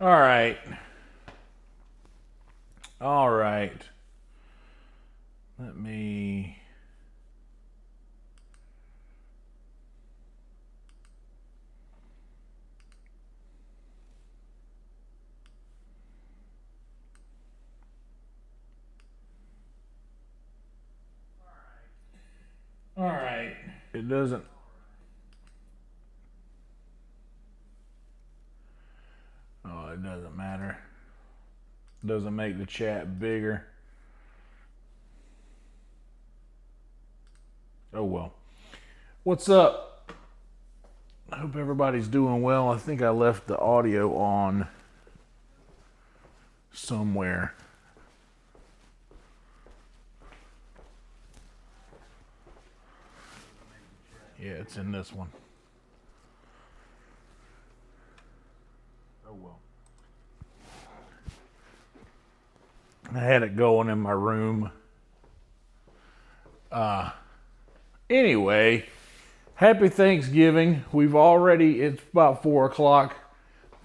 All right. All right. Let me... All right. It doesn't... Oh, it doesn't matter. It doesn't make the chat bigger. Oh well. What's up? I hope everybody's doing well. I think I left the audio on somewhere. Yeah, it's in this one. Oh well. I had it going in my room. Anyway, happy Thanksgiving. It's about 4 o'clock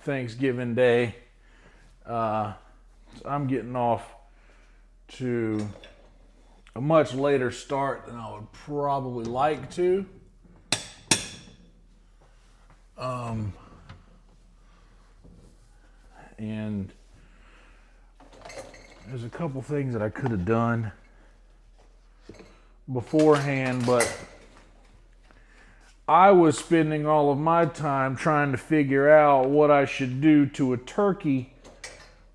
Thanksgiving Day. I'm getting off to a much later start than I would probably like to. And there's a couple things that I could have done beforehand, but I was spending all of my time trying to figure out what I should do to a turkey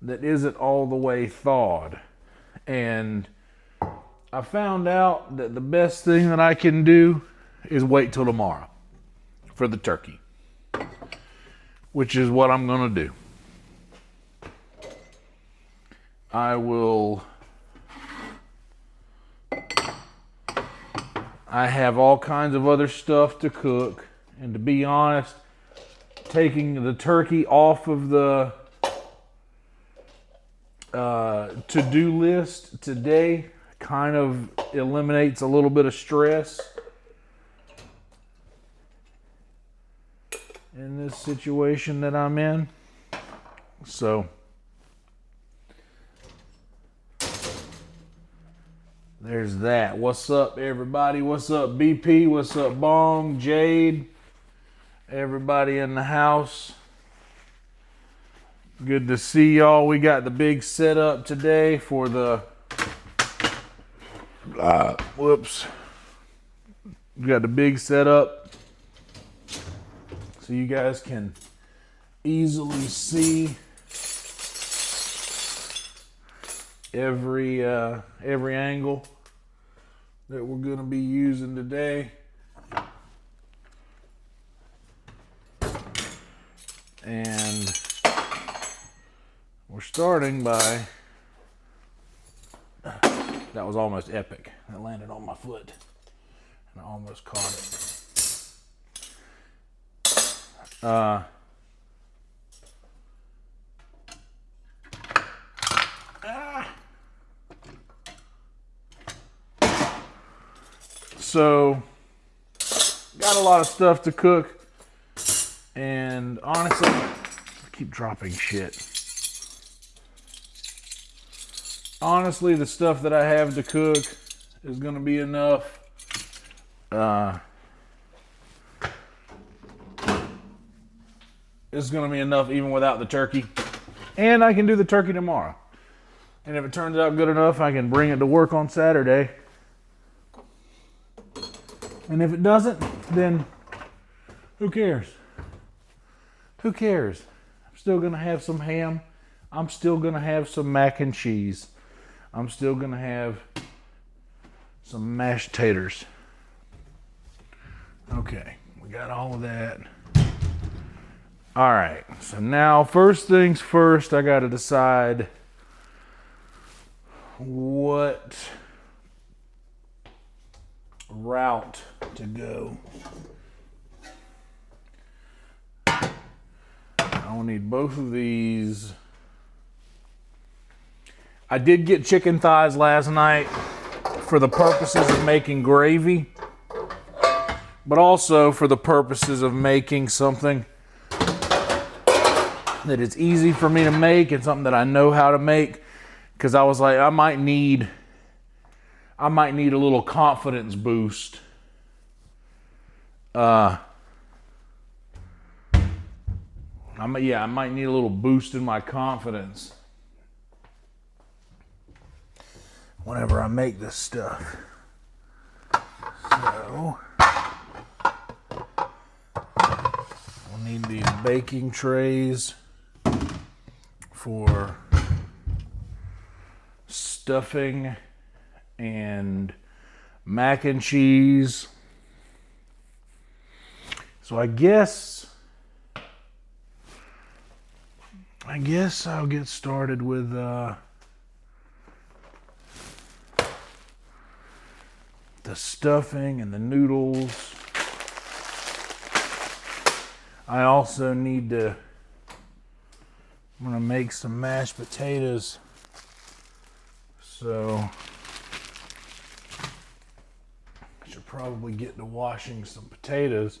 that isn't all the way thawed. And I found out that the best thing that I can do is wait till tomorrow for the turkey, which is what I'm going to do. I have all kinds of other stuff to cook, and to be honest, taking the turkey off of the to-do list today kind of eliminates a little bit of stress in this situation that I'm in. So there's that. What's up, everybody? What's up, BP? What's up, Bong, Jade? Everybody in the house. Good to see y'all. We got the big setup today for the... whoops. We got the big setup so you guys can easily see every angle that we're going to be using today. And we're starting by... That was almost epic. That landed on my foot and I almost caught it. So, got a lot of stuff to cook, and honestly, I keep dropping shit. Honestly, the stuff that I have to cook is going to be enough. It's going to be enough even without the turkey. And I can do the turkey tomorrow. And if it turns out good enough, I can bring it to work on Saturday. And if it doesn't, then who cares? Who cares? I'm still going to have some ham. I'm still going to have some mac and cheese. I'm still going to have some mashed taters. Okay, we got all of that. All right, so now first things first, I got to decide what route to go. I'll need both of these. I did get chicken thighs last night for the purposes of making gravy, but also for the purposes of making something that it's easy for me to make and something that I know how to make, because I was like, I might need a little confidence boost. I might need a little boost in my confidence whenever I make this stuff. So we'll need these baking trays for stuffing and mac and cheese. So I guess I'll get started with the stuffing and the noodles. I also need to, I'm gonna make some mashed potatoes. So I should probably get to washing some potatoes,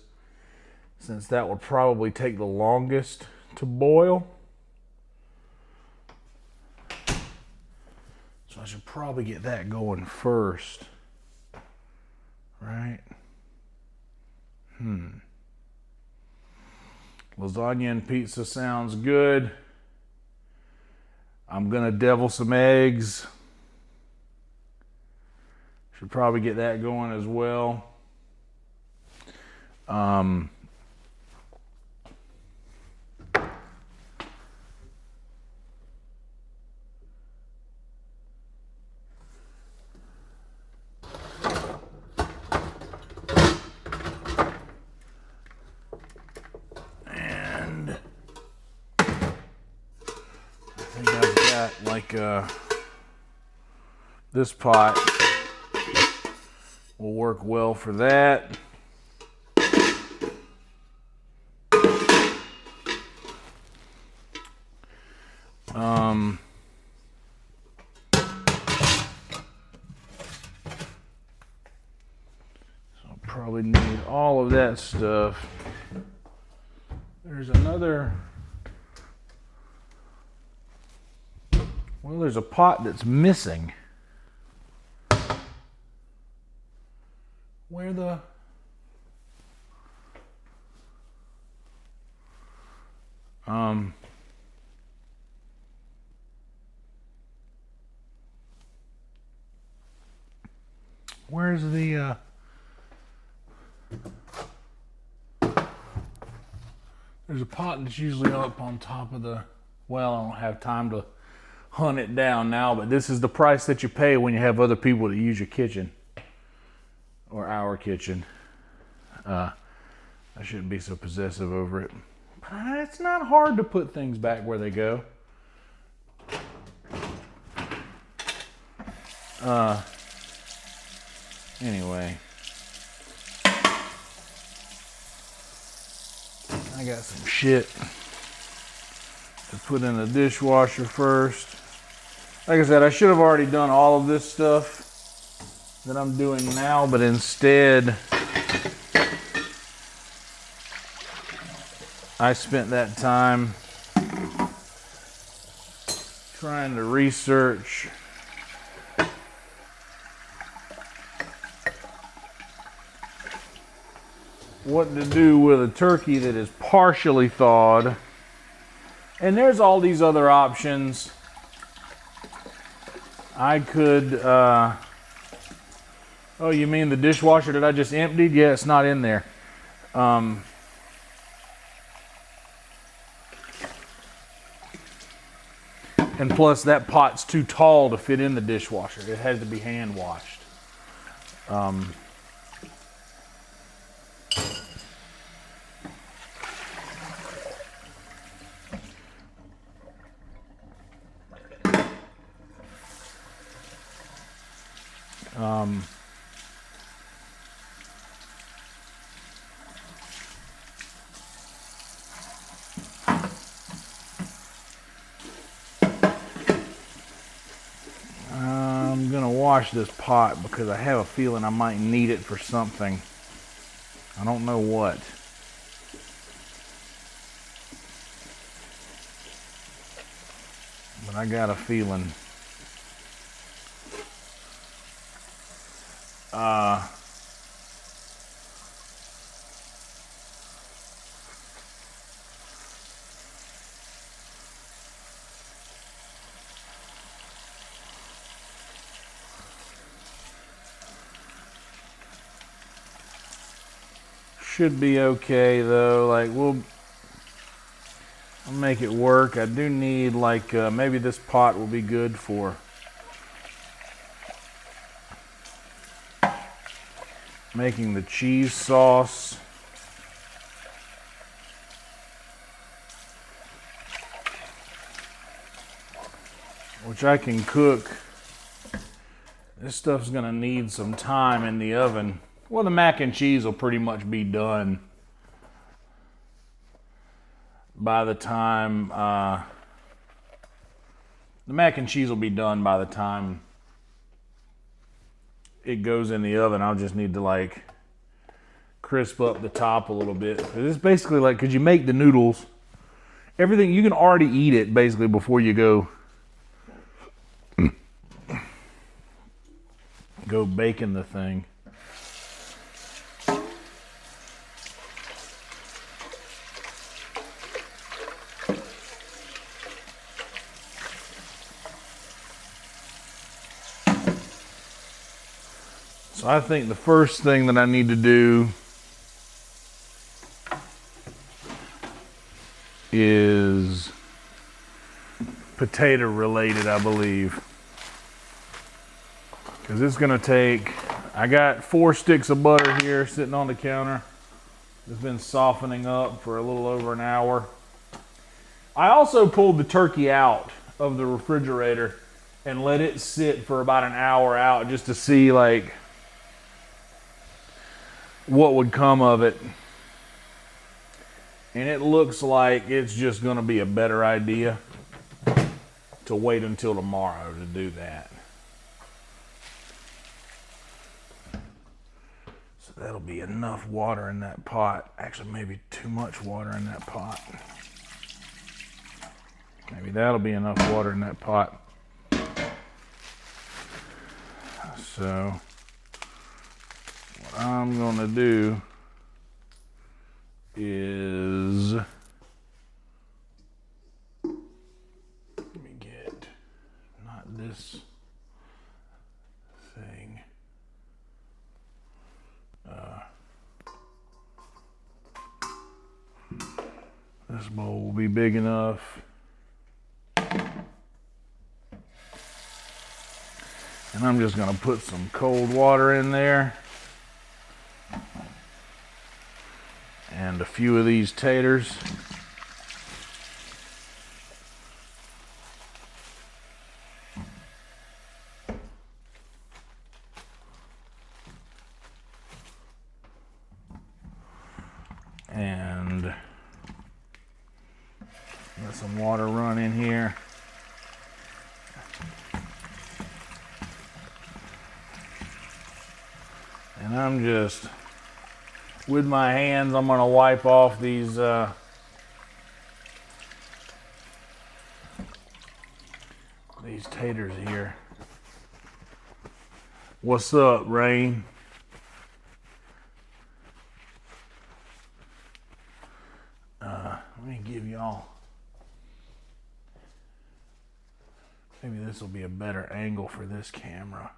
since that would probably take the longest to boil. So I should probably get that going first. Right? Lasagna and pizza sounds good. I'm gonna devil some eggs. Should probably get that going as well. This pot will work well for that. So I'll probably need all of that stuff. There's another, well, there's a pot that's missing. Where the... where's the... There's a pot that's usually up on top of the... Well, I don't have time to hunt it down now, but this is the price that you pay when you have other people to use your kitchen. Or our kitchen. I shouldn't be so possessive over it. But it's not hard to put things back where they go. Anyway. I got some shit to put in the dishwasher first. Like I said, I should have already done all of this stuff that I'm doing now, but instead I spent that time trying to research what to do with a turkey that is partially thawed. And there's all these other options. I could, oh, you mean the dishwasher that I just emptied? Yeah, it's not in there. And plus, that pot's too tall to fit in the dishwasher. It has to be hand washed. I'm gonna wash this pot because I have a feeling I might need it for something. I don't know what. but I got a feeling should be okay though. Like I'll make it work. I do need like maybe this pot will be good for making the cheese sauce. Which I can cook. This stuff's gonna need some time in the oven. Well, the mac and cheese will pretty much be done by the time the mac and cheese will be done by the time it goes in the oven. I'll just need to like crisp up the top a little bit. It's basically like, because you make the noodles, everything, you can already eat it basically before you go baking the thing. So I think the first thing that I need to do is potato related, I believe. Because it's going to take, I got 4 sticks of butter here sitting on the counter. It's been softening up for a little over an hour. I also pulled the turkey out of the refrigerator and let it sit for about an hour out just to see like what would come of it. And it looks like it's just going to be a better idea to wait until tomorrow to do that. So that'll be enough water in that pot. Actually, maybe too much water in that pot. Maybe that'll be enough water in that pot. So what I'm going to do is, let me get, not this thing. This bowl will be big enough. And I'm just going to put some cold water in there. And a few of these taters. And let some water run in here. And I'm just, with my hands, I'm gonna wipe off these taters here. What's up, Rain? Let me give y'all, maybe this will be a better angle for this camera.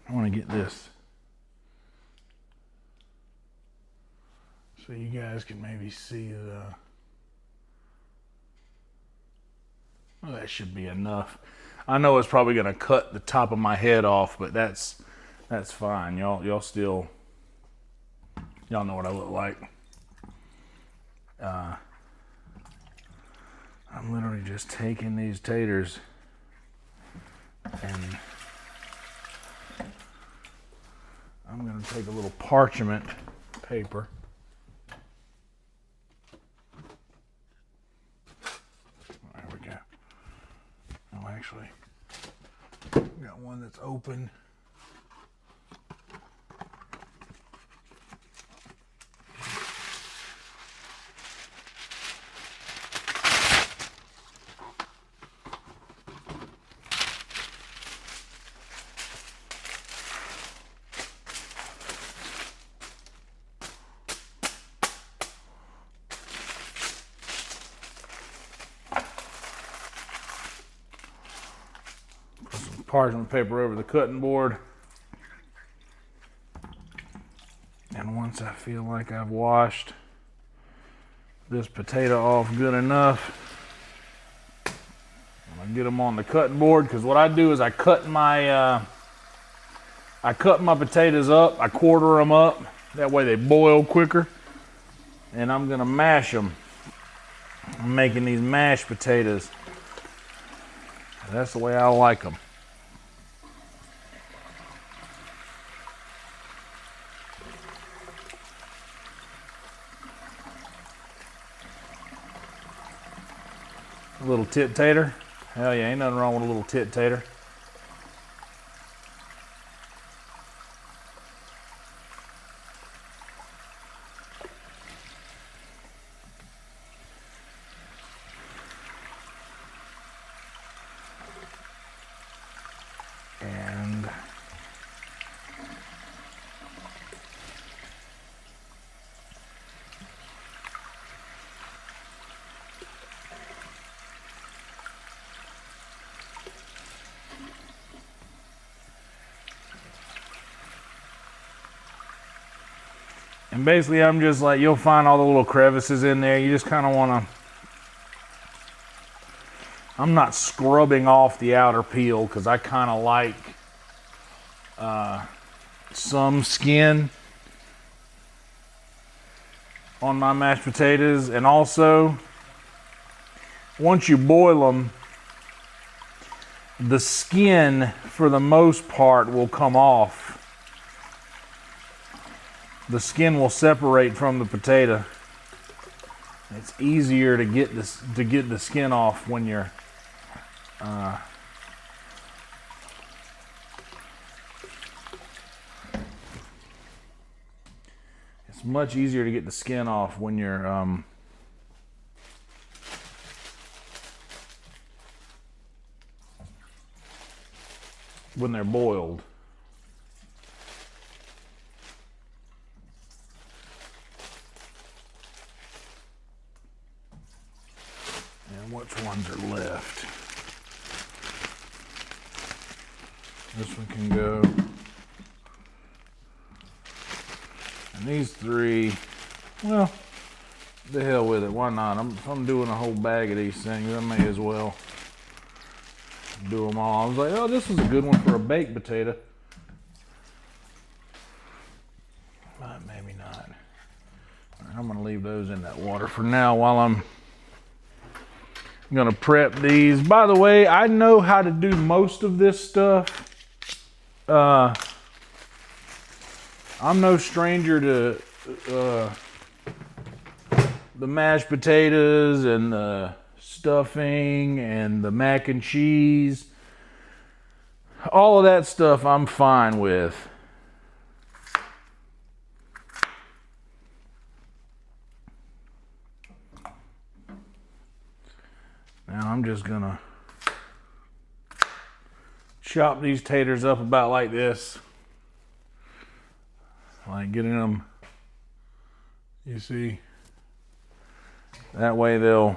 I want to get this so you guys can maybe see the, well, that should be enough. I know it's probably going to cut the top of my head off, but that's fine. Y'all still, y'all know what I look like. I'm literally just taking these taters and I'm going to take a little parchment paper Got one that's open. Parchment paper over the cutting board. And once I feel like I've washed this potato off good enough, I'm gonna get them on the cutting board, because what I do is I cut my potatoes up, I quarter them up, that way they boil quicker, and I'm gonna mash them. I'm making these mashed potatoes. That's the way I like them. A little tit tater. Hell yeah, ain't nothing wrong with a little tit tater. And basically I'm just like, you'll find all the little crevices in there. You just kind of want to, I'm not scrubbing off the outer peel, because I kind of like some skin on my mashed potatoes. And also, once you boil them, the skin for the most part will come off. The skin will separate from the potato. It's easier to get the skin off when you're it's much easier to get the skin off when you're when they're boiled. And which ones are left? This one can go. And these three, well, the hell with it. Why not? If I'm doing a whole bag of these things, I may as well do them all. I was like, oh, this is a good one for a baked potato. But maybe not. All right, I'm going to leave those in that water for now while I'm going to prep these. By the way, I know how to do most of this stuff. I'm no stranger to the mashed potatoes and the stuffing and the mac and cheese. All of that stuff I'm fine with. Now I'm just gonna chop these taters up about like this. Like getting them, you see, that way the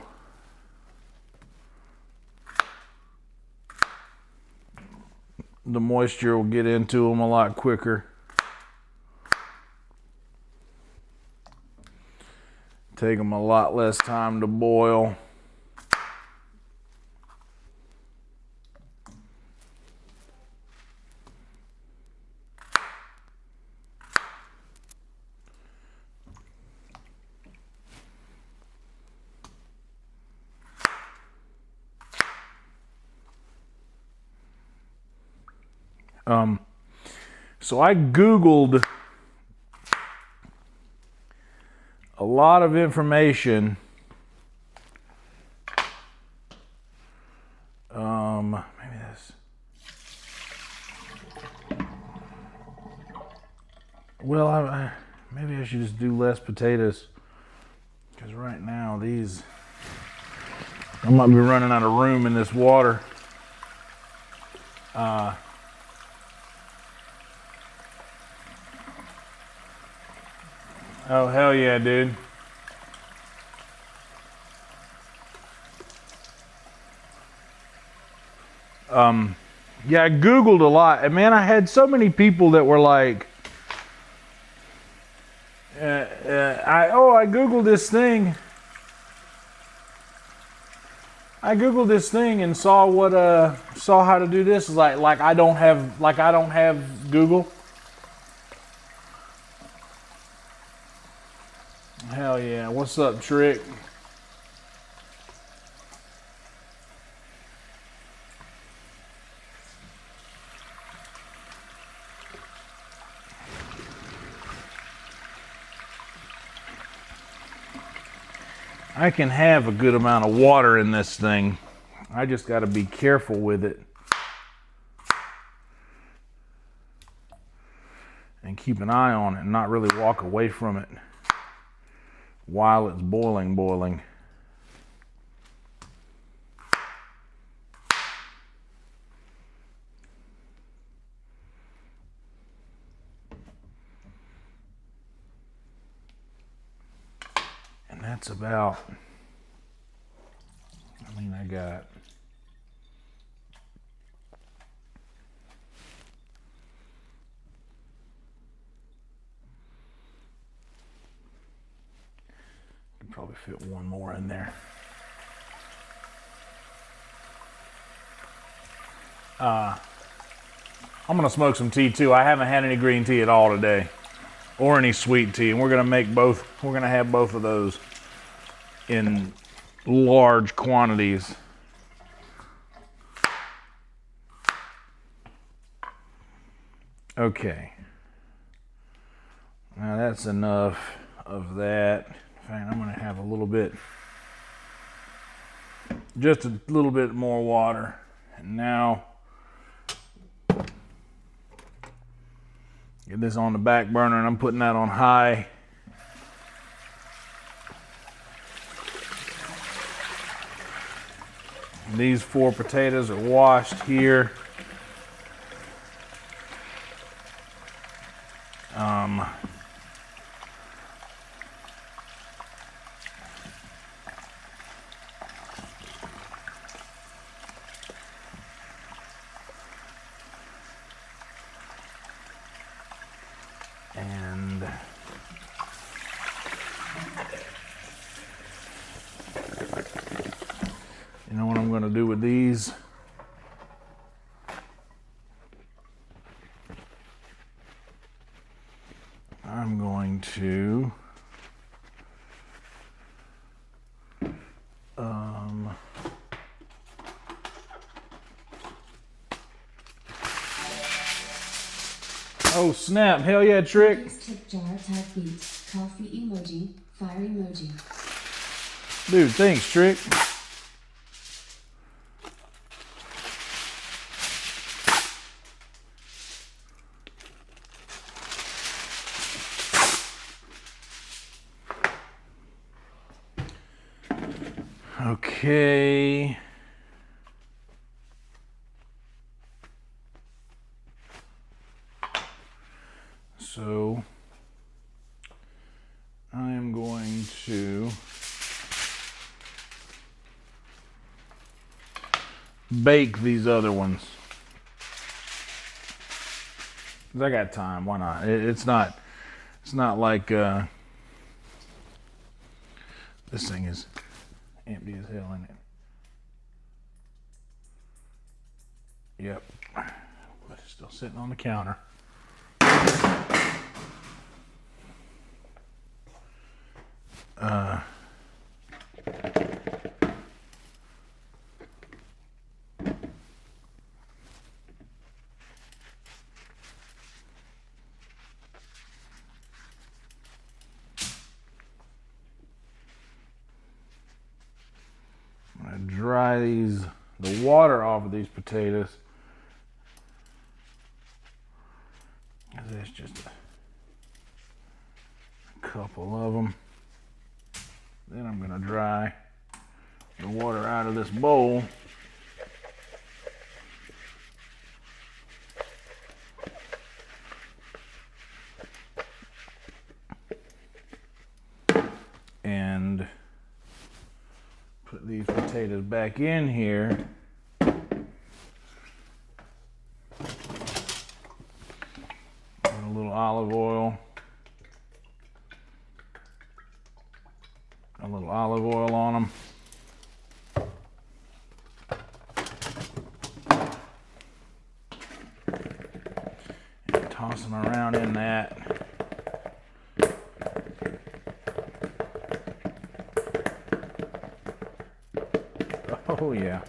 moisture will get into them a lot quicker. Take them a lot less time to boil. So I Googled a lot of information. Maybe this. Well, maybe I should just do less potatoes. Because right now, I might be running out of room in this water. Oh, hell yeah, dude. Yeah, I Googled a lot. And man, I had so many people that were like, I Googled this thing. I Googled this thing and saw how to do this. Like I don't have Google. Hell yeah. What's up, Trick? I can have a good amount of water in this thing. I just got to be careful with it. And keep an eye on it and not really walk away from it while it's boiling. And that's about, I got can probably fit one more in there. I'm gonna smoke some tea too. I haven't had any green tea at all today, or any sweet tea, and we're gonna make both. We're gonna have both of those in large quantities. Okay. Now that's enough of that. In fact, I'm gonna have a little bit, just a little bit more water. And now, get this on the back burner, and I'm putting that on high. These 4 potatoes are washed here. And you know what I'm going to do with these? I'm going to oh snap, hell yeah, Trick. Tip jar, type beat, coffee emoji, fire emoji. Dude, thanks, Trick. Okay. So I am going to bake these other ones. 'Cause I got time, why not? It's not like this thing is empty as hell in it. Yep. But it's still sitting on the counter. I'm gonna dry the water off of these potatoes. That's just couple of them. Then I'm going to dry the water out of this bowl. And put these potatoes back in here. Put a little olive oil. A little olive oil on them. And toss them around in that. Oh yeah.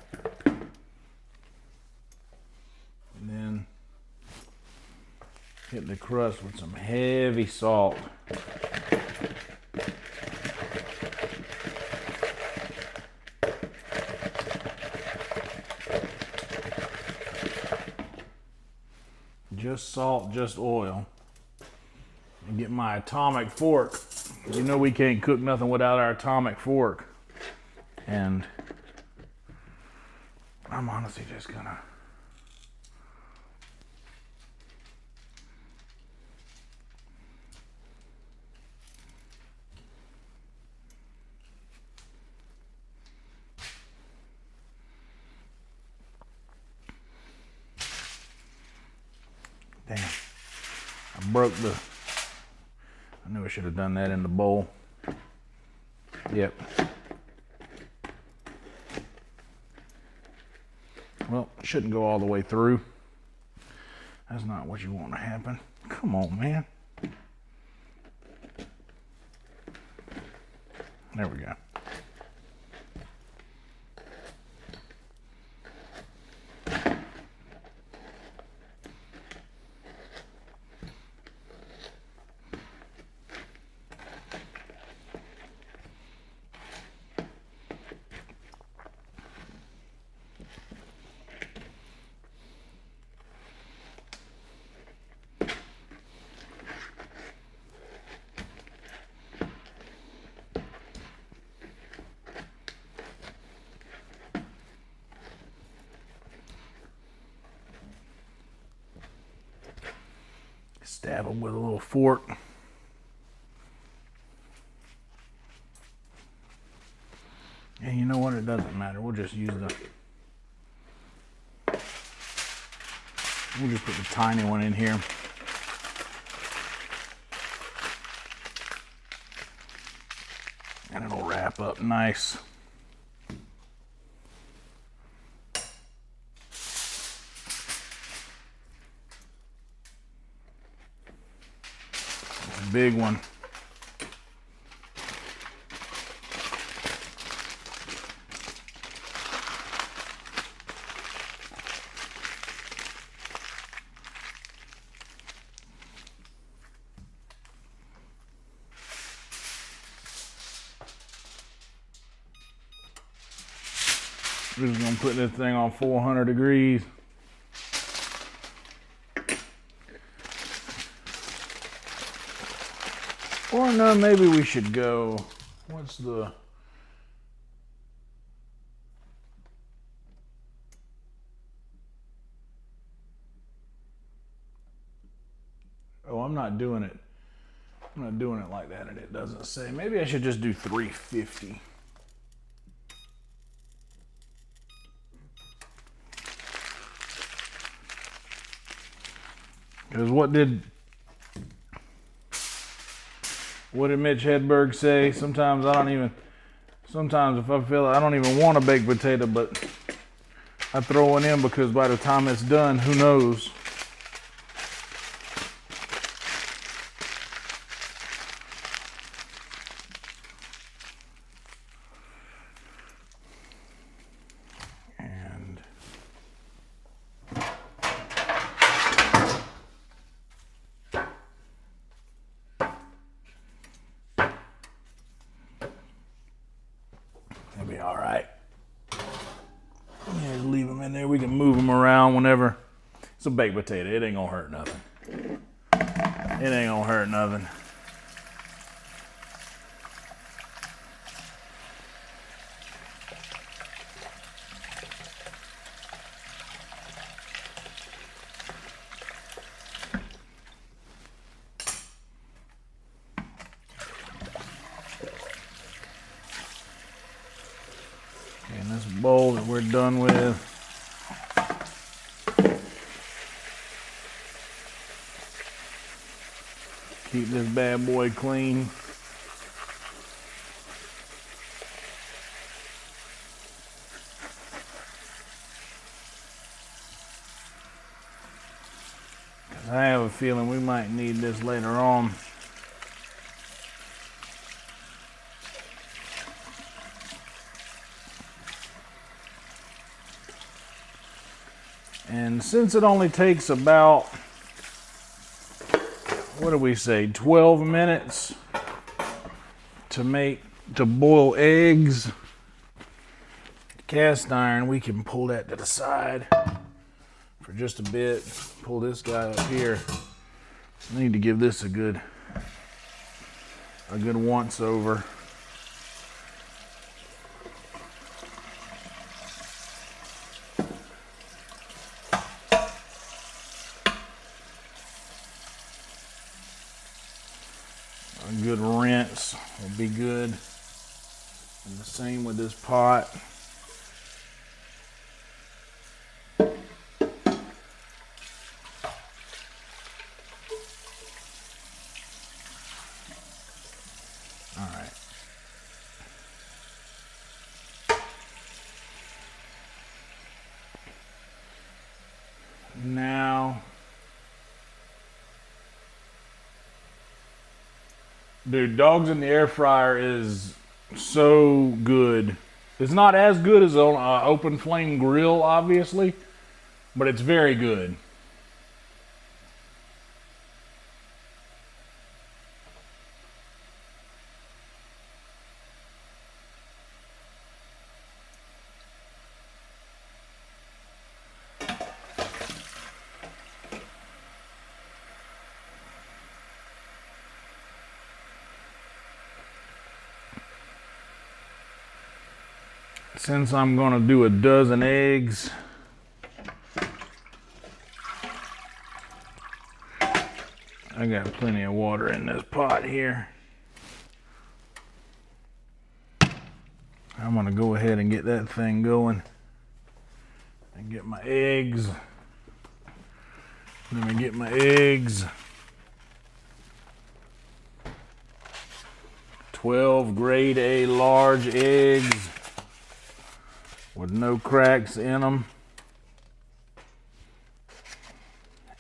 And then hit the crust with some heavy salt. Just salt, just oil. And get my atomic fork. You know we can't cook nothing without our atomic fork. And I'm honestly just gonna damn, I broke the, I knew I should have done that in the bowl. Yep. Well, it shouldn't go all the way through. That's not what you want to happen. Come on, man. There we go. Stab them with a little fork. And you know what? It doesn't matter. We'll just use the, we'll just put the tiny one in here. And it'll wrap up nice. Big one. We're just gonna put this thing on 400 degrees. Or no, maybe we should go, what's the, oh, I'm not doing it like that, and it doesn't say. Maybe I should just do 350. Because what did Mitch Hedberg say? Sometimes if I feel like I don't even want a baked potato, but I throw it in because by the time it's done, who knows? And be all right. Yeah, just leave them in there. We can move them around whenever. It's a baked potato. It ain't gonna hurt nothing. It ain't gonna hurt nothing. bowl that we're done with. Keep this bad boy clean. I have a feeling we might need this later on. And since it only takes about, what do we say, 12 minutes to boil eggs, cast iron, we can pull that to the side for just a bit. Pull this guy up here. I need to give this a good once over. A good rinse will be good. And the same with this pot. Now, dude, dogs in the air fryer is so good. It's not as good as on an open flame grill, obviously, but it's very good. Since I'm gonna do a dozen eggs, I got plenty of water in this pot here. I'm gonna go ahead and get that thing going and get my eggs. Let me get my eggs. 12 grade A large eggs with no cracks in them.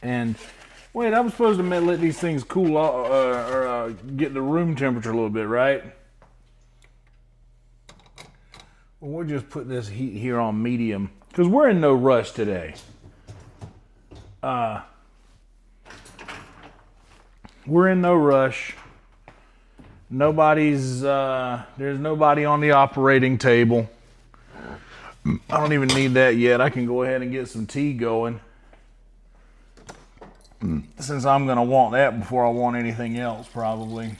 And wait, I was supposed to let these things cool off, or get the room temperature a little bit, right? Well, we'll just put this heat here on medium because we're in no rush today. We're in no rush. There's nobody on the operating table. I don't even need that yet. I can go ahead and get some tea going. Since I'm gonna want that before I want anything else, probably.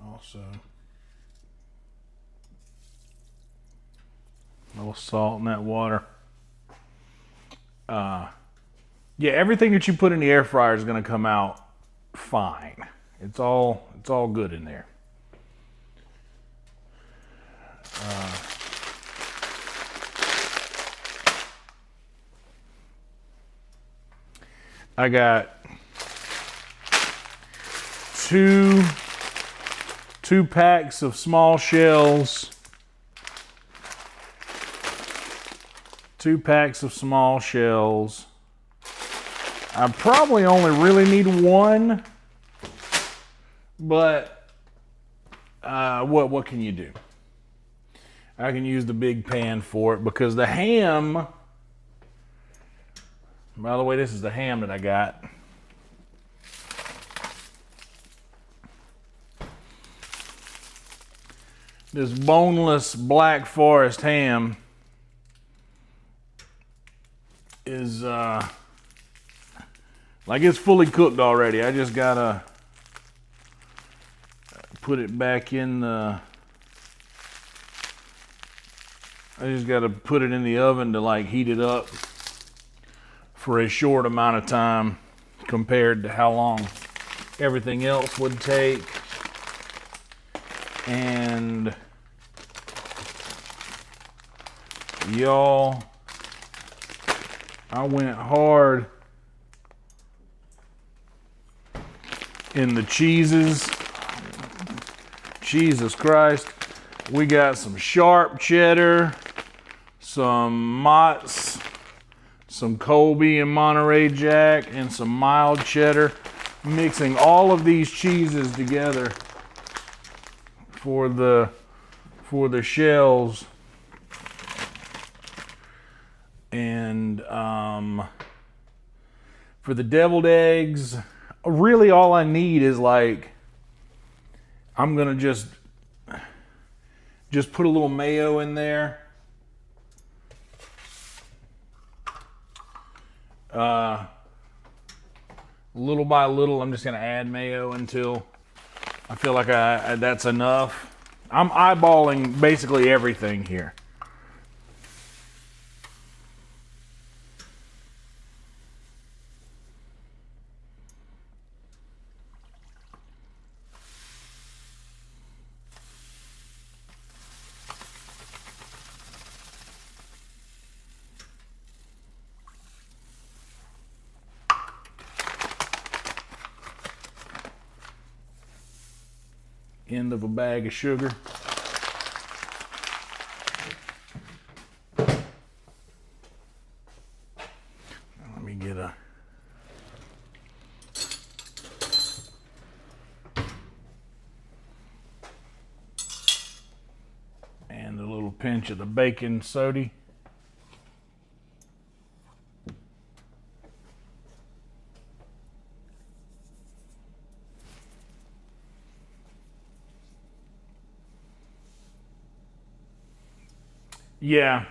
Also, a little salt in that water. Yeah, everything that you put in the air fryer is going to come out fine. It's all good in there. I got two packs of small shells. 2 packs of small shells. I probably only really need 1, but what can you do? I can use the big pan for it because the ham, by the way, this is the ham that I got. This boneless Black Forest ham Like it's fully cooked already. I just gotta put it back in the, I just gotta put it in the oven to like heat it up for a short amount of time compared to how long everything else would take. And y'all, I went hard in the cheeses. Jesus Christ. We got some sharp cheddar, some Mott's, some Colby and Monterey Jack, and some mild cheddar. Mixing all of these cheeses together for the shells. And for the deviled eggs, really all I need is like, I'm gonna just put a little mayo in there. Little by little, I'm just gonna add mayo until I feel like that's enough. I'm eyeballing basically everything here. End of a bag of sugar. Let me get a and a little pinch of the baking soda. Yeah,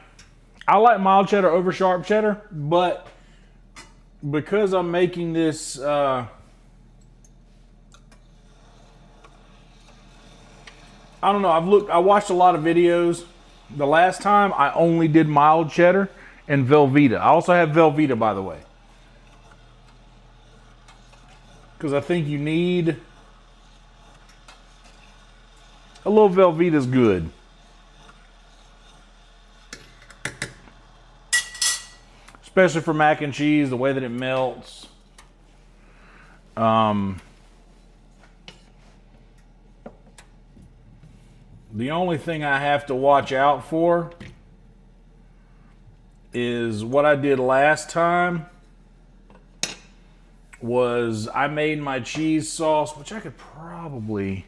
I like mild cheddar over sharp cheddar, but because I'm making this, I don't know, I watched a lot of videos. The last time I only did mild cheddar and Velveeta. I also have Velveeta, by the way. Because I think you need, a little Velveeta's good. Especially for mac and cheese, the way that it melts. The only thing I have to watch out for is what I did last time was I made my cheese sauce, which I could probably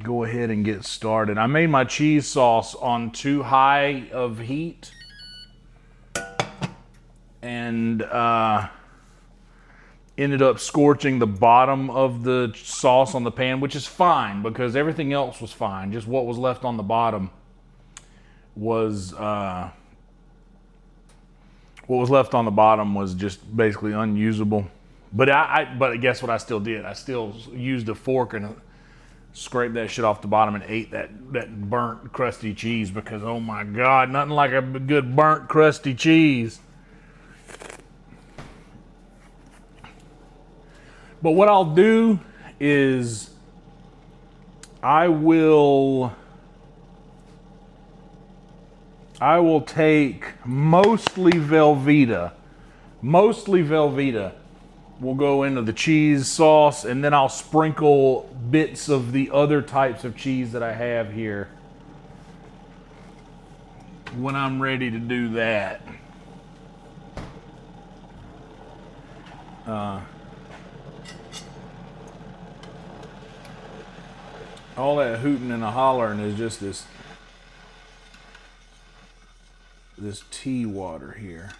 go ahead and get started. I made my cheese sauce on too high of heat. And ended up scorching the bottom of the sauce on the pan, which is fine because everything else was fine. Just what was left on the bottom was just basically unusable. But but guess what I still did? I still used a fork and scraped that shit off the bottom and ate that burnt crusty cheese because oh my God, nothing like a good burnt crusty cheese. But what I'll do is I will take mostly Velveeta. Will go into the cheese sauce, and then I'll sprinkle bits of the other types of cheese that I have here when I'm ready to do that. All that hooting and a hollering is just this tea water here.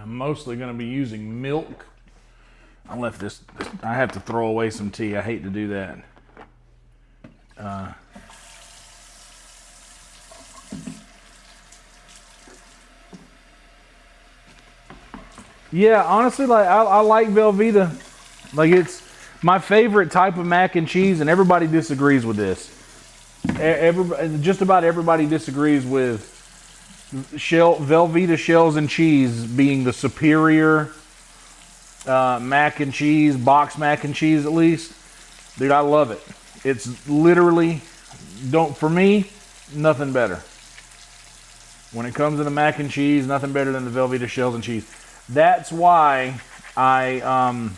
I'm mostly going to be using milk. I left this, I have to throw away some tea. I hate to do that. Yeah, honestly, like I like Velveeta. Like it's my favorite type of mac and cheese, and everybody disagrees with this. Just about everybody disagrees with Velveeta shells and cheese being the superior mac and cheese, box mac and cheese at least. Dude, I love it. It's literally, for me, nothing better. When it comes to the mac and cheese, nothing better than the Velveeta shells and cheese. That's why I,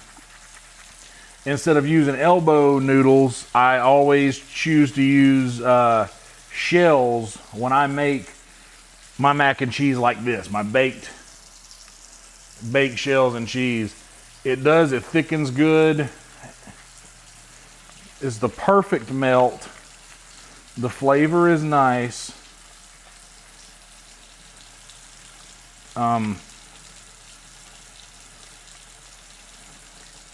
instead of using elbow noodles, I always choose to use shells when I make my mac and cheese like this, my baked shells and cheese. It thickens good. It's the perfect melt. The flavor is nice.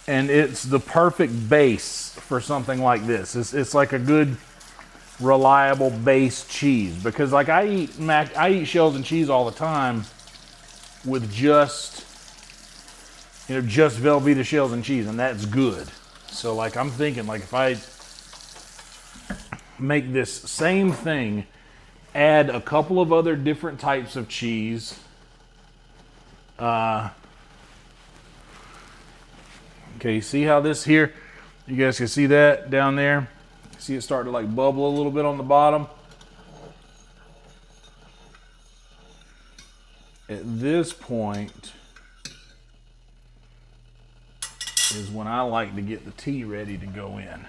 And it's the perfect base for something like this. It's like a good, reliable base cheese, because like I eat shells and cheese all the time with just Velveeta shells and cheese, and that's good. So like I'm thinking, like if I make this same thing, add a couple of other different types of cheese, okay, see how this here, you guys can see that down there? See it start to like bubble a little bit on the bottom? At this point is when I like to get the tea ready to go in.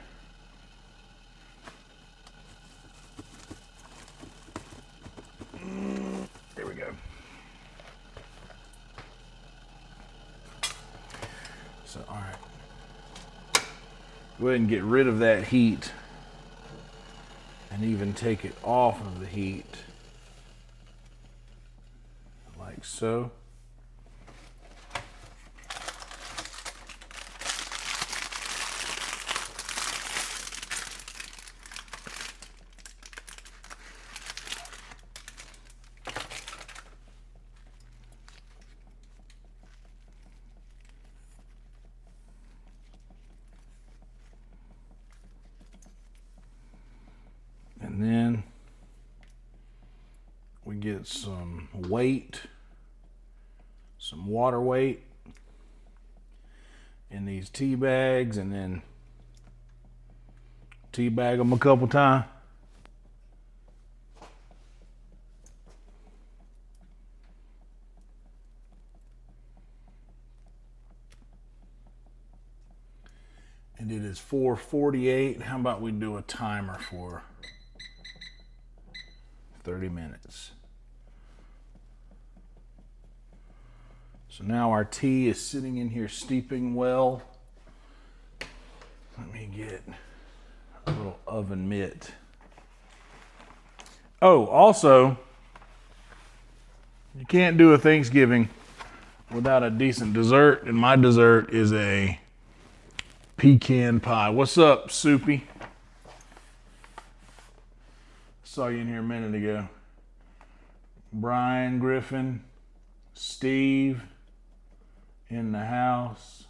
There we go. So, all right. Go ahead and get rid of that heat and even take it off of the heat. Like so. And then we get some weight, some water weight in these tea bags, and then tea bag them a couple times. And it is 4:48. How about we do a timer for 30 minutes. So now our tea is sitting in here steeping well. Let me get a little oven mitt. Oh, also, you can't do a Thanksgiving without a decent dessert, and my dessert is a pecan pie. What's up, Soupy? Saw you in here a minute ago. Brian Griffin, Steve in the house.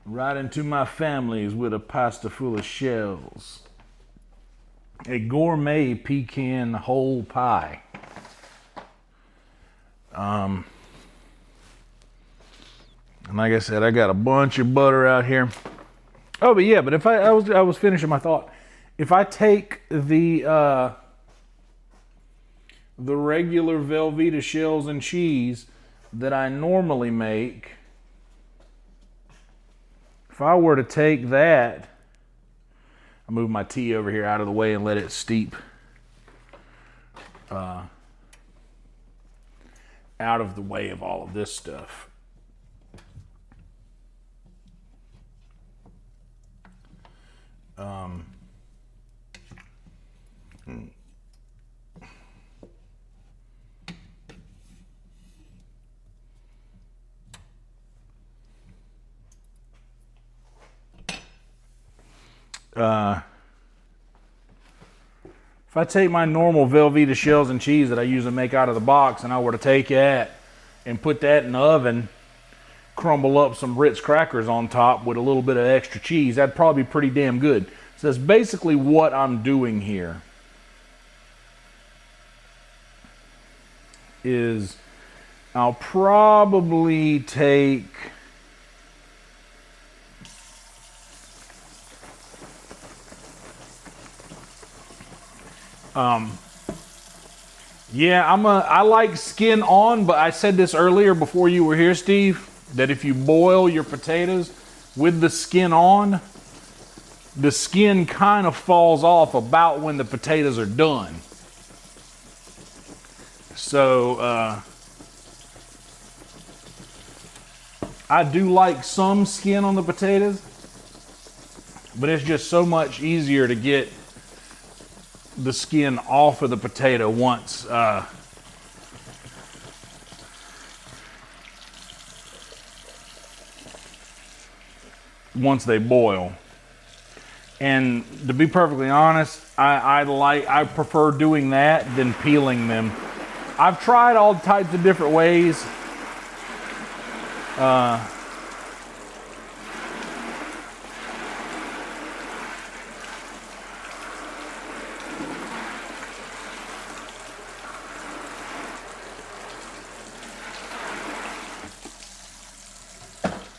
Right into my family's with a pasta full of shells. A gourmet pecan whole pie. And like I said, I got a bunch of butter out here. Oh, but yeah, but if I was finishing my thought. If I take the regular Velveeta shells and cheese that I normally make, if I were to take that, I'll move my tea over here out of the way and let it steep out of the way of all of this stuff. If I take my normal Velveeta shells and cheese that I usually make out of the box and I were to take that and put that in the oven, crumble up some Ritz crackers on top with a little bit of extra cheese, that'd probably be pretty damn good. So that's basically what I'm doing here. Is I'll probably take I like skin on, but I said this earlier before you were here, Steve, that if you boil your potatoes with the skin on, the skin kind of falls off about when the potatoes are done. So, I do like some skin on the potatoes, but it's just so much easier to get the skin off of the potato once they boil. And to be perfectly honest, I prefer doing that than peeling them. I've tried all types of different ways.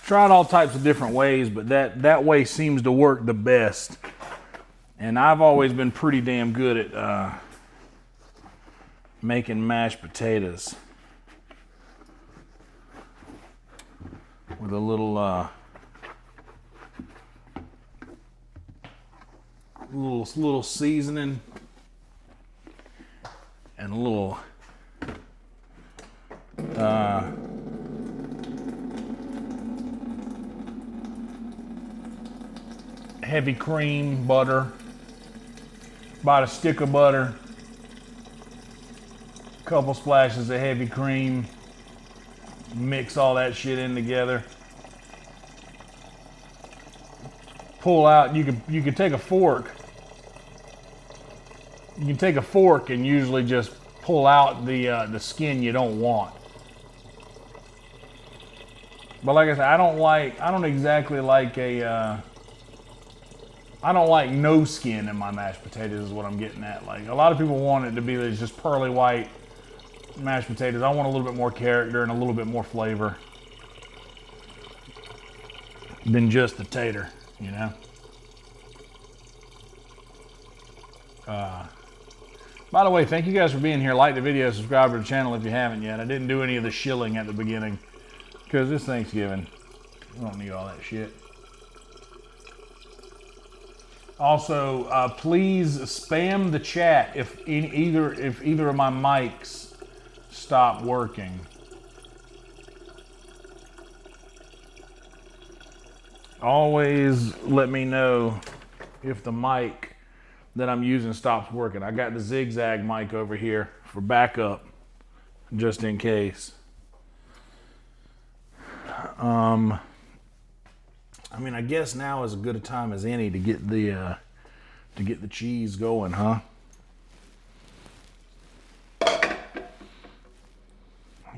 Tried all types of different ways, but that way seems to work the best. And I've always been pretty damn good at making mashed potatoes with a little little seasoning and a little heavy cream, butter, about a stick of butter, a couple splashes of heavy cream, mix all that shit in together. Pull out, you can take a fork. You can take a fork and usually just pull out the skin you don't want. But like I said, I don't exactly like I don't like no skin in my mashed potatoes is what I'm getting at. Like, a lot of people want it to be just pearly white mashed potatoes. I want a little bit more character and a little bit more flavor than just the tater, you know? By the way, thank you guys for being here. Like the video, subscribe to the channel if you haven't yet. I didn't do any of the shilling at the beginning because it's Thanksgiving. We don't need all that shit. Also, please spam the chat if either of my mics stop working. Always let me know if the mic that I'm using stops working. I got the zigzag mic over here for backup, just in case. I mean, I guess now is as good a time as any to get the cheese going, huh? I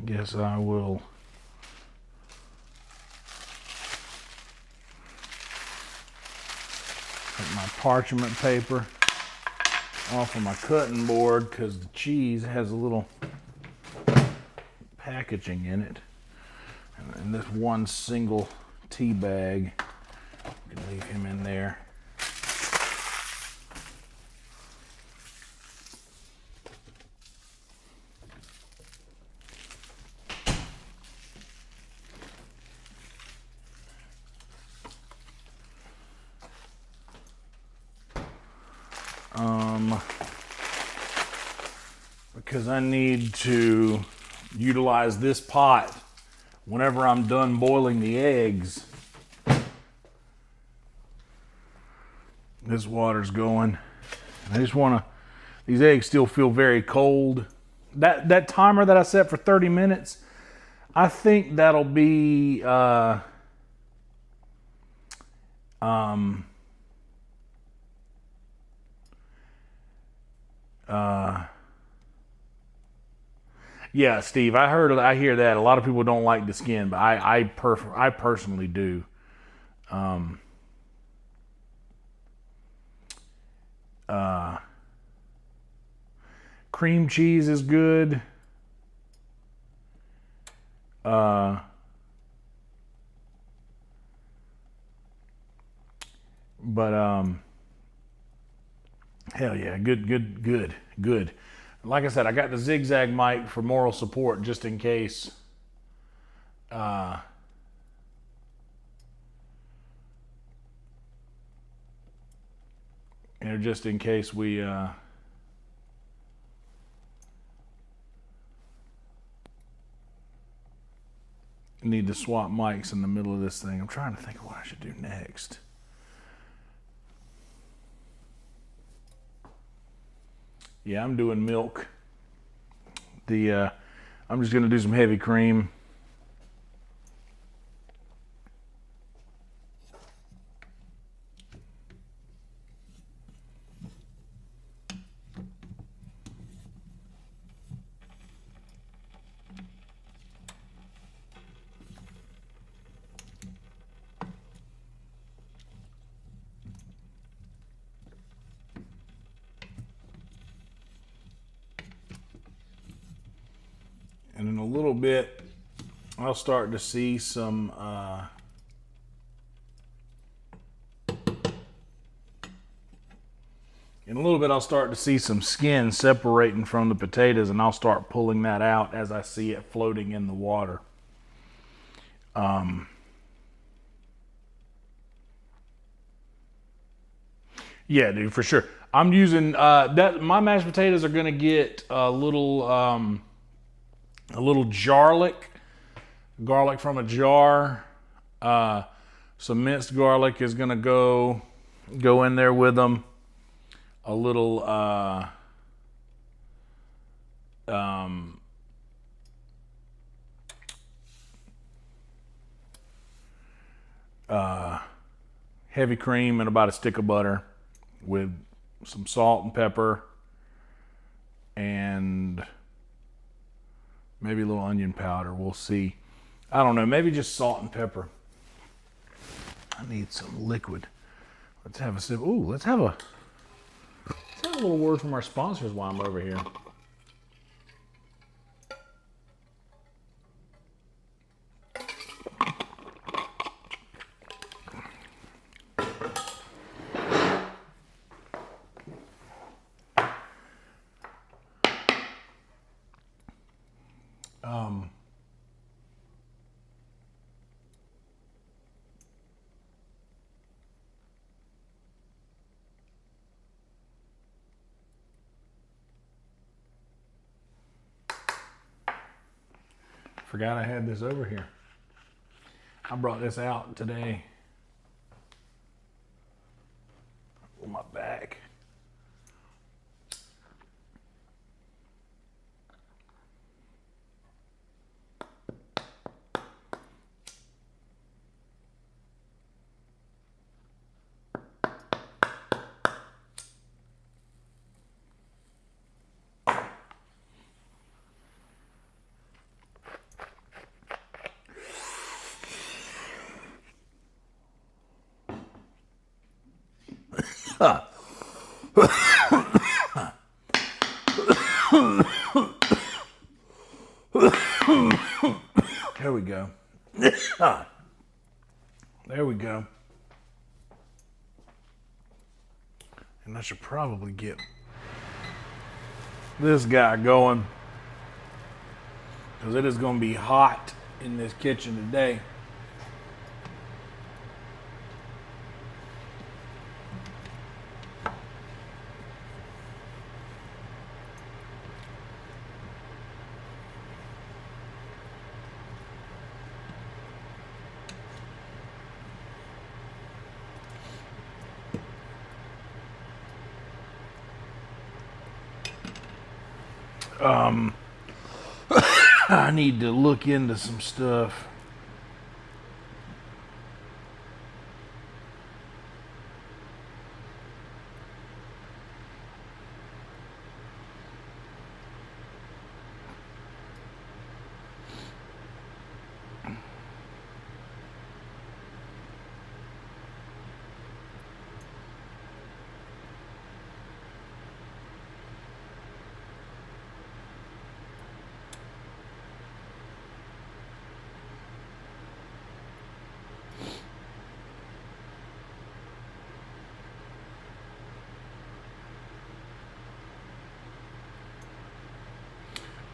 guess I will take my parchment paper off of my cutting board because the cheese has a little packaging in it, and this one single tea bag, you can leave him in there. Because I need to utilize this pot whenever I'm done boiling the eggs This water's going. I just want to, these eggs still feel very cold. That timer that I set for 30 minutes, I think that'll be, yeah, Steve, I hear that. A lot of people don't like the skin, but I personally do. Cream cheese is good. But hell yeah, good. Like I said, I got the zigzag mic for moral support just in case. Just in case we need to swap mics in the middle of this thing. I'm trying to think of what I should do next. Yeah, I'm doing milk. I'm just gonna do some heavy cream. And in a little bit, I'll start to see some skin separating from the potatoes, and I'll start pulling that out as I see it floating in the water. Yeah, dude, for sure. I'm using that. My mashed potatoes are gonna get a little garlic from a jar. Some minced garlic is gonna go in there with them. A little heavy cream and about a stick of butter with some salt and pepper and maybe a little onion powder. We'll see. I don't know. Maybe just salt and pepper. I need some liquid. Let's have a sip. Ooh, let's have a little word from our sponsors while I'm over here. Forgot I had this over here. I brought this out today. On my back. There we go. There we go. And I should probably get this guy going, because it is going to be hot in this kitchen today. I need to look into some stuff.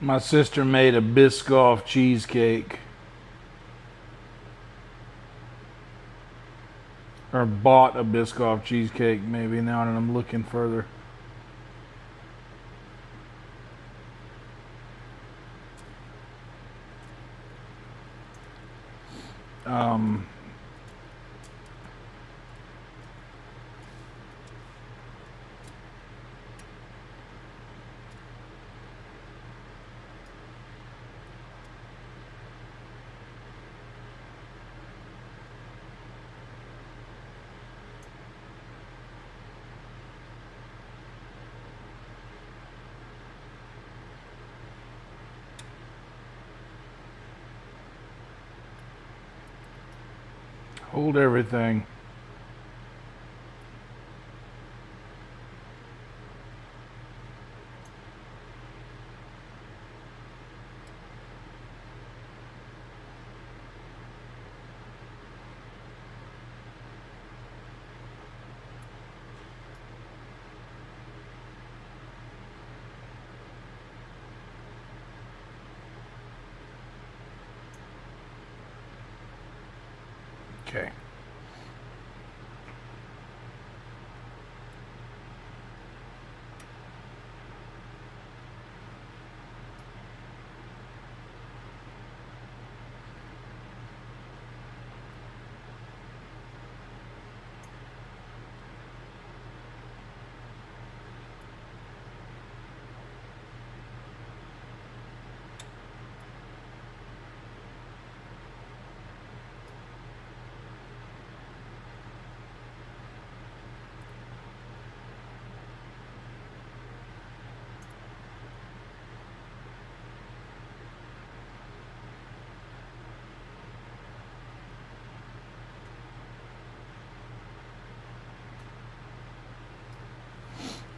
My sister made a Biscoff cheesecake. Or bought a Biscoff cheesecake, maybe, now that I'm looking further. Hold everything. Okay.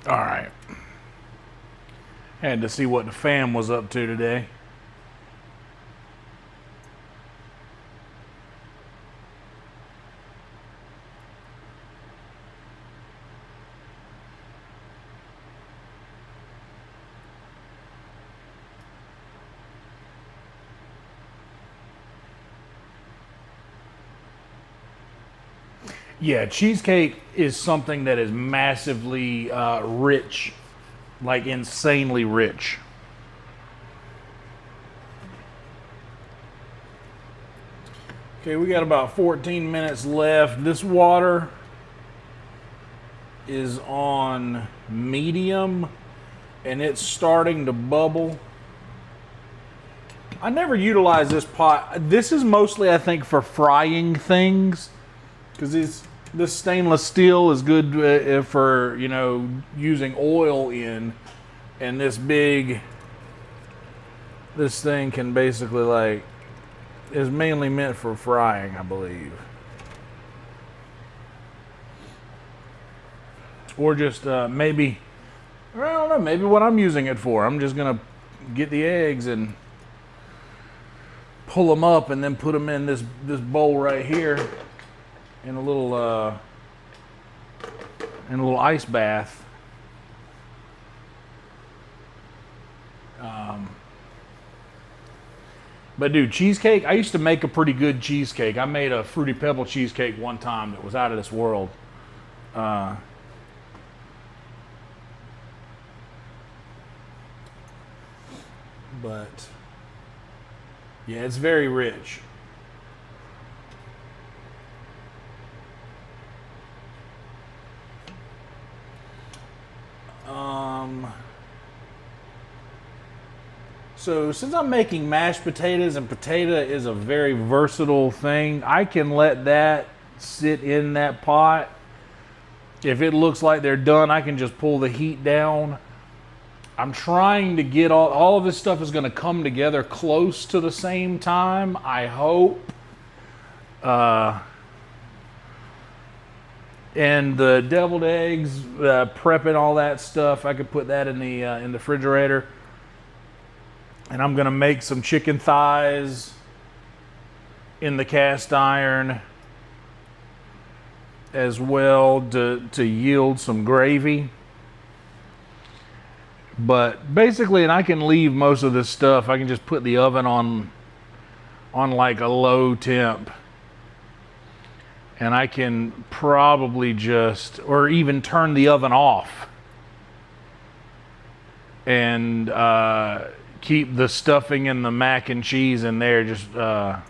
All right. Had to see what the fam was up to today. Yeah, cheesecake is something that is massively rich, like insanely rich. Okay, we got about 14 minutes left. This water is on medium and it's starting to bubble. I never utilize this pot. This is mostly, I think, for frying things. Because this stainless steel is good for, you know, using oil in, and this thing can basically, like, is mainly meant for frying, I believe. Or just maybe, I don't know, maybe what I'm using it for. I'm just gonna get the eggs and pull them up and then put them in this bowl right here. In a little ice bath. But dude, cheesecake, I used to make a pretty good cheesecake. I made a Fruity Pebble cheesecake one time that was out of this world. But yeah, it's very rich. So since I'm making mashed potatoes, and potato is a very versatile thing, I can let that sit in that pot. If it looks like they're done, I can just pull the heat down. I'm trying to get all of this stuff is going to come together close to the same time, I hope. And the deviled eggs, prepping all that stuff, I could put that in the refrigerator. And I'm gonna make some chicken thighs in the cast iron as well to yield some gravy. But basically, and I can leave most of this stuff, I can just put the oven on like a low temp. And I can probably just, or even turn the oven off and keep the stuffing and the mac and cheese in there. Just, I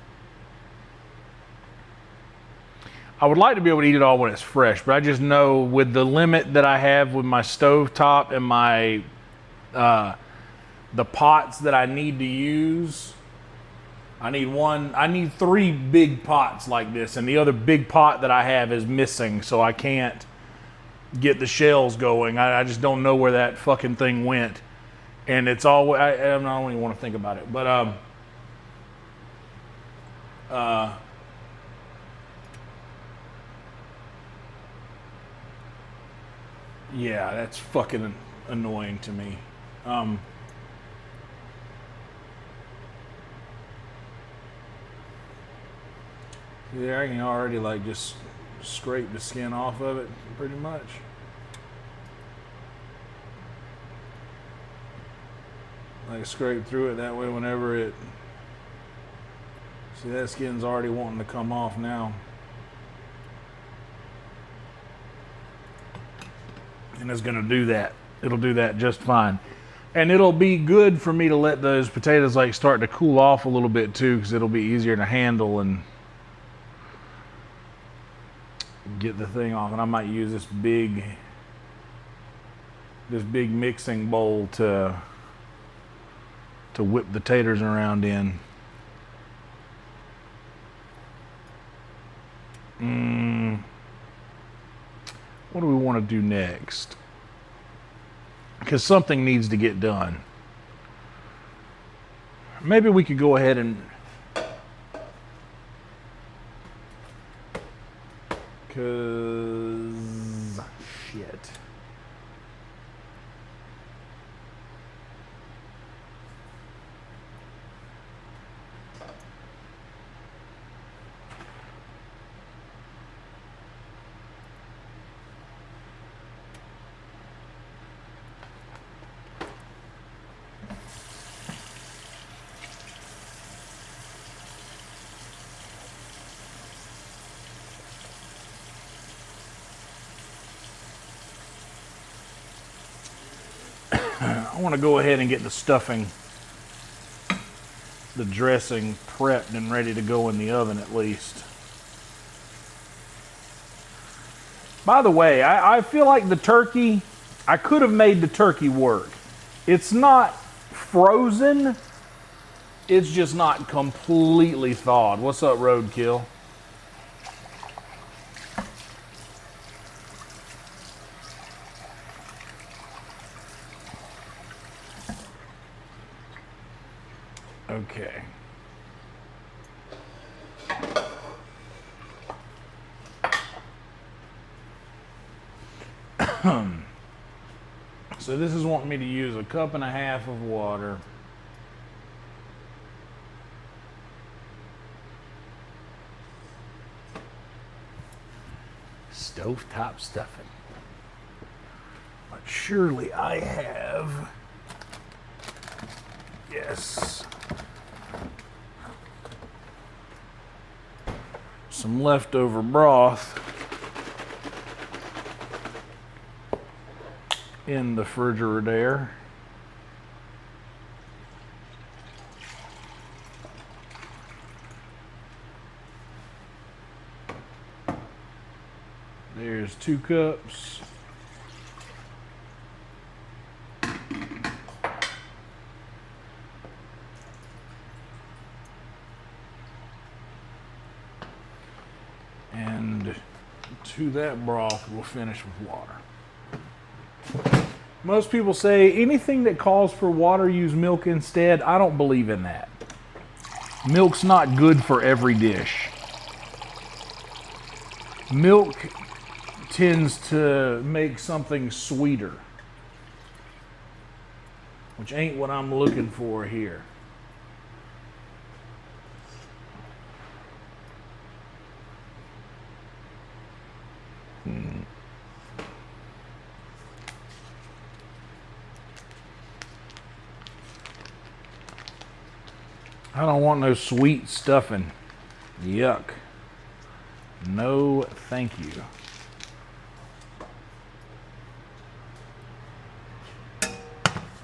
would like to be able to eat it all when it's fresh, but I just know with the limit that I have with my stovetop and my, the pots that I need to use, I need 3 big pots like this, and the other big pot that I have is missing, so I can't get the shells going. I just don't know where that fucking thing went. And it's always, I don't even want to think about it, but, yeah, that's fucking annoying to me. Yeah, I can already like just scrape the skin off of it pretty much. Like scrape through it that way whenever it, see that skin's already wanting to come off now. And it's gonna do that. It'll do that just fine. And it'll be good for me to let those potatoes like start to cool off a little bit too, because it'll be easier to handle and get the thing off. And I might use this big mixing bowl to whip the taters around in. What do we want to do next? Because something needs to get done. Maybe we could go ahead and, because shit. I want to go ahead and get the stuffing, the dressing prepped and ready to go in the oven at least. By the way, I feel like the turkey, I could have made the turkey work. It's not frozen, it's just not completely thawed. What's up, Roadkill? Okay. So this is wanting me to use 1.5 cups of water. Stovetop stuffing. But surely I have, yes, some leftover broth in the refrigerator. There's 2 cups. to that broth, we'll finish with water. Most people say anything that calls for water, use milk instead. I don't believe in that. Milk's not good for every dish. Milk tends to make something sweeter, which ain't what I'm looking for here. I don't want no sweet stuffing. Yuck. No, thank you.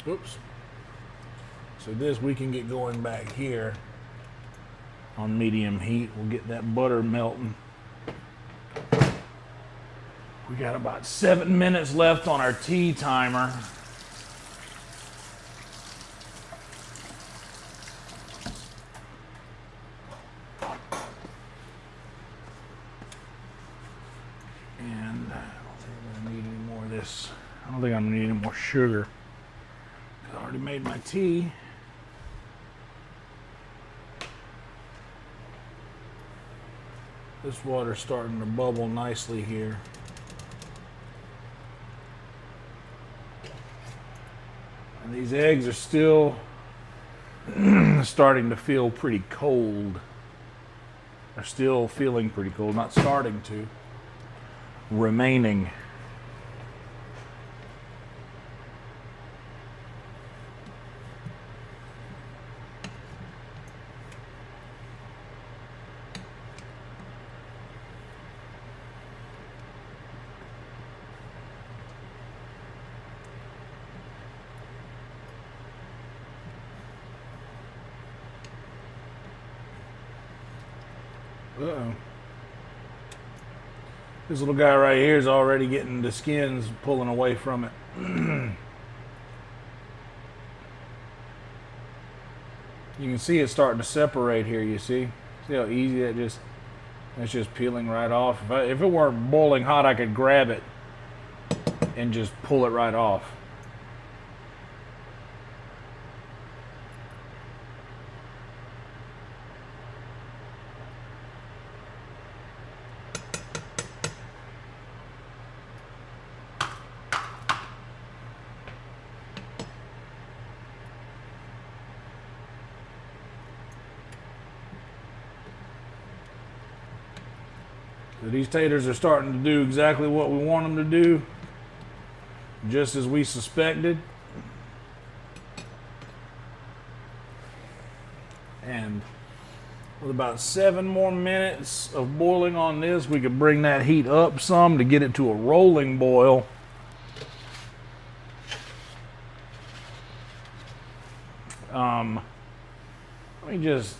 Oops. So this we can get going back here on medium heat. We'll get that butter melting. We got about 7 minutes left on our tea timer. And I don't think I'm gonna need any more of this. I don't think I'm gonna need any more sugar. I already made my tea. This water's starting to bubble nicely here. And these eggs are still starting to feel pretty cold. They're still feeling pretty cold, not starting to. Remaining. Uh-oh. This little guy right here is already getting the skins pulling away from it. You can see it starting to separate here, you see? See how easy that's just peeling right off. If it weren't boiling hot, I could grab it and just pull it right off. So these taters are starting to do exactly what we want them to do, just as we suspected. And with about 7 more minutes of boiling on this, we could bring that heat up some to get it to a rolling boil. Let me just...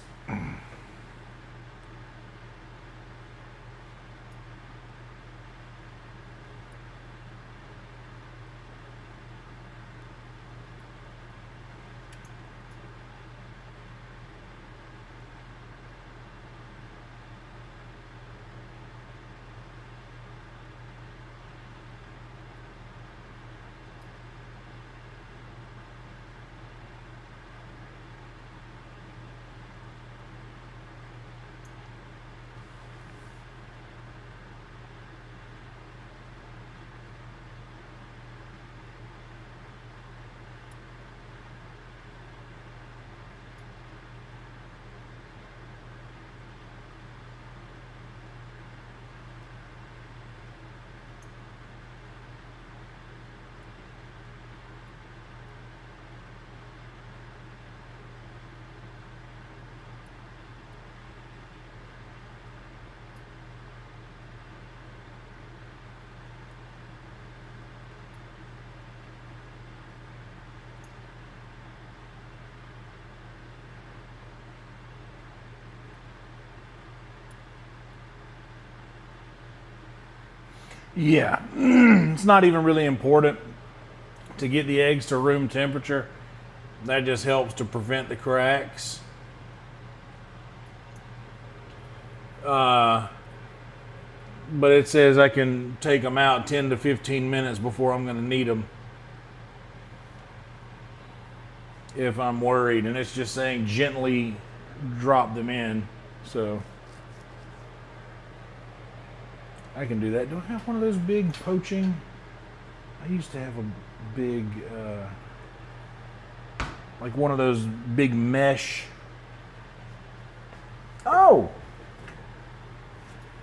Yeah, it's not even really important to get the eggs to room temperature. That just helps to prevent the cracks. but it says I can take them out 10 to 15 minutes before I'm going to need them if I'm worried, and it's just saying gently drop them in, so I can do that. Do I have one of those big poaching? I used to have a big like one of those big mesh. Oh,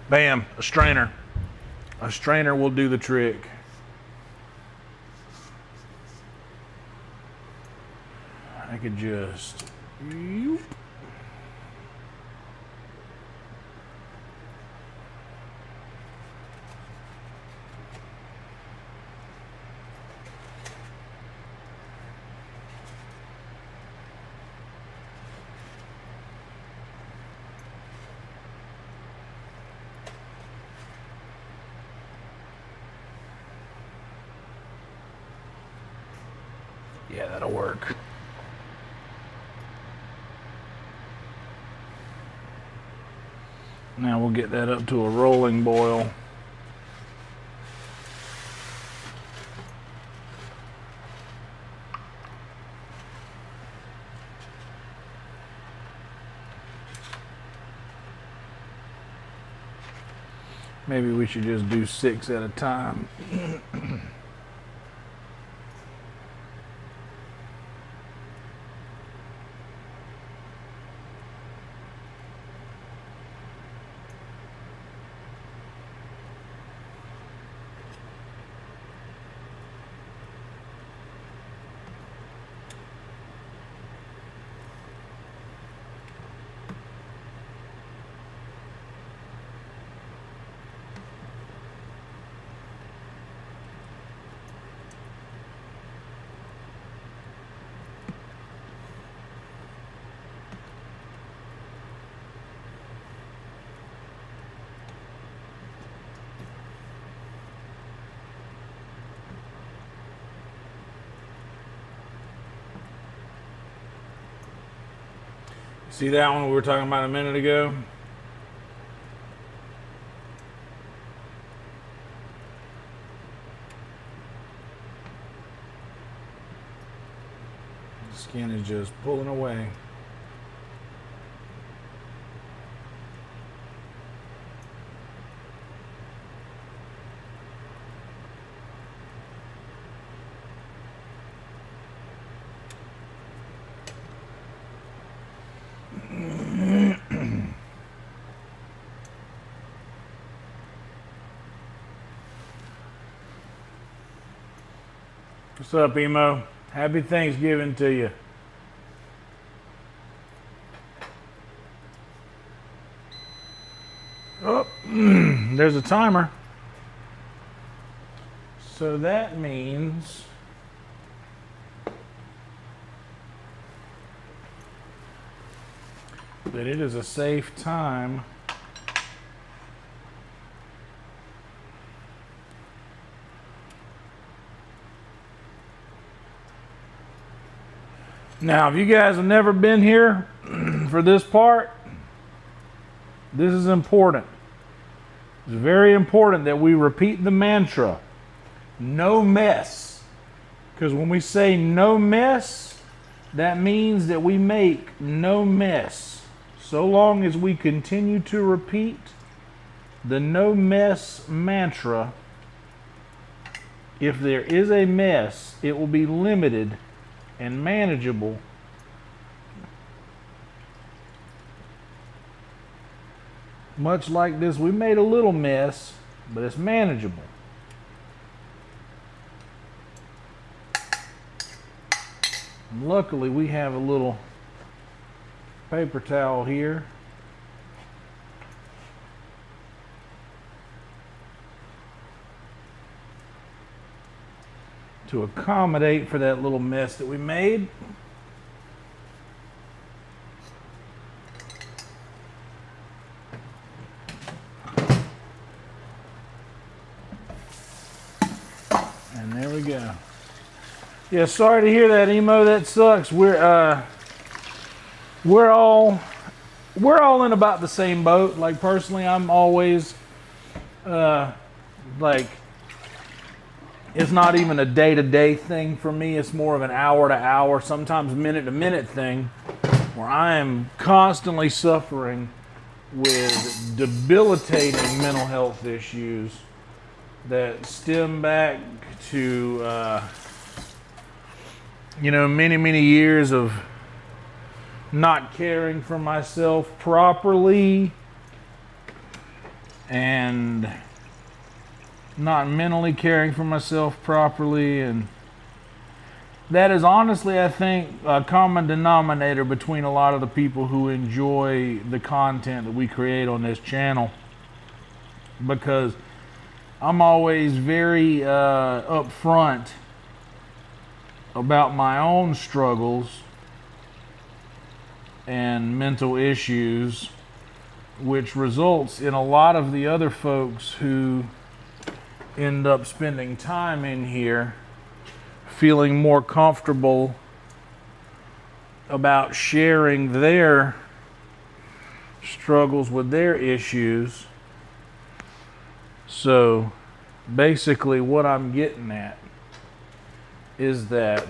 bam, a strainer. A strainer will do the trick. I could just, yoop. Yeah, that'll work. Now we'll get that up to a rolling boil. Maybe we should just do 6 at a time. See that one we were talking about a minute ago? The skin is just pulling away. What's up, Emo? Happy Thanksgiving to you. Oh, there's a timer. So that means that it is a safe time now. If you guys have never been here for this part, this is important. It's very important that we repeat the mantra, no mess. Because when we say no mess, that means that we make no mess. So long as we continue to repeat the no mess mantra, if there is a mess, it will be limited and manageable. Much like this, we made a little mess, but it's manageable. And luckily, we have a little paper towel here to accommodate for that little mess that we made. And there we go. Yeah, sorry to hear that, Emo. That sucks. We're all in about the same boat. Like personally, I'm always like, it's not even a day-to-day thing for me. It's more of an hour-to-hour, sometimes minute-to-minute thing, where I am constantly suffering with debilitating mental health issues that stem back to, many, many years of not caring for myself properly and not mentally caring for myself properly. And that is honestly, I think, a common denominator between a lot of the people who enjoy the content that we create on this channel, because I'm always very upfront about my own struggles and mental issues, which results in a lot of the other folks who end up spending time in here feeling more comfortable about sharing their struggles with their issues. So basically what I'm getting at is that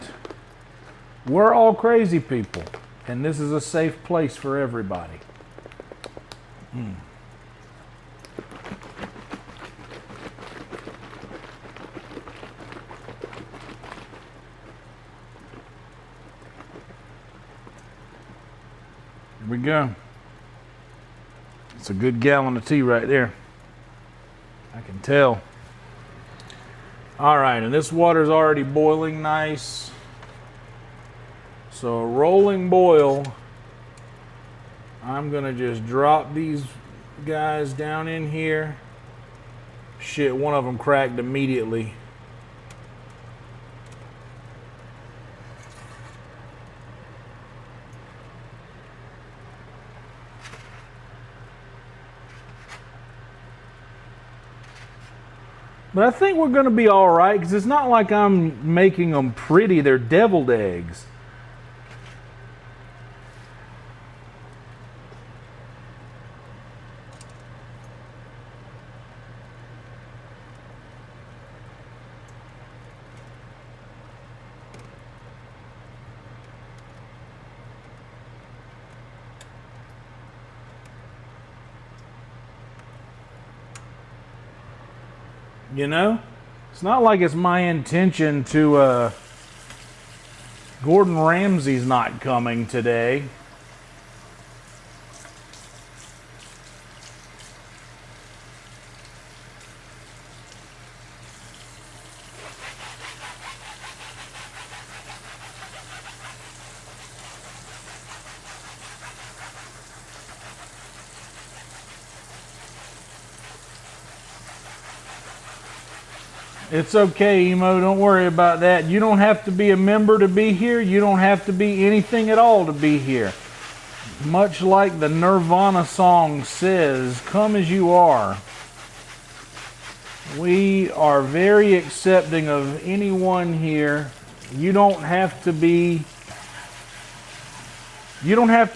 we're all crazy people, and this is a safe place for everybody. Here we go. It's a good gallon of tea right there. I can tell. All right, and this water's already boiling nice. So a rolling boil. I'm gonna just drop these guys down in here. Shit, one of them cracked immediately. But I think we're going to be all right, because it's not like I'm making them pretty. They're deviled eggs. You know, it's not like it's my intention to, Gordon Ramsay's not coming today. It's okay, Emo. Don't worry about that. You don't have to be a member to be here. You don't have to be anything at all to be here. Much like the Nirvana song says, come as you are. We are very accepting of anyone here. You don't have to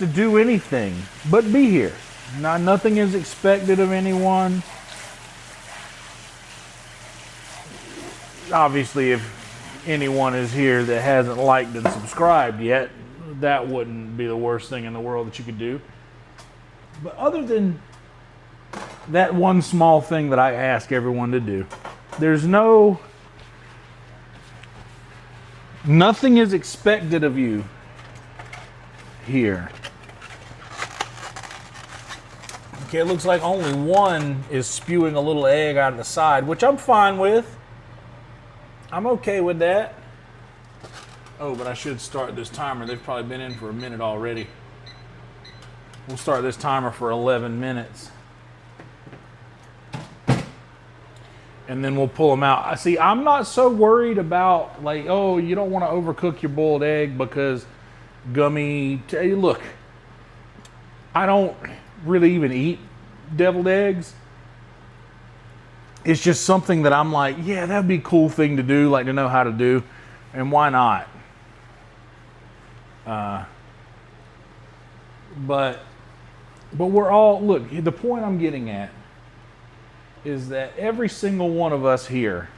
do anything but be here. Nothing is expected of anyone. Obviously, if anyone is here that hasn't liked and subscribed yet, that wouldn't be the worst thing in the world that you could do. But other than that one small thing that I ask everyone to do, nothing is expected of you here. Okay, it looks like only one is spewing a little egg out of the side, which I'm fine with. I'm okay with that. Oh, but I should start this timer. They've probably been in for a minute already. We'll start this timer for 11 minutes. And then we'll pull them out. See, I'm not so worried about, like, oh, you don't want to overcook your boiled egg because look, I don't really even eat deviled eggs. It's just something that I'm like, yeah, that'd be a cool thing to do, like to know how to do, and why not? But we're all, look, the point I'm getting at is that every single one of us here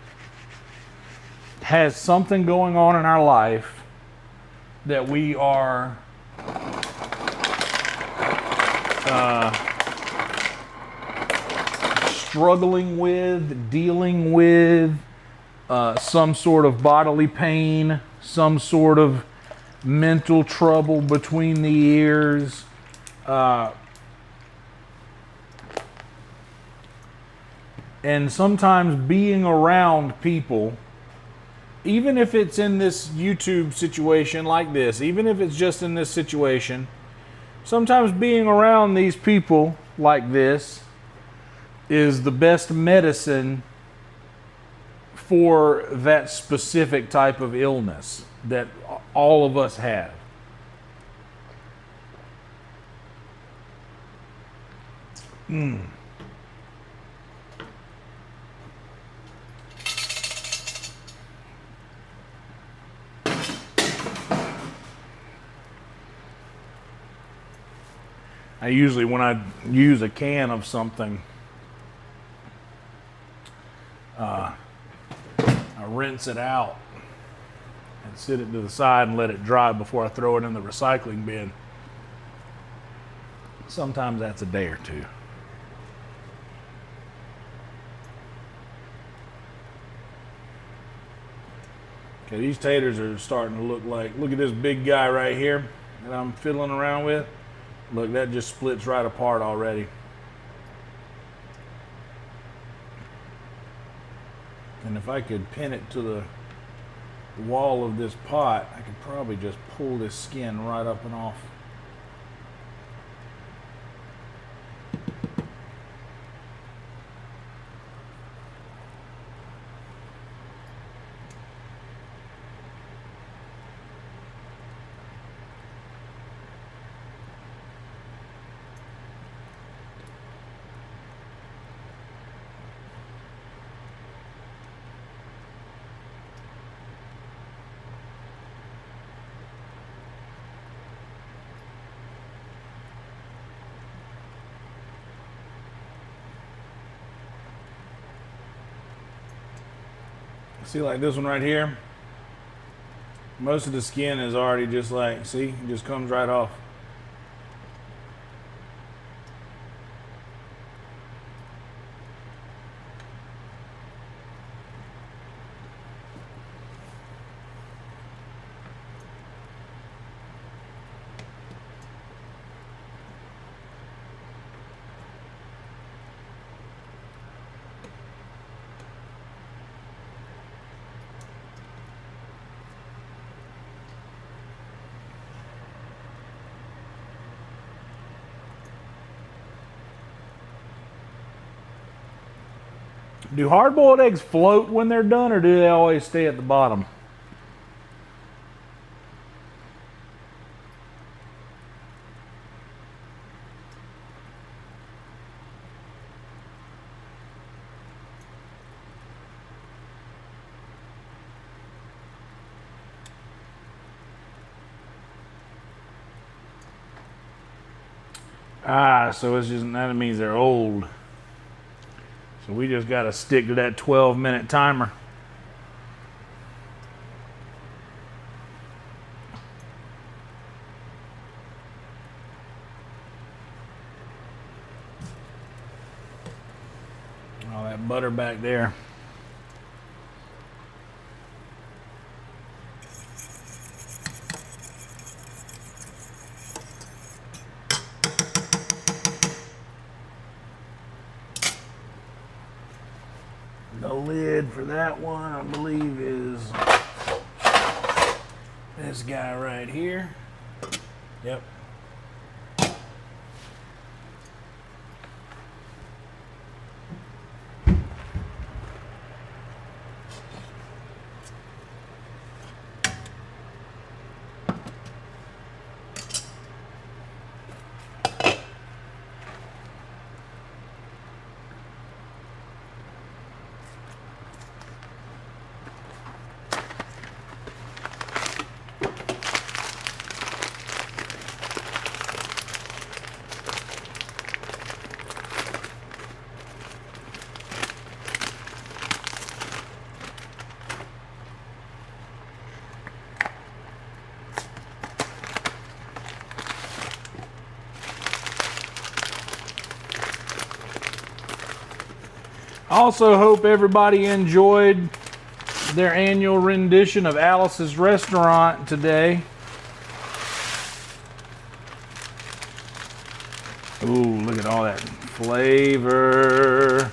has something going on in our life that we are struggling with, dealing with, some sort of bodily pain, some sort of mental trouble between the ears, and sometimes being around people, even if it's in this YouTube situation like this, even if it's just in this situation, sometimes being around these people like this is the best medicine for that specific type of illness that all of us have. I usually, when I use a can of something, I rinse it out and sit it to the side and let it dry before I throw it in the recycling bin. Sometimes that's a day or two. Okay, these taters are starting to look at this big guy right here that I'm fiddling around with. Look, that just splits right apart already. And if I could pin it to the wall of this pot, I could probably just pull this skin right up and off. See, like this one right here, most of the skin is already just like, see, it just comes right off. Do hard-boiled eggs float when they're done, or do they always stay at the bottom? Ah, so it's just, that means they're old. So we just got to stick to that 12-minute timer. All that butter back there. The lid for that one, I believe, is this guy right here. Yep. Also hope everybody enjoyed their annual rendition of Alice's Restaurant today. Ooh, look at all that flavor.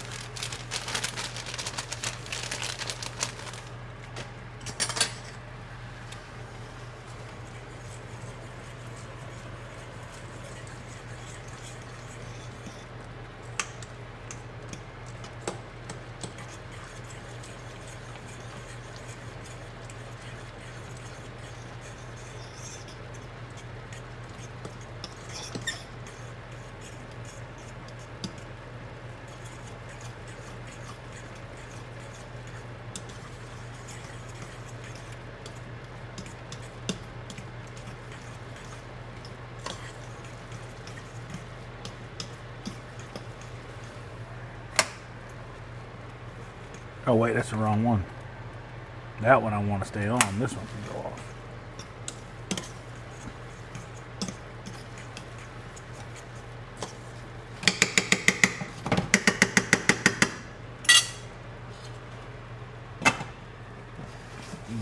Oh wait, that's the wrong one. That one I want to stay on. This one can go off.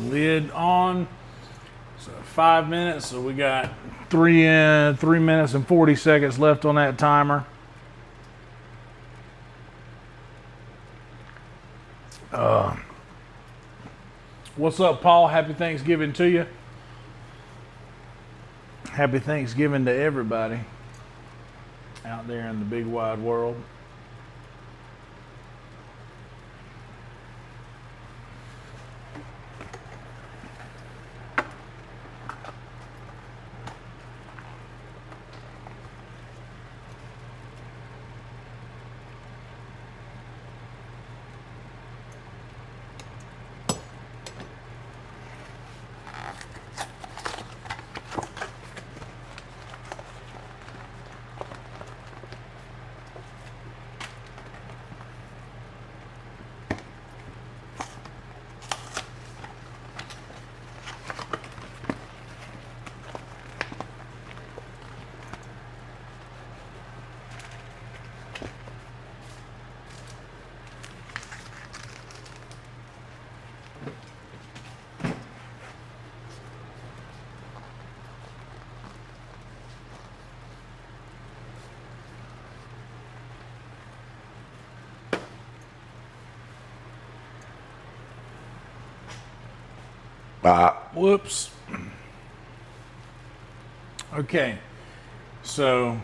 Lid on. So 5 minutes. So we got 3 minutes and 40 seconds left on that timer. What's up, Paul? Happy Thanksgiving to you. Happy Thanksgiving to everybody out there in the big wide world. Whoops. Okay, so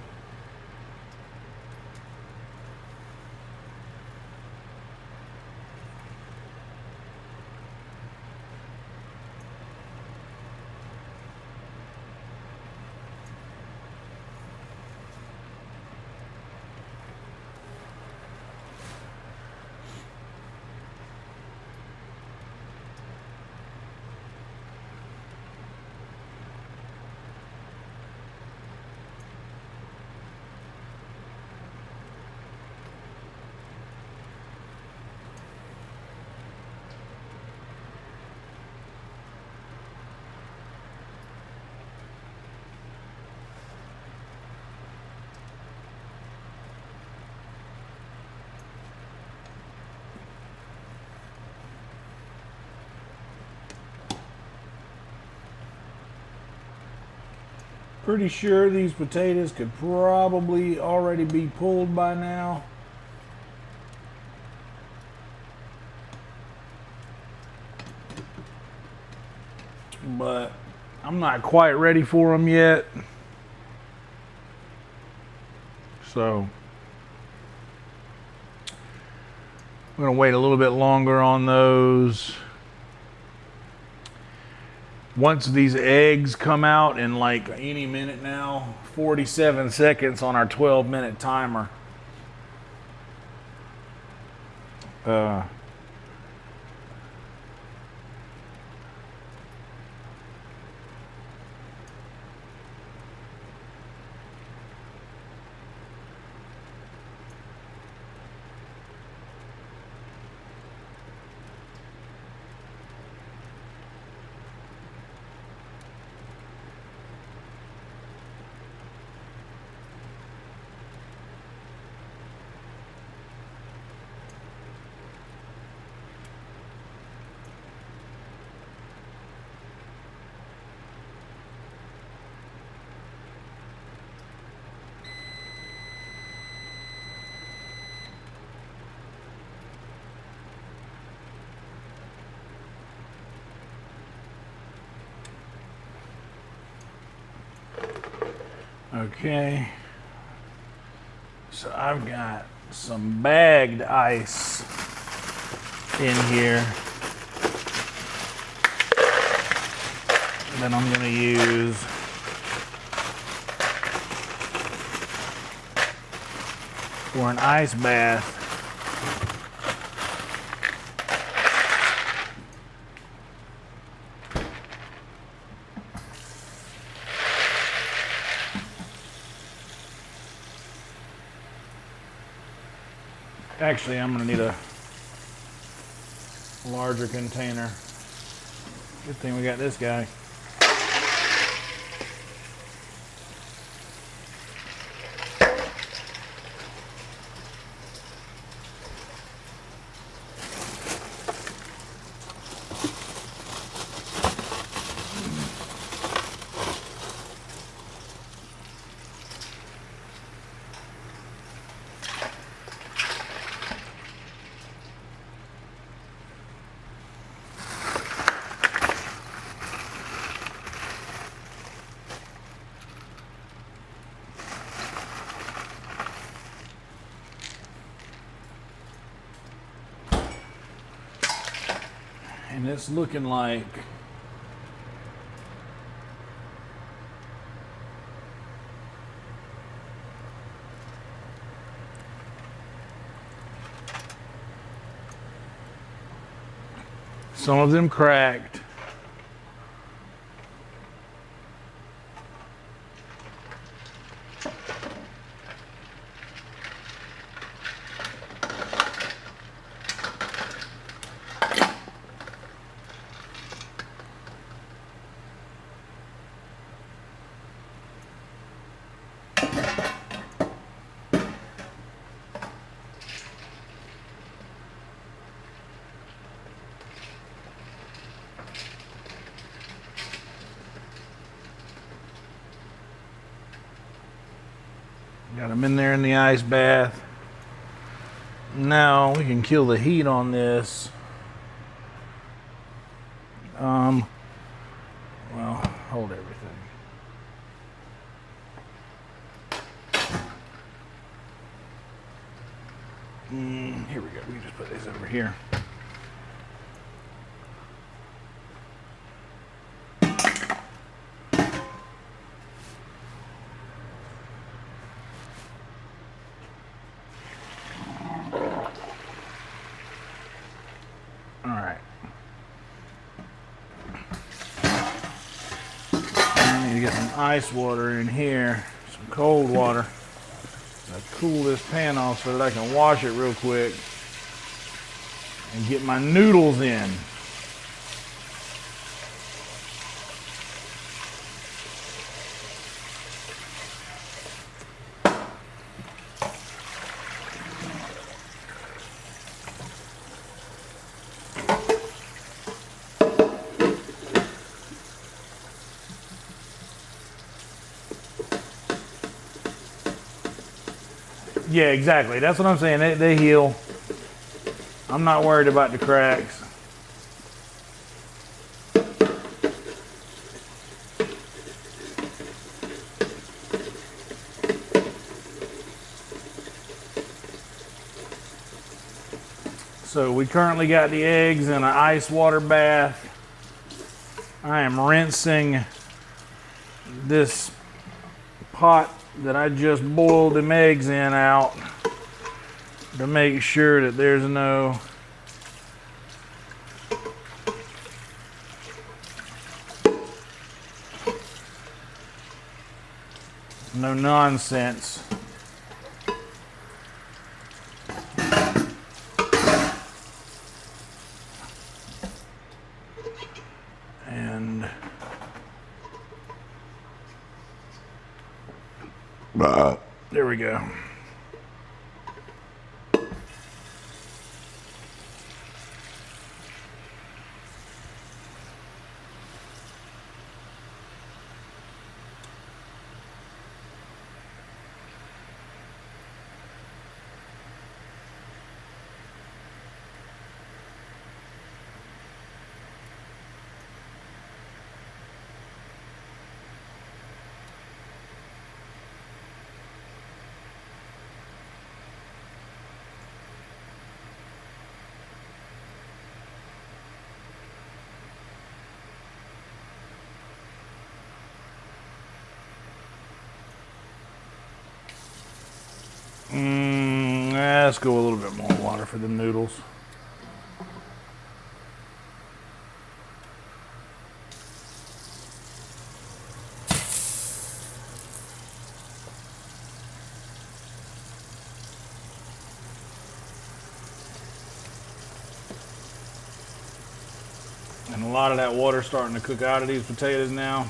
pretty sure these potatoes could probably already be pulled by now. But I'm not quite ready for them yet. So I'm gonna wait a little bit longer on those. Once these eggs come out in like any minute now, 47 seconds on our 12-minute timer. Okay. So I've got some bagged ice in here that I'm going to use for an ice bath. Actually, I'm going to need a larger container. Good thing we got this guy. And it's looking like some of them cracked. Got them in there in the ice bath. Now we can kill the heat on this. Well, hold everything. Here we go. We can just put this over here. All right. I need to get some ice water in here, some cold water. I'll cool this pan off so that I can wash it real quick and get my noodles in. Yeah, exactly. That's what I'm saying. They heal. I'm not worried about the cracks. So we currently got the eggs in an ice water bath. I am rinsing this pot that I just boiled them eggs in out to make sure that there's no nonsense. And there we go. let's go a little bit more water for the noodles. And a lot of that water starting to cook out of these potatoes now.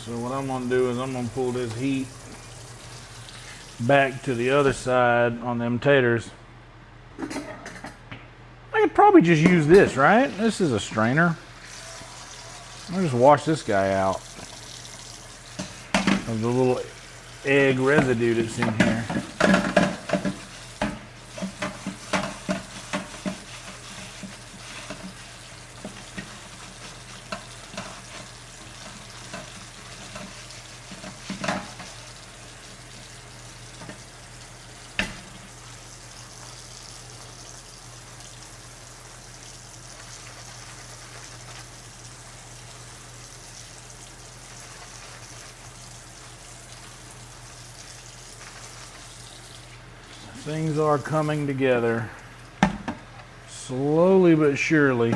So what I'm gonna do is I'm gonna pull this heat back to the other side on them taters. I could probably just use this, right? This is a strainer. I'll just wash this guy out of the little egg residue that's in here. Things are coming together, slowly but surely.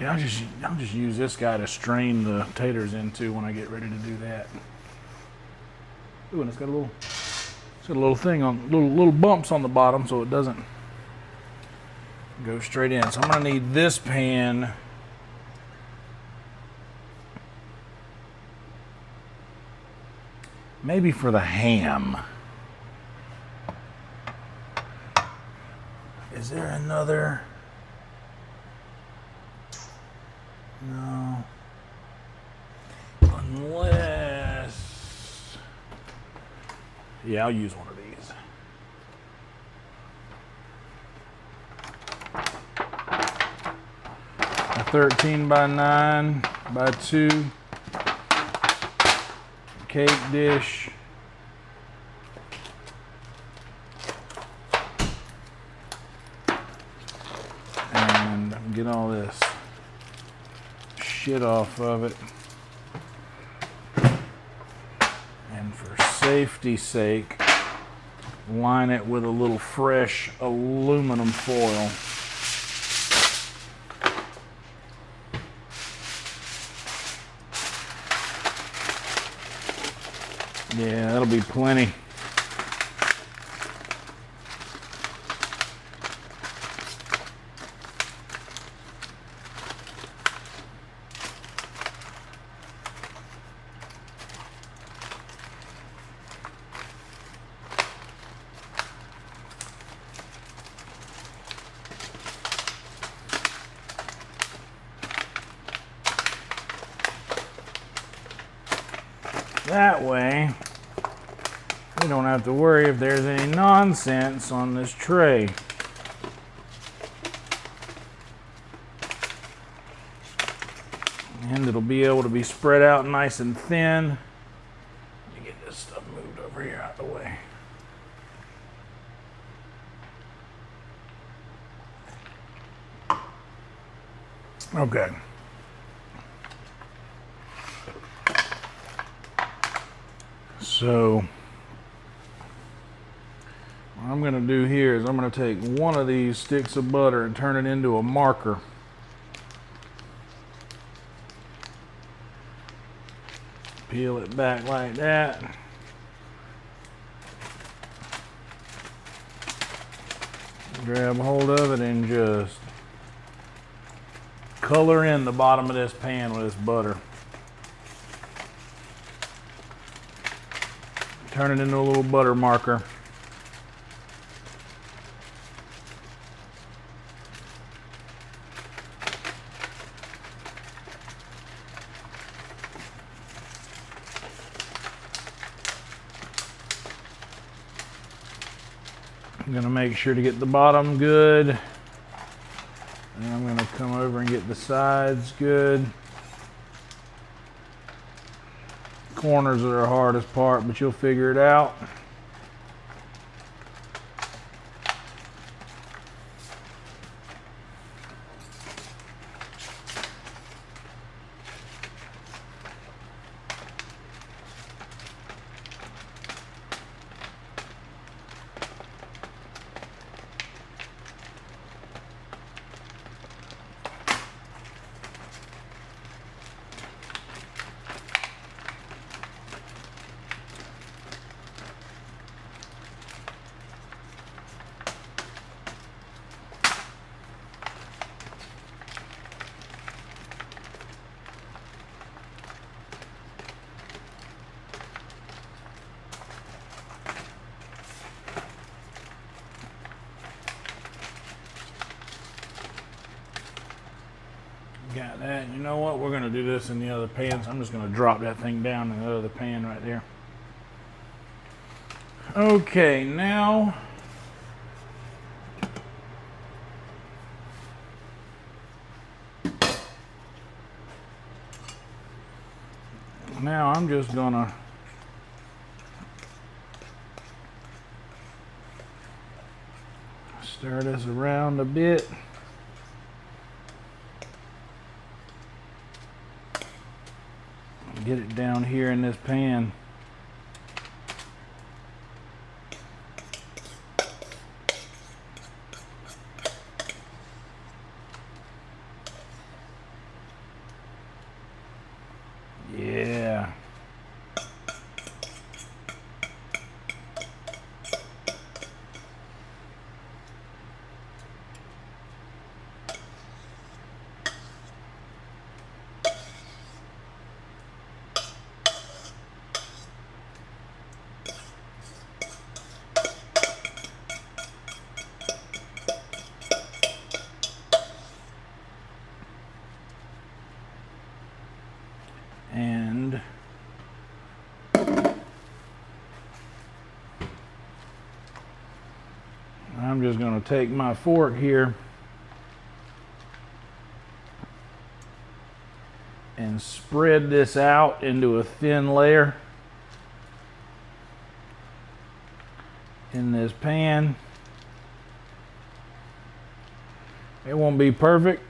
Yeah, I'll just use this guy to strain the taters into when I get ready to do that. Ooh, and it's got a little thing on little bumps on the bottom so it doesn't go straight in. So I'm gonna need this pan maybe for the ham. Is there another? No. Unless... Yeah, I'll use one of these. A 13 by 9 by 2 cake dish. And get all this shit off of it. And for safety's sake, line it with a little fresh aluminum foil. Yeah, that'll be plenty. That way, we don't have to worry if there's any nonsense on this tray. And it'll be able to be spread out nice and thin. Let me get this stuff moved over here out of the way. Okay. So what I'm going to do here is I'm going to take one of these sticks of butter and turn it into a marker. Peel it back like that. Grab hold of it and just color in the bottom of this pan with this butter. Turn it into a little butter marker. I'm gonna make sure to get the bottom good. And I'm gonna come over and get the sides good. Corners are the hardest part, but you'll figure it out. Got that. You know what? We're going to do this in the other pan, so I'm just going to drop that thing down in the other pan right there. Okay, now I'm just going to stir this around a bit. Get it down here in this pan. Yeah. And I'm just going to take my fork here and spread this out into a thin layer in this pan. It won't be perfect.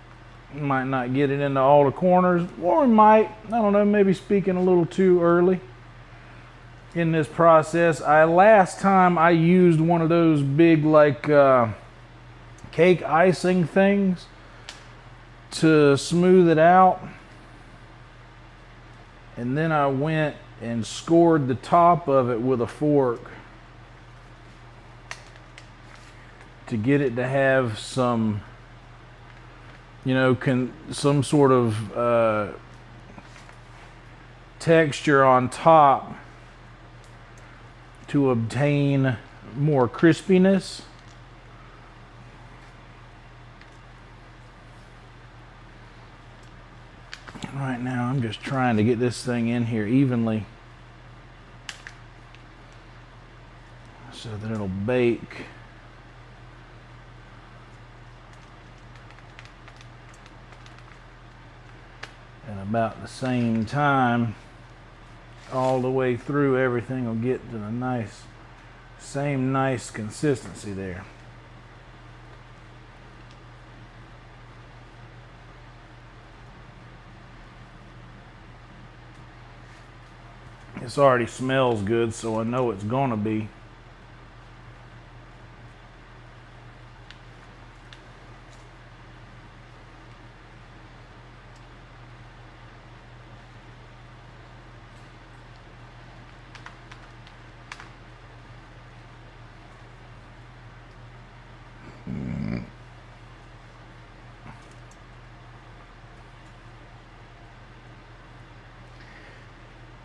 Might not get it into all the corners, or we might, I don't know, maybe speaking a little too early in this process. Last time I used one of those big like cake icing things to smooth it out, and then I went and scored the top of it with a fork to get it to have some, you know, some sort of texture on top to obtain more crispiness. Right now I'm just trying to get this thing in here evenly so that it'll bake. At about the same time, all the way through, everything will get to the same nice consistency there. This already smells good, so I know it's gonna be.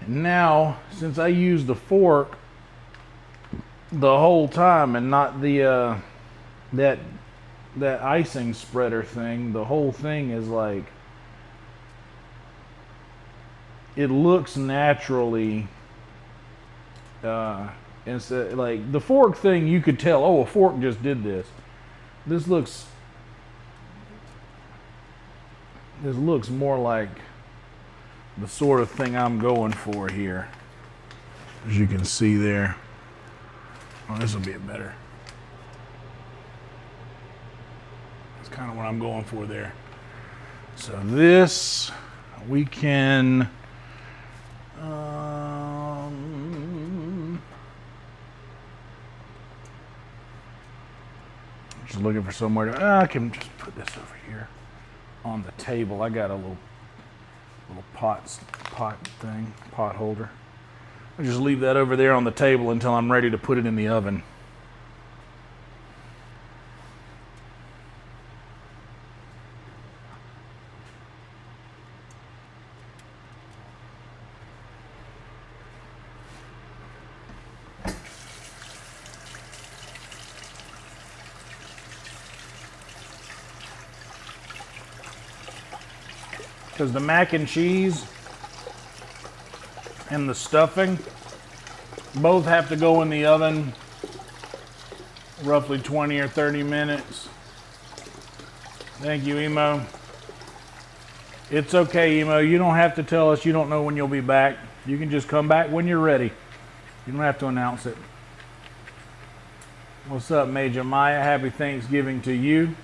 And now, since I used the fork the whole time and not the that icing spreader thing, the whole thing is like, it looks naturally instead, like the fork thing, you could tell, oh, a fork just did this. This looks more like the sort of thing I'm going for here. As you can see there. Oh, this will be better. That's kind of what I'm going for there. So this, we can just looking for somewhere to, I can just put this over here on the table. I got a little pot holder. I'll just leave that over there on the table until I'm ready to put it in the oven. Because the mac and cheese and the stuffing both have to go in the oven roughly 20 or 30 minutes. Thank you, Emo. It's okay, Emo. You don't have to tell us you don't know when you'll be back. You can just come back when you're ready. You don't have to announce it. What's up, Major Maya? Happy Thanksgiving to you.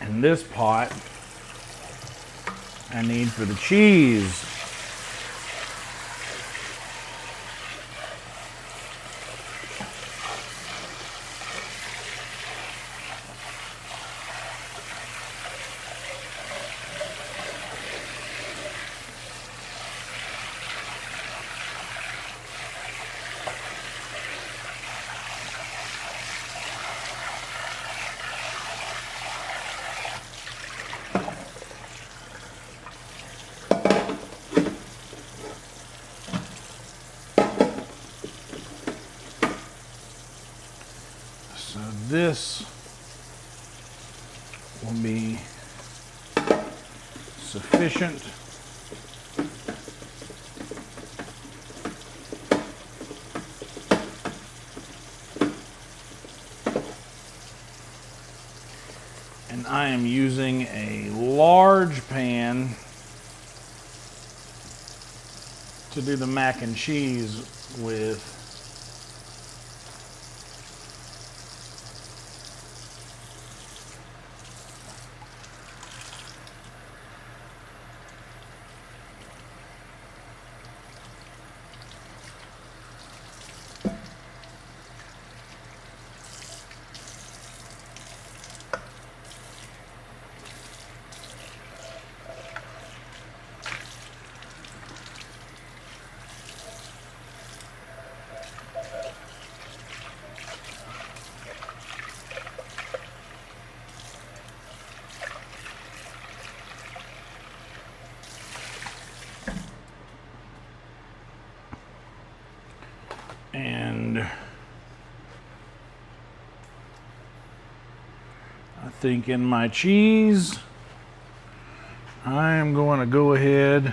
And this pot I need for the cheese. So this will be sufficient. And I am using a large pan to do the mac and cheese with. And I think in my cheese, I am going to go ahead.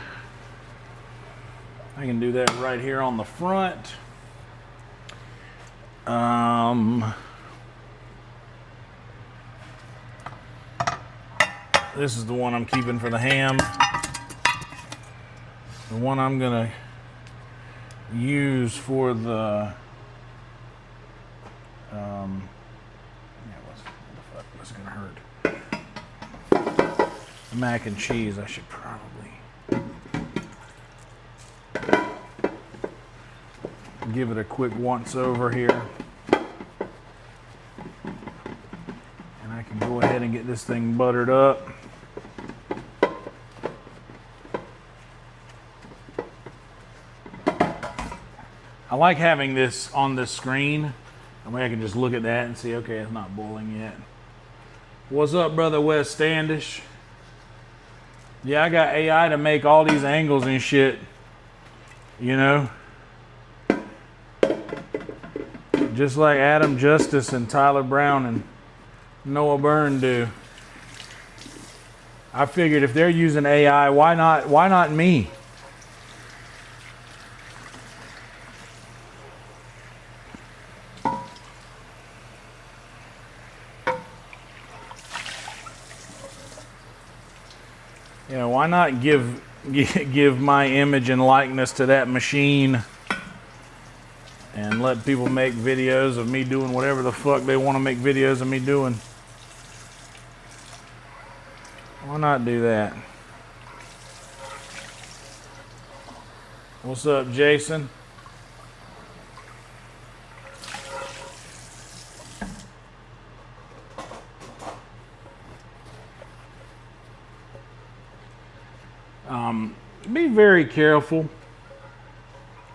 I can do that right here on the front. This is the one I'm keeping for the ham. The one I'm gonna use for the what's gonna hurt? The mac and cheese. I should probably give it a quick once over here, and I can Get this thing buttered up. I like having this on the screen. That way I can just look at that and see, okay, it's not boiling yet. What's up, brother Wes Standish? Yeah, I got AI to make all these angles and shit. You know? Just like Adam Justice and Tyler Brown and Noah Byrne do. I figured if they're using AI, why not me? You know, why not give my image and likeness to that machine and let people make videos of me doing whatever the fuck they want to make videos of me doing? Why not do that? What's up, Jason? Be very careful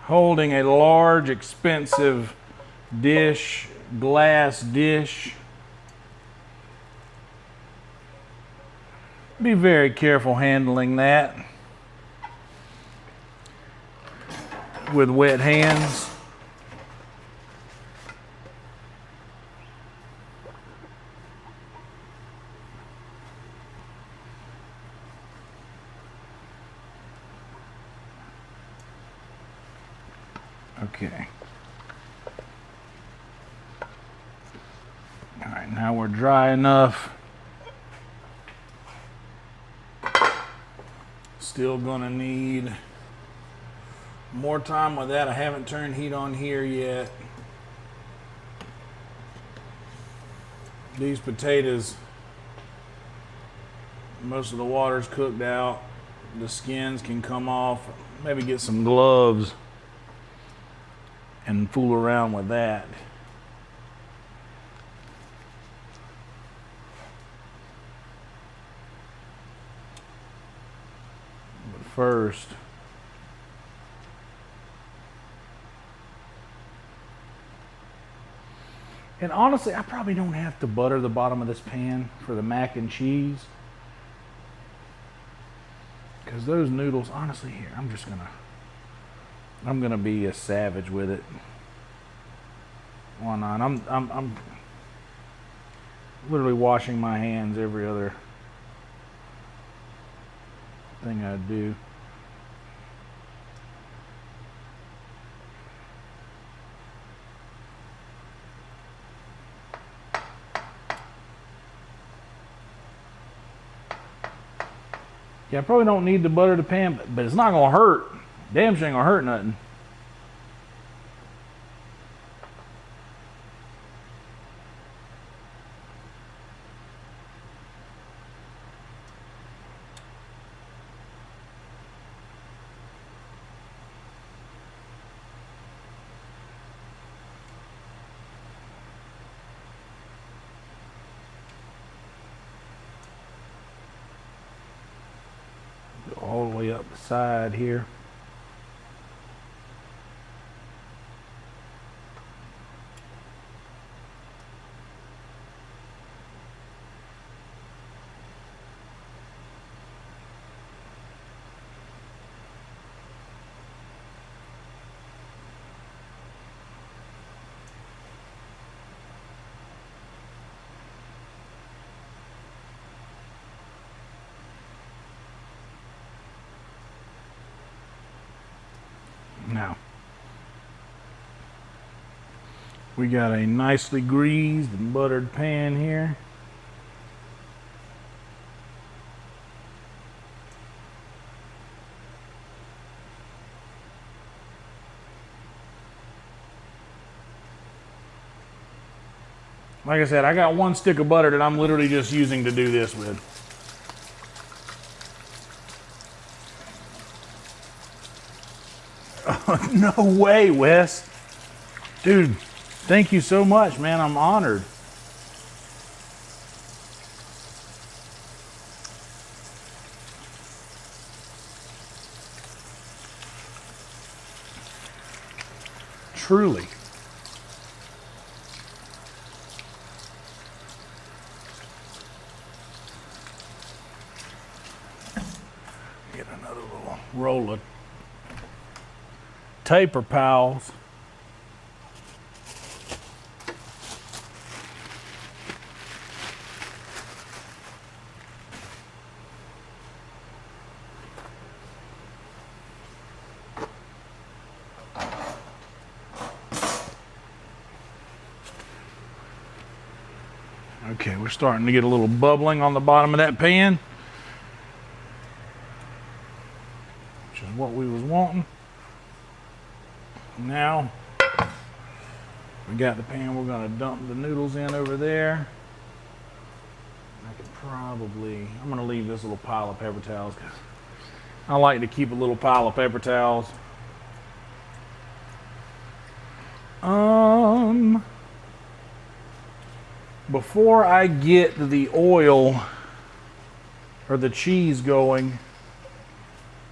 holding a large, expensive dish, glass dish. Be very careful handling that with wet hands. Okay. All right, now we're dry enough. Still gonna need more time with that. I haven't turned heat on here yet. These potatoes, most of the water's cooked out. The skins can come off. Maybe get some gloves and fool around with that. But first, and honestly, I probably don't have to butter the bottom of this pan for the mac and cheese, because those noodles, honestly, here, I'm gonna be a savage with it. Why not? I'm literally washing my hands every other thing I do. Yeah, I probably don't need to butter the pan, but it's not gonna hurt. Damn sure ain't gonna hurt nothing. Go all the way up the side here. Now, we got a nicely greased and buttered pan here. Like I said, I got one stick of butter that I'm literally just using to do this with. No way, Wes. Dude, thank you so much, man. I'm honored. truly. Get another little roll of Taper Pals. Okay, we're starting to get a little bubbling on the bottom of that pan, which is what we was wanting. Now, we got the pan, we're gonna dump the noodles in over there. I could probably, I'm gonna leave this little pile of paper towels because I like to keep a little pile of paper towels. Before I get the oil or the cheese going,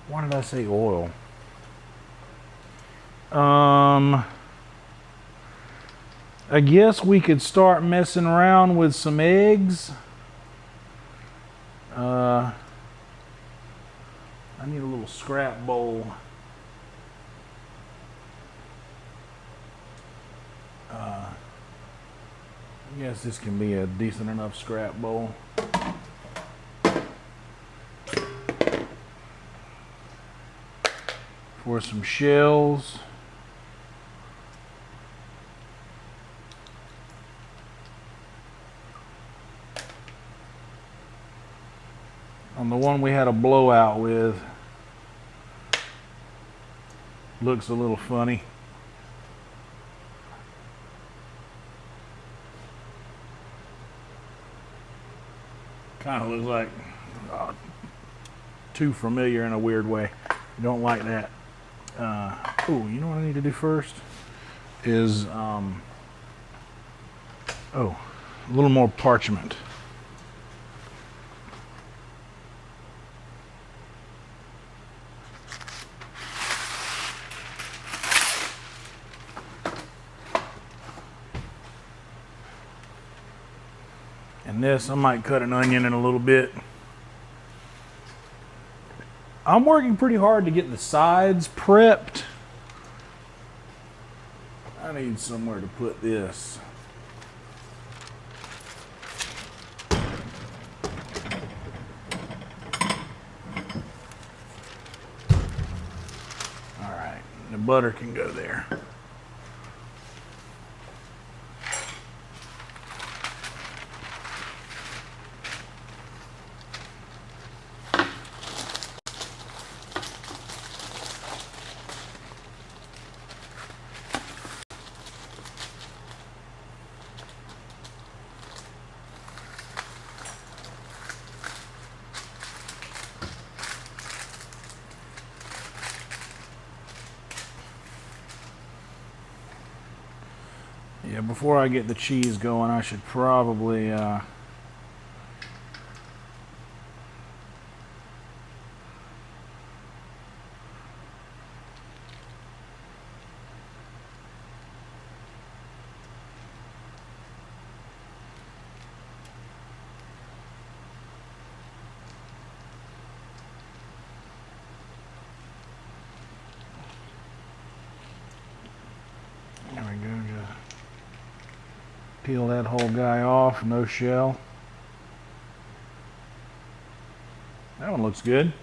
why did I say oil? I guess we could start messing around with some eggs. I need a little scrap bowl. I guess this can be a decent enough scrap bowl. For some shells. On the one we had a blowout with, looks a little funny. Kind of looks like too familiar in a weird way. You don't like that. Oh, you know what I need to do first? Is, a little more parchment. And this, I might cut an onion in a little bit. I'm working pretty hard to get the sides prepped. I need somewhere to put this. All right, the butter can go there. Yeah, before I get the cheese going, I should probably there we go, just peel that whole guy off, no shell. That one looks good.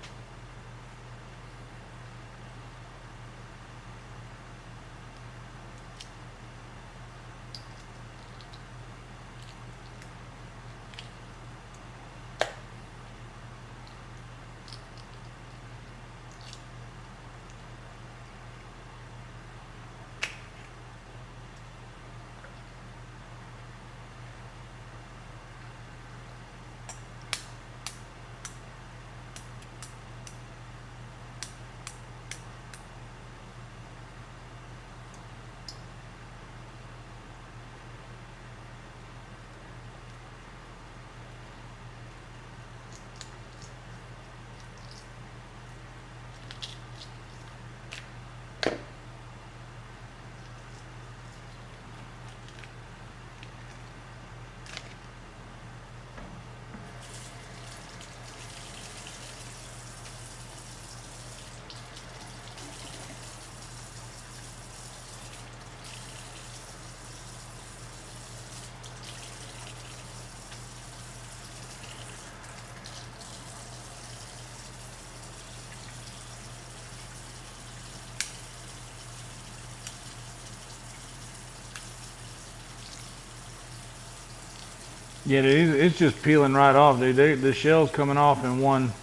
Yeah, it's just peeling right off, dude. The shell's coming off in one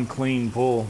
clean pull.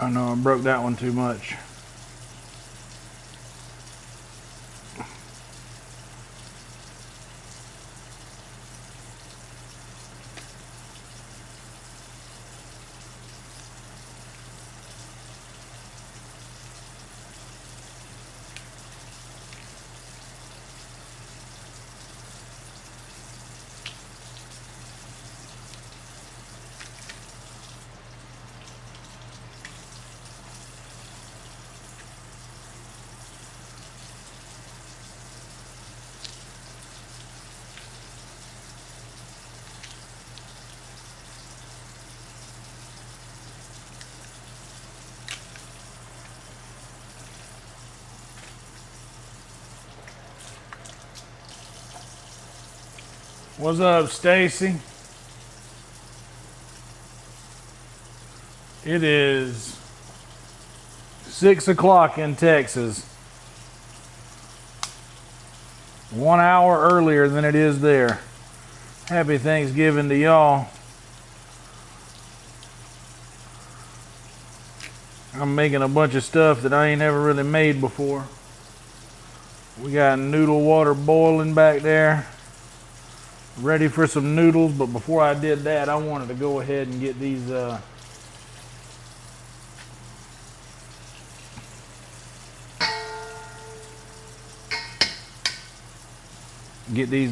I know I broke that one too much. What's up, Stacy? It is 6 o'clock in Texas. 1 hour earlier than it is there. Happy Thanksgiving to y'all. I'm making a bunch of stuff that I ain't ever really made before. We got noodle water boiling back there, ready for some noodles. But before I did that, I wanted to go ahead and get these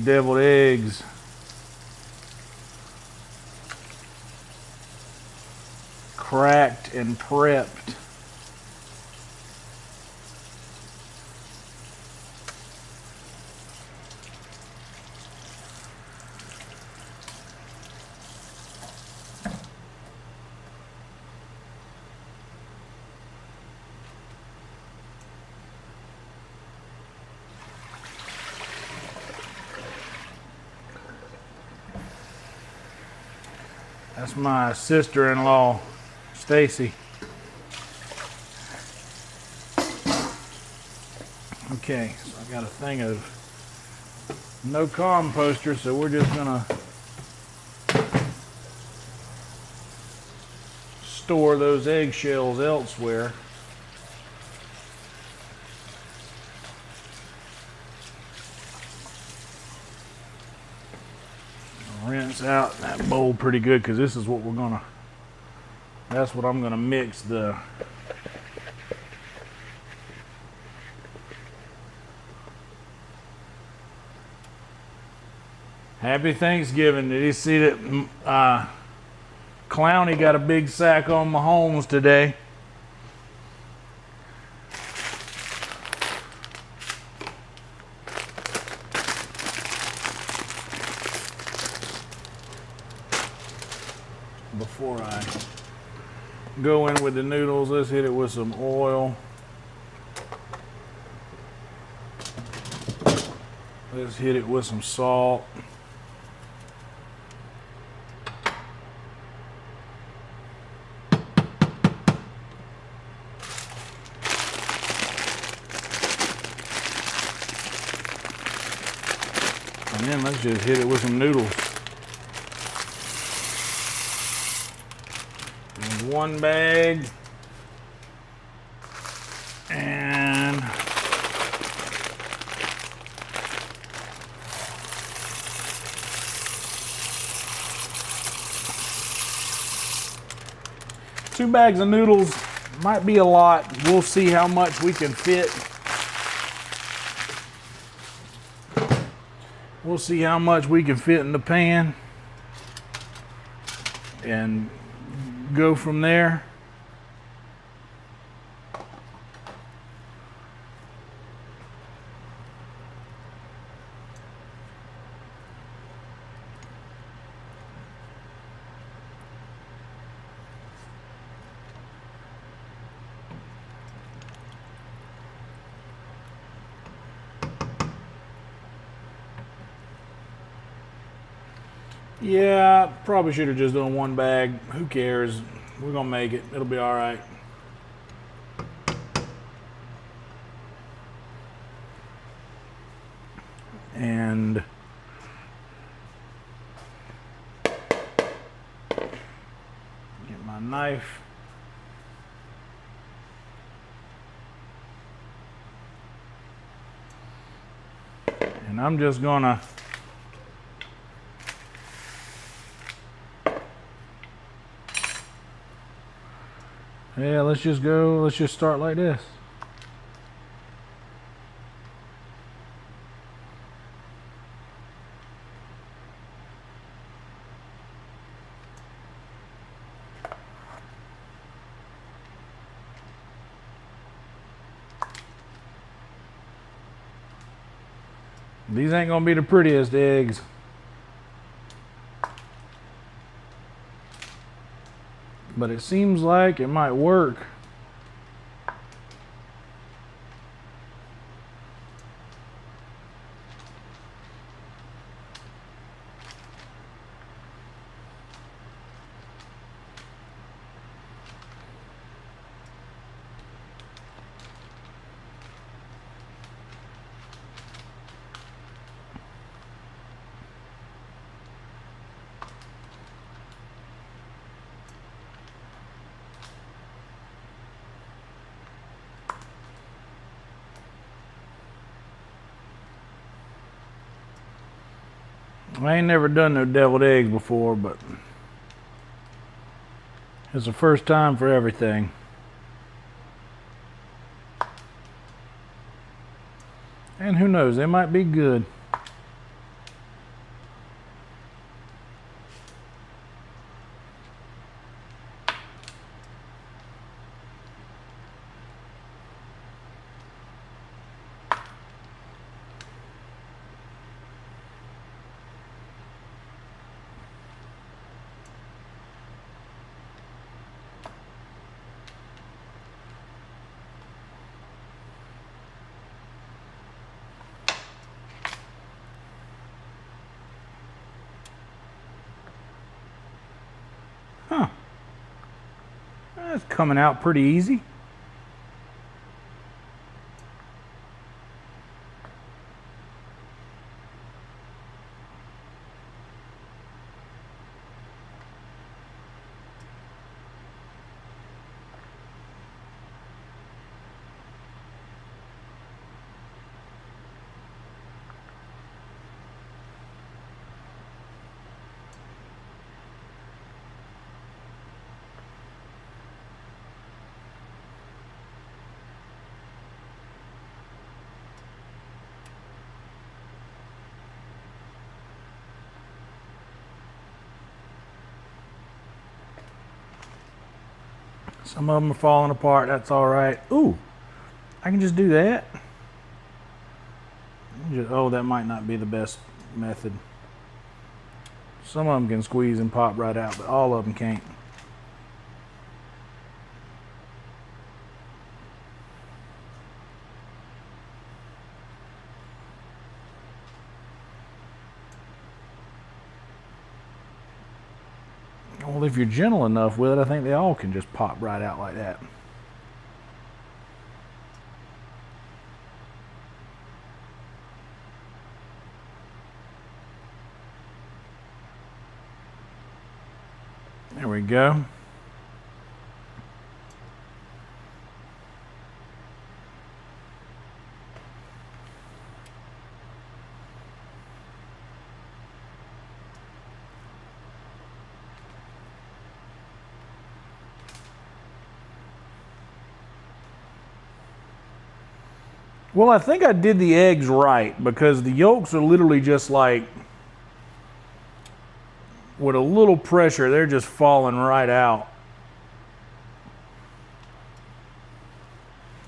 deviled eggs cracked and prepped. That's my sister-in-law, Stacy. Okay, so I got a thing of no composter, so we're just gonna store those eggshells elsewhere. Rinse out that bowl pretty good, because this is what that's what I'm gonna mix the Happy Thanksgiving. Did you see that Clowny got a big sack on Mahomes today? Before I go in with the noodles, let's hit it with some oil. Let's hit it with some salt. And then let's just hit it with some noodles. There's one bag. And two bags of noodles might be a lot. We'll see how much we can fit. We'll see how much we can fit in the pan and go from there. Yeah, probably should have just done one bag. Who cares? We're gonna make it. It'll be all right. And get my knife. And I'm just gonna let's just start like this. These ain't gonna be the prettiest eggs. But it seems like it might work. I ain't never done no deviled eggs before, but it's the first time for everything. And who knows, they might be good. Huh. That's coming out pretty easy. Some of them are falling apart. That's all right. Ooh, I can just do that. Oh, that might not be the best method. Some of them can squeeze and pop right out, but all of them can't. Well, if you're gentle enough with it, I think they all can just pop right out like that. we go. Well, I think I did the eggs right because the yolks are literally just like, with a little pressure, they're just falling right out.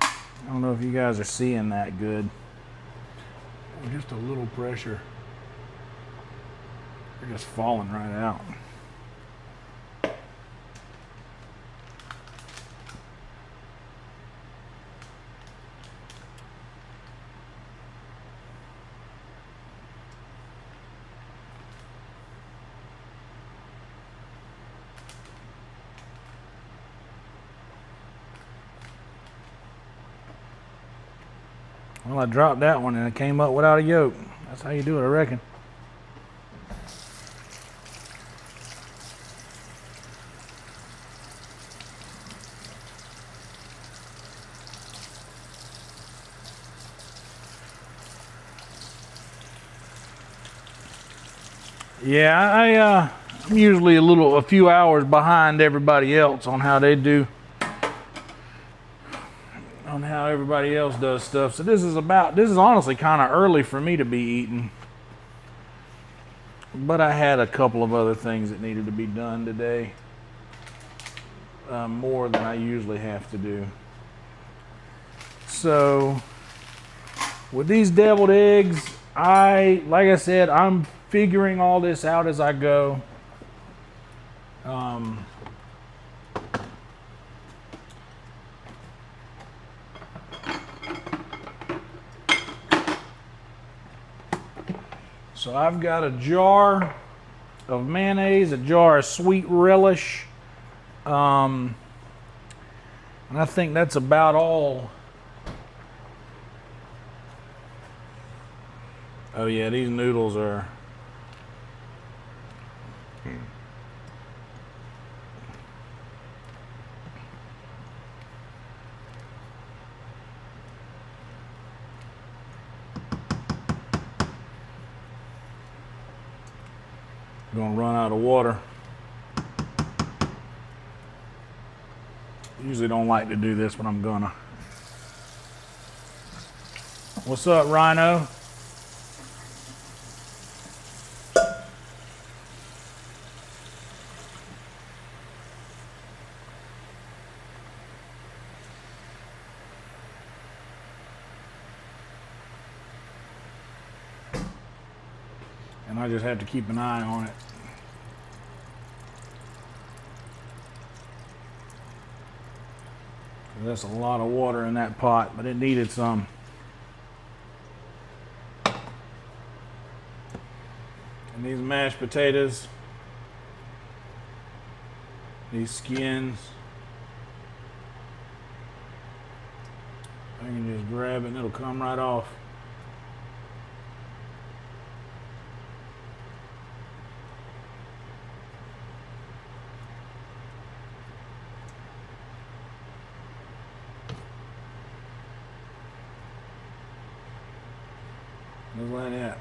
I don't know if you guys are seeing that good. Just a little pressure. They're just falling right out. Well, I dropped that one and it came up without a yolk. That's how you do it, I reckon. Yeah, I'm usually a few hours behind everybody else on how they do, on how everybody else does stuff. So this is honestly kind of early for me to be eating. But I had a couple of other things that needed to be done today. More than I usually have to do. So with these deviled eggs, like I said, I'm figuring all this out as I go. So I've got a jar of mayonnaise, a jar of sweet relish, and I think that's about all. Oh yeah, these noodles are... Gonna run out of water. Usually don't like to do this, but I'm gonna. What's up, Rhino? And I just have to keep an eye on it. That's a lot of water in that pot, but it needed some. And these mashed potatoes, these skins, I can just grab it and it'll come right off. Just like that.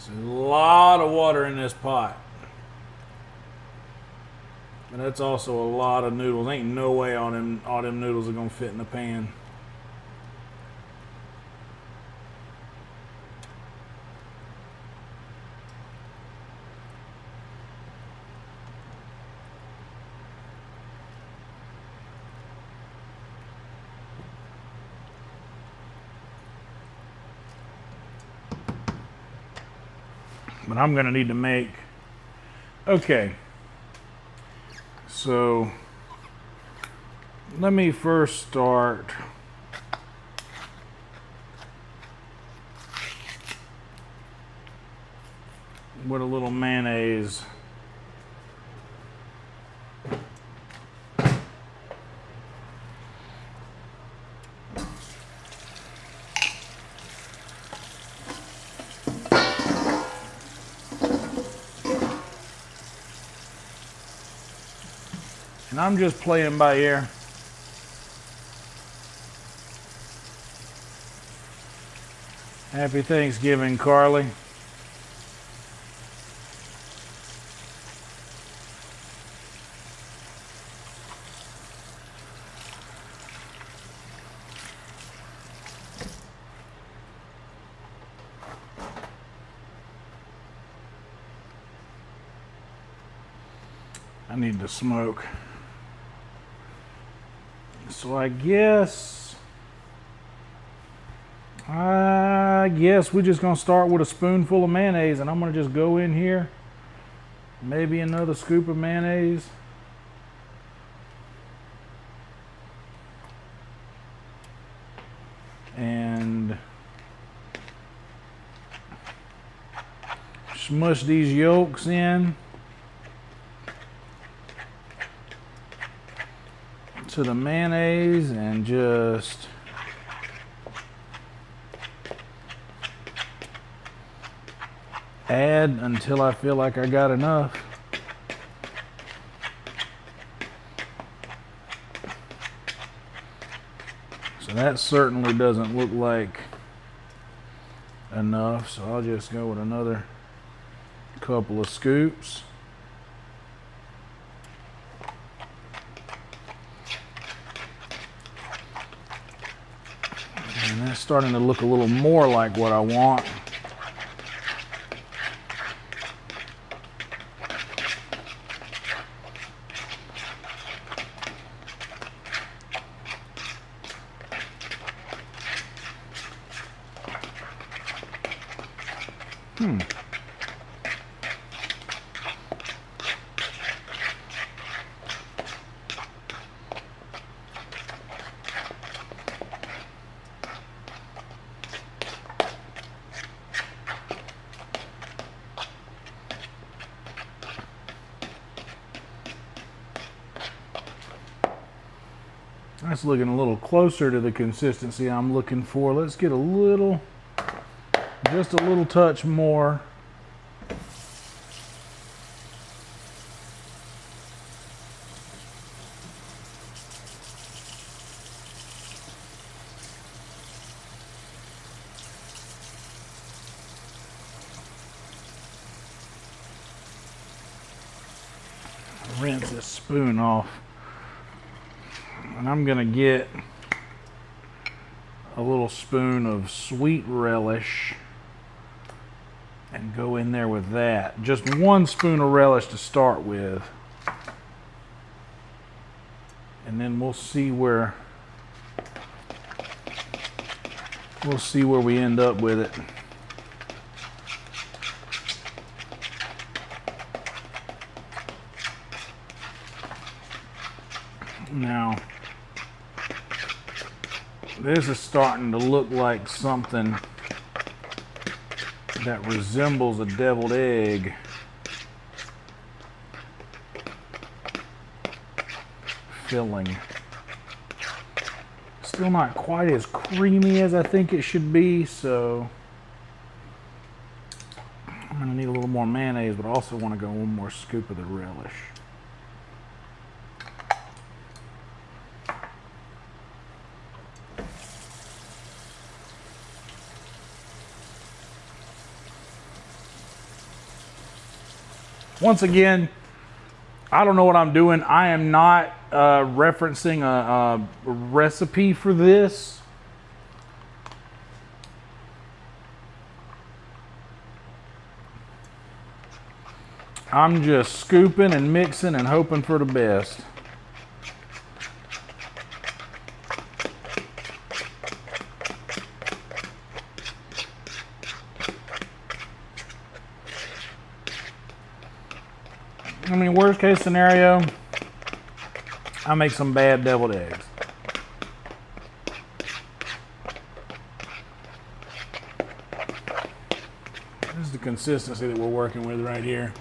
There's a lot of water in this pot. And that's also a lot of noodles. Ain't no way all them noodles are gonna fit in the pan. But I'm gonna need to make, okay. So let me first start with a little mayonnaise. And I'm just playing by ear. Happy Thanksgiving, Carly. I need to smoke. So I guess we're just gonna start with a spoonful of mayonnaise, and I'm gonna just go in here, maybe another scoop of mayonnaise. And smush these yolks in to the mayonnaise and just add until I feel like I got enough. So that certainly doesn't look like enough, so I'll just go with another couple of scoops. And that's starting to look a little more like what I want. That's looking a little closer to the consistency I'm looking for. Let's get a little, just a little touch more. Rinse this spoon off. And I'm gonna get a little spoon of sweet relish and go in there with that. Just one spoon of relish to start with. And then we'll see where we end up with it. Now, this is starting to look like something that resembles a deviled egg. Filling. Still not quite as creamy as I think it should be, so I'm gonna need a little more mayonnaise, but I also want to go one more scoop of the relish. Once again, I don't know what I'm doing. I am not referencing a recipe for this. I'm just scooping and mixing and hoping for the best. I mean, worst case scenario, I make some bad deviled eggs. This is the consistency that we're working with right here.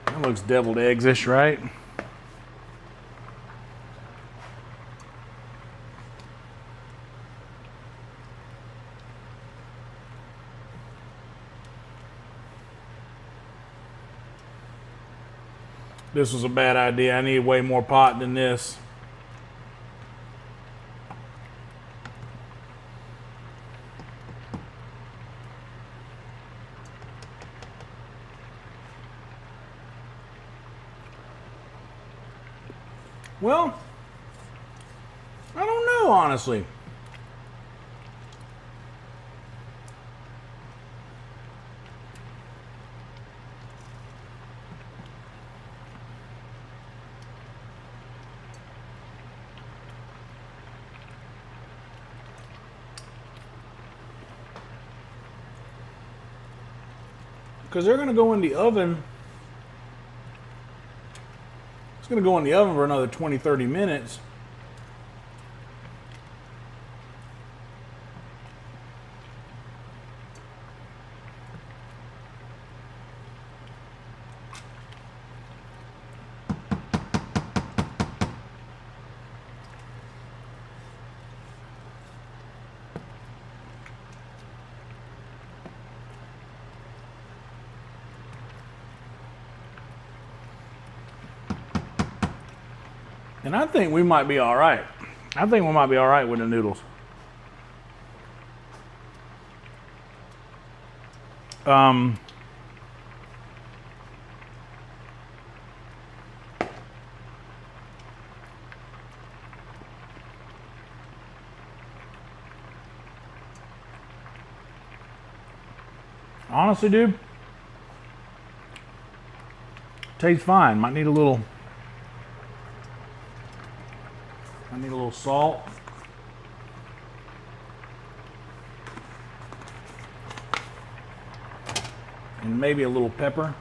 That looks deviled eggs-ish, right? This was a bad idea. I need way more pot than this. Well, I don't know, honestly. Because they're going to go in the oven. It's going to go in the oven for another 20-30 minutes. And I think we might be all right. I think we might be all right with the noodles. Honestly, dude, tastes fine. Might need a little salt. And maybe a little pepper.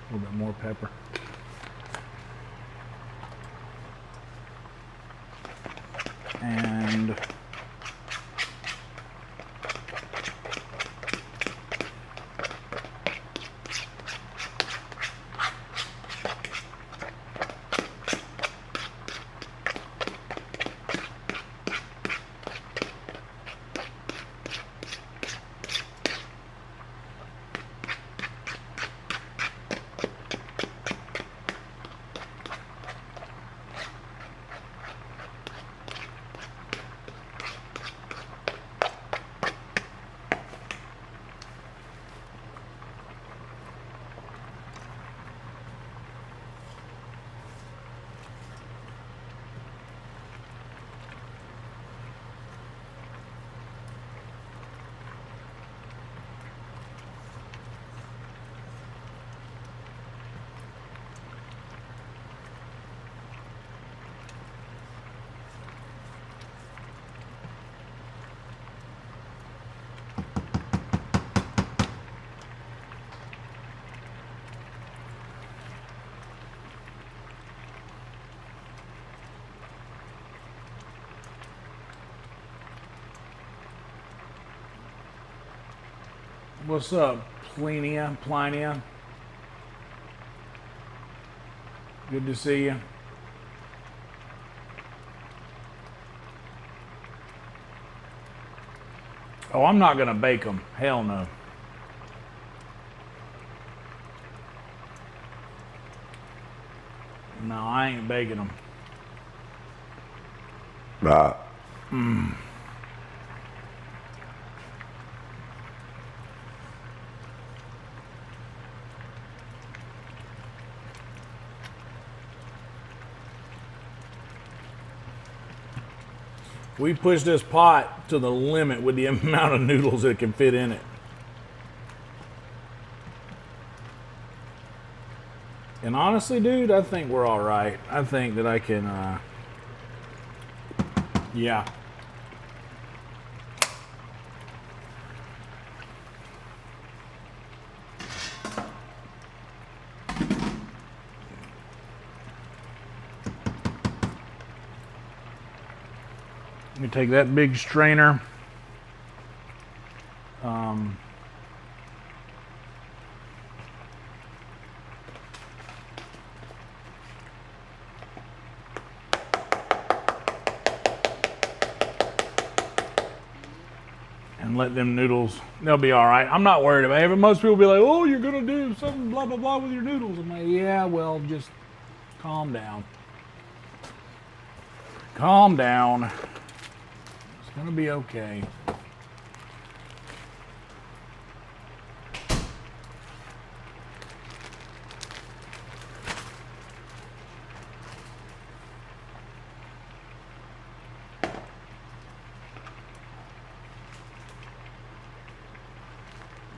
A little bit more pepper. And what's up, Plinia? Good to see you. Oh, I'm not gonna bake them. Hell no. No, I ain't baking them. We push this pot to the limit with the amount of noodles that can fit in it. And honestly, dude, I think we're all right. I think that I can, yeah. Let me take that big strainer. And and let them noodles, they'll be all right. I'm not worried about it. But most people be like, oh, you're gonna do something blah, blah, blah with your noodles. I'm like, yeah, well, just calm down. Calm down. It's gonna be okay.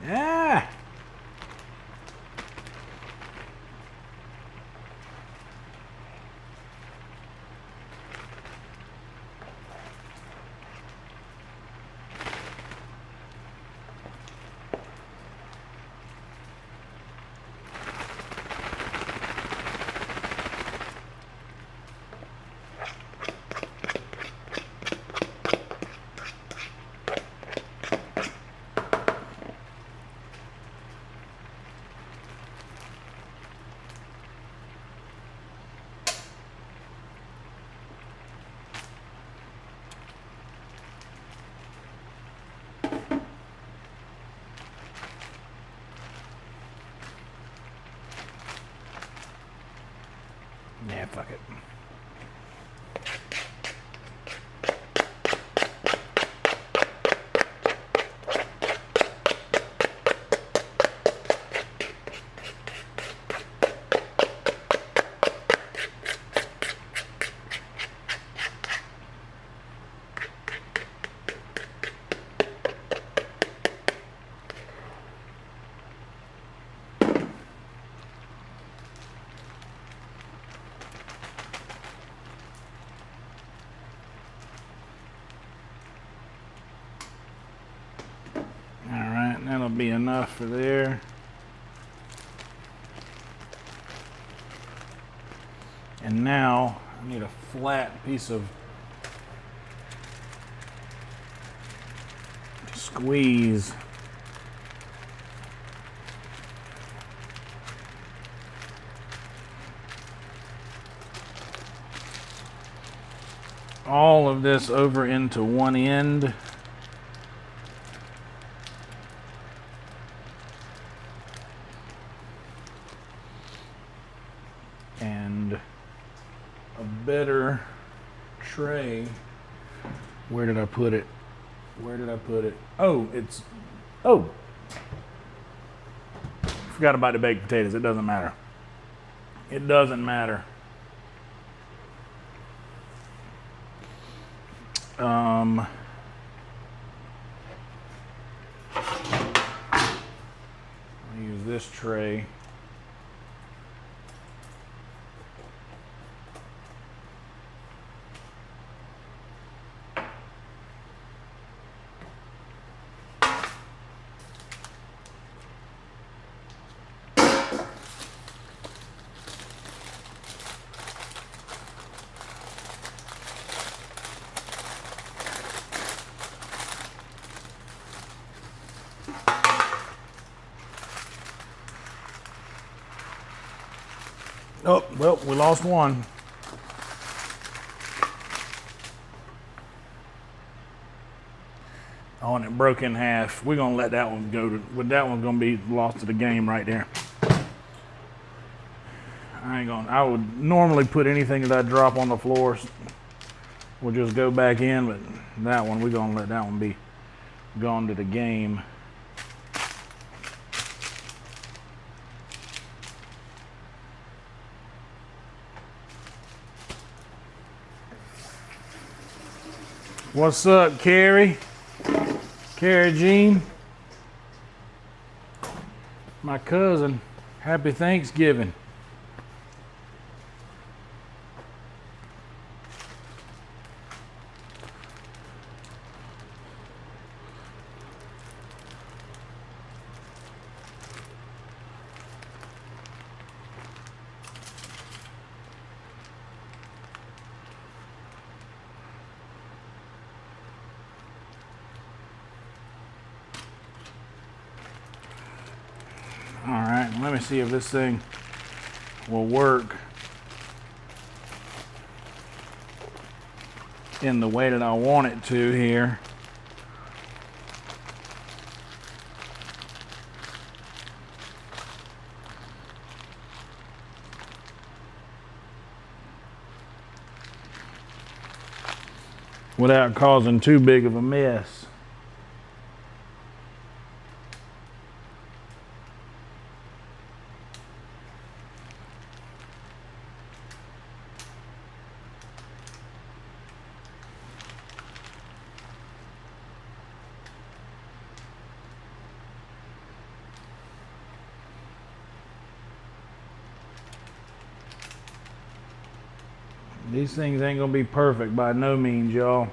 Yeah. Yeah, fuck it. That'll be enough for there. And now I need a flat piece of squeeze. All of this over into one end. And a better tray. Where did I put it? Where did I put it? Oh, forgot about the baked potatoes. It doesn't matter. It doesn't matter. I'll use this tray. Oh, well, we lost one. Oh, and it broke in half. We're gonna let that one go. That one's gonna be lost to the game right there. I would normally put anything that I drop on the floor will just go back in, but that one, we're gonna let that one be gone to the game. What's up, Carrie? Carrie Jean? My cousin. Happy Thanksgiving. All right, let me see if this thing will work in the way that I want it to here. without causing too big of a mess. These things ain't gonna be perfect by no means, y'all.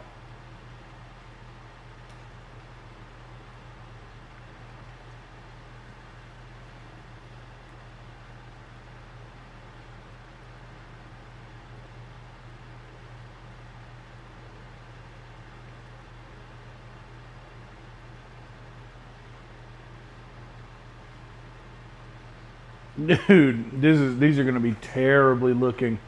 Dude, these are gonna be terribly looking.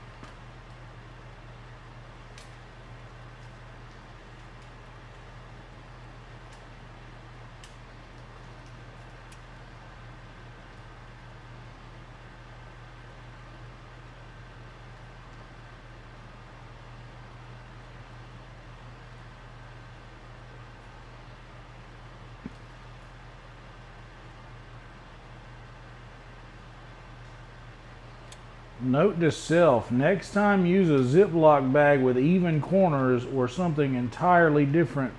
Note to self, next time use a Ziploc bag with even corners or something entirely different.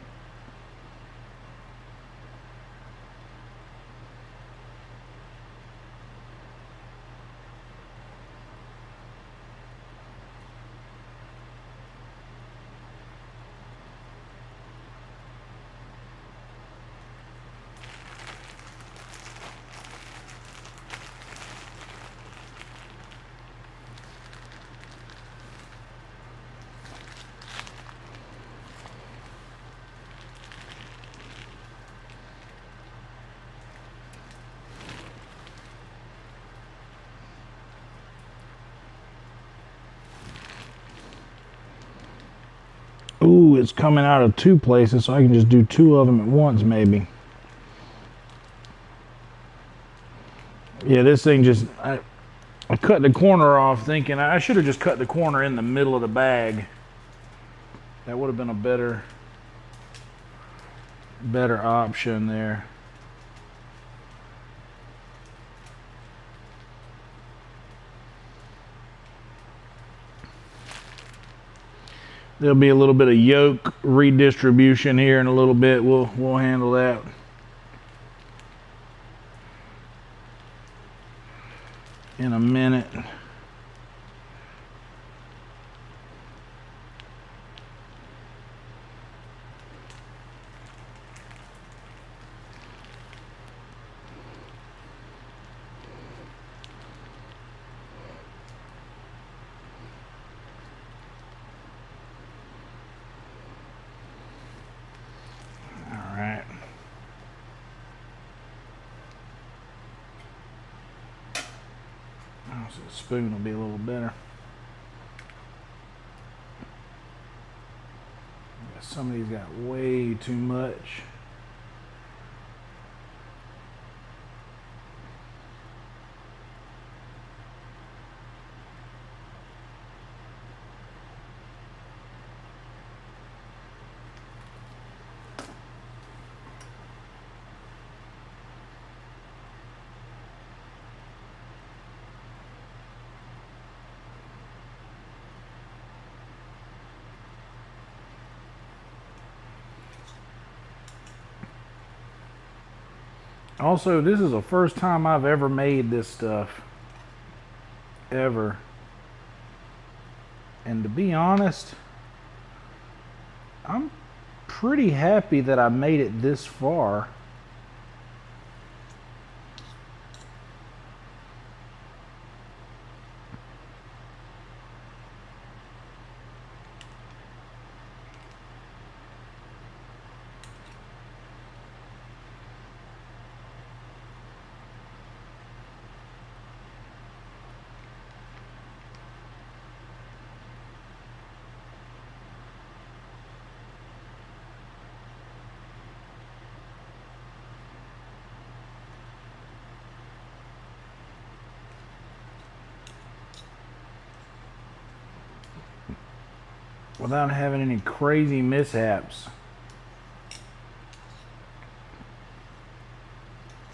Ooh, it's coming out of two places, so I can just do two of them at once, maybe. Yeah, this thing just, I cut the corner off thinking I should have just cut the corner in the middle of the bag. That would have been a better option there. There'll be a little bit of yolk redistribution here in a little bit. We'll handle that. In a minute. So the spoon will be a little better. Some of these got way too much. Also, this is the first time I've ever made this stuff. Ever. And to be honest, I'm pretty happy that I made it this far. without having any crazy mishaps.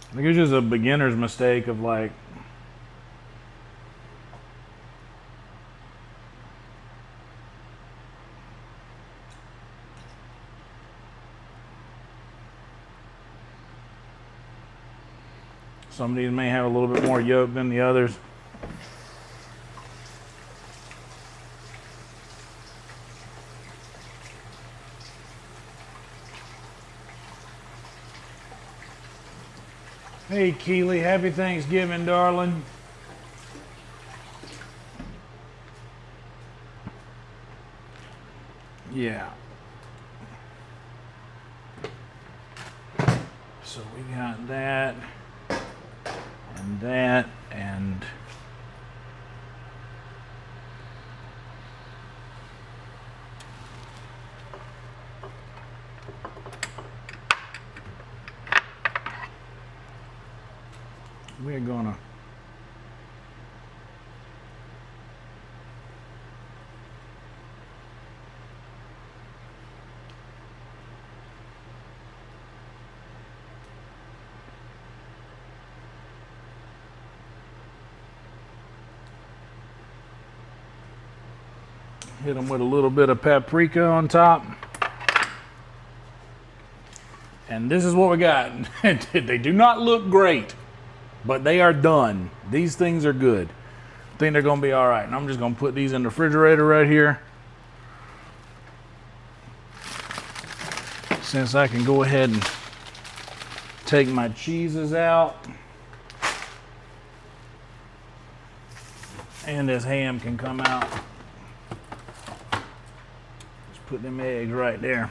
I think it's just a beginner's mistake of like, some of these may have a little bit more yolk than the others. Hey Keely, happy Thanksgiving, darling. Yeah. So we got that and that and we're gonna hit them with a little bit of paprika on top. And this is what we got. They do not look great, but they are done. These things are good. I think they're gonna be all right. And I'm just gonna put these in the refrigerator right here, since I can go ahead and take my cheeses out. And this ham can come out. Just put them eggs right there.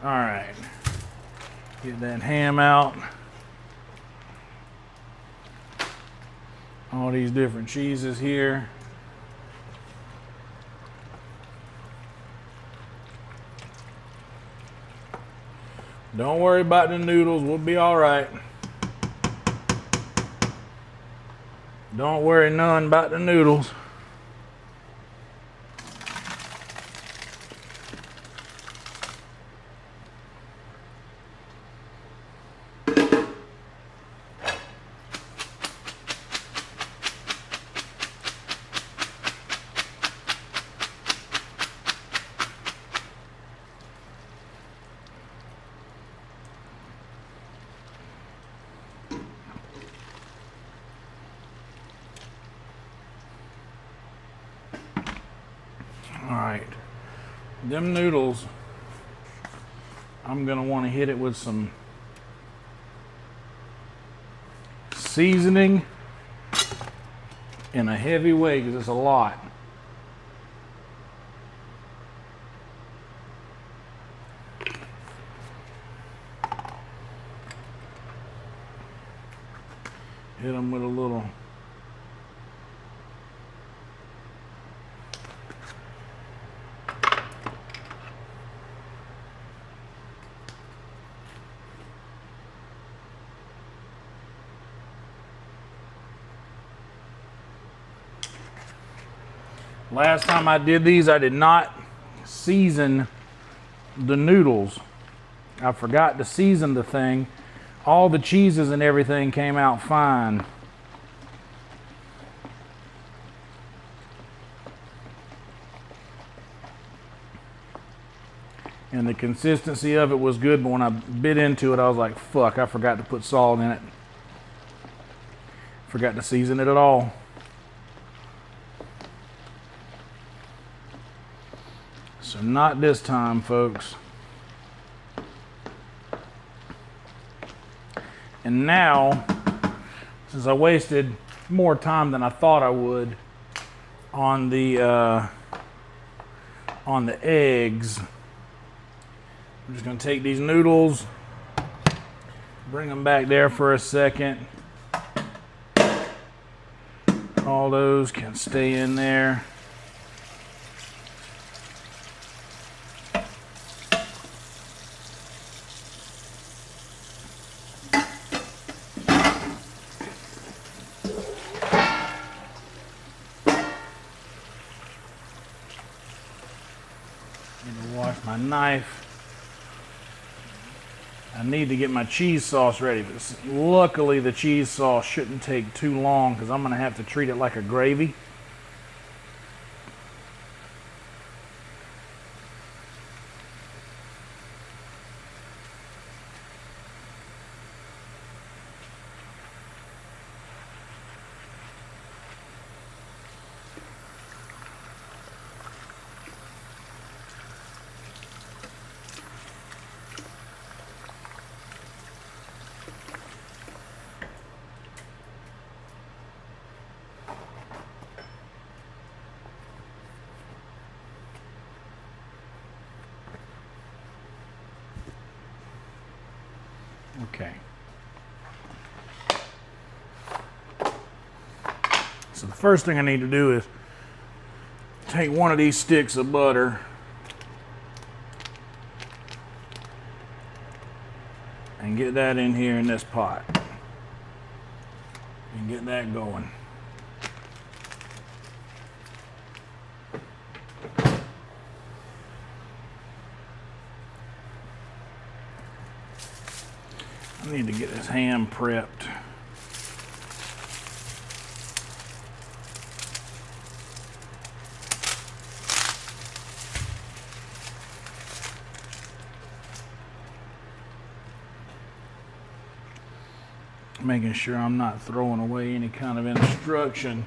All right, get that ham out. All these different cheeses here. Don't worry about the noodles, we'll be all right. Don't worry none about the noodles. All right, them noodles, I'm gonna want to hit it with some seasoning in a heavy way because it's a lot. Hit them with a little last time I did these, I did not season the noodles. I forgot to season the thing. All the cheeses and everything came out fine. And the consistency of it was good, but when I bit into it, I was like, fuck, I forgot to put salt in it. Forgot to season it at all. So not this time, folks. And now, since I wasted more time than I thought I would on the eggs, I'm just gonna take these noodles, bring them back there for a second. All those can stay in there. Need to wash my knife. I need to get my cheese sauce ready, but luckily the cheese sauce shouldn't take too long because I'm going to have to treat it like a gravy. Okay. So the first thing I need to do is take one of these sticks of butter and get that in here in this pot and get that going. I need to get this ham prepped. Making sure I'm not throwing away any kind of instruction.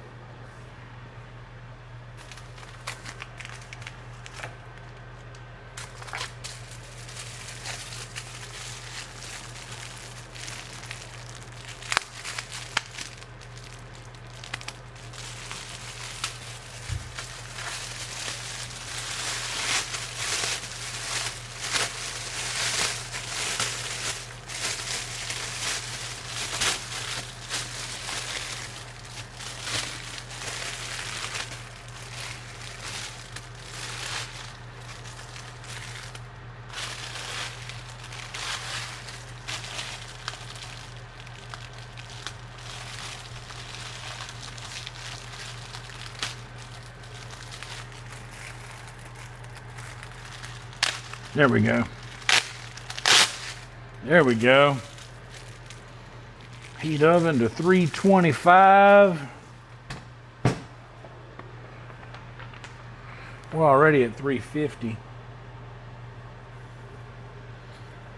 There we go. There we go. Heat oven to 325. We're already at 350.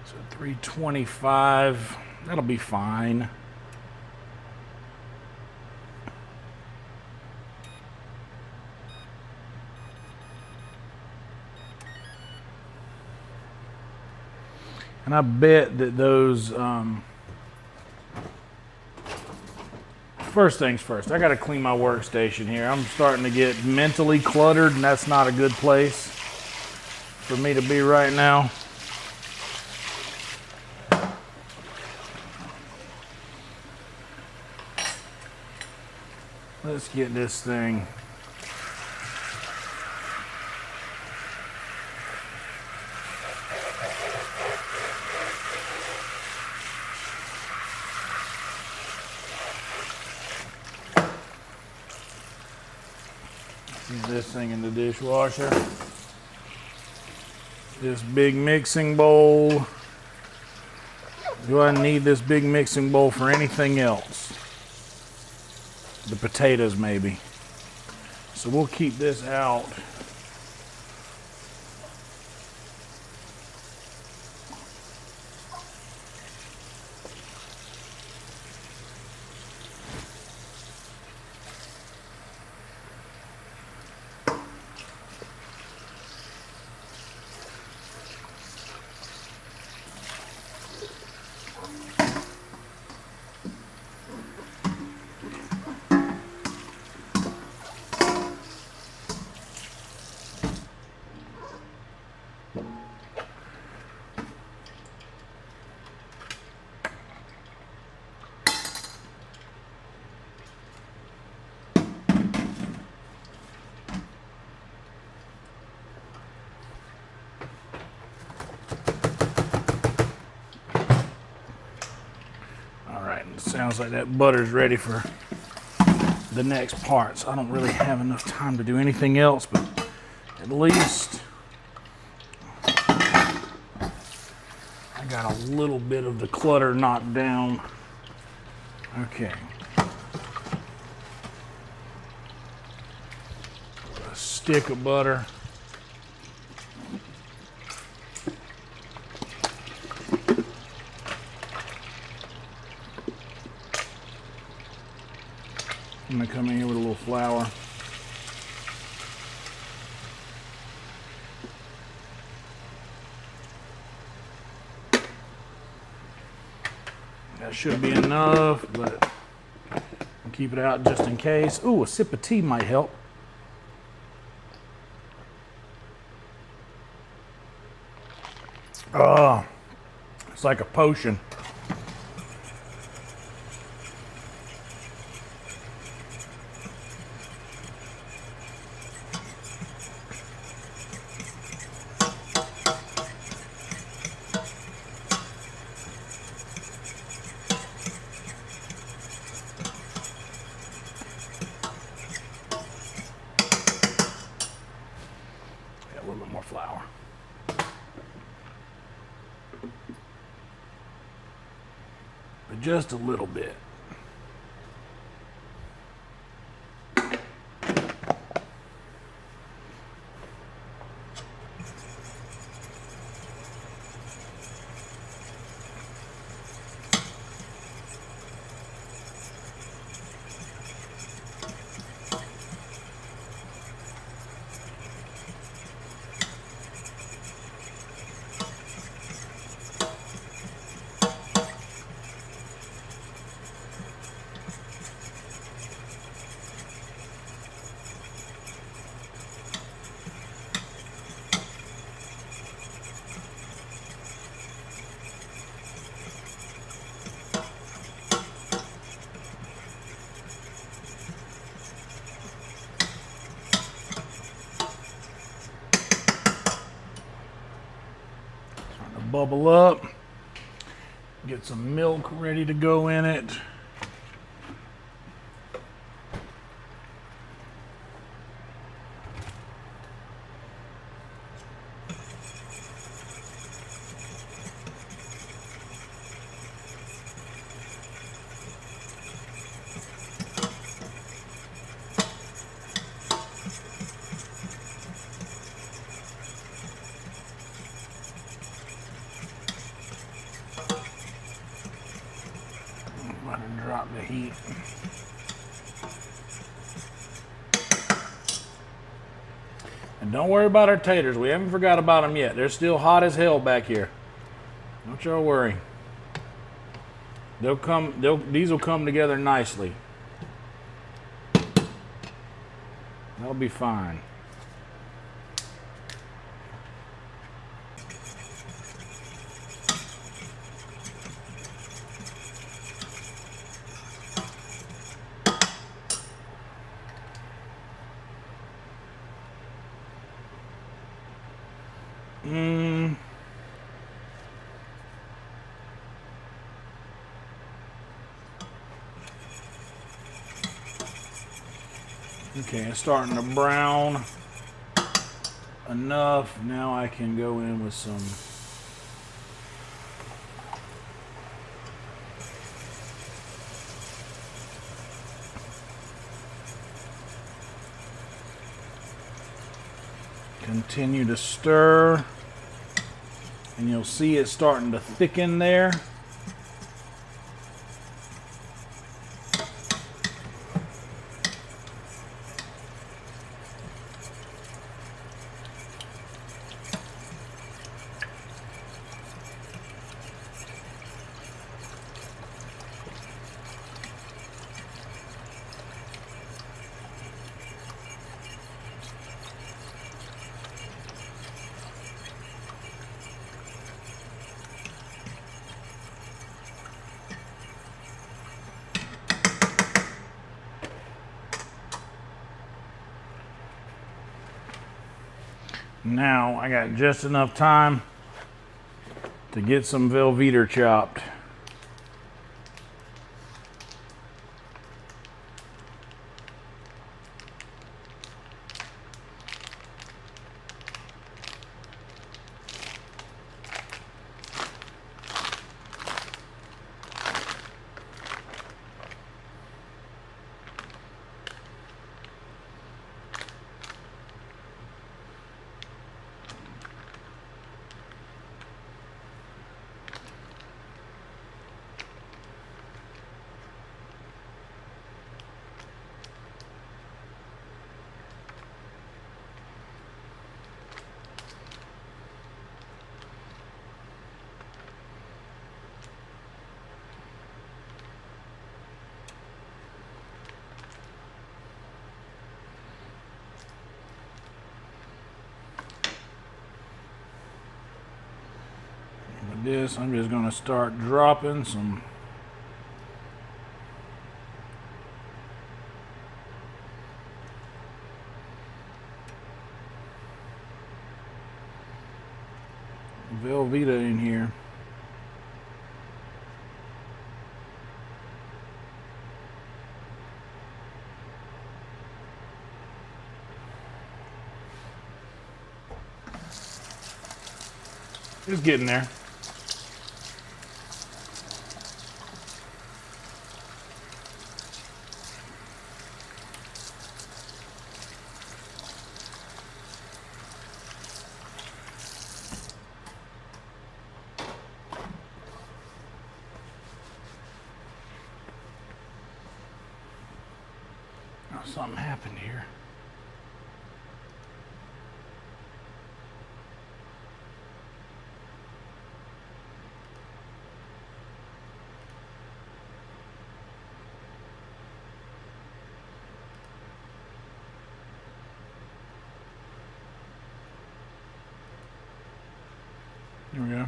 So 325, that'll be fine. And I bet that those, first things first, I gotta clean my workstation here. I'm starting to get mentally cluttered, and that's not a good place for me to be right now. Let's get this thing. Use this thing in the dishwasher. This big mixing bowl. Do I need this big mixing bowl for anything else? The potatoes maybe. So we'll keep this out. Sounds like that butter's ready for the next part. So I don't really have enough time to do anything else, but at least got a little bit of the clutter knocked down. Okay. A stick of butter. I'm gonna come in here with a little flour. That should be enough, but I'll keep it out just in case. Ooh, a sip of tea might help. Oh, it's like a potion. Got a little bit more flour. But just a little bit. Bubble up. Get some milk ready to go in it. Let it drop the heat. And don't worry about our taters. We haven't forgot about them yet. They're still hot as hell back here. Don't y'all worry. These will come together nicely. That'll be fine. Okay, it's starting to brown enough. Now I can go in with some continue to stir, and you'll see it starting to thicken there. Now I got just enough time to get some Velveeta chopped. this, I'm just gonna start dropping some Velveeta in here. It's getting there. Oh, something happened here. Here we go.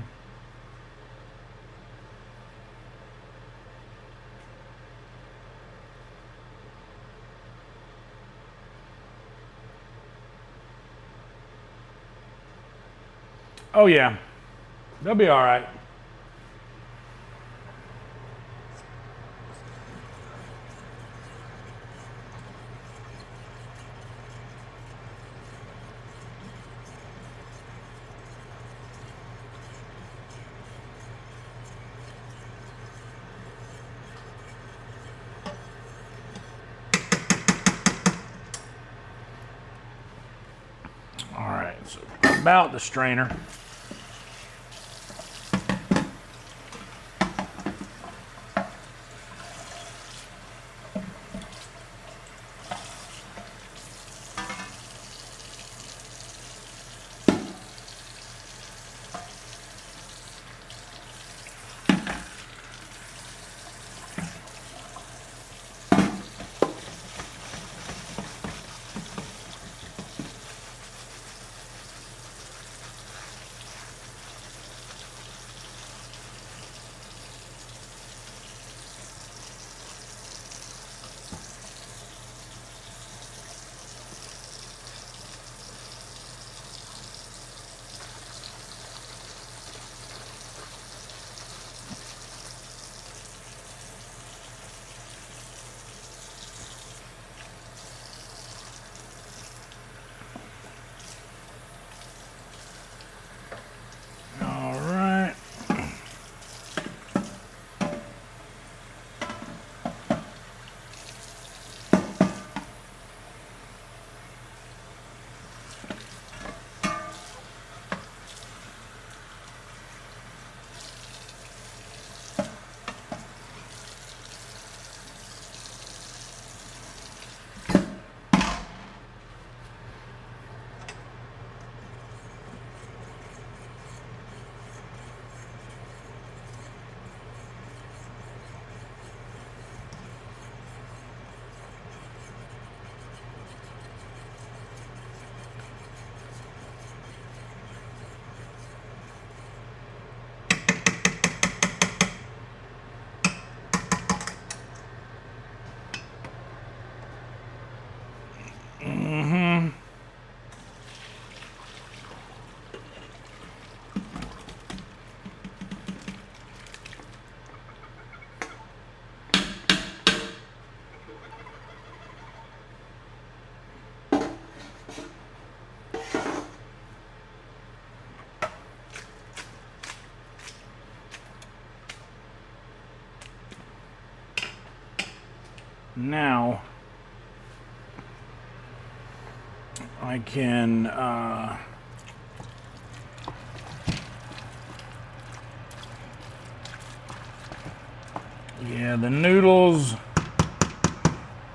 Oh yeah, they'll be all right. All right, so about the strainer. All right. Now I can yeah, the noodles,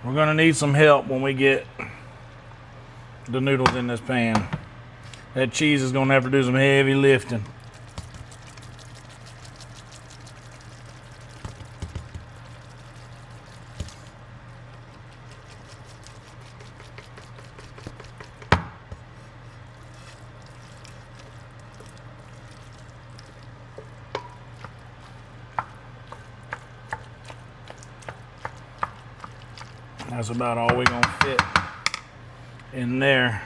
we're gonna need some help when we get the noodles in this pan. That cheese is gonna have to do some heavy lifting. That's about all we're gonna fit in there.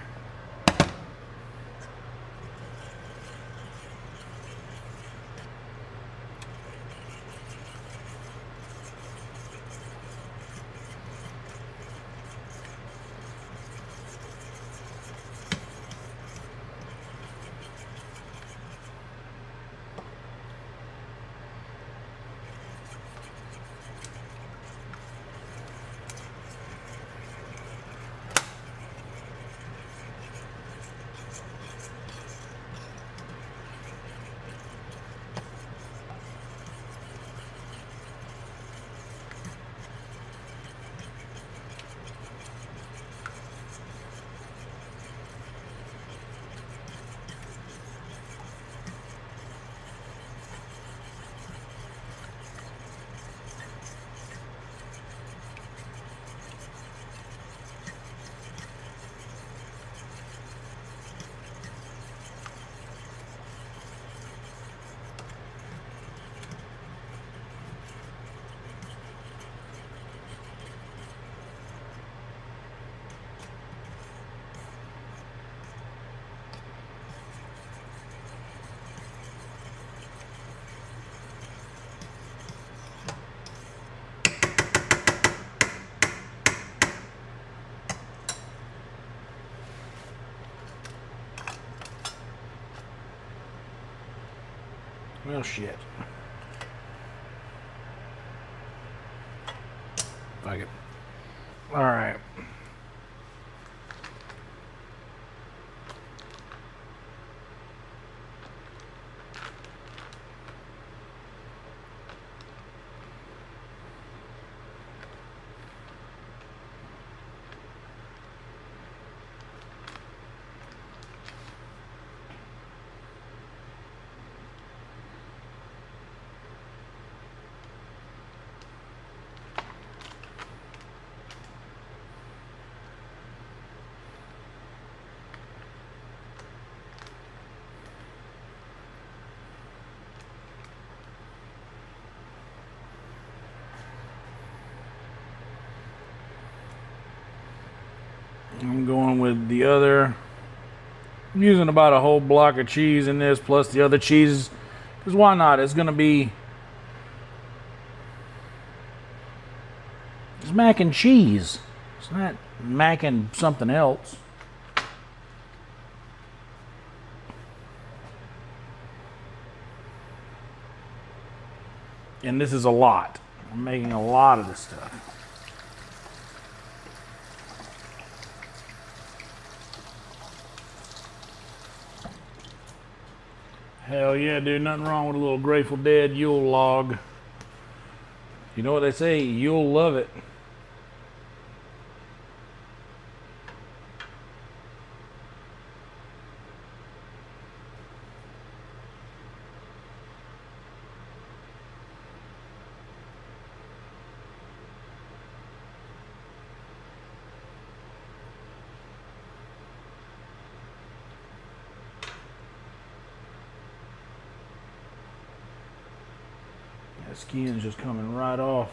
Well, shit. Fuck it. All right. I'm going with the other. I'm using about a whole block of cheese in this, plus the other cheeses. Because why not? It's going to be... It's mac and cheese. It's not mac and something else. And this is a lot. I'm making a lot of this stuff. Hell yeah, dude. Nothing wrong with a little Grateful Dead Yule log. You know what they say? You'll love it. That skin's just coming right off.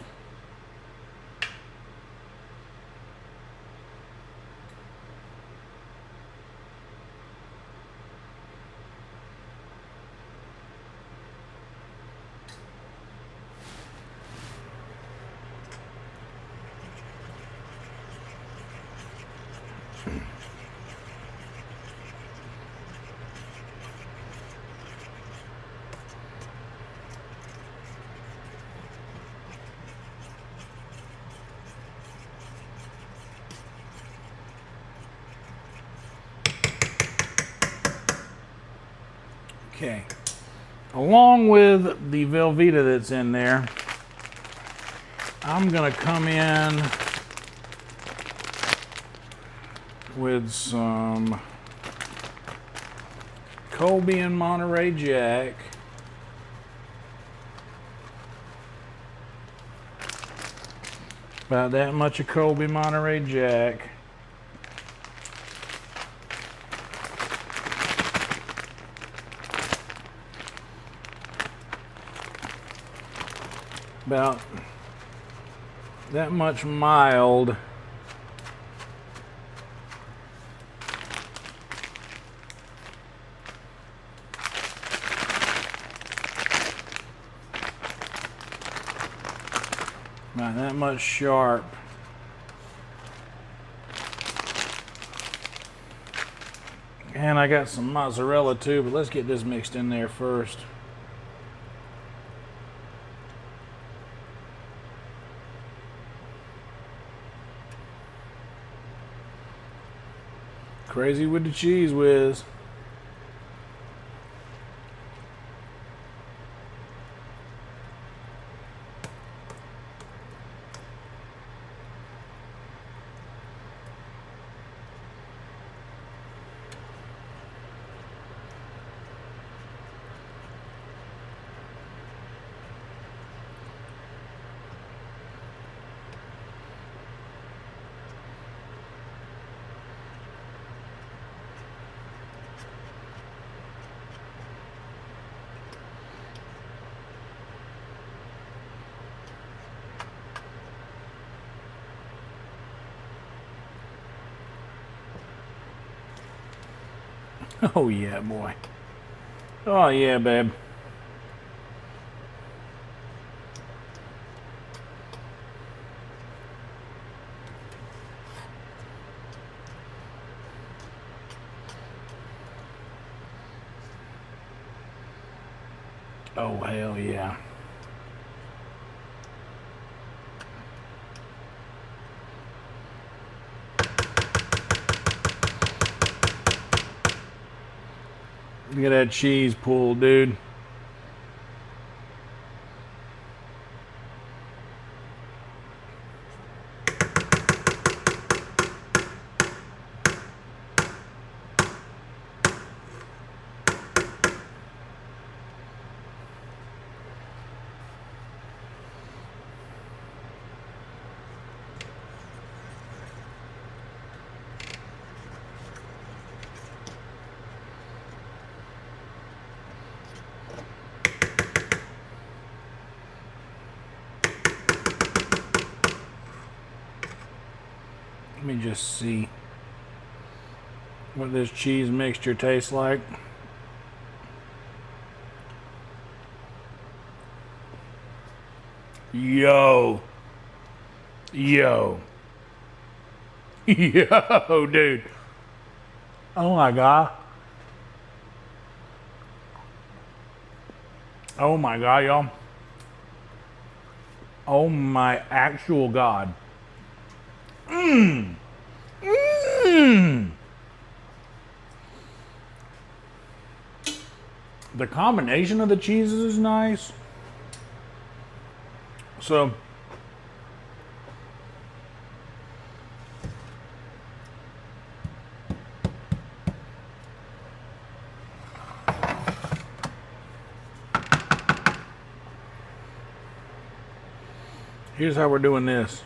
Okay. Along with the Velveeta that's in there, I'm gonna come in with some Colby and Monterey Jack. About that much of Colby Monterey Jack. About that much mild Not that much sharp. And I got some mozzarella too, but let's get this mixed in there first. Crazy with the cheese whiz. Oh yeah, boy. Oh yeah, babe. Oh hell yeah. Look at that cheese pool, dude. Let me just see what this cheese mixture tastes like. Yo. Yo. Yo, dude. Oh my God. Oh my God, y'all. Oh my actual God. Mmm. Mmm. The combination of the cheeses is nice. So, here's how we're doing this.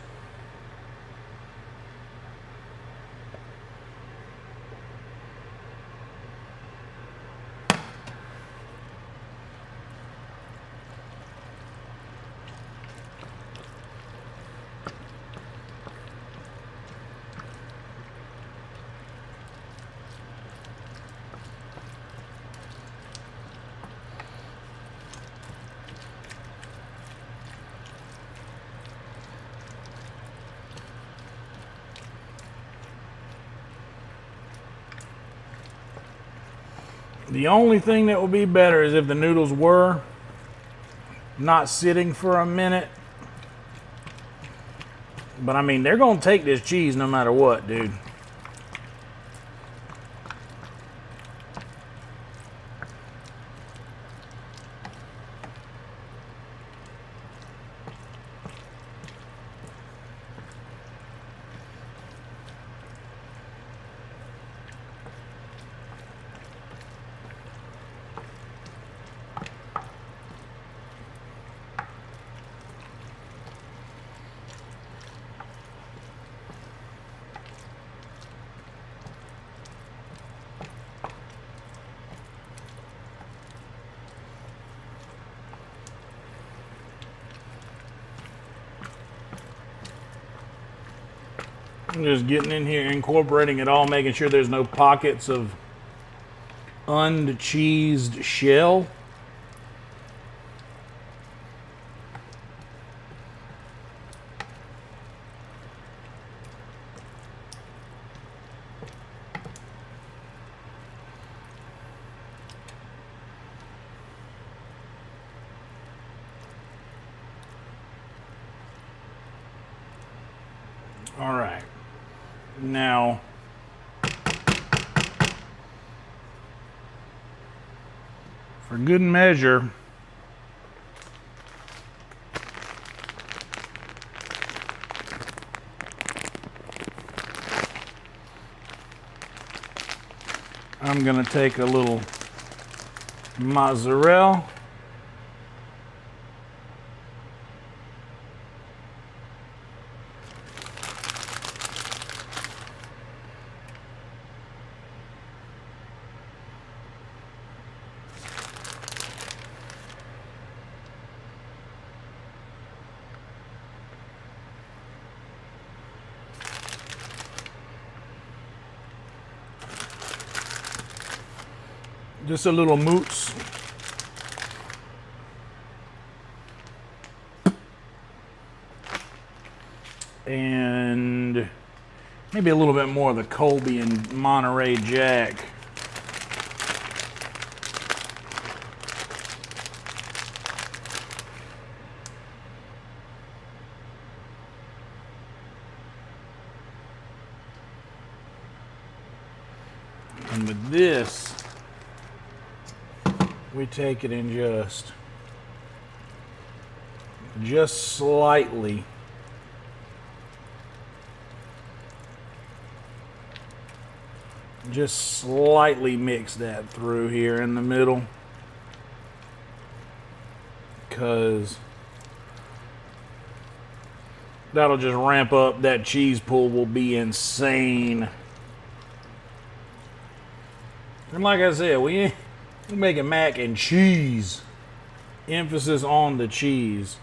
The only thing that would be better is if the noodles were not sitting for a minute. But I mean, they're going to take this cheese no matter what, dude. I'm just getting in here, incorporating it all, making sure there's no pockets of uncheesed shell. All right. Now, for good measure, I'm gonna take a little mozzarella. Just a little mousse. And maybe a little bit more of the Colby and Monterey Jack. And with this, we take it and just slightly mix that through here in the middle, because that'll just ramp up. That cheese pull will be insane. And like I said, we're making mac and cheese. Emphasis on the cheese.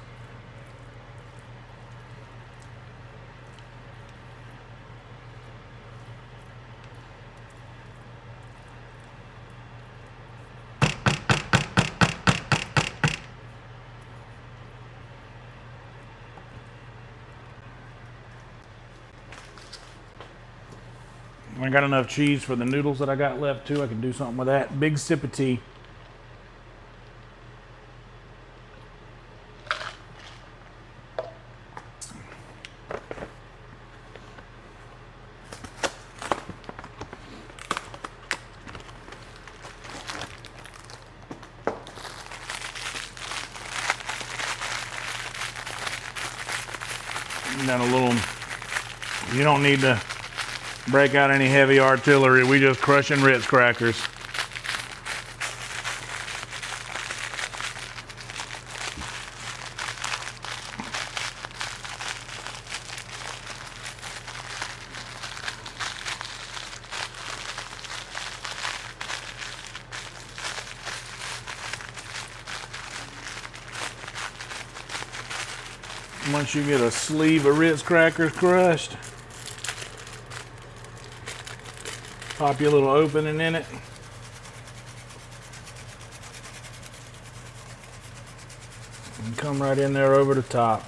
I got enough cheese for the noodles that I got left too. I can do something with that. Big sip of tea. And then a little, you don't need to break out any heavy artillery. We just crushing Ritz crackers. Once you get a sleeve of Ritz crackers crushed, pop your little opening in it. And come right in there over the top.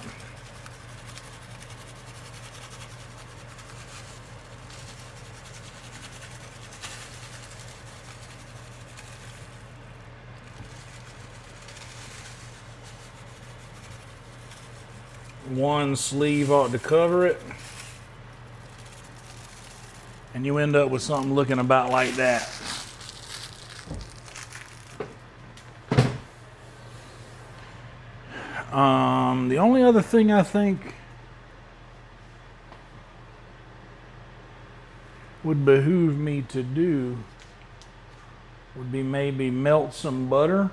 One sleeve ought to cover it. And you end up with something looking about like that. The only other thing I think would behoove me to do would be maybe melt some butter.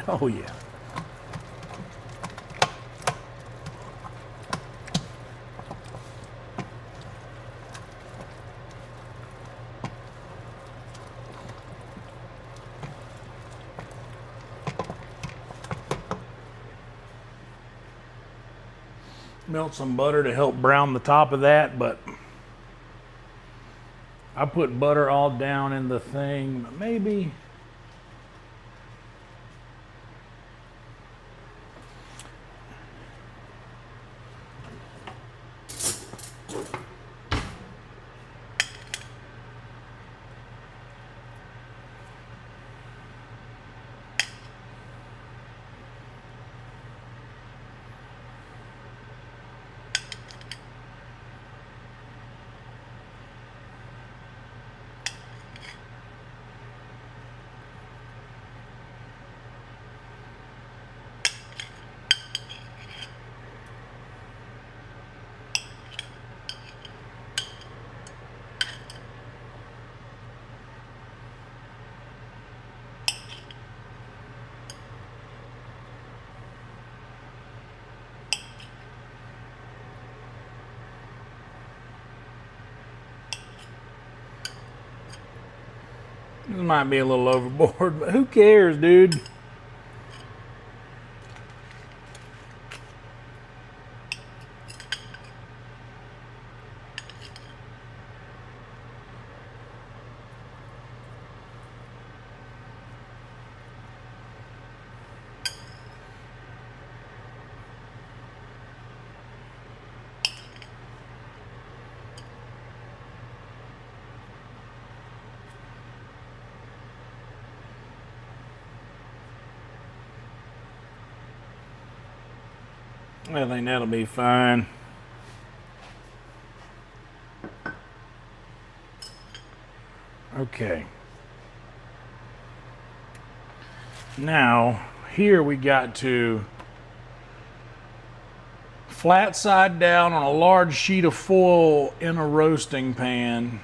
Oh yeah. Melt some butter to help brown the top of that, but I put butter all down in the thing, maybe. This might be a little overboard, but who cares, dude? I think that'll be fine. Okay. Now, here we got to flat side down on a large sheet of foil in a roasting pan.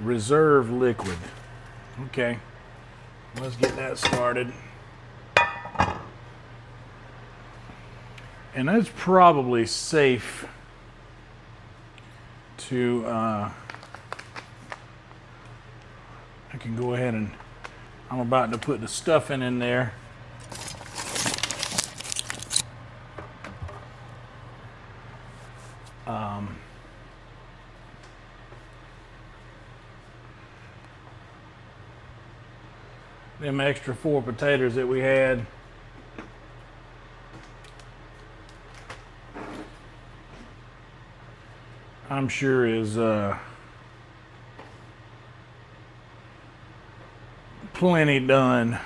Reserve liquid. Okay, let's get that started. And it's probably safe to, I can go ahead and, I'm about to put the stuffing in there. Them extra 4 potatoes that we had. I'm sure is plenty done.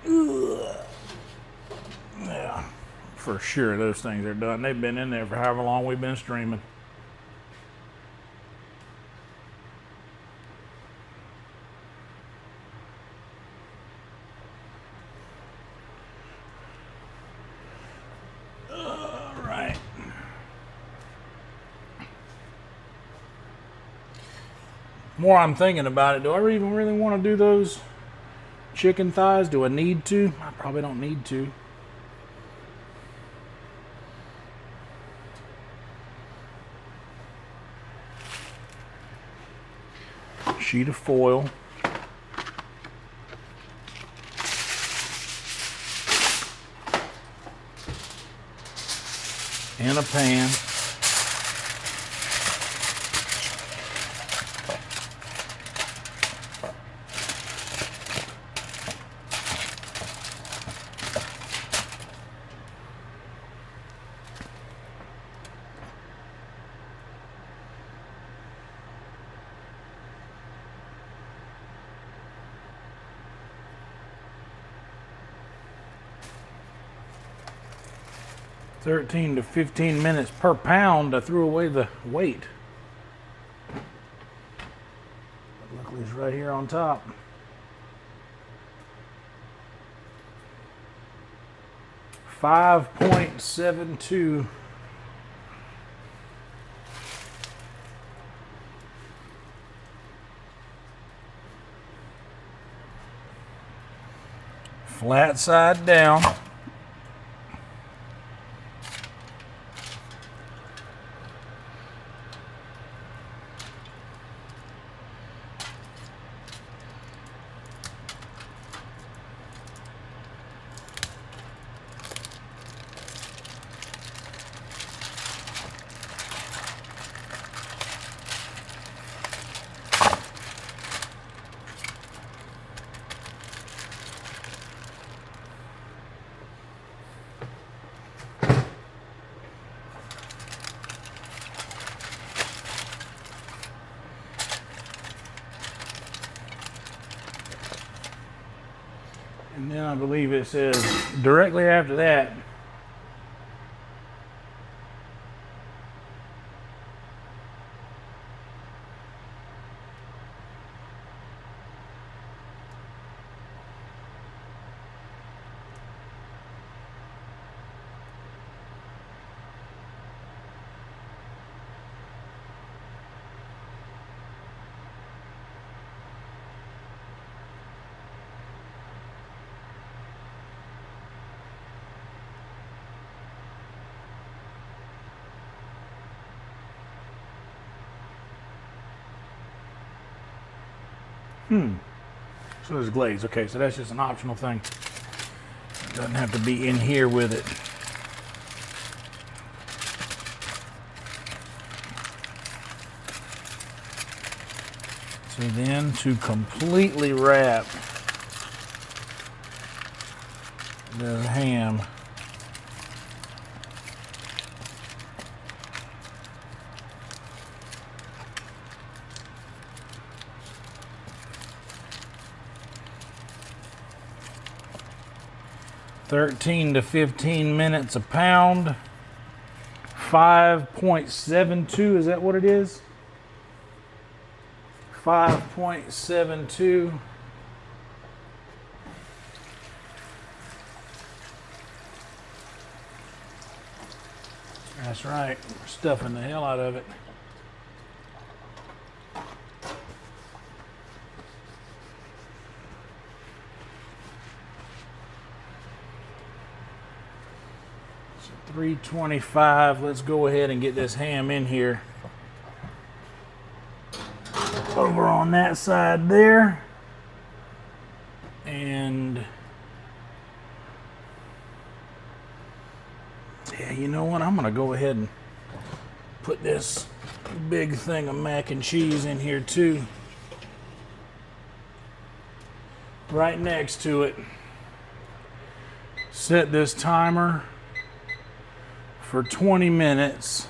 Ugh. Yeah, for sure those things are done. They've been in there for however long we've been streaming. More I'm thinking about it, do I even really want to do those chicken thighs? Do I need to? I probably don't need to. Sheet of foil. In a pan. $13 to 15 minutes per pound. I threw away the weight. Luckily it's right here on top. $5.72. Flat side down. And then I believe it says directly after that, so there's glaze. Okay, so that's just an optional thing. It doesn't have to be in here with it. So then to completely wrap the ham, $13 to 15 minutes a pound, 5.72, is that what it is? 5.72. That's right, we're stuffing the hell out of it. So 325, let's go ahead and get this ham in here. Over on that side there. And yeah, you know what? I'm gonna go ahead and put this big thing of mac and cheese in here too. Right next to it. Set this timer for 20 minutes.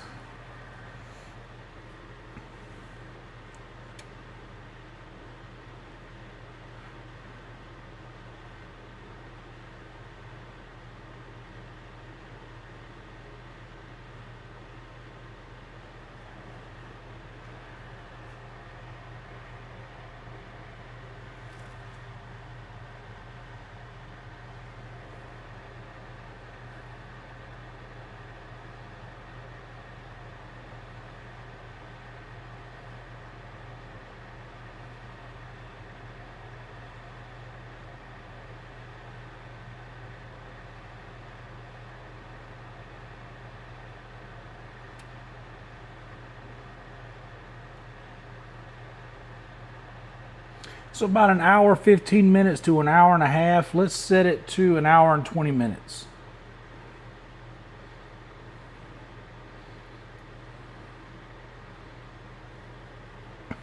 So about an hour, 15 minutes to an hour and a half. Let's set it to an hour and 20 minutes.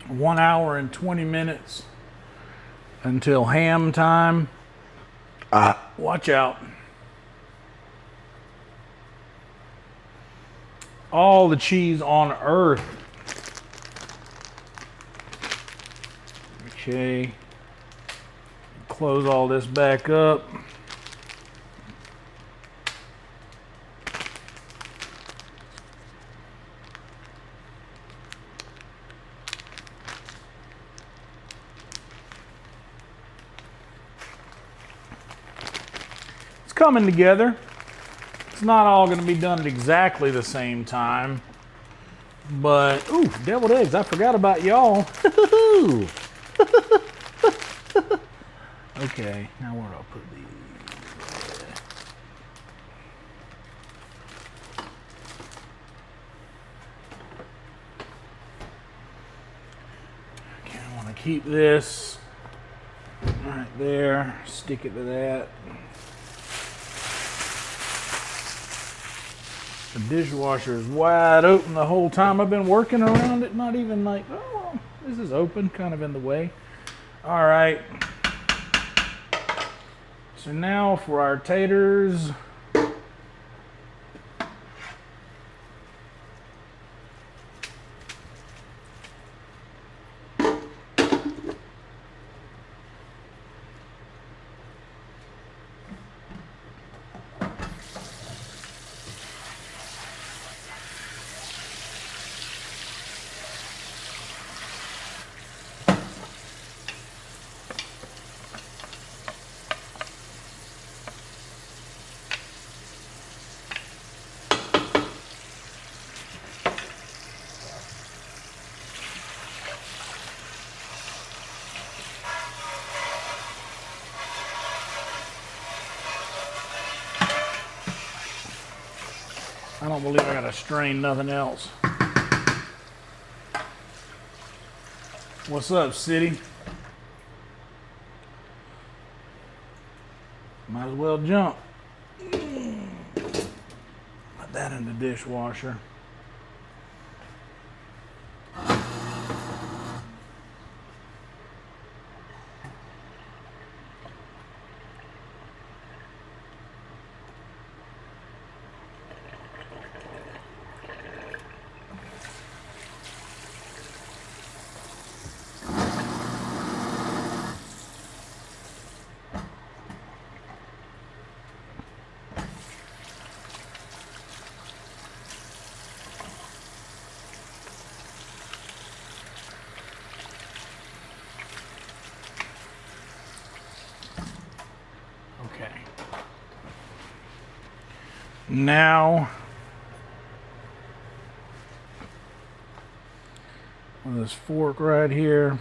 One hour and 20 minutes until ham time. Watch out. All the cheese on earth. Okay, close all this back up. It's coming together. It's not all going to be done at exactly the same time, but ooh, deviled eggs! I forgot about y'all. Okay, now where do I put these? Okay, I want to keep this right there, stick it to that. The dishwasher is wide open the whole time I've been working around it, not even like, oh, well, this is open, kind of in the way. All right. So now for our taters. I don't believe I gotta strain nothing else. What's up, city? Might as well jump. Put that in the dishwasher. Okay. Now, with this fork right here.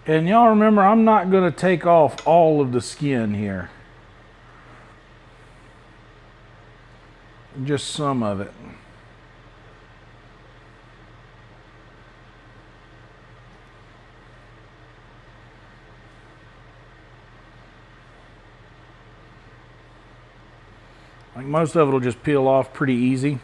And y'all remember, I'm not going to take off all of the skin here. Just some of it. Like most of it will just peel off pretty easy.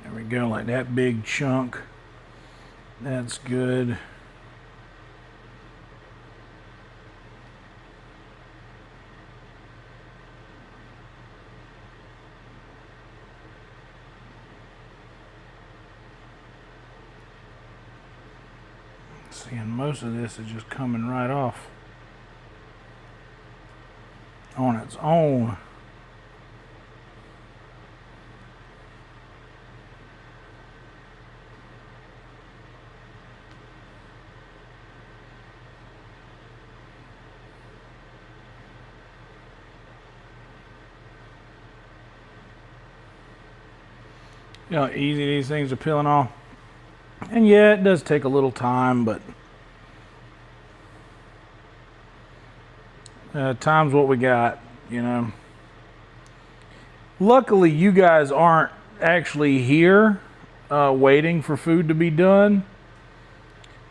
There we go, like that big chunk. That's good. See, and most of this is just coming right off on its own. You know how easy these things are peeling off. And yeah, it does take a little time, but time's what we got, you know. Luckily, you guys aren't actually here waiting for food to be done,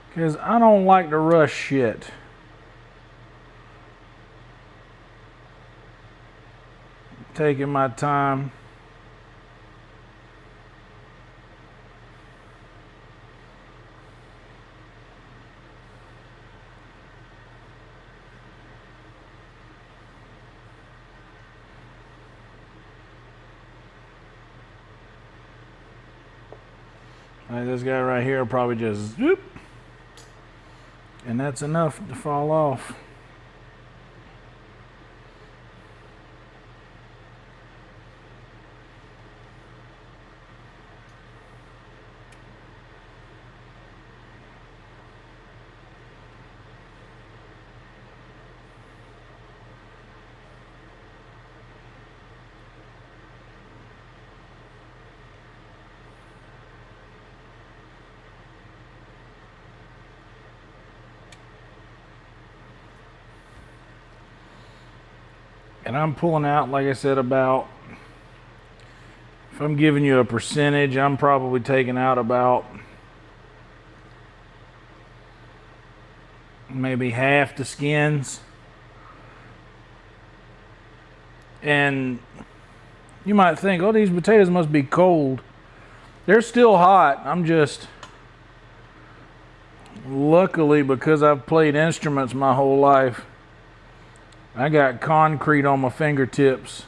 because I don't like to rush shit. Taking my time. Like this guy right here will probably just zoop, and that's enough to fall off. And I'm pulling out, like I said, about, if I'm giving you a percentage, I'm probably taking out about maybe half the skins. And you might think, oh, these potatoes must be cold. They're still hot. I'm just, luckily, because I've played instruments my whole life, I got concrete on my fingertips.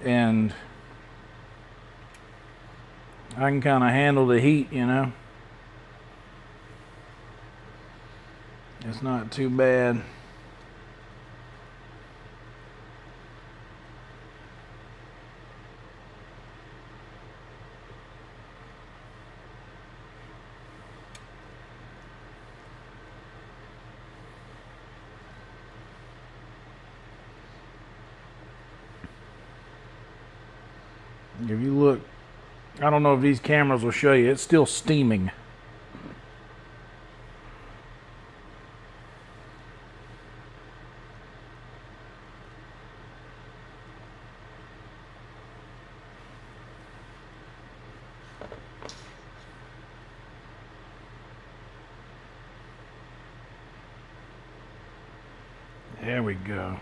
And I can kind of handle the heat, you know. It's not too bad. If you look, I don't know if these cameras will show you, it's still steaming. There we go.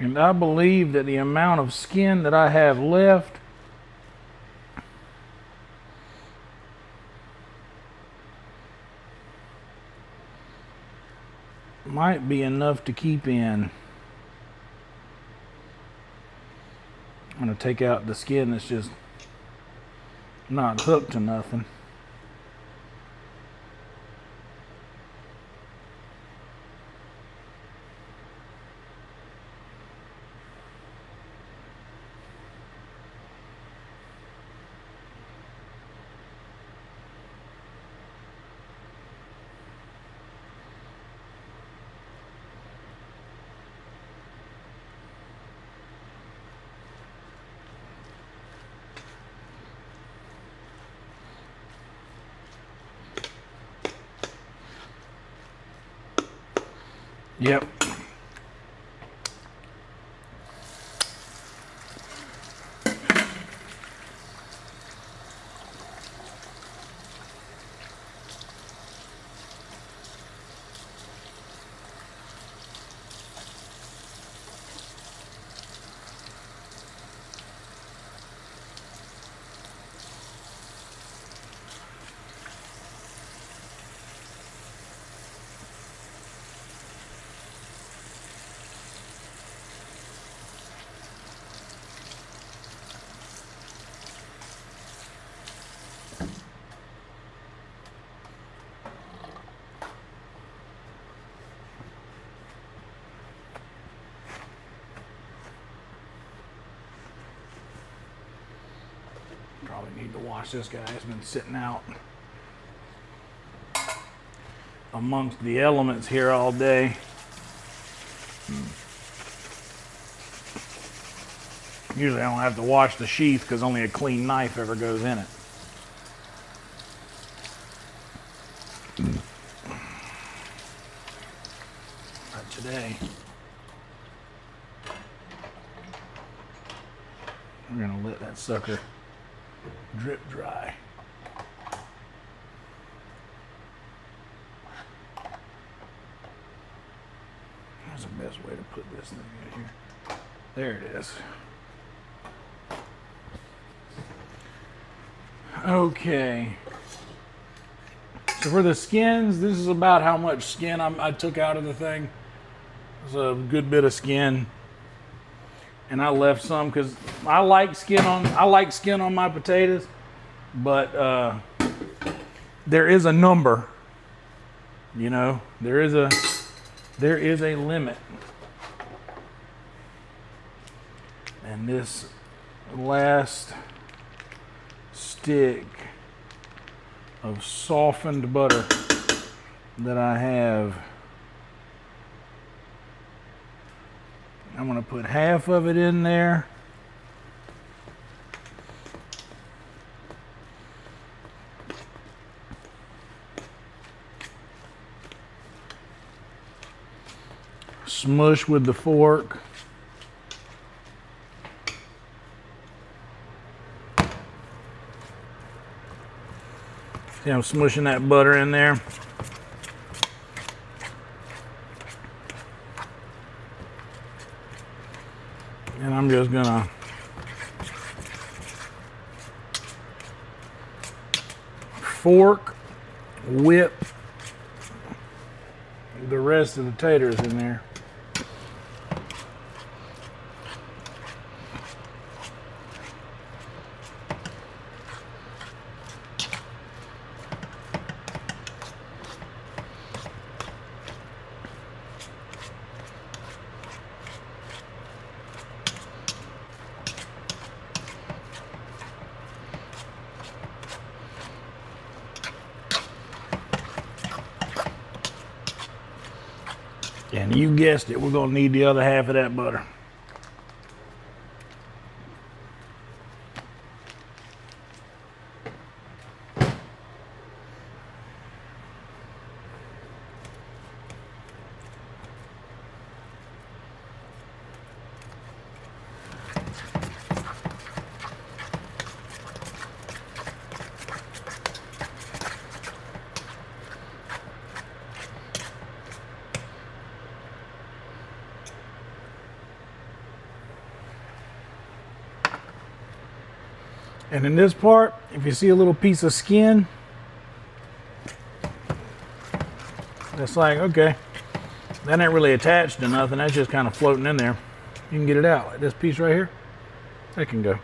And I believe that the amount of skin that I have left might be enough to keep in. I'm going to take out the skin that's just not hooked to nothing. Yep. Probably need to wash this guy. He's been sitting out amongst the elements here all day. Usually I don't have to wash the sheath because only a clean knife ever goes in it. But today, we're going to let that sucker drip dry. That's the best way to put this thing in here. There it is. Okay. So for the skins, this is about how much skin I took out of the thing. It's a good bit of skin. And I left some because I like skin on my potatoes, but there is a number. You know, there is a limit. And this last stick of softened butter that I have, I'm going to put half of it in there. smush with the fork. See, I'm smushing that butter in there. And I'm just gonna fork, whip the rest of the taters in there. And you guessed it, we're gonna need the other half of that butter. And in this part, if you see a little piece of skin, that's like, okay, that ain't really attached to nothing. That's just kind of floating in there. You can get it out. Like this piece right here, that can go.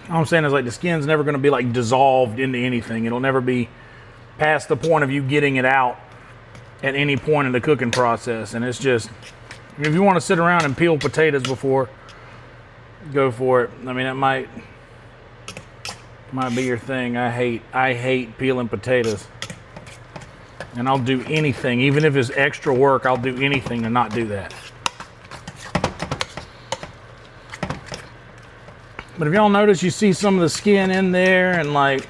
All I'm saying is like the skin's never going to be like dissolved into anything. It'll never be past the point of you getting it out at any point in the cooking process. And it's just, if you want to sit around and peel potatoes before, go for it. I mean, it might be your thing. I hate peeling potatoes. And I'll do anything, even if it's extra work, I'll do anything to not do that. But if y'all notice, you see some of the skin in there, and like,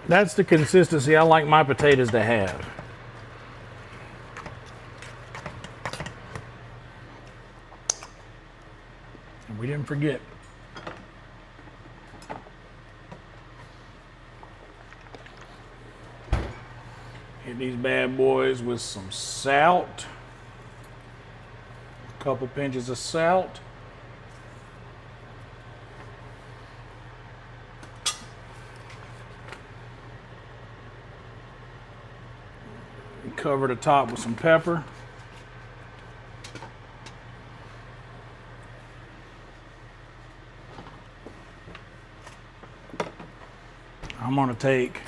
that's the consistency I like my potatoes to have. And we didn't forget. Hit these bad boys with some salt. A couple pinches of salt. Cover the top with some pepper. I'm gonna take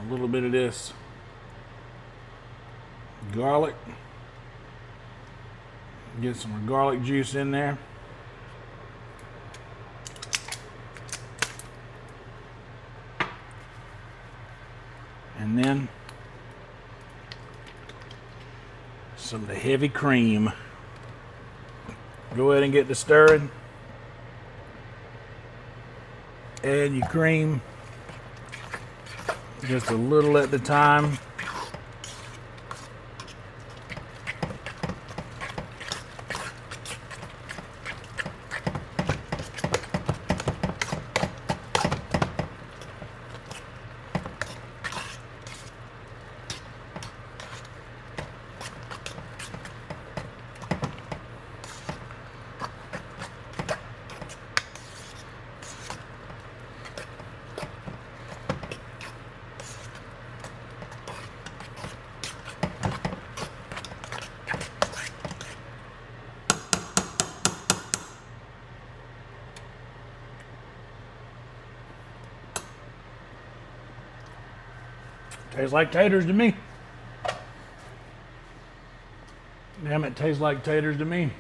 a little bit of this garlic, get some garlic juice in there. And then some of the heavy cream. Go ahead and get to stirring. Add your cream, just a little at the time. Tastes like taters to me. Damn, it tastes like taters to me.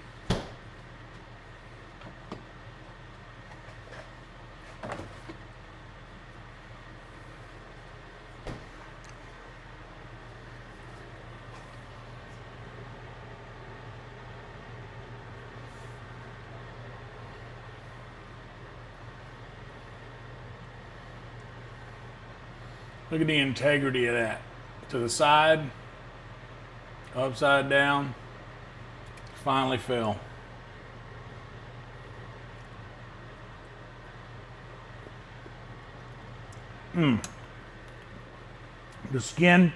Look at the integrity of that. To the side, upside down, finally fell. The skin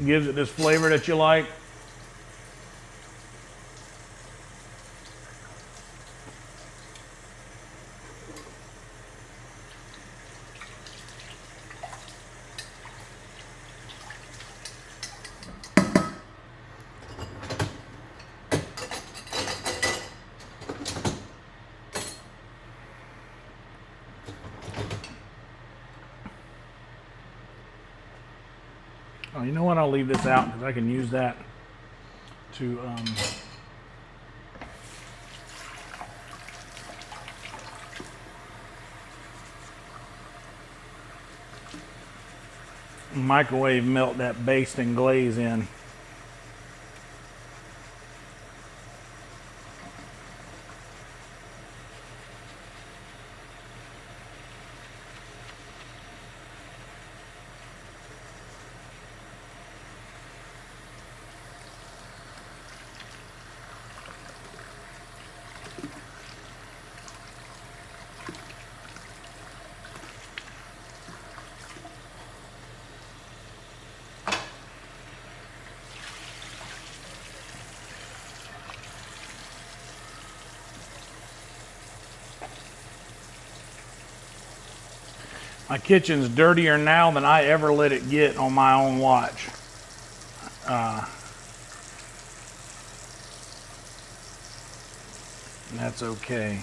gives it this flavor that you like. Oh, you know what? I'll leave this out because I can use that to microwave melt that basting glaze in. My kitchen's dirtier now than I ever let it get on my own watch. And that's okay.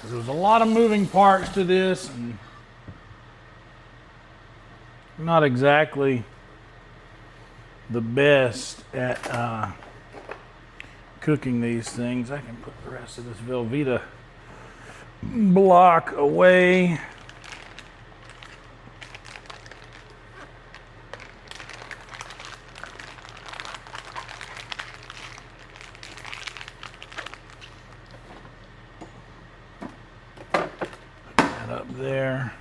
There was a lot of moving parts to this, and not exactly the best at cooking these things. I can put the rest of this Velveeta block away. Put that up there.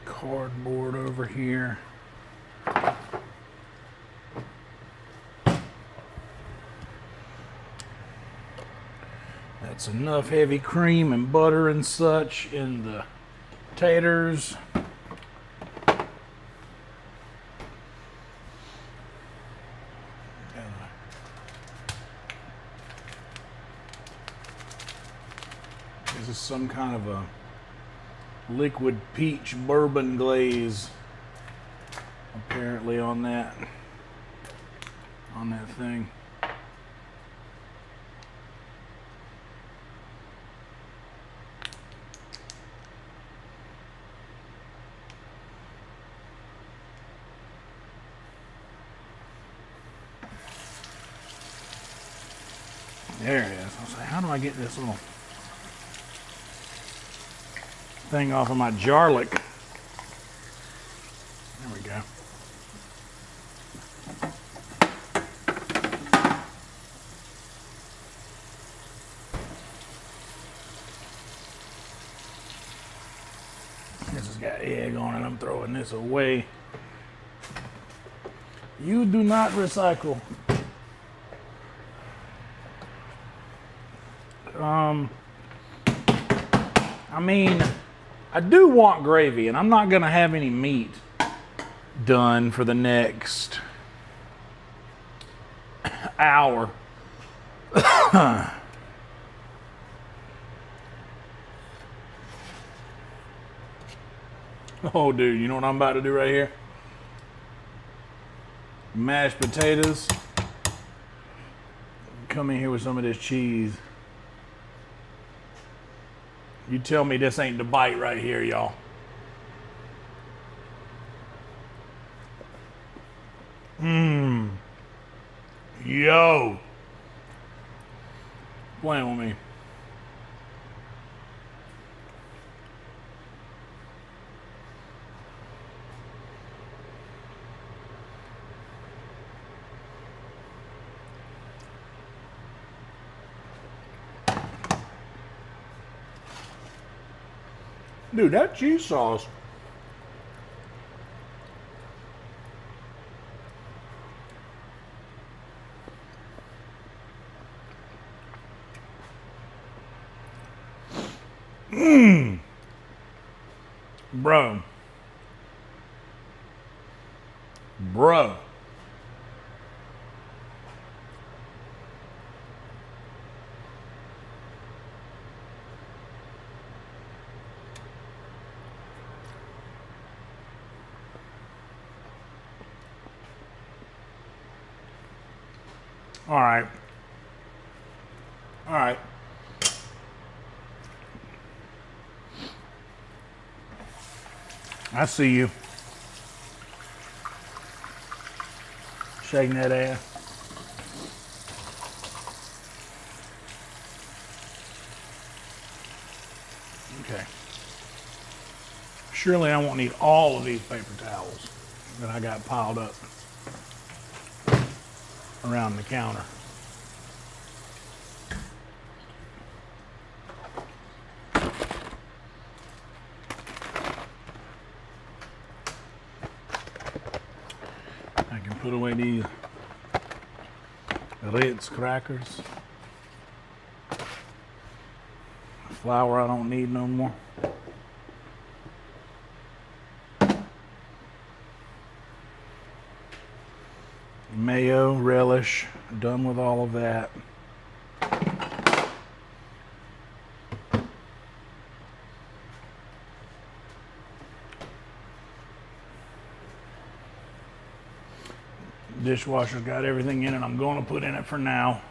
Cardboard over here. That's enough heavy cream and butter and such in the taters. This is some kind of a liquid peach bourbon glaze apparently on that thing. There it is. I was like, how do I get this little thing off of my jarlic? There we go. This has got egg on it. I'm throwing this away. You do not recycle. I mean, I do want gravy, and I'm not gonna have any meat done for the next hour. Oh, dude, you know what I'm about to do right here? Mashed potatoes. Come in here with some of this cheese. You tell me this ain't the bite right here, y'all. Yo. Playing with me. Dude, that cheese sauce. Bro. Bro. All right. All right. I see you. Shaking that ass. Okay. Surely I won't need all of these paper towels that I got piled up around the counter. I can put away these Ritz crackers. Flour I don't need no more. Mayo, relish, done with all of that. Dishwasher's got everything in it I'm going to put in it for now.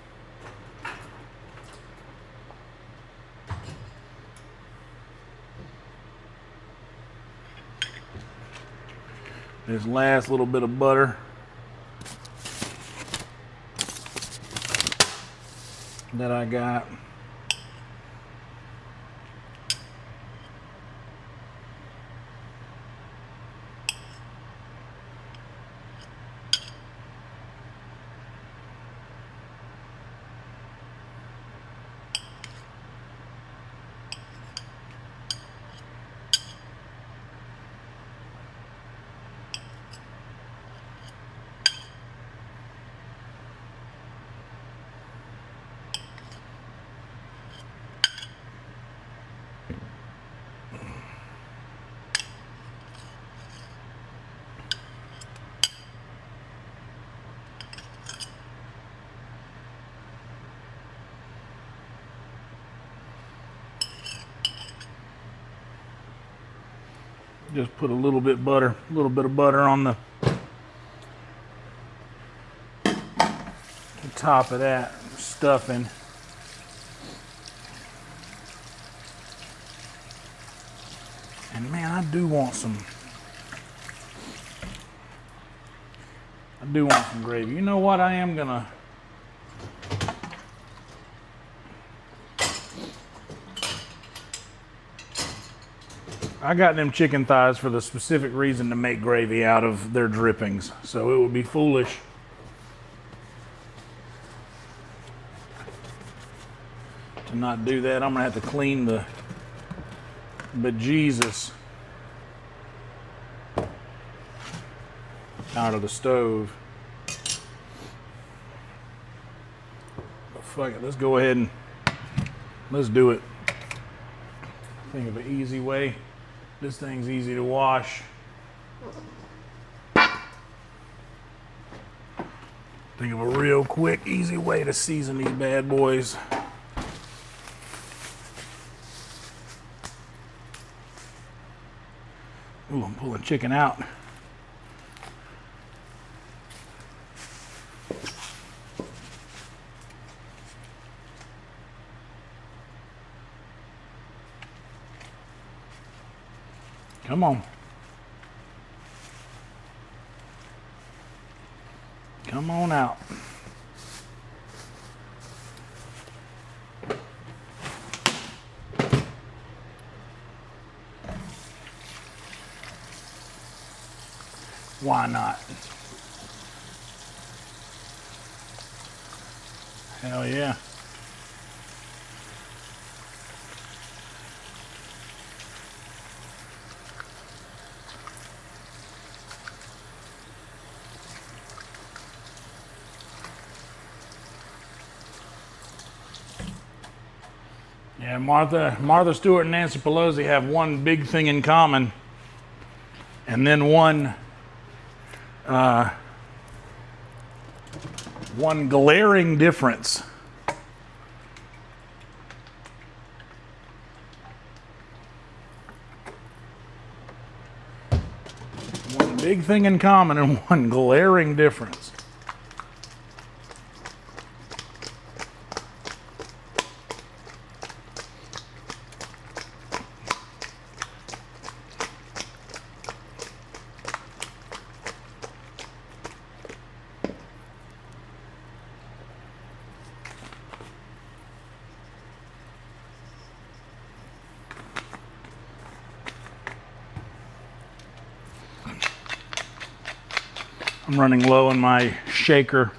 This last little bit of butter that I got. Just put a little bit of butter on the top of that stuffing. And man, I do want some gravy. You know what? I got them chicken thighs for the specific reason to make gravy out of their drippings. So it would be foolish to not do that. I'm gonna have to clean the bejesus out of the stove. But fuck it, let's go ahead and let's do it. Think of an easy way. This thing's easy to wash. Think of a real quick, easy way to season these bad boys. Ooh, I'm pulling chicken out. Come on. Come on out. Why not? Hell yeah. And Martha Stewart and Nancy Pelosi have one big thing in common, and then one glaring difference. One big thing in common and one glaring difference. I'm running low on my shaker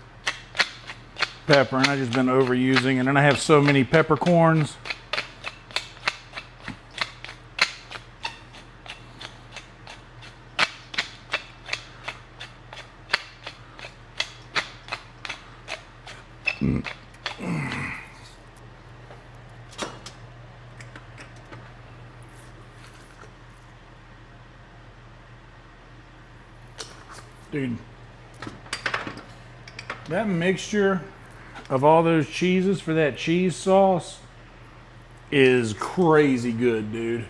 pepper, and I've just been overusing it. And I have so many peppercorns. Dude, that mixture of all those cheeses for that cheese sauce is crazy good, dude.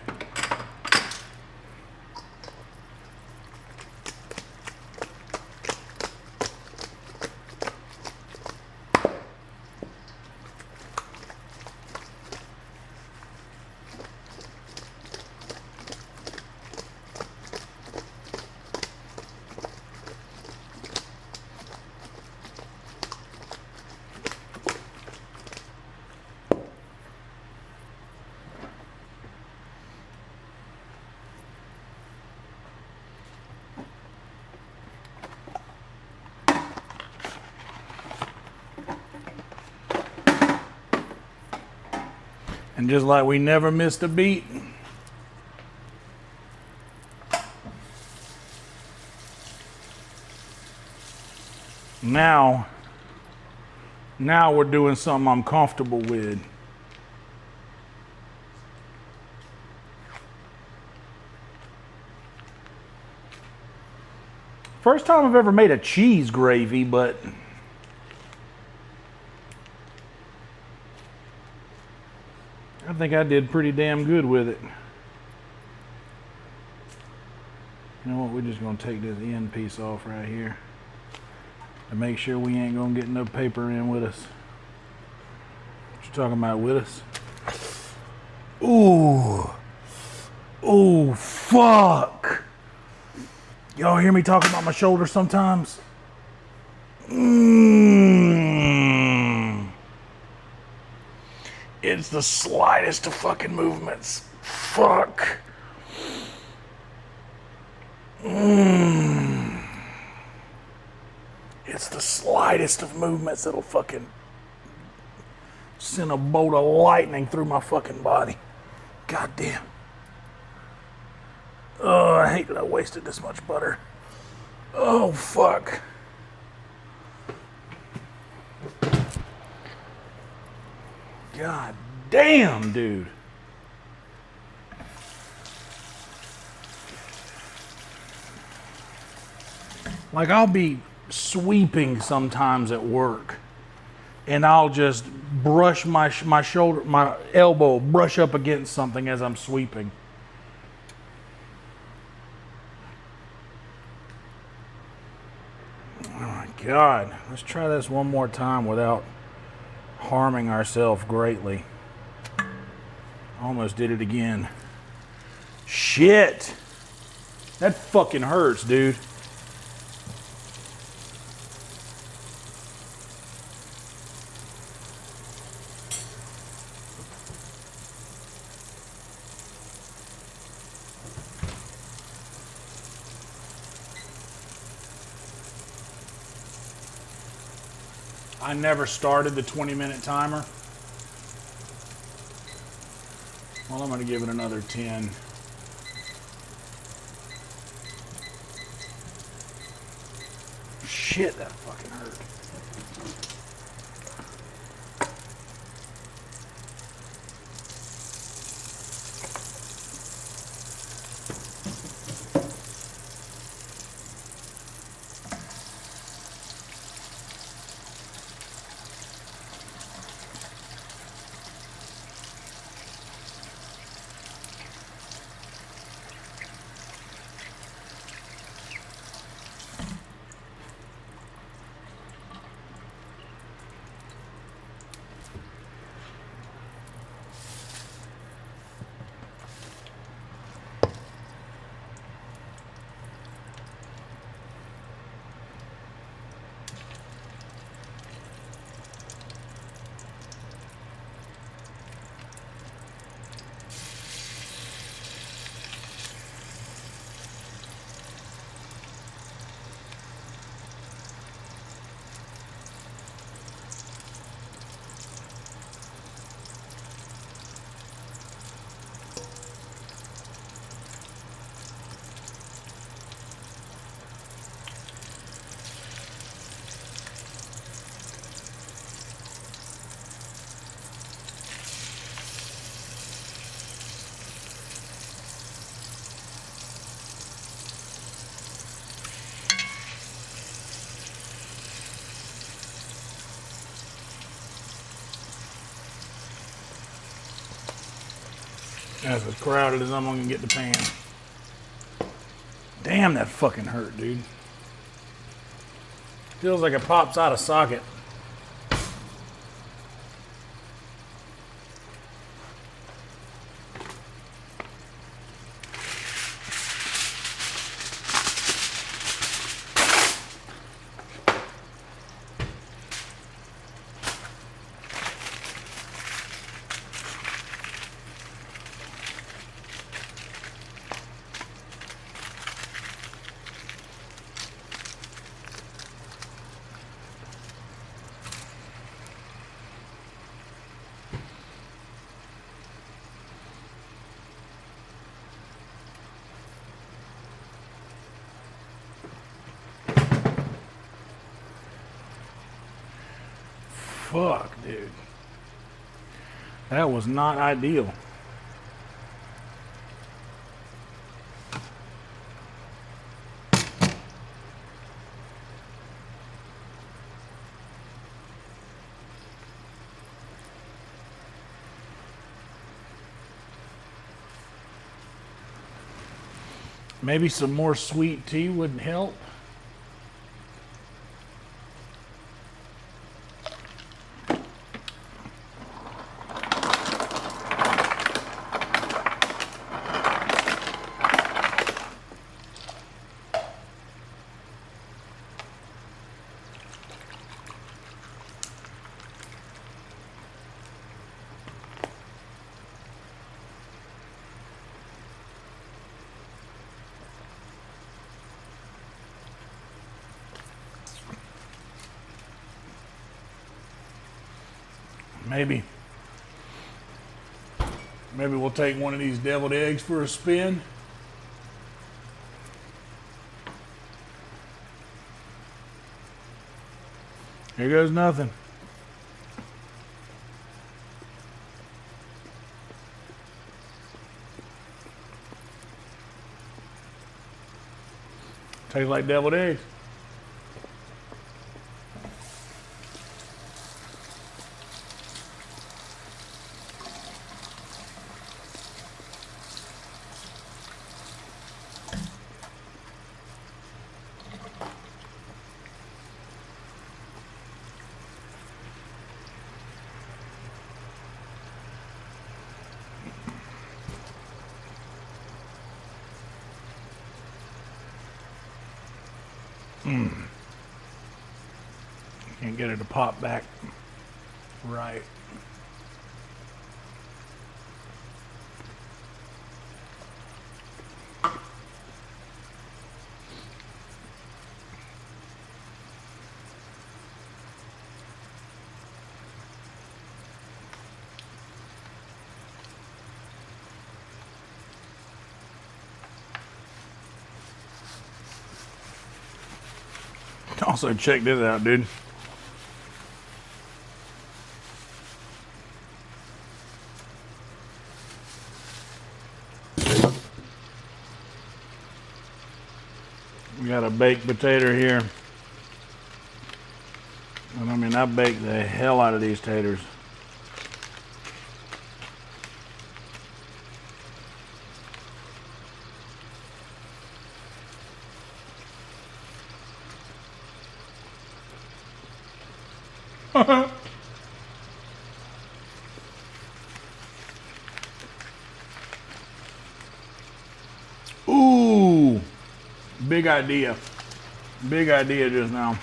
And just like we never missed a beat, now we're doing something I'm comfortable with. First time I've ever made a cheese gravy, but I think I did pretty damn good with it. You know what, we're just gonna take this end piece off right here to make sure we ain't gonna get no paper in with us. What you talking about with us? Ooh. Ooh, fuck. Y'all hear me talking about my shoulder sometimes? It's the slightest of fucking movements. Fuck. It's the slightest of movements that'll fucking send a bolt of lightning through my fucking body. God damn. Oh, I hate that I wasted this much butter. Oh, fuck. God damn, dude. Like, I'll be sweeping sometimes at work, and I'll just brush my shoulder, my elbow, brush up against something as I'm sweeping. Oh my God. Let's try this one more time without harming ourselves greatly. Almost did it again. Shit. That fucking hurts, dude. I never started the 20-minute timer. Well, I'm going to give it another 10. Shit, that fucking hurt. That's as crowded as I'm gonna get the pan. Damn, that fucking hurt, dude. Feels like it pops out of socket. Fuck, dude. That was not ideal. Maybe some more sweet tea wouldn't help. Maybe we'll take one of these deviled eggs for a spin. Here goes nothing. Tastes like deviled eggs. Can't get it to pop back right. Also, check this out, dude. We got a baked potato here. And I mean, I baked the hell out of these taters. Ooh, big idea. Big idea just now.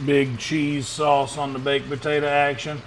Big cheese sauce on the baked potato action.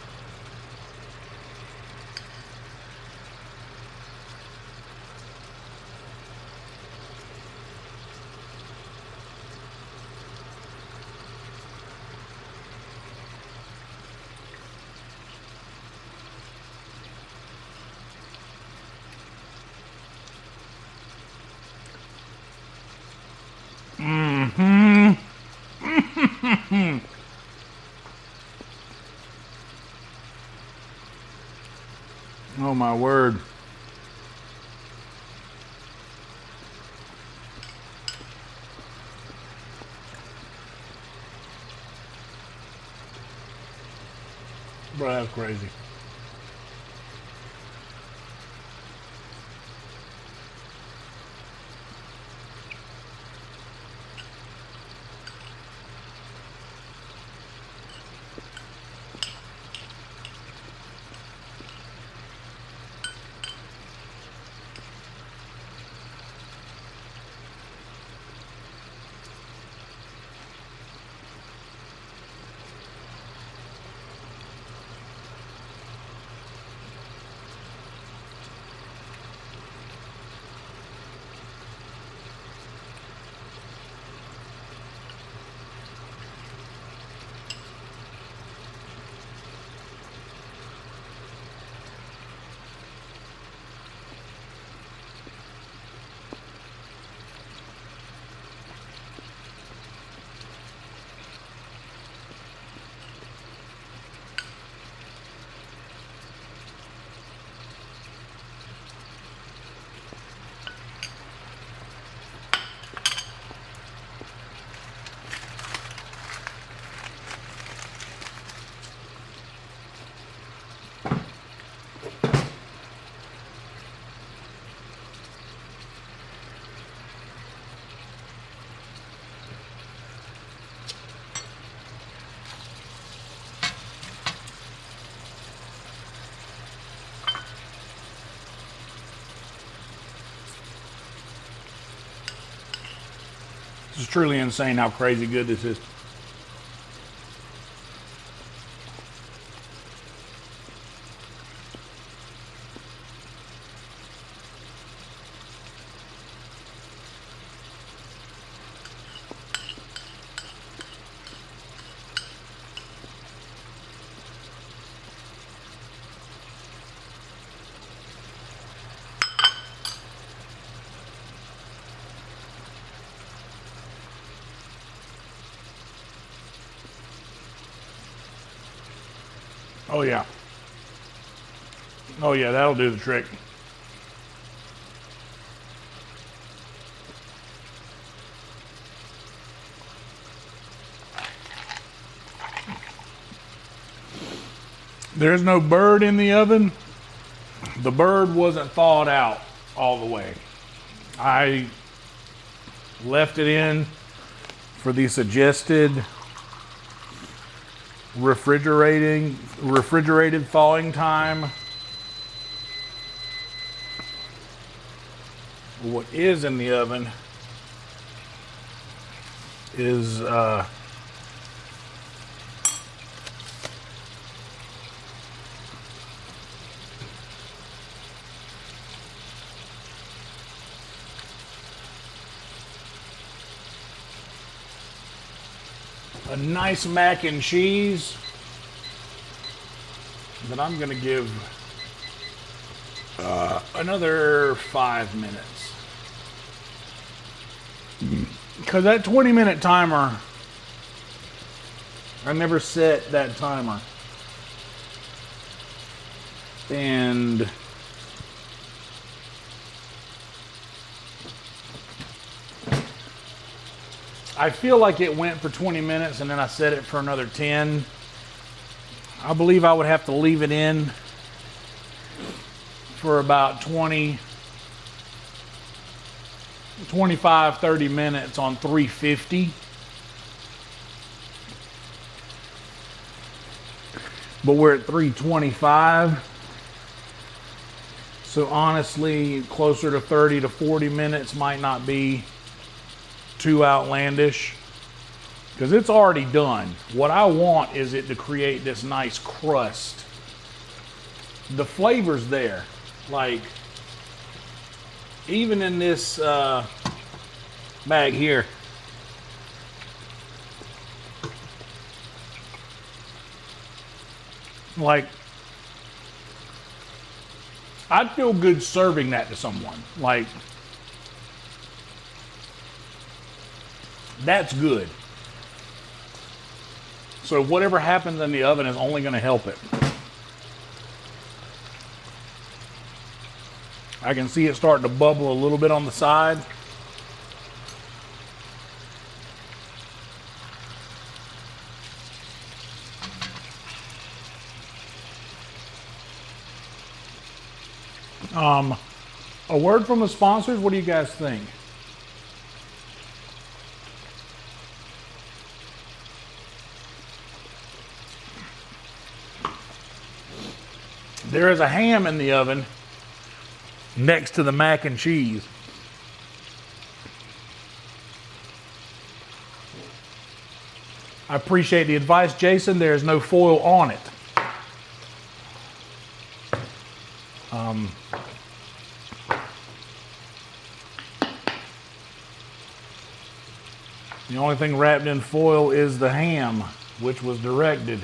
my word. Bro, that's crazy. It's truly insane how crazy good this is. Oh yeah. Oh yeah, that'll do the trick. There's no bird in the oven. The bird wasn't thawed out all the way. I left it in for the suggested refrigerated thawing time. What is in the oven is a nice mac and cheese that I'm gonna give another 5 minutes. Because that 20-minute timer, I never set that timer. And I feel like it went for 20 minutes and then I set it for another 10. I believe I would have to leave it in for about 25, 30 minutes on 350. But we're at 325. So honestly, closer to 30 to 40 minutes might not be too outlandish, because it's already done. What I want is it to create this nice crust. The flavor's there. Like, even in this bag here, like, I'd feel good serving that to someone. Like, that's good. So whatever happens in the oven is only going to help it. I can see it starting to bubble a little bit on the side. A word from the sponsors. What do you guys think? There is a ham in the oven next to the mac and cheese. I appreciate the advice, Jason. There is no foil on it. The only thing wrapped in foil is the ham, which was directed.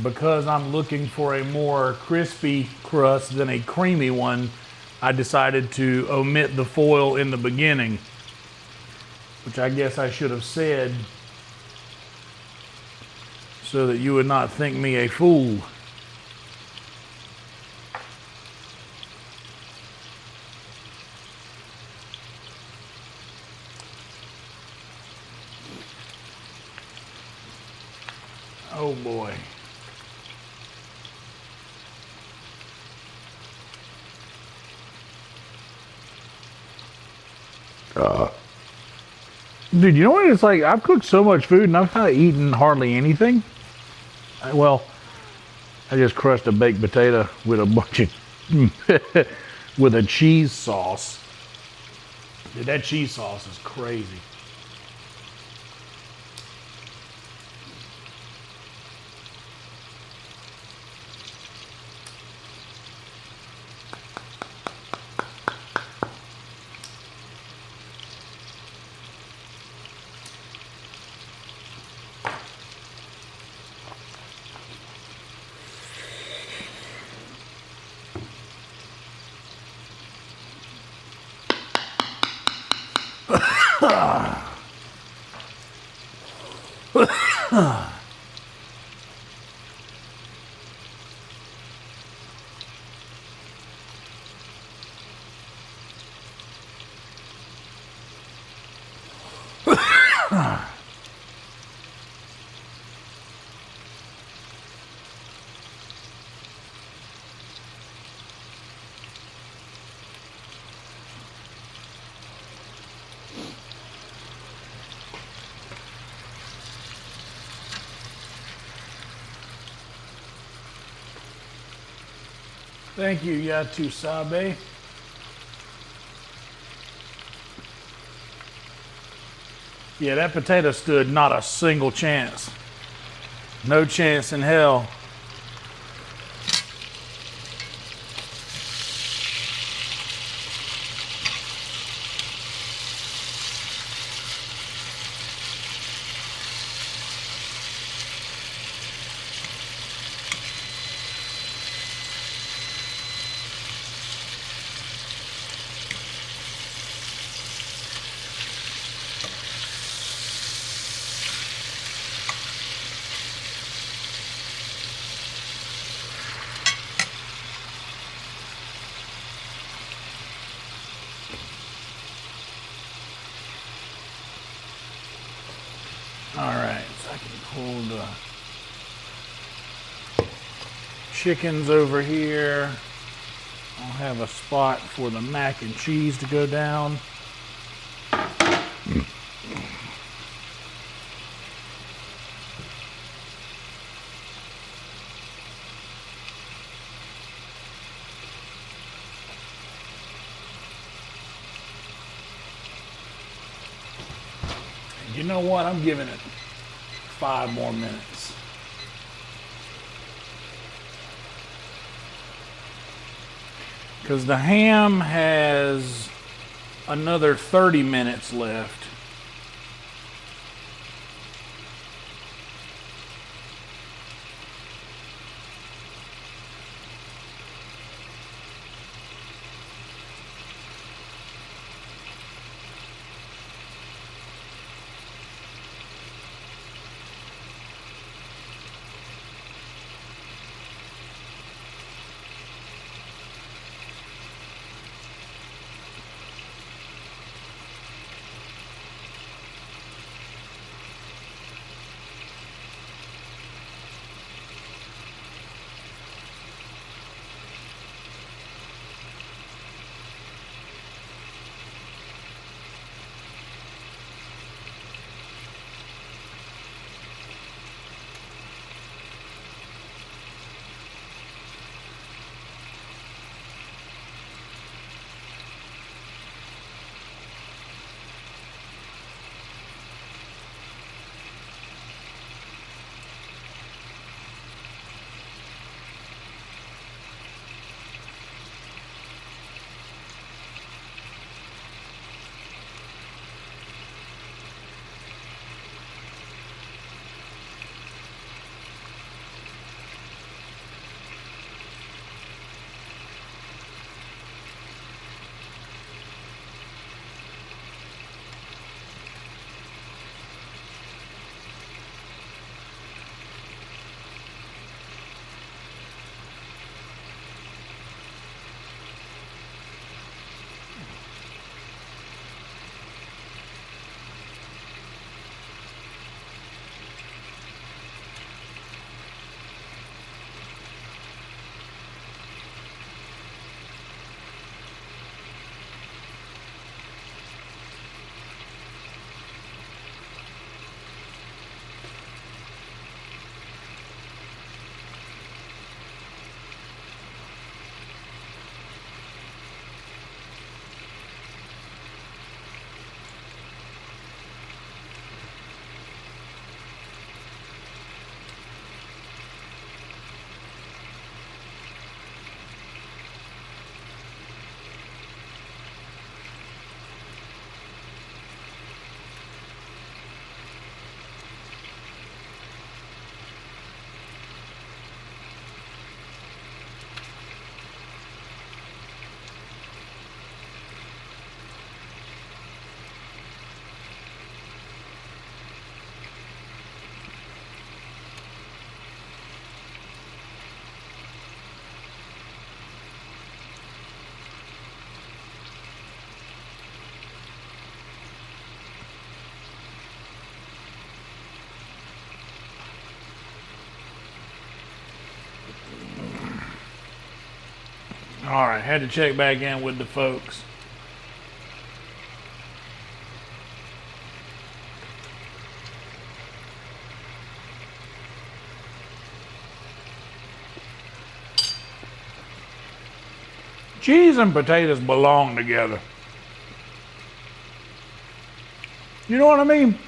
Because I'm looking for a more crispy crust than a creamy one, I decided to omit the foil in the beginning, which I guess I should have said so that you would not think me a fool. Oh boy. Dude, you know what it's like? I've cooked so much food and I've not eaten hardly anything. Well, I just crushed a baked potato with a bunch of with a cheese sauce. Dude, that cheese sauce is crazy. Thank you, Yatu Sabe. Yeah, that potato stood not a single chance. No chance in hell. All right, so I can pull the chickens over here. I'll have a spot for the mac and cheese to go down. You know what? I'm giving it 5 more minutes. Because the ham has another 30 minutes left. All right, had to check back in with the folks. Cheese and potatoes belong together. You know what I mean?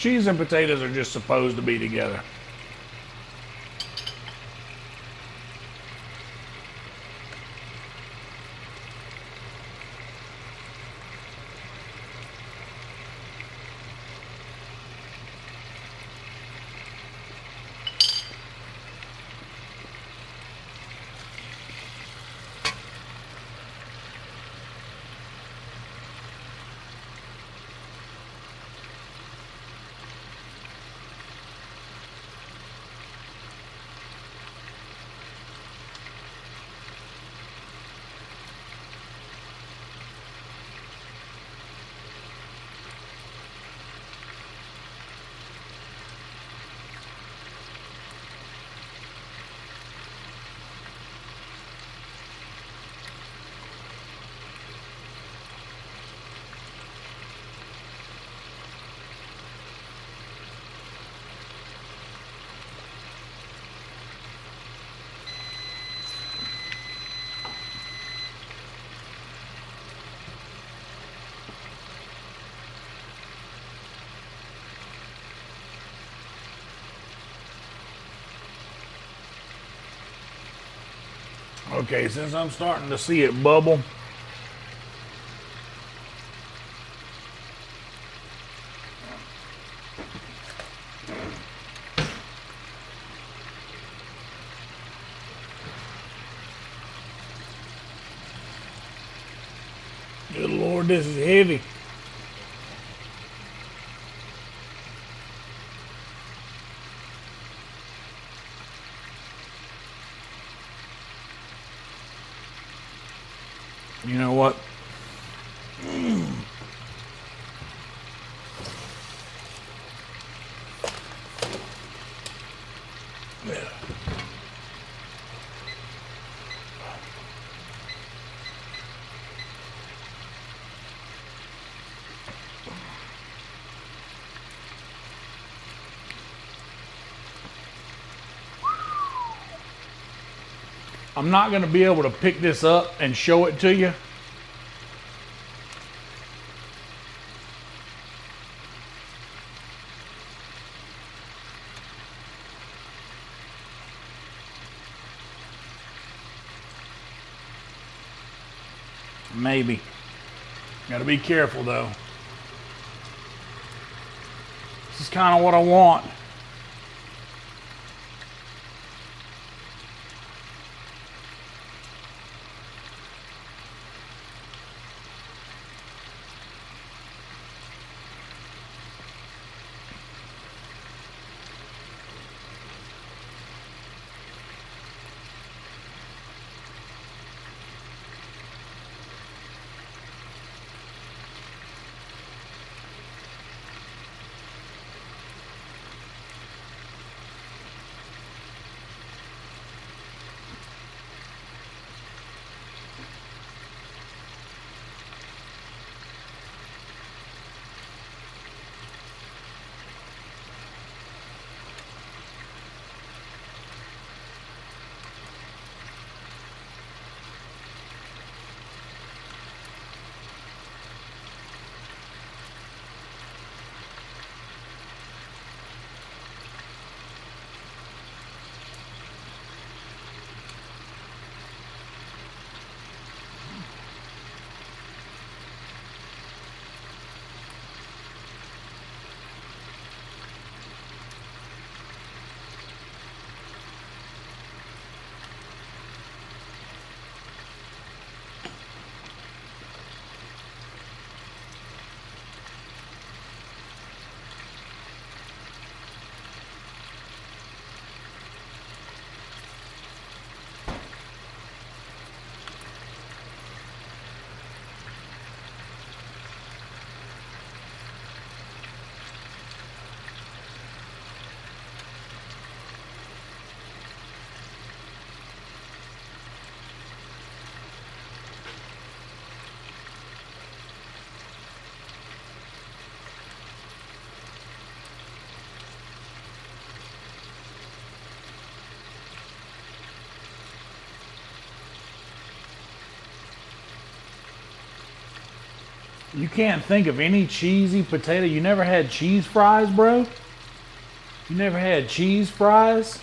Cheese and potatoes are just supposed to be together. Okay, since I'm starting to see it bubble, good Lord, this is heavy. You know what? I'm not going to be able to pick this up and show it to you. Maybe. Got to be careful though. This is kind of what I want. You can't think of any cheesy potato. You never had cheese fries, bro? You never had cheese fries?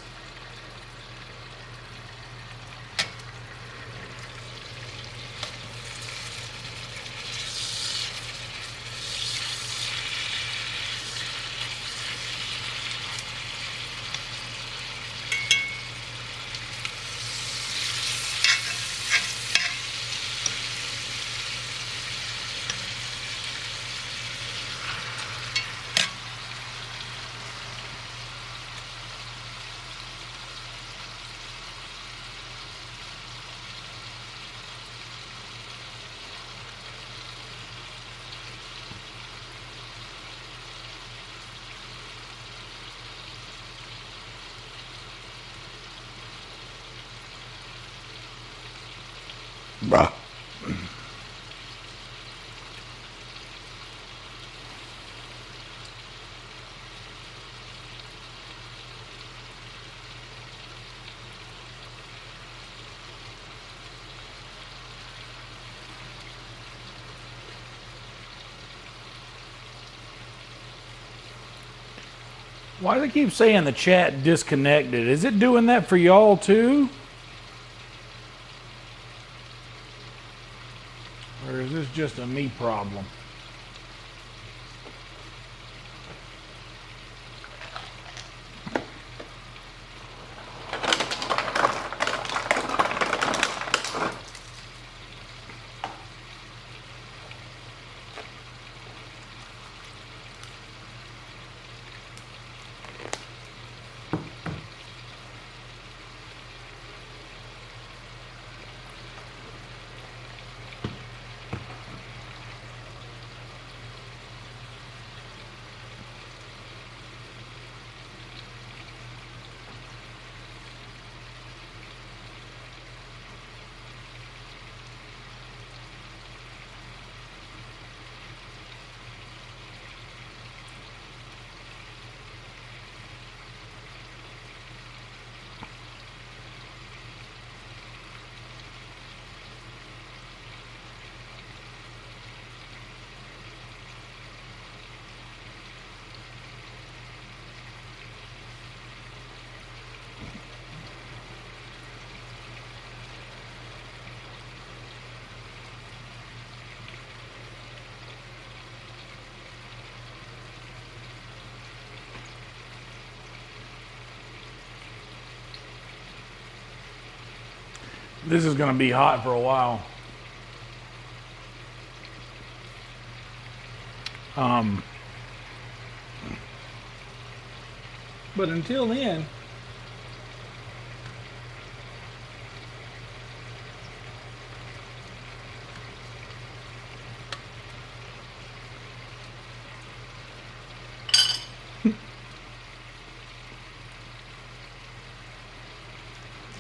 Bruh. Why do they keep saying the chat disconnected? Is it doing that for y'all too? Or is this just a me problem? This is going to be hot for a while. But until then,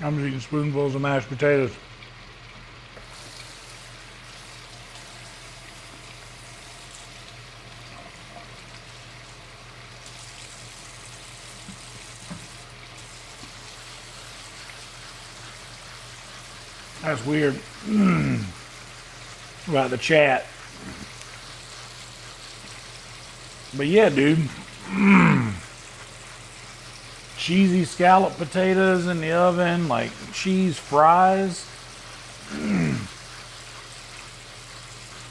I'm just eating spoonfuls of mashed potatoes. That's weird about the chat. But yeah, dude. Cheesy scallop potatoes in the oven, like cheese fries.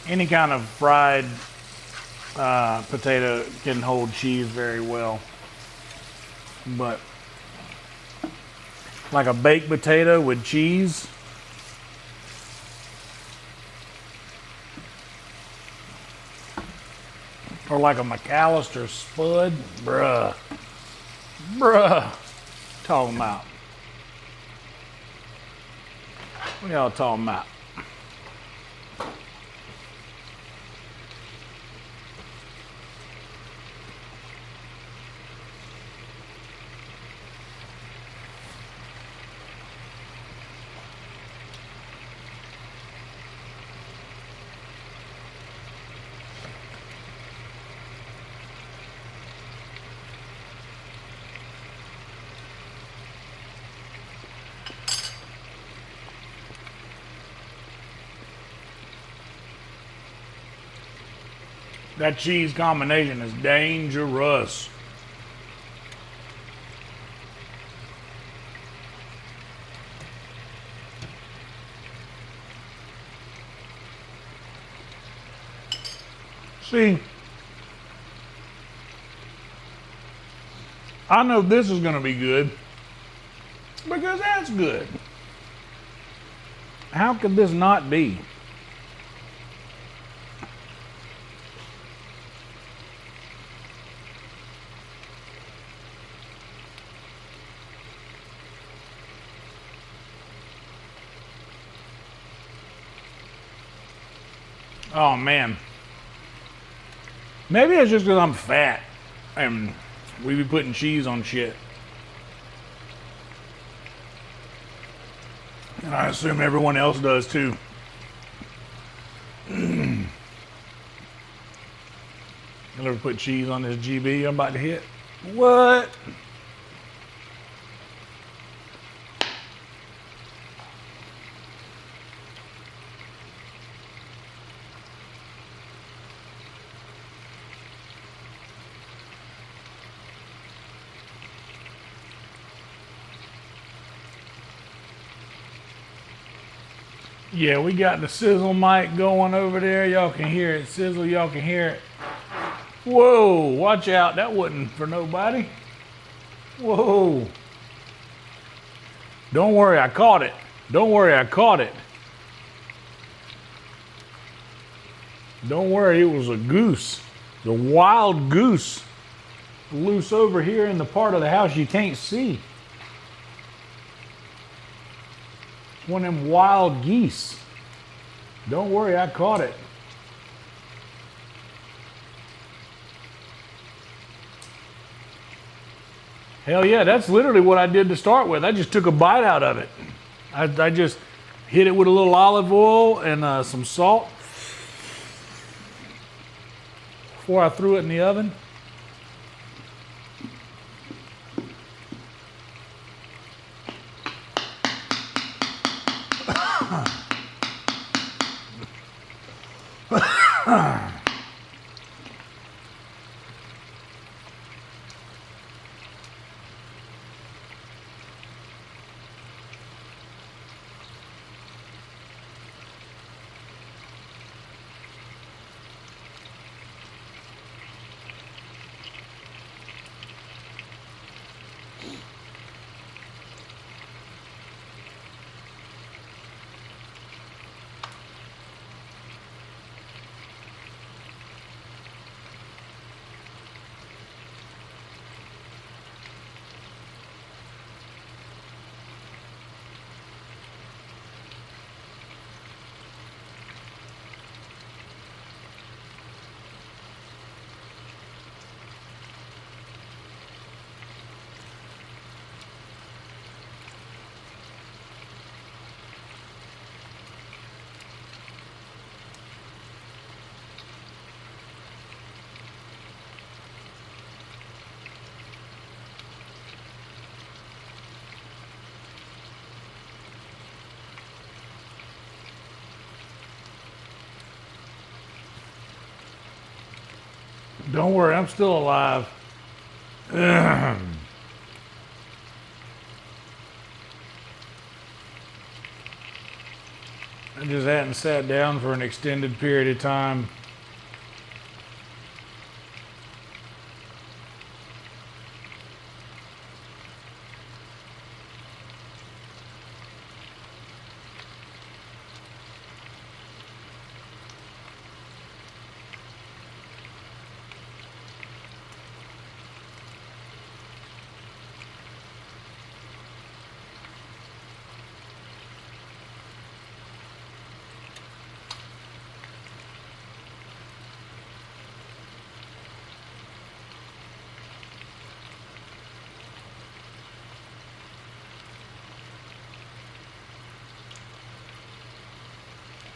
Any kind of fried potato can hold cheese very well. But like a baked potato with cheese, or like a McAllister spud, bruh. Talking about. What y'all talking about? That cheese combination is dangerous. See, I know this is going to be good because that's good. How could this not be? Oh man. Maybe it's just because I'm fat and we be putting cheese on shit. And I assume everyone else does too. You'll ever put cheese on this GB I'm about to hit? What? Yeah, we got the sizzle mic going over there. Y'all can hear it sizzle. Y'all can hear it. Whoa, watch out. That wasn't for nobody. Whoa. Don't worry, I caught it. Don't worry, I caught it. Don't worry, it was a goose. The wild goose. Loose over here in the part of the house you can't see. One of them wild geese. Don't worry, I caught it. Hell yeah, that's literally what I did to start with. I just took a bite out of it. I just hit it with a little olive oil and some salt before I threw it in the oven. Don't worry, I'm still alive. I just hadn't sat down for an extended period of time.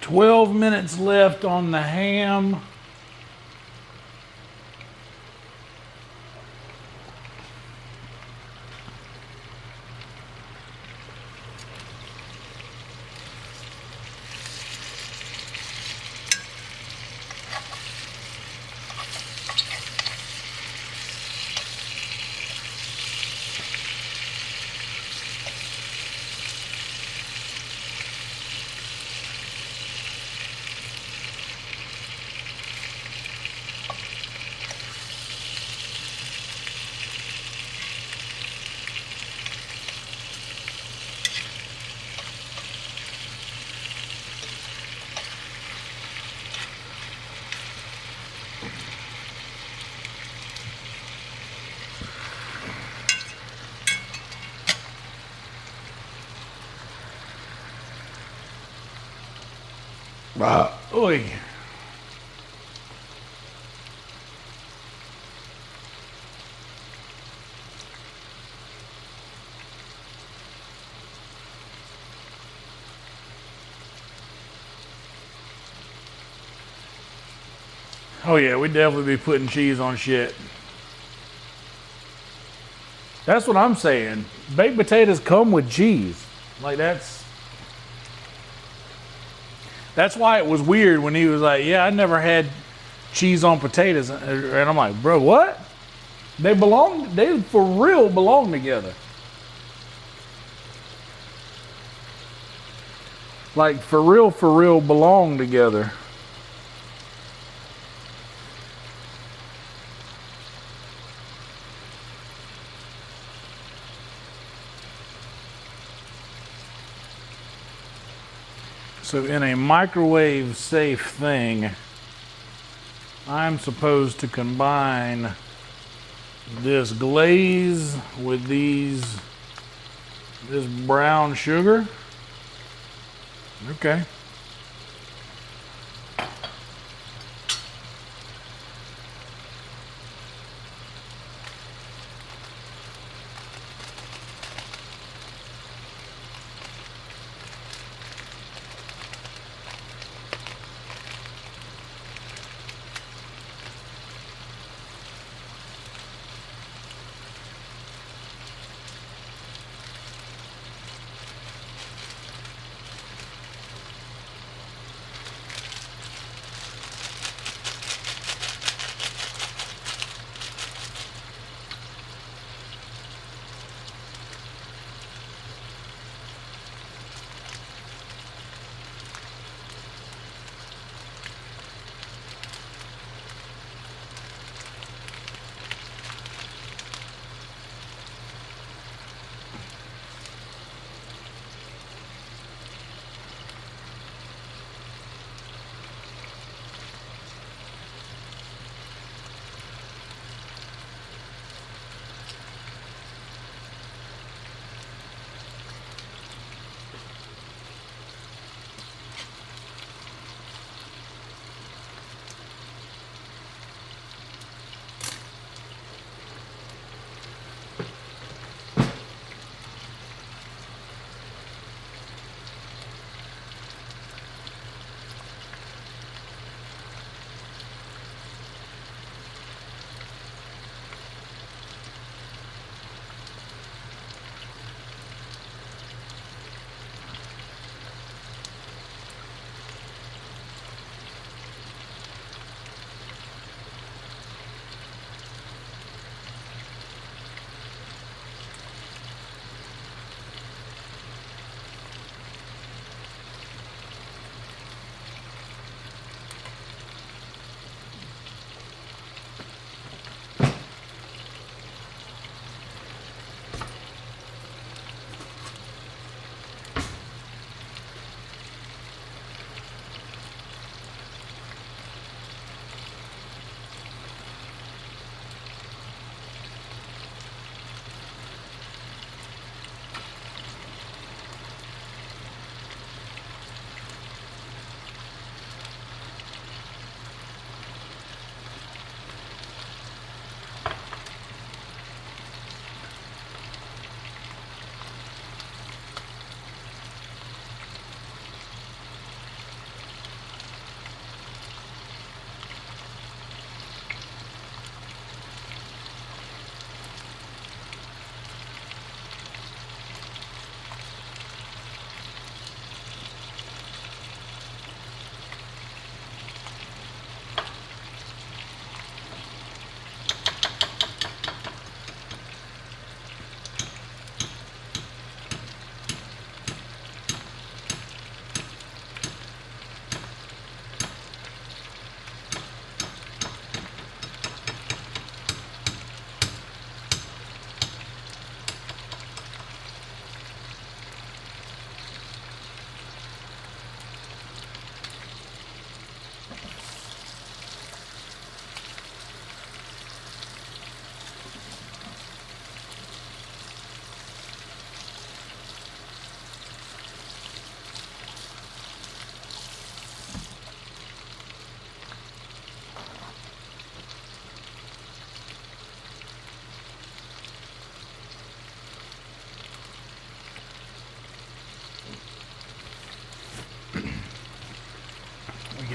"12 minutes left on the ham." Oy. Oh yeah, we definitely be putting cheese on shit. That's what I'm saying. Baked potatoes come with cheese. Like that's why it was weird when he was like, "Yeah, I never had cheese on potatoes," and I'm like, "Bro, what? They for real belong together. Like for real belong together." So in a microwave safe thing, I'm supposed to combine this glaze with this brown sugar. Okay.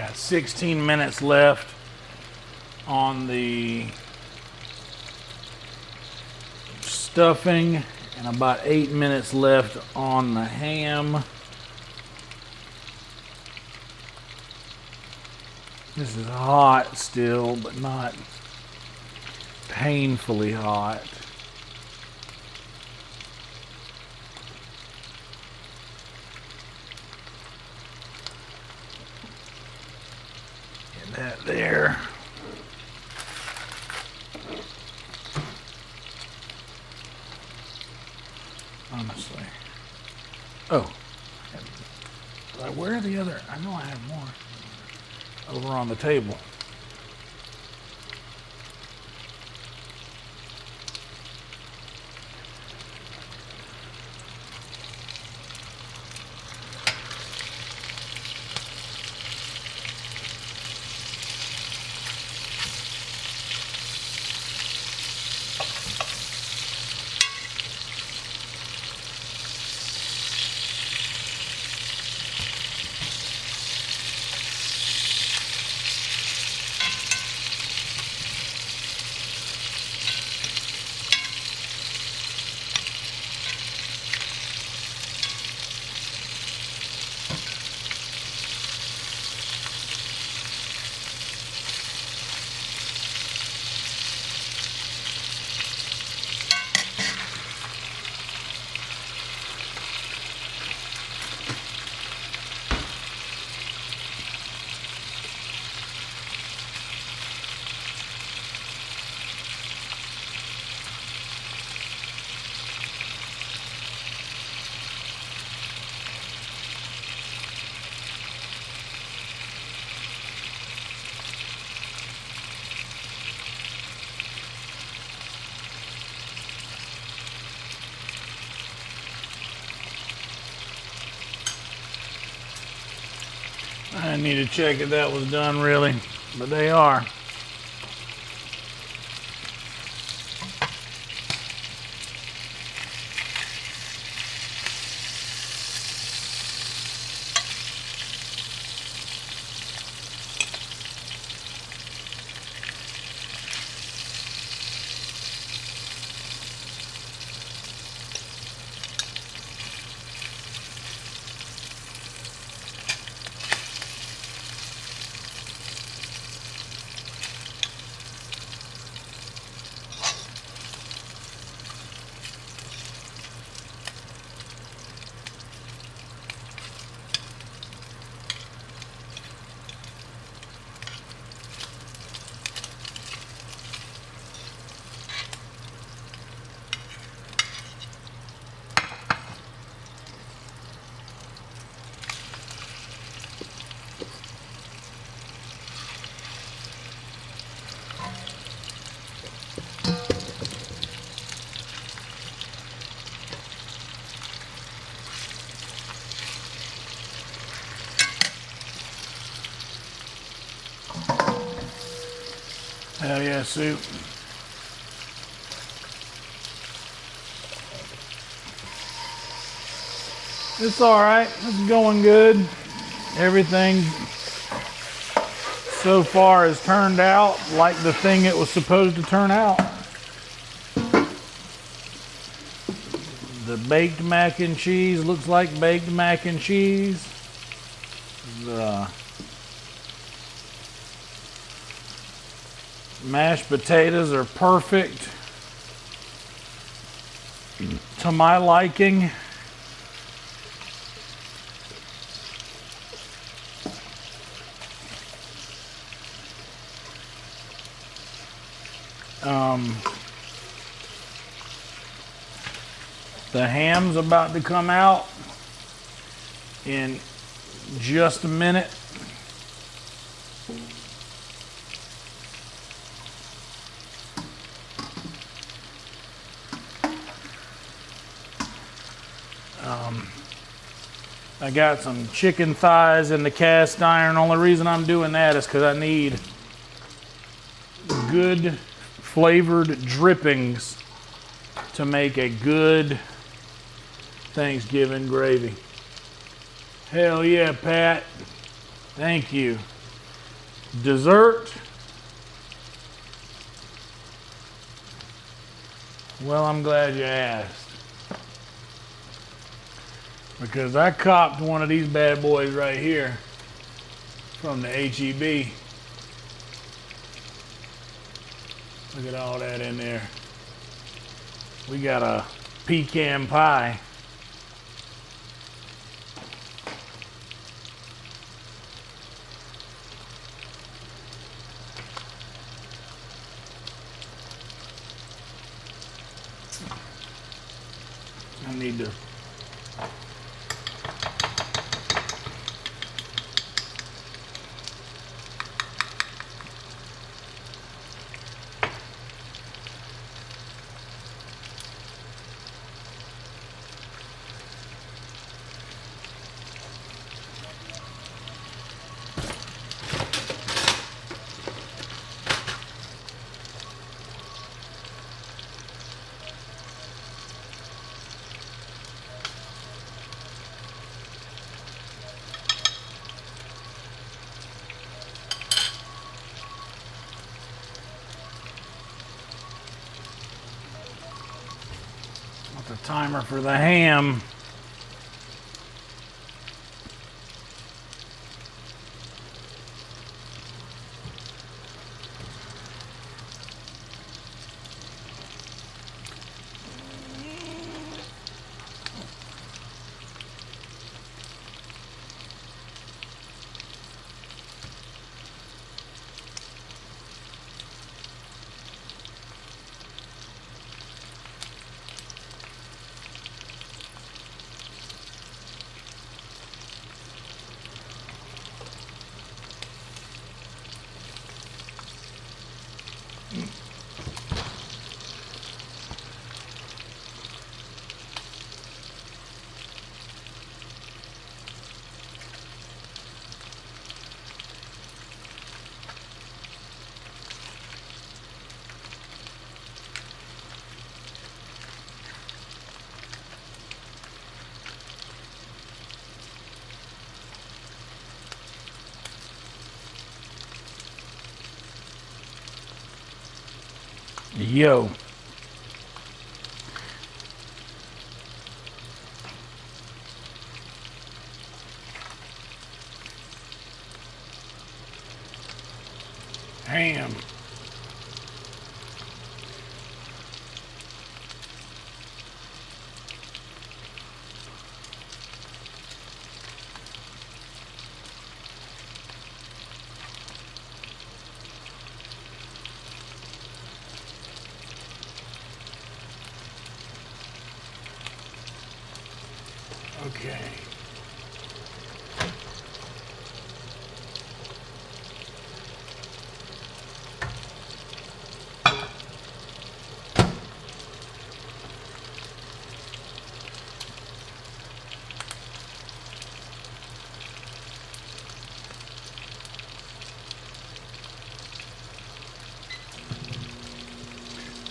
got 16 minutes left on the stuffing and about 8 minutes left on the ham. This is hot still, but not painfully hot. Get that there. Honestly. Oh. Where are the other? I know I have more. Over on the table. I need to check if that was done really, but they are. Hell yeah, soup. It's all right. It's going good. Everything so far has turned out like the thing it was supposed to turn out. The baked mac and cheese looks like baked mac and cheese. The mashed potatoes are perfect to my liking. The ham's about to come out in just a minute. I got some chicken thighs in the cast iron. Only reason I'm doing that is because I need good flavored drippings to make a good Thanksgiving gravy. Hell yeah, Pat. Thank you. Dessert. Well, I'm glad you asked. Because I copped one of these bad boys right here from the HEB. Look at all that in there. We got a pecan pie. I need to the timer for the ham. Yo. Ham. Okay.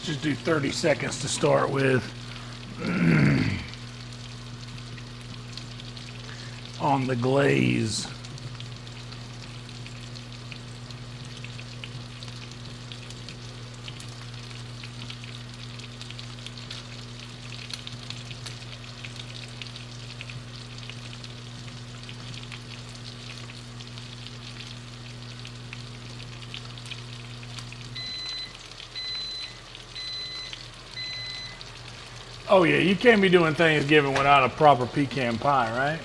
Just do 30 seconds to start with. On the glaze. Oh yeah, you can't be doing Thanksgiving without a proper pecan pie, right?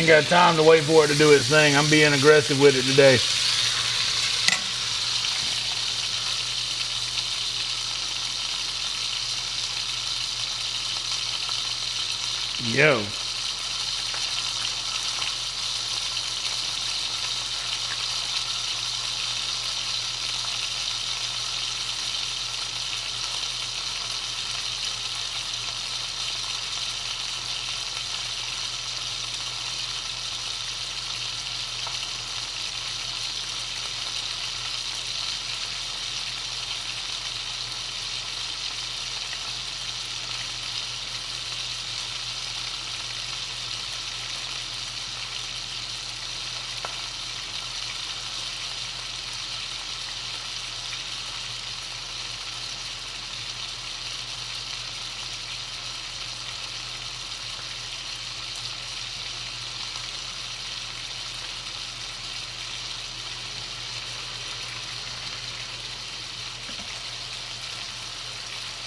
ain't got time to wait for it to do its thing. I'm being aggressive with it today. Yo.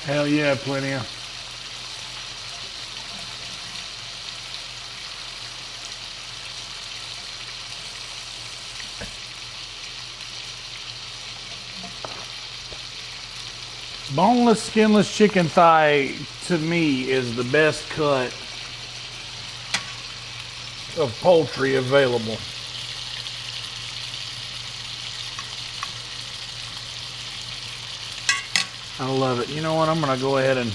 Hell yeah, plenty of. Boneless, skinless chicken thigh, to me, is the best cut of poultry available. I love it. You know what? I'm going to go ahead and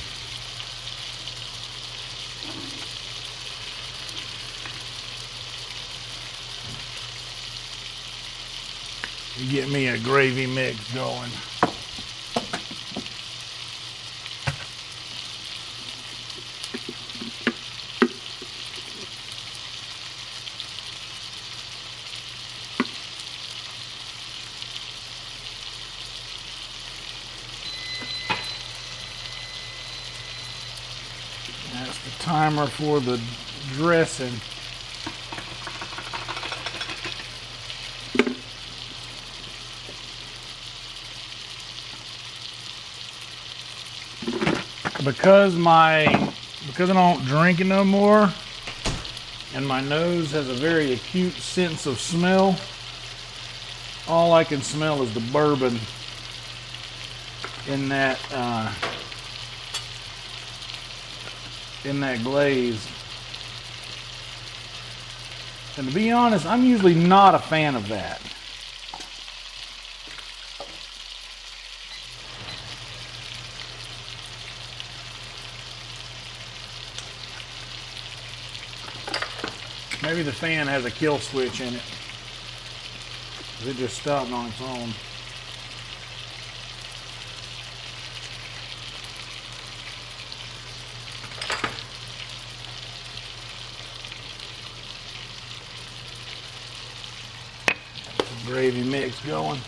get me a gravy mix going. That's the timer for the dressing. Because I don't drink it no more, and my nose has a very acute sense of smell, all I can smell is the bourbon in that glaze. And to be honest, I'm usually not a fan of that. Maybe the fan has a kill switch in it. It just stopped on its own. Gravy mix going.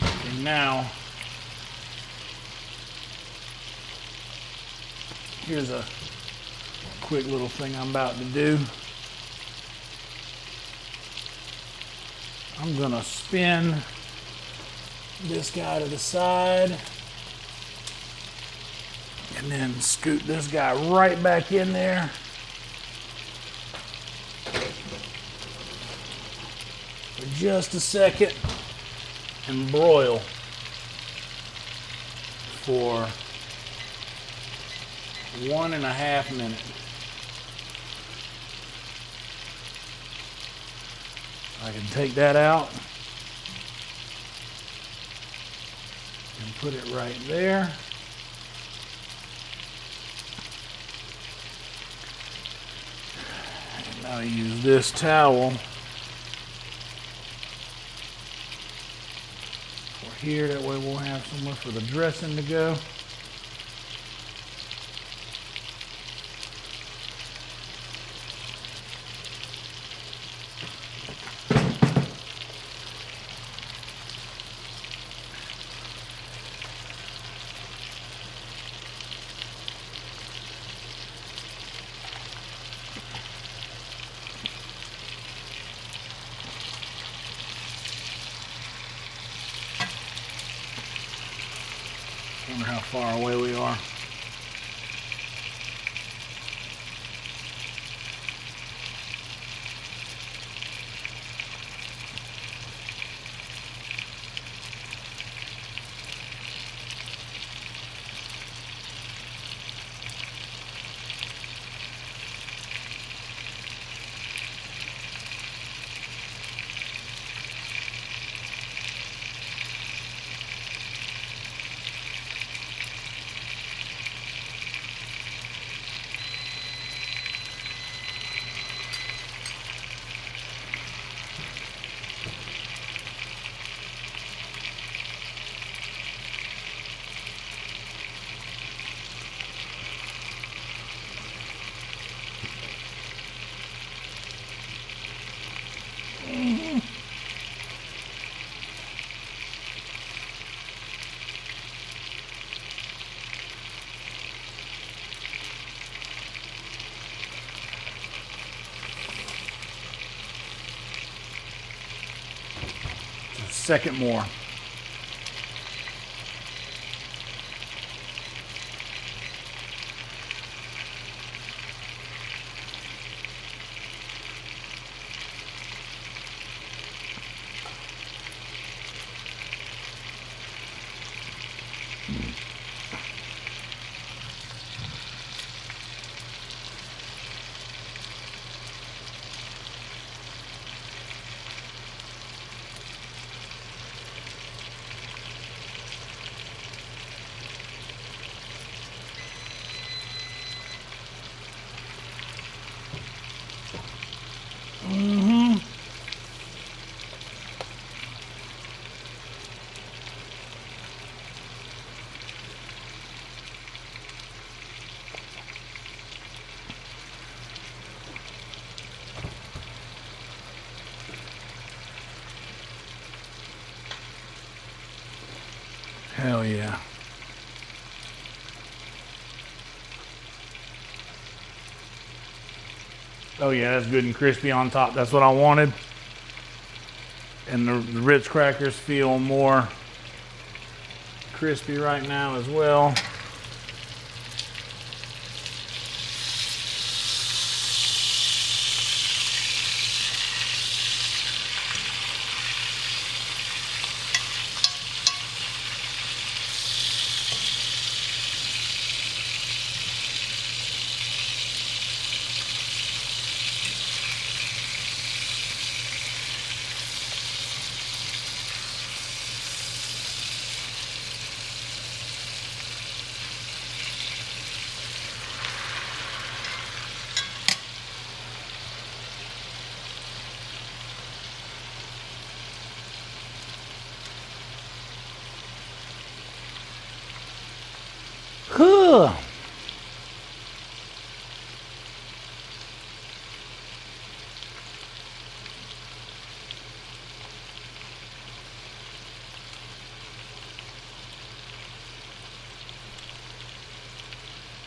And now, here's a quick little thing I'm about to do. I'm gonna spin this guy to the side and then scoot this guy right back in there. For just a second and broil for 1.5 minutes. I can take that out and put it right there. And now use this towel for here, that way we'll have somewhere for the dressing to go. Wonder how far away we are. second more. Hell yeah. Oh yeah, that's good and crispy on top. That's what I wanted. And the Ritz crackers feel more crispy right now as well. Huh.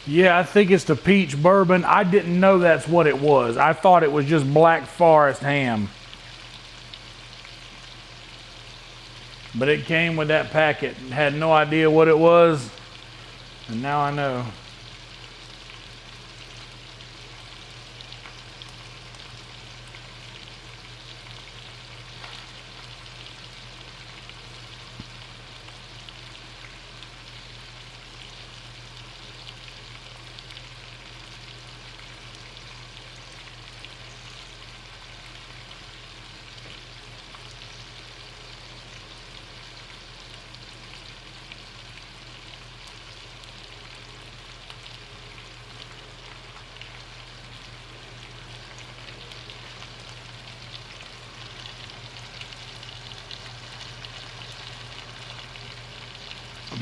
Yeah, I think it's the peach bourbon. I didn't know that's what it was. I thought it was just Black Forest ham. But it came with that packet. Had no idea what it was. And now I know.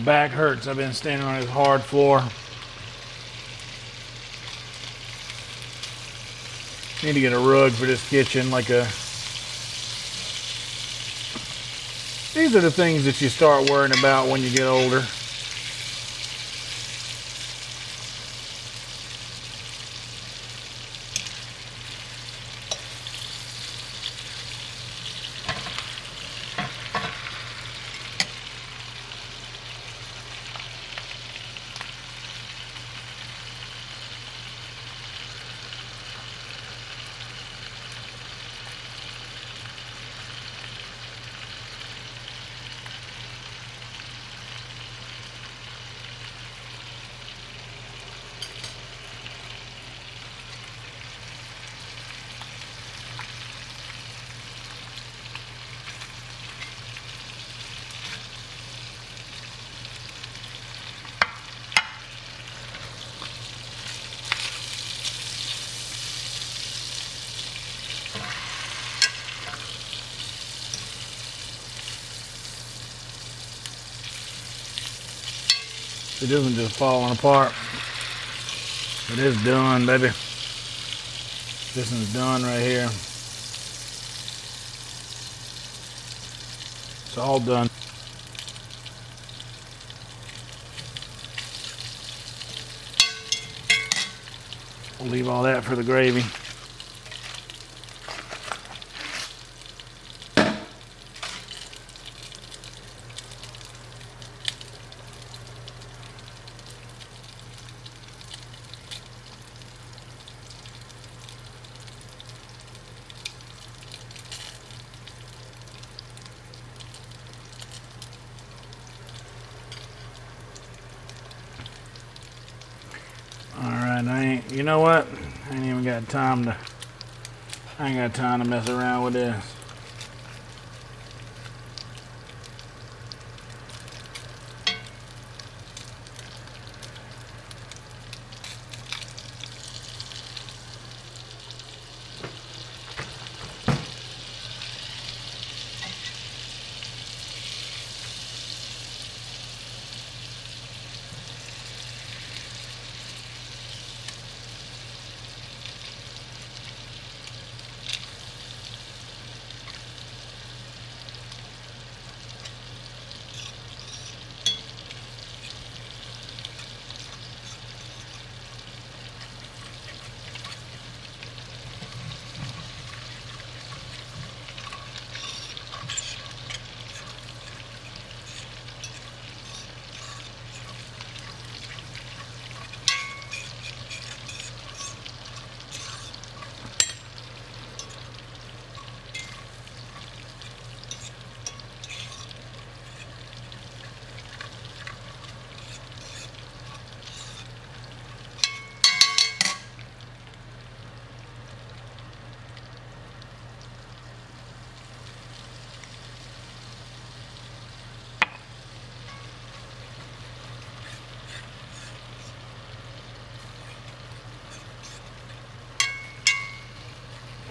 Back hurts. I've been standing on this hard floor. Need to get a rug for this kitchen, like a... These are the things that you start worrying about when you get older. It isn't just falling apart. It is done, baby. This one's done right here. It's all done. We'll leave all that for the gravy. You know what? I ain't even got time to. I ain't got time to mess around with this.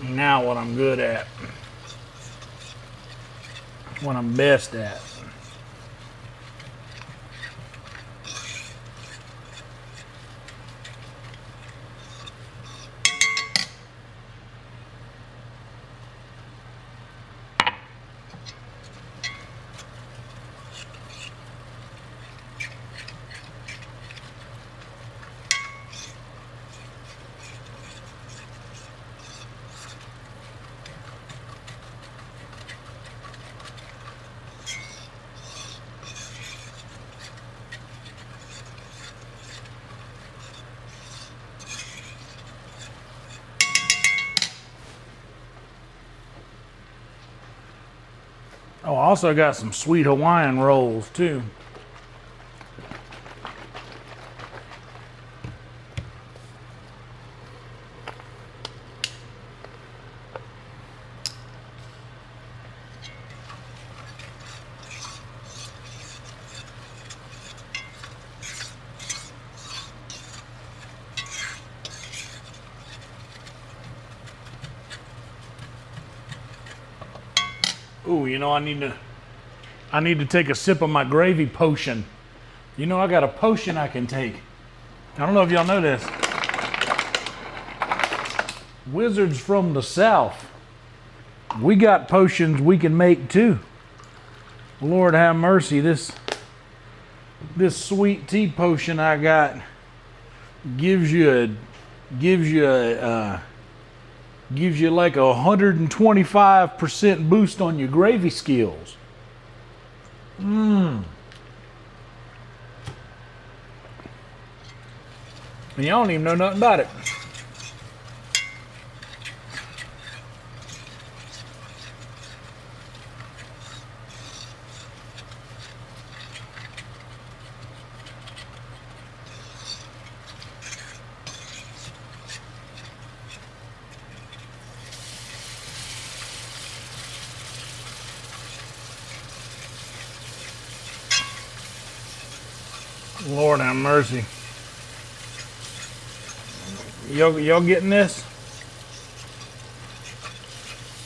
Now what I'm good at, what I'm best at. Oh, I also got some sweet Hawaiian rolls too. Ooh, you know, I need to take a sip of my gravy potion. You know, I got a potion I can take. I don't know if y'all know this. Wizards from the South, we got potions we can make too. Lord have mercy, this sweet tea potion I got gives you like a 125% boost on your gravy skills. And y'all don't even know nothing about it. Lord have mercy. Y'all getting this?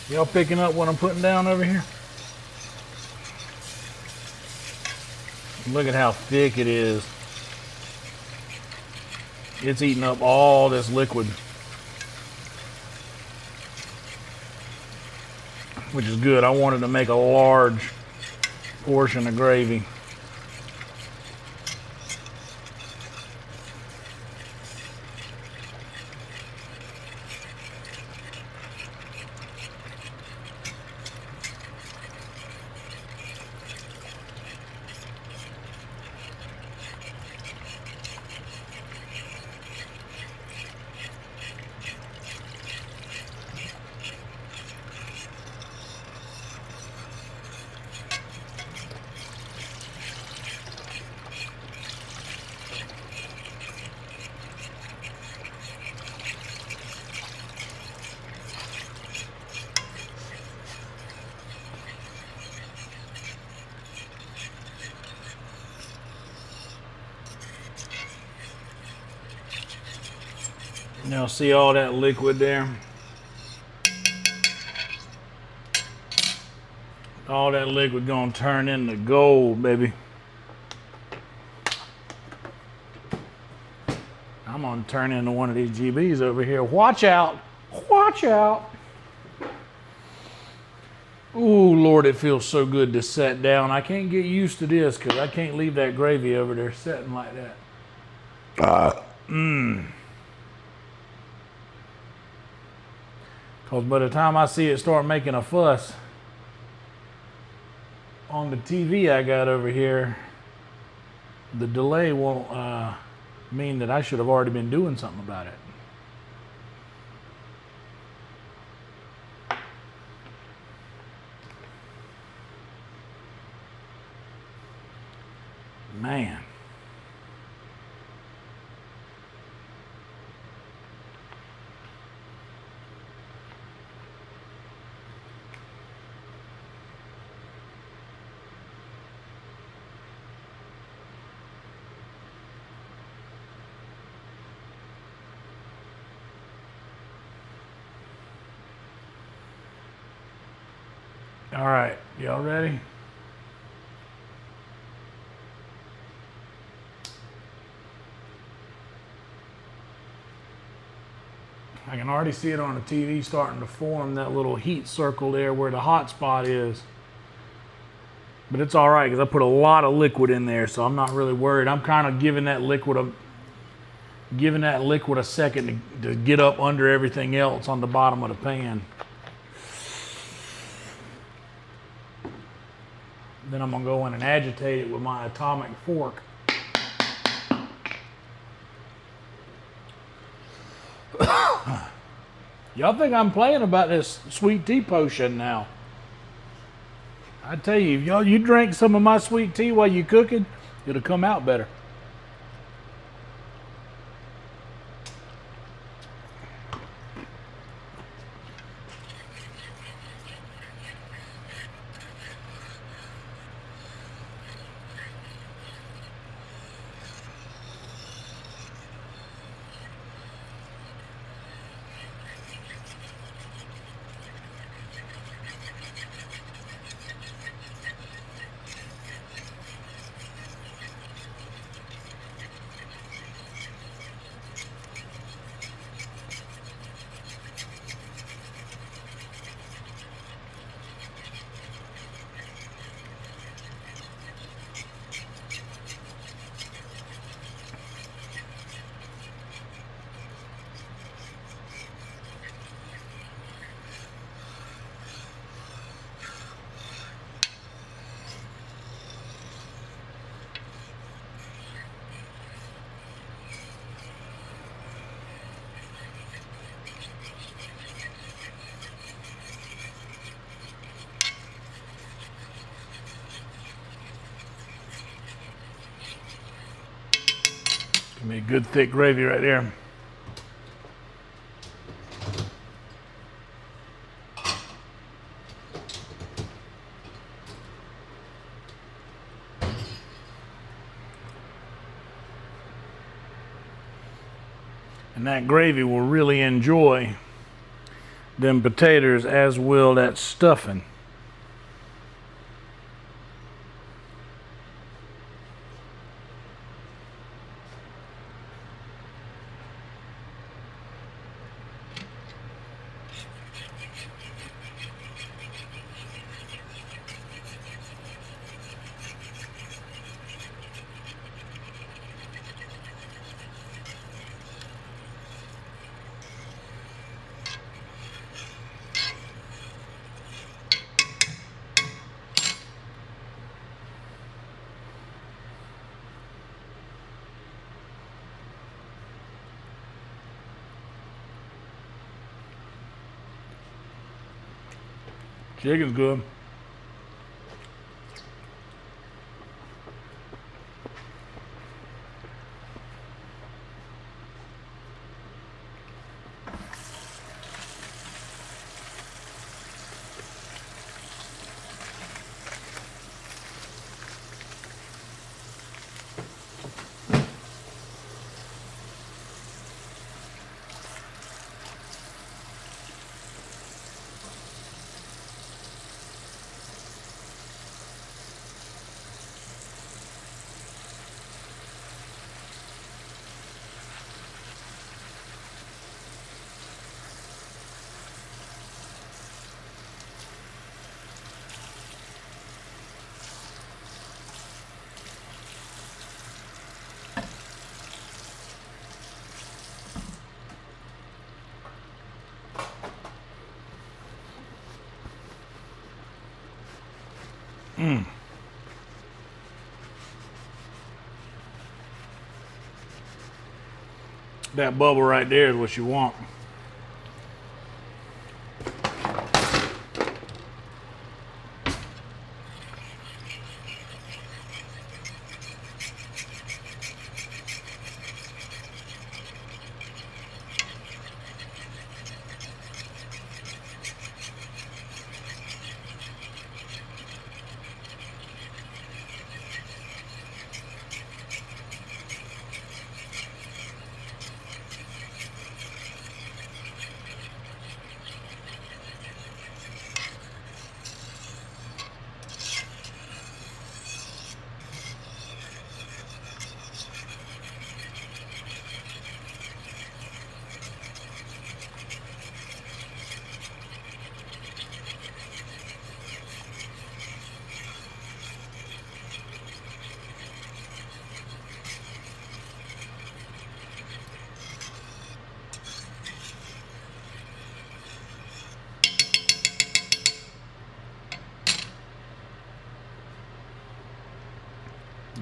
Y'all picking up what I'm putting down over here? Look at how thick it is. It's eating up all this liquid, which is good. I wanted to make a large portion of gravy. Now see all that liquid there? All that liquid gonna turn into gold, baby. I'm gonna turn into one of these GBs over here. Watch out, watch out. Ooh, Lord, it feels so good to set down. I can't get used to this because I can't leave that gravy over there sitting like that. Because by the time I see it start making a fuss on the TV I got over here, the delay won't mean that I should have already been doing something about it. Man. All right, y'all ready? I can already see it on the TV starting to form that little heat circle there where the hot spot is. But it's all right because I put a lot of liquid in there, so I'm not really worried. I'm kind of giving that liquid a second to get up under everything else on the bottom of the pan. Then I'm gonna go in and agitate it with my atomic fork. Y'all think I'm playing about this sweet tea potion now. I tell you, if you drink some of my sweet tea while you're cooking, it'll come out better. Give me a good thick gravy right there. And that gravy will really enjoy them potatoes, as will that stuffing. Chicken's good. That bubble right there is what you want.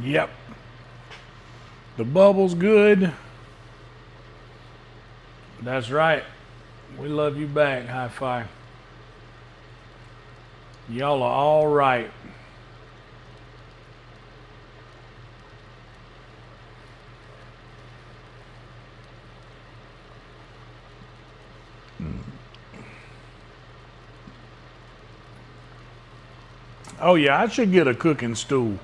Yep. The bubble's good. That's right. We love you back, Hi-Fi. Y'all are all right. Oh yeah, I should get a cooking stool.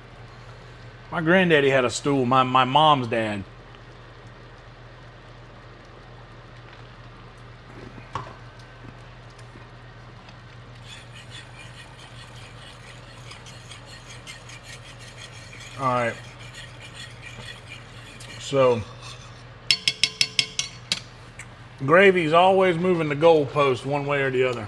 My granddaddy had a stool, my mom's dad. All right. So, gravy's always moving the goalpost one way or the other.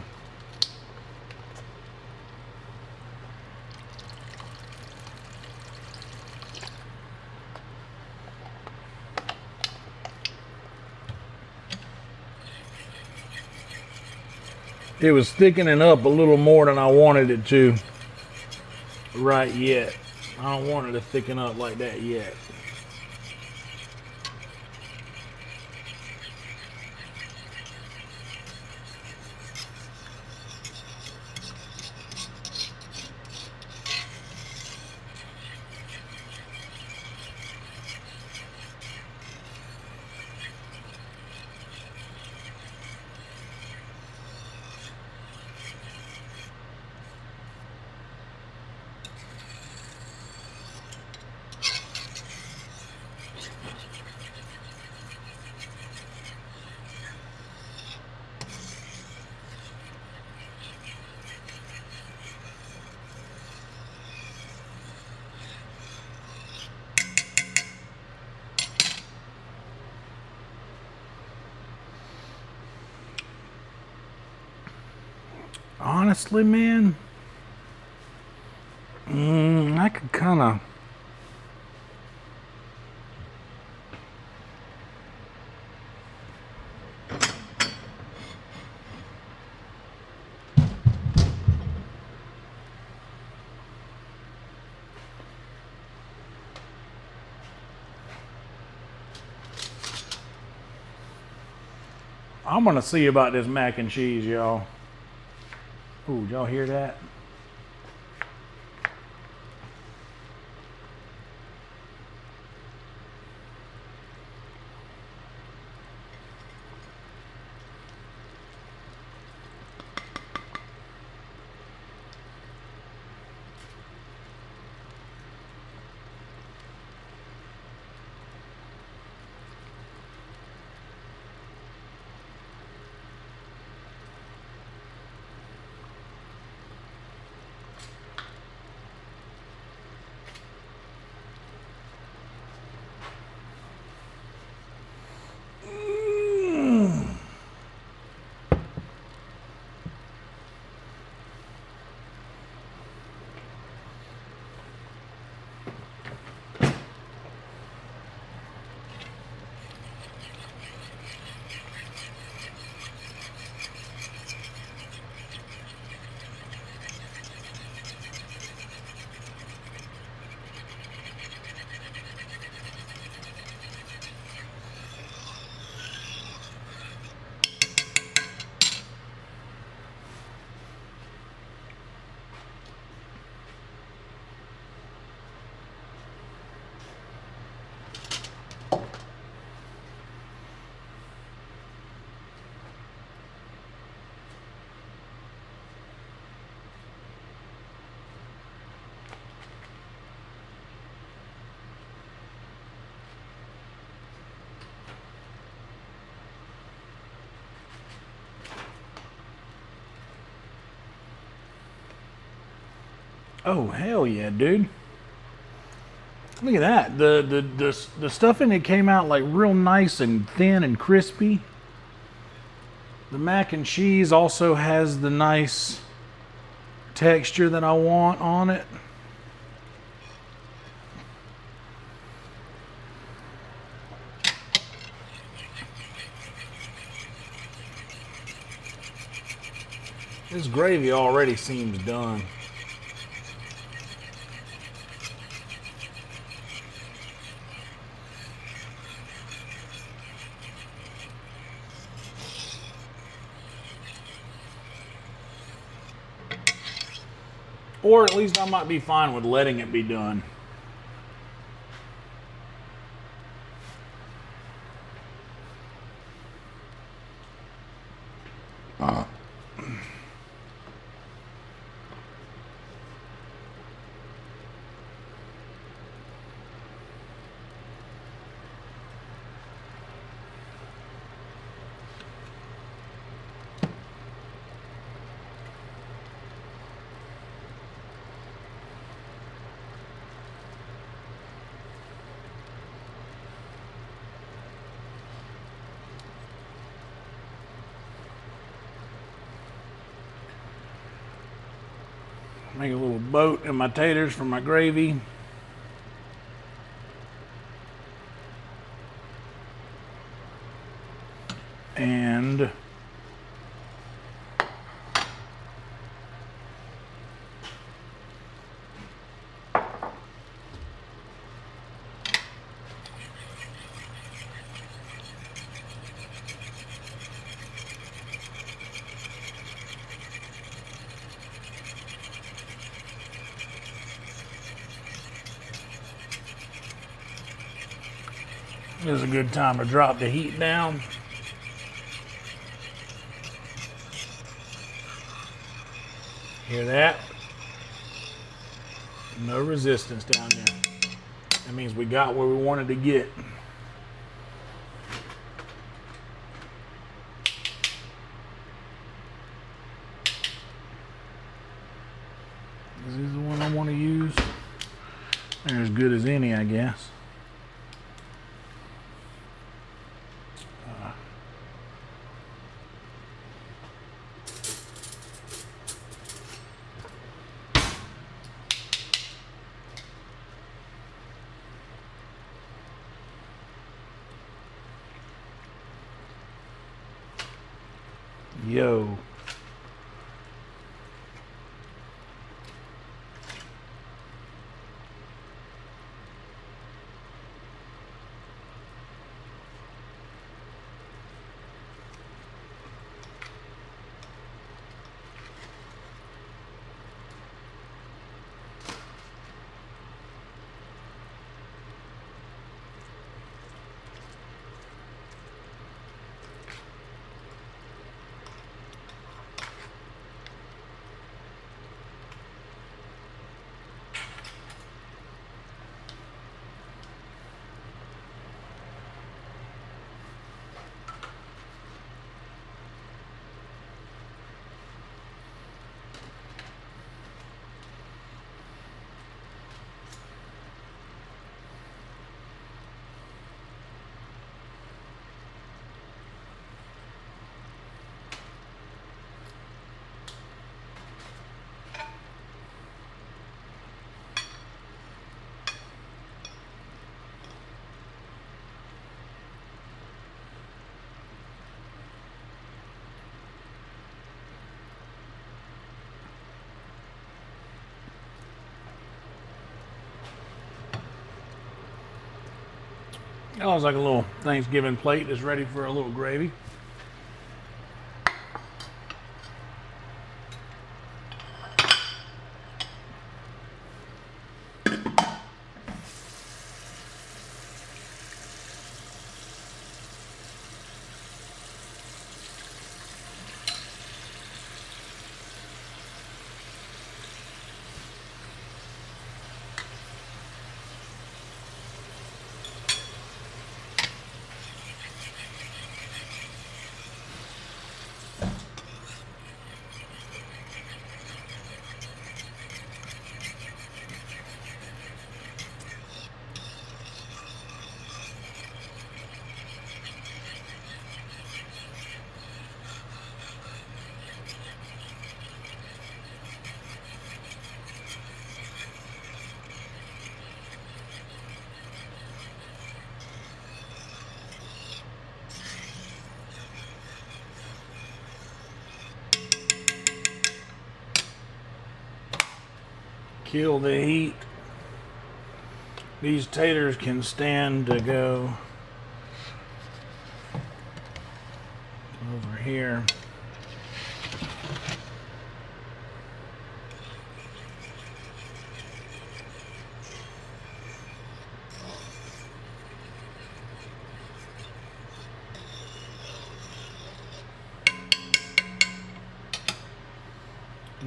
It was thickening up a little more than I wanted it to right yet. I don't want it to thicken up like that yet. Honestly, man, I could kind of. I'm gonna see about this mac and cheese, y'all. Ooh, y'all hear that? Oh, hell yeah, dude. Look at that. The stuff in it came out like real nice and thin and crispy. The mac and cheese also has the nice texture that I want on it. This gravy already seems done. Or at least I might be fine with letting it be done. Make a little boat in my taters for my gravy. And this is a good time to drop the heat down. Hear that? No resistance down there. That means we got where we wanted to get. This is the one I want to use. They're as good as any, I guess. Yo. That looks like a little Thanksgiving plate that's ready for a little gravy. Kill the heat. These taters can stand to go over here.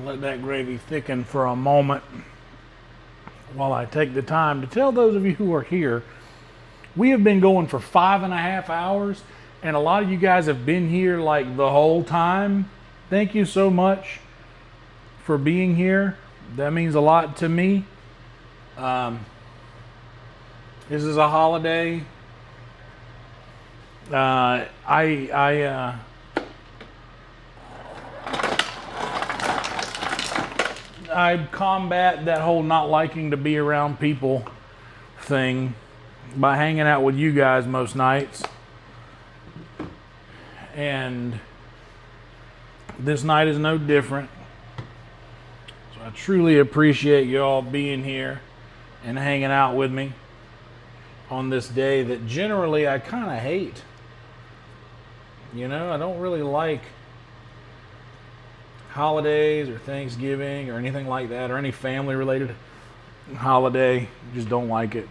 Let that gravy thicken for a moment while I take the time to tell those of you who are here, we have been going for 5.5 hours, and a lot of you guys have been here like the whole time. Thank you so much for being here. That means a lot to me. This is a holiday. I combat that whole not liking to be around people thing by hanging out with you guys most nights. And this night is no different. So I truly appreciate you all being here and hanging out with me on this day that generally I kind of hate. You know, I don't really like holidays or Thanksgiving or anything like that, or any family related holiday. Just don't like it.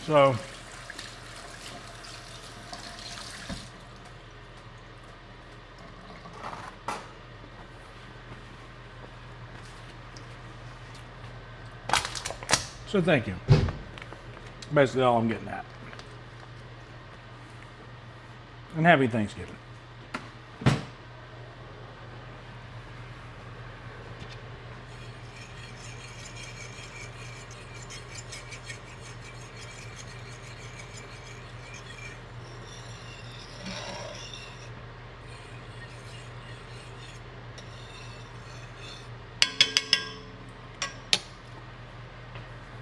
So thank you. Basically all I'm getting at. And happy Thanksgiving.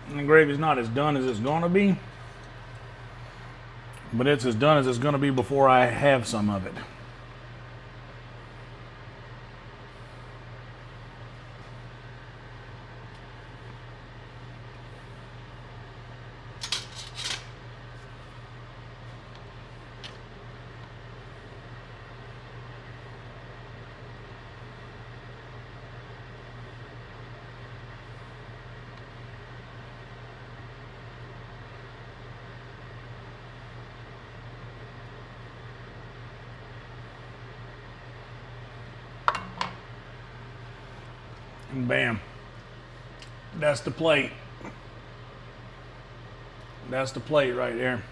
And the gravy's not as done as it's gonna be, but it's as done as it's gonna be before I have some of it. And bam, that's the plate. That's the plate right there.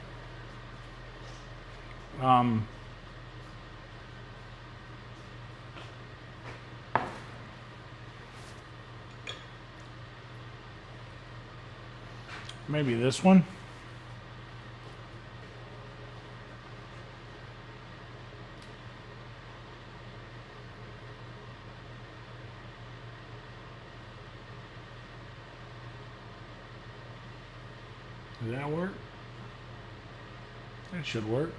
Maybe this one. Does that work? That should work.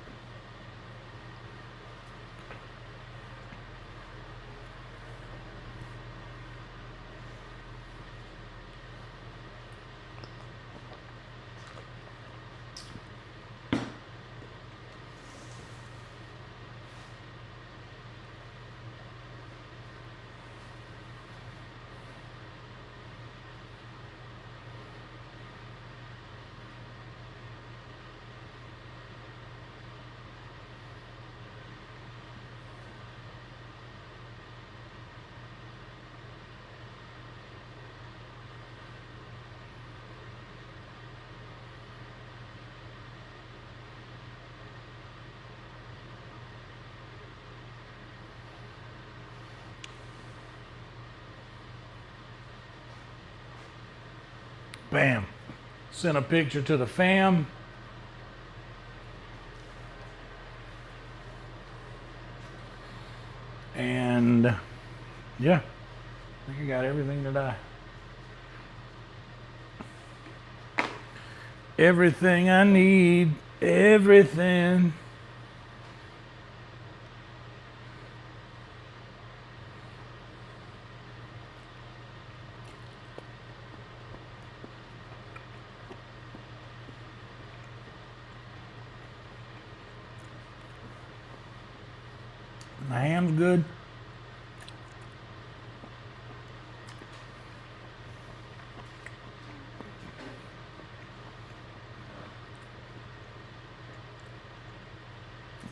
Bam. Sent a picture to the fam. And yeah, I think I got everything that everything I need, everything. ham's good.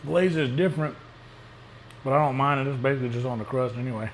Glaze is different, but I don't mind it. It's basically just on the crust anyway.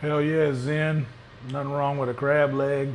Hell yeah, Zen. Nothing wrong with a crab leg.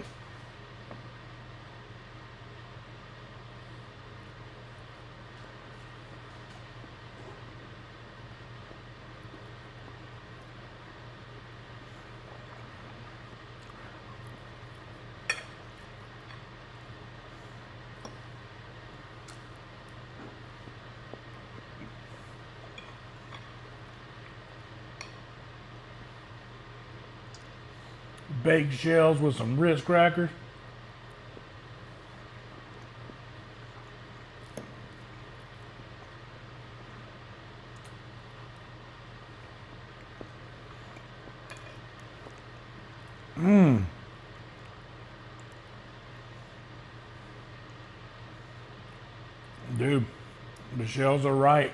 Baked shells with some Ritz crackers. Dude, the shells are right.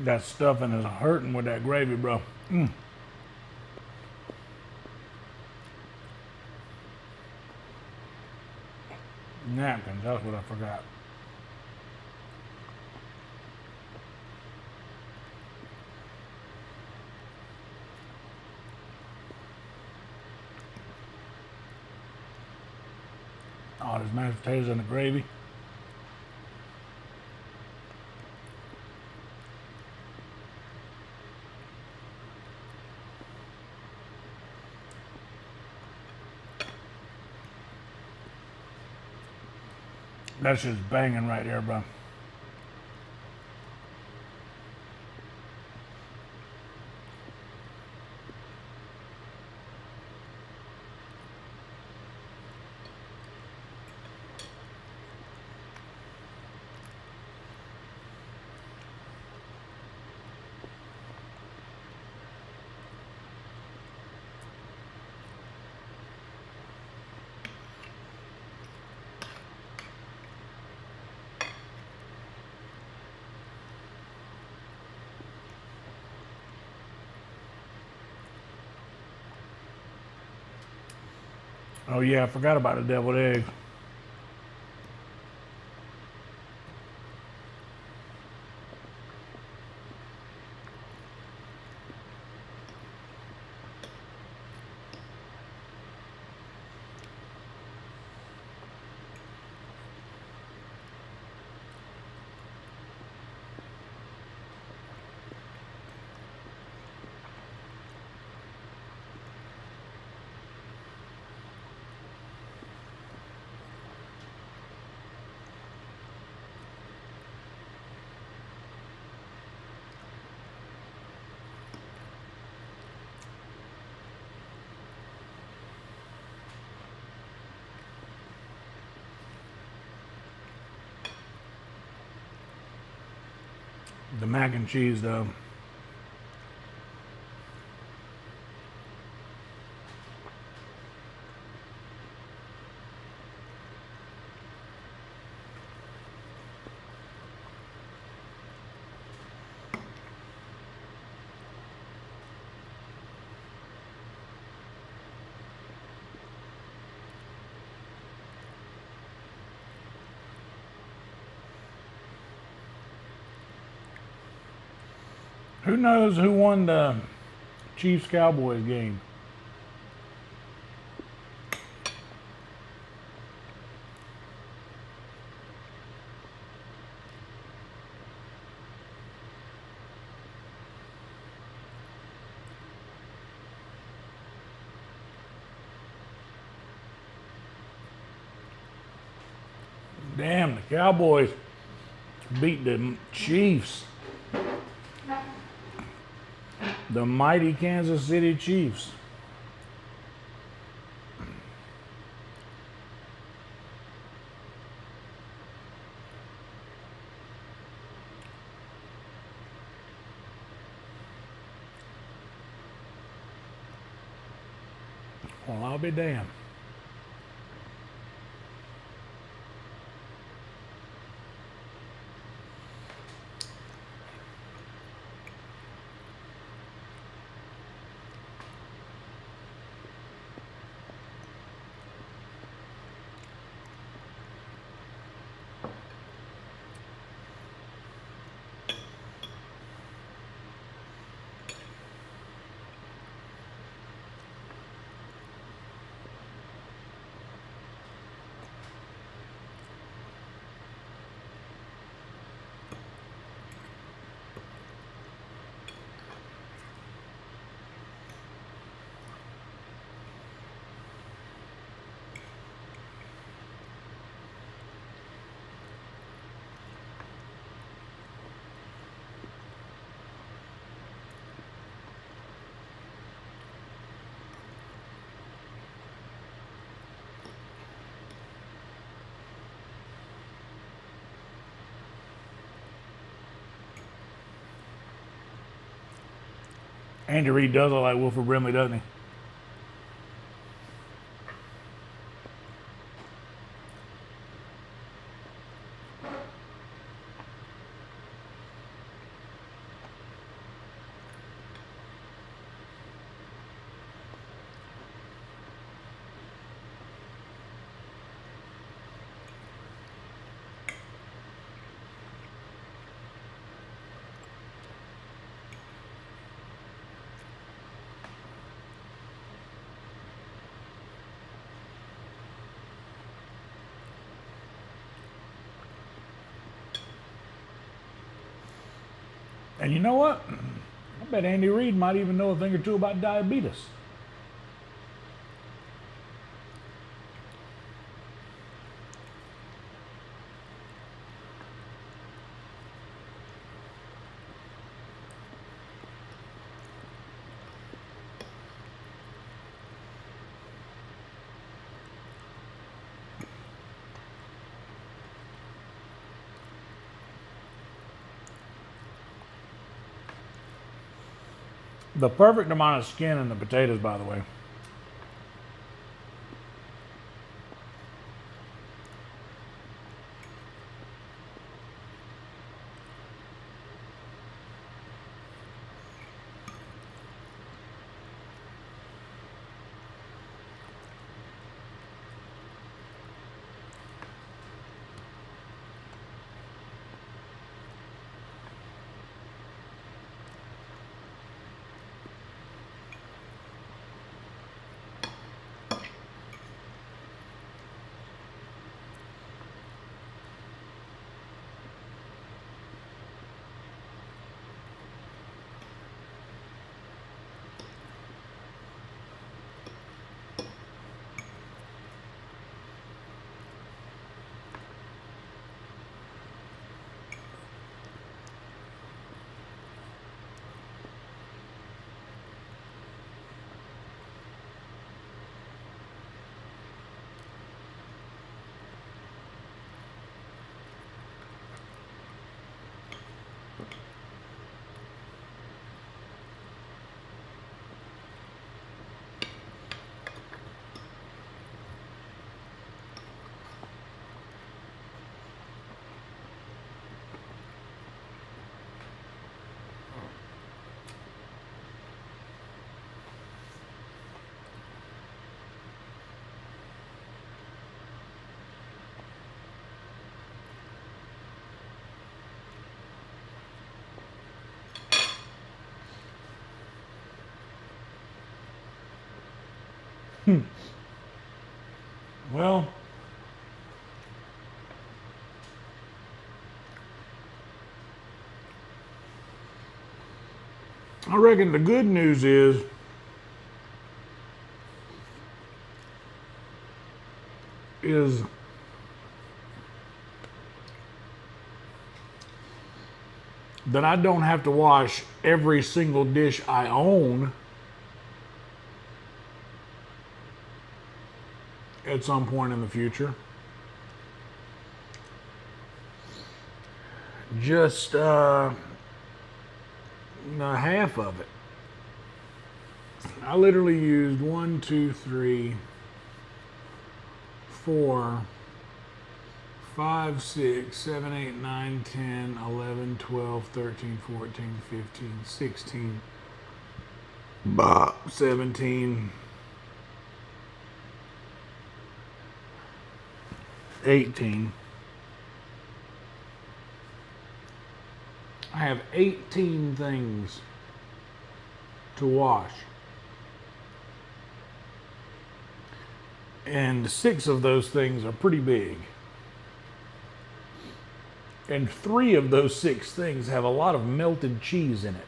That stuffing is hurting with that gravy, bro. Napkins, that's what I forgot. Oh, there's mashed potatoes in the gravy. That's just banging right there, bro. Oh yeah, I forgot about the deviled eggs. The mac and cheese, though. Who knows who won the Chiefs Cowboys game? Damn, the Cowboys beat the Chiefs. The mighty Kansas City Chiefs. Well, I'll be damned. Andy Reid does look like Wilford Brimley, doesn't he? And you know what? I bet Andy Reid might even know a thing or two about diabetes. The perfect amount of skin in the potatoes, by the way. Well, I reckon the good news is that I don't have to wash every single dish I own at some point in the future. Just half of it. I literally used 1, 2, 3, 4, 5, 6, 7, 8, 9, 10, 11, 12, 13, 14, 15, 16, 17, 18. I have 18 things to wash. And 6 of those things are pretty big. And 3 of those 6 things have a lot of melted cheese in it.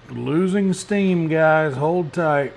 Losing steam, guys. Hold tight.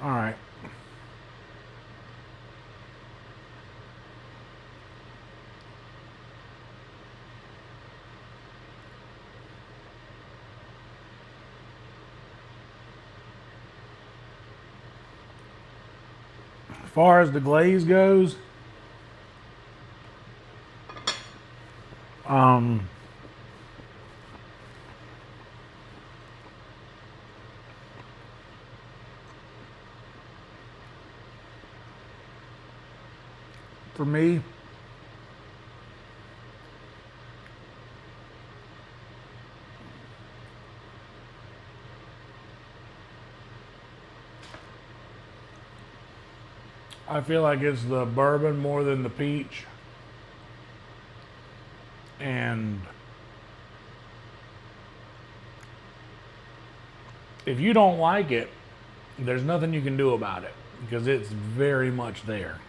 All right. As far as the glaze goes, for me, I feel like it's the bourbon more than the peach. And if you don't like it, there's nothing you can do about it because it's very much there.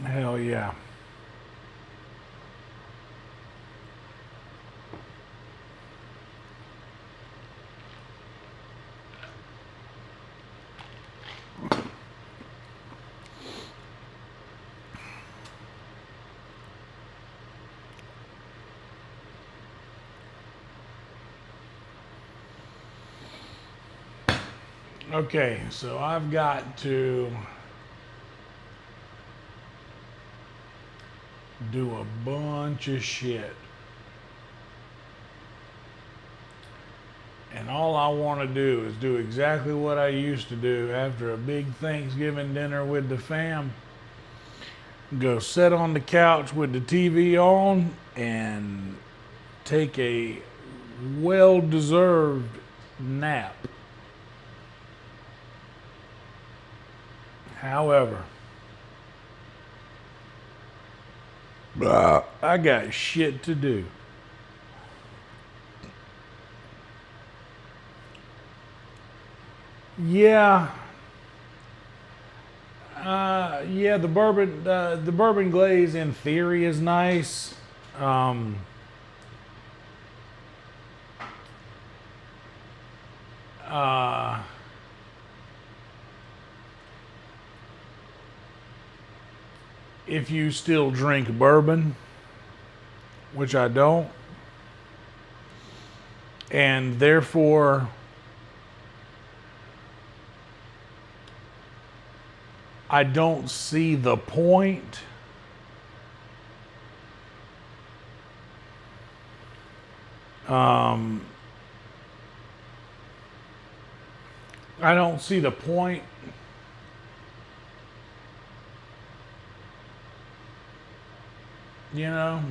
Hell yeah. Okay, so I've got to do a bunch of shit. And all I want to do is do exactly what I used to do after a big Thanksgiving dinner with the fam. Go sit on the couch with the TV on and take a well-deserved nap. However, I got shit to do. Yeah. Yeah, the bourbon glaze in theory is nice. If you still drink bourbon, which I don't, and therefore I don't see the point. I don't see the point. You know?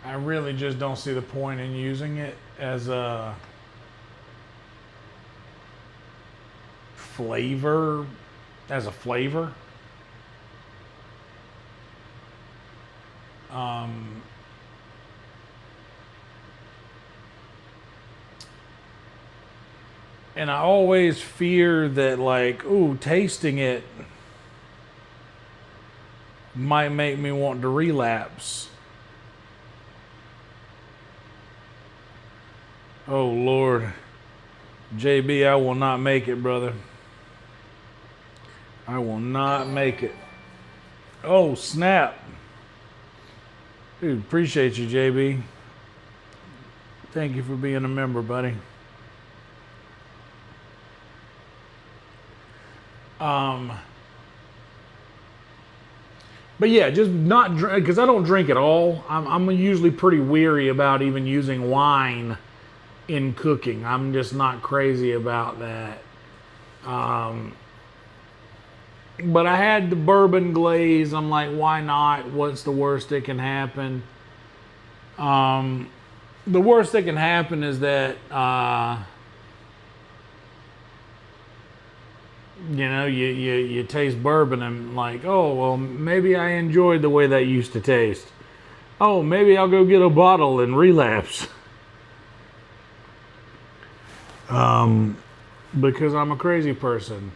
I really just don't see the point in using it as a flavor, and I always fear that, like, ooh, tasting it might make me want to relapse. Oh, Lord. JB, I will not make it, brother. I will not make it. Oh, snap. Dude, appreciate you, JB. Thank you for being a member, buddy. But yeah, just not drink, because I don't drink at all. I'm usually pretty weary about even using wine in cooking. I'm just not crazy about that. But I had the bourbon glaze. I'm like, why not? What's the worst that can happen? The worst that can happen is that, you taste bourbon and like, oh, well, maybe I enjoyed the way that used to taste. Oh, maybe I'll go get a bottle and relapse. Because I'm a crazy person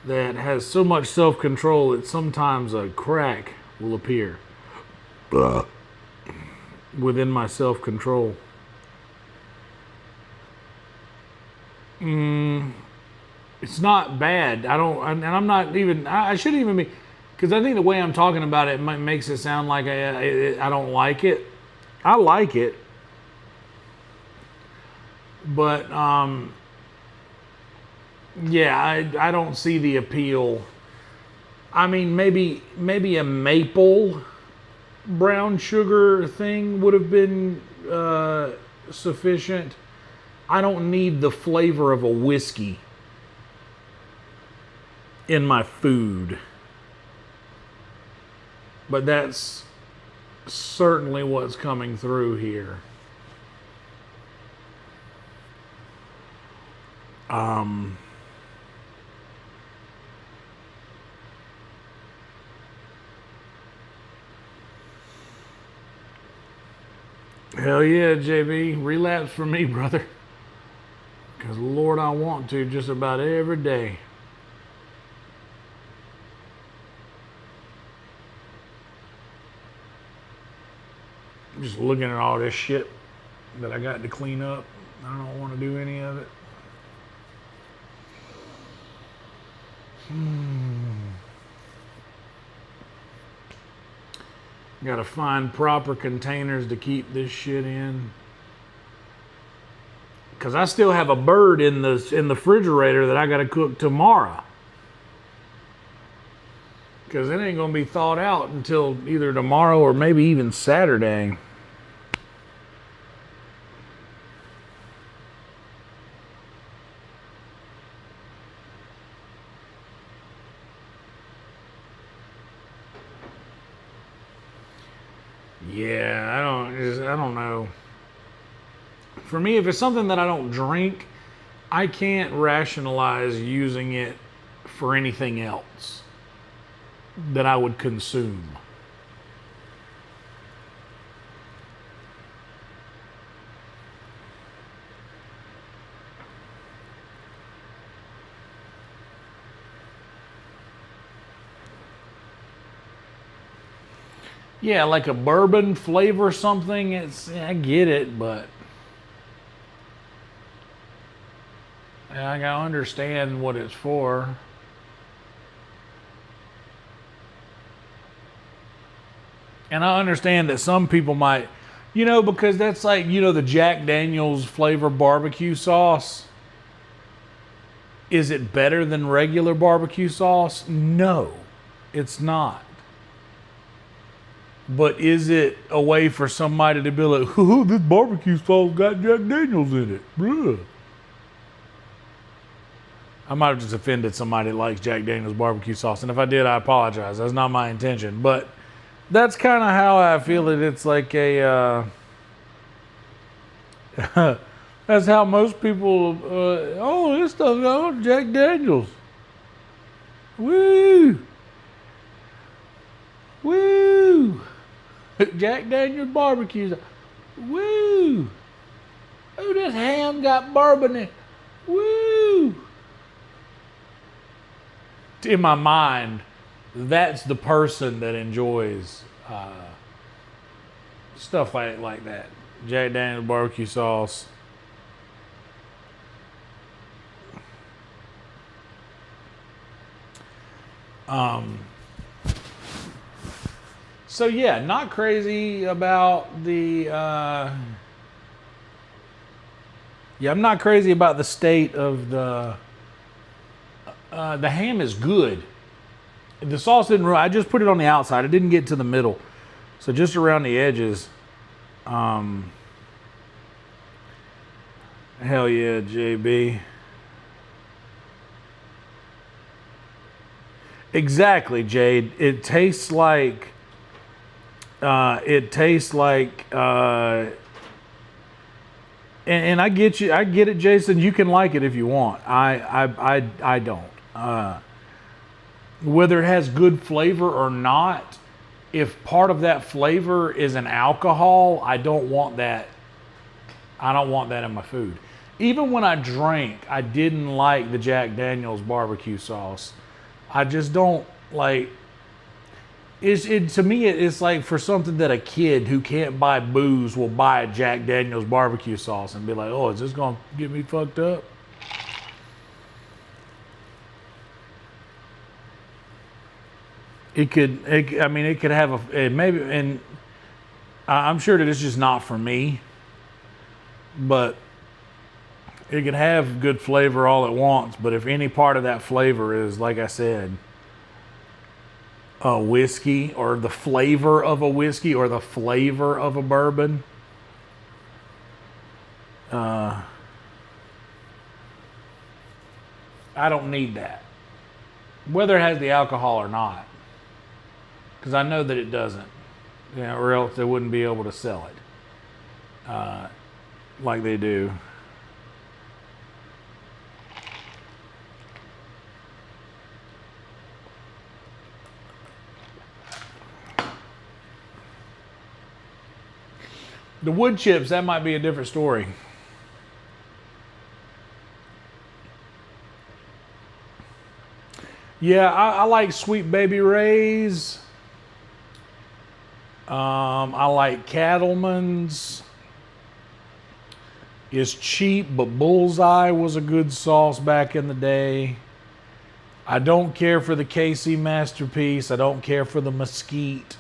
that has so much self-control that sometimes a crack will appear within my self-control. It's not bad. I'm not even, I shouldn't even be, because I think the way I'm talking about it makes it sound like I don't like it. I like it. But, yeah, I don't see the appeal. I mean, maybe a maple brown sugar thing would have been sufficient. I don't need the flavor of a whiskey in my food. But that's certainly what's coming through here. Hell yeah, JB. Relapse for me, brother. Because, Lord, I want to just about every day. Just looking at all this shit that I got to clean up. I don't want to do any of it. Got to find proper containers to keep this shit in. Because I still have a bird in the refrigerator that I got to cook tomorrow. Because it ain't going to be thawed out until either tomorrow or maybe even Saturday. Yeah, I don't know. For me, if it's something that I don't drink, I can't rationalize using it for anything else that I would consume. Yeah, like a bourbon flavor something, I get it, but I gotta understand what it's for. And I understand that some people might, because that's like, the Jack Daniel's flavor barbecue sauce. Is it better than regular barbecue sauce? No, it's not. But is it a way for somebody to be like, oh, this barbecue sauce got Jack Daniels in it? Bruh. I might have just offended somebody that likes Jack Daniel's barbecue sauce. And if I did, I apologize. That's not my intention. But that's kind of how I feel it. It's like a... that's how most people... this stuff got Jack Daniels. Woo! Woo! Jack Daniel's barbecue. Woo! Oh, this ham got bourbon in it. Woo! In my mind, that's the person that enjoys stuff like that. Jack Daniel's barbecue sauce. So yeah, not crazy about the I'm not crazy about the state of the ham is good. The sauce didn't I just put it on the outside. It didn't get to the middle. So just around the edges. Hell yeah, JB. Exactly, Jade. It tastes like and I get you. I get it, Jason. You can like it if you want. I don't. Whether it has good flavor or not, if part of that flavor is an alcohol, I don't want that. I don't want that in my food. Even when I drank, I didn't like the Jack Daniel's barbecue sauce. I just don't like. To me, it's like for something that a kid who can't buy booze will buy a Jack Daniel's barbecue sauce and be like, "Oh, is this gonna get me fucked up?" It could have maybe, and I'm sure that it's just not for me, but it can have good flavor all it wants. But if any part of that flavor is, like I said, a whiskey or the flavor of a whiskey or the flavor of a bourbon, I don't need that. Whether it has the alcohol or not. Because I know that it doesn't. Or else they wouldn't be able to sell it. Like they do. The wood chips, that might be a different story. Yeah, I like Sweet Baby Ray's. I like Cattleman's. It's cheap, but Bullseye was a good sauce back in the day. I don't care for the KC Masterpiece. I don't care for the Mesquite.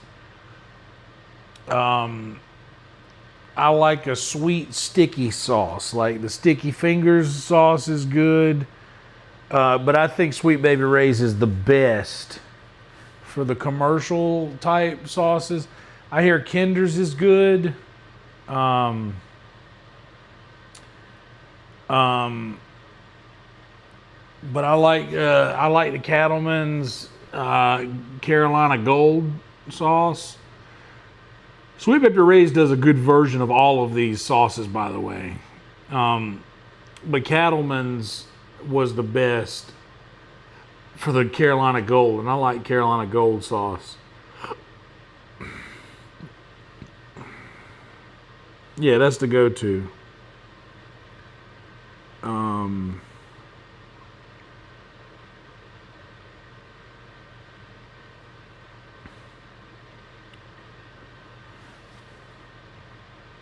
I like a sweet, sticky sauce. Like the Sticky Fingers sauce is good. But I think Sweet Baby Ray's is the best for the commercial type sauces. I hear Kinder's is good. But I like the Cattleman's Carolina Gold sauce. Sweet Baby Ray's does a good version of all of these sauces, by the way. But Cattleman's was the best for the Carolina Gold, and I like Carolina Gold sauce. Yeah, that's the go-to.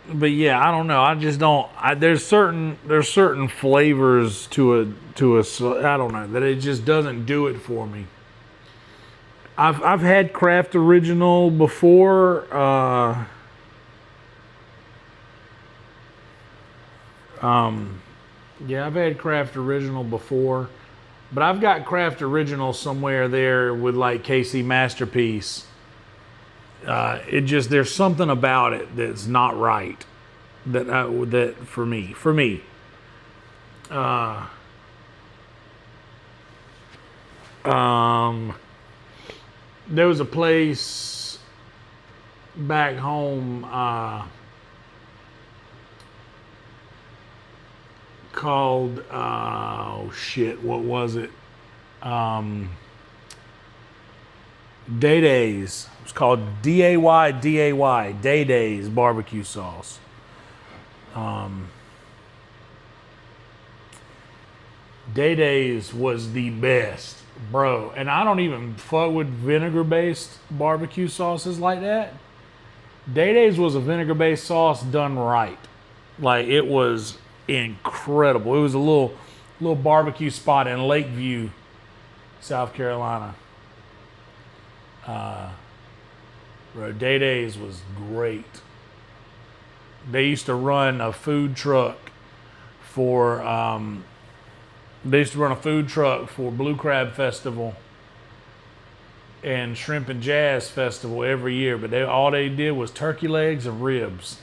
But yeah, I don't know. I just don't. There's certain flavors to a. I don't know that it just doesn't do it for me. I've had Kraft Original before. Yeah, I've had Kraft Original before, but I've got Kraft Original somewhere there with like KC Masterpiece. There's something about it that's not right. That for me. There was a place back home called what was it? JADE's. It's called JADE's barbecue sauce. JADE's was the best, bro. And I don't even fuck with vinegar-based barbecue sauces like that. JADE's was a vinegar-based sauce done right. Like, it was incredible. It was a little barbecue spot in Lakeview, South Carolina. JADE's was great. They used to run a food truck for Blue Crab Festival and Shrimp and Jazz Festival every year, but all they did was turkey legs and ribs.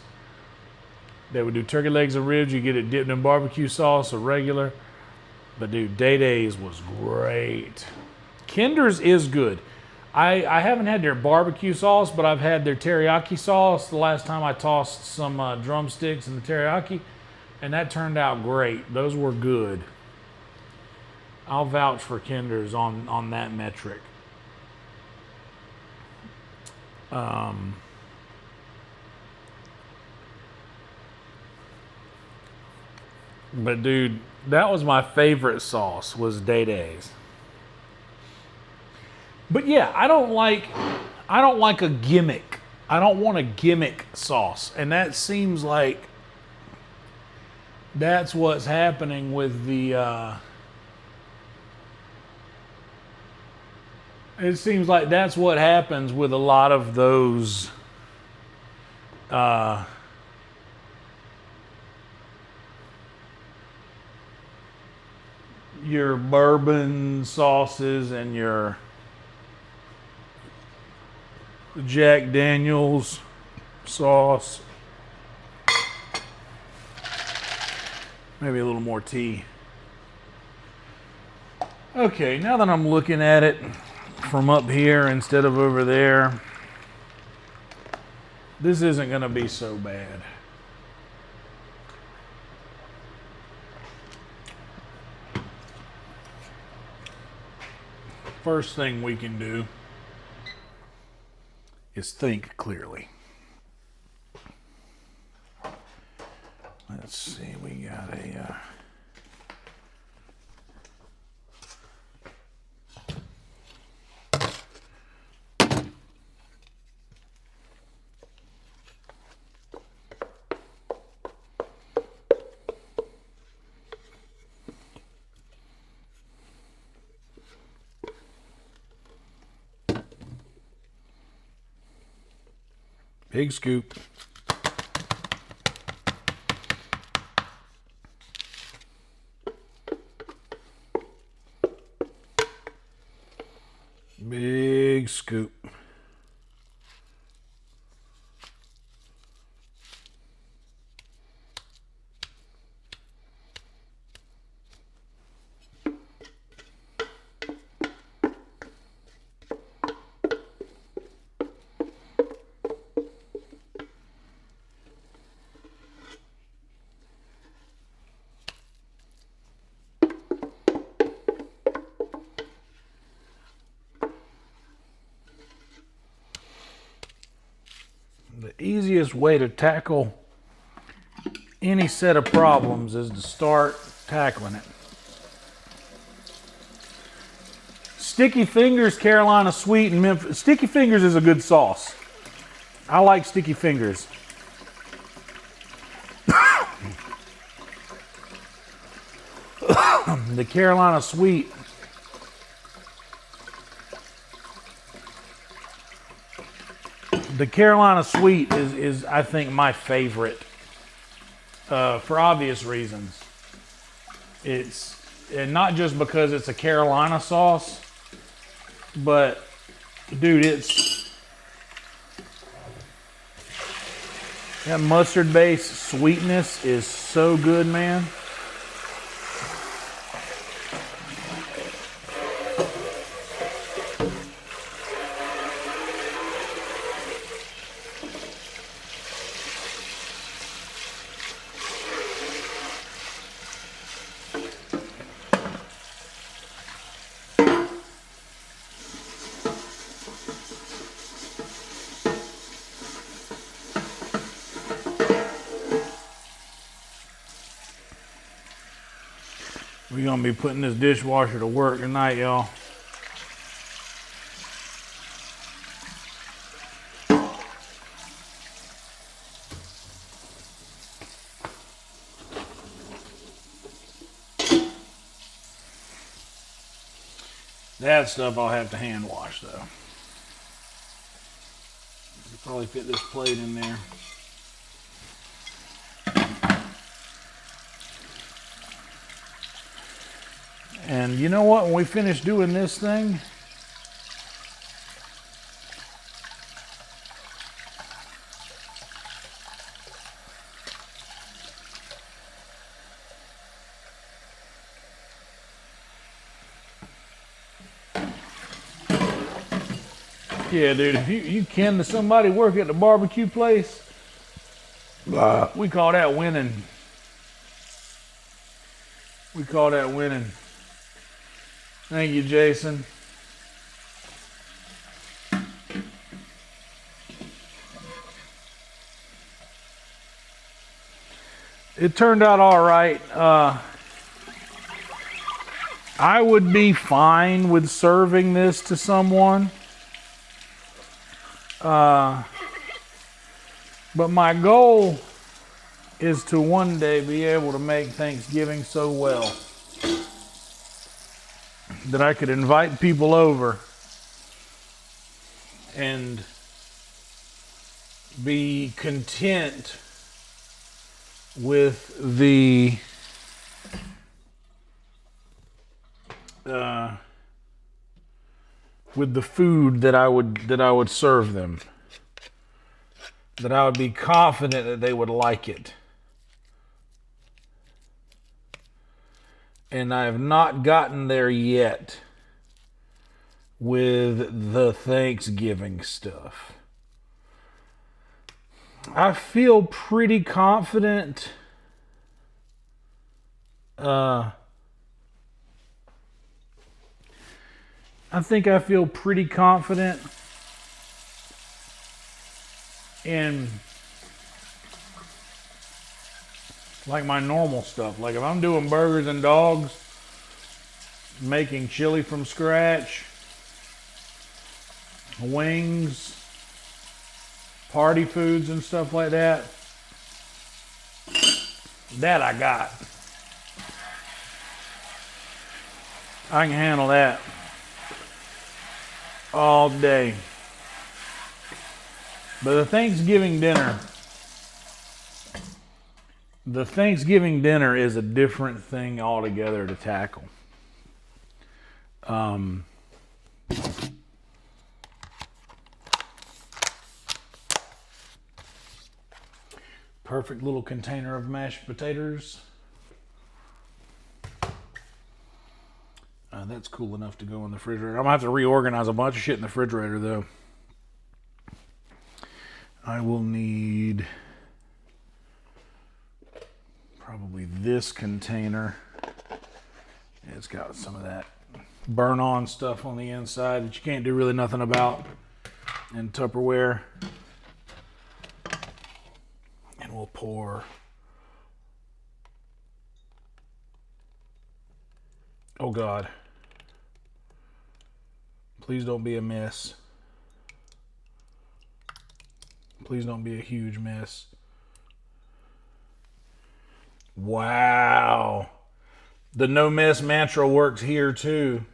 They would do turkey legs and ribs. You get it dipped in barbecue sauce or regular. But dude, JADE's was great. Kinder's is good. I haven't had their barbecue sauce, but I've had their teriyaki sauce the last time I tossed some drumsticks in the teriyaki, and that turned out great. Those were good. I'll vouch for Kinder's on that metric. But dude, that was my favorite sauce, was JADE's. But yeah, I don't like a gimmick. I don't want a gimmick sauce. And that seems like that's what's happening with the it seems like that's what happens with a lot of those your bourbon sauces and your Jack Daniel's sauce. Maybe a little more tea. Okay, now that I'm looking at it from up here instead of over there, this isn't going to be so bad. First thing we can do is think clearly. Let's see, we got a big scoop. Big scoop. The easiest way to tackle any set of problems is to start tackling it. Sticky Fingers, Carolina Sweet, and Memphis. Sticky Fingers is a good sauce. I like Sticky Fingers. The Carolina Sweet is I think my favorite for obvious reasons. It's and not just because it's a Carolina sauce, but dude, it's that mustard based sweetness is so good, man. We're gonna be putting this dishwasher to work tonight, y'all. That stuff I'll have to hand wash though. Could probably fit this plate in there. And you know what? When we finish doing this thing, yeah, dude, if you ken to somebody work at the barbecue place, we call that winning. We call that winning. Thank you, Jason. It turned out all right. I would be fine with serving this to someone. But my goal is to one day be able to make Thanksgiving so well that I could invite people over and be content with the food that I would serve them, that I would be confident that they would like it. And I have not gotten there yet with the Thanksgiving stuff. I feel pretty confident. I think I feel pretty confident in like my normal stuff. Like if I'm doing burgers and dogs, making chili from scratch, wings, party foods and stuff like that, that I got. I can handle that all day. But the Thanksgiving dinner is a different thing altogether to tackle. Perfect little container of mashed potatoes. That's cool enough to go in the refrigerator. I'm gonna have to reorganize a bunch of shit in the refrigerator though. I will need probably this container. It's got some of that burn on stuff on the inside that you can't do really nothing about in Tupperware. And we'll pour. Oh God. Please don't be a mess. Please don't be a huge mess. Wow. The no mess mantra works here too.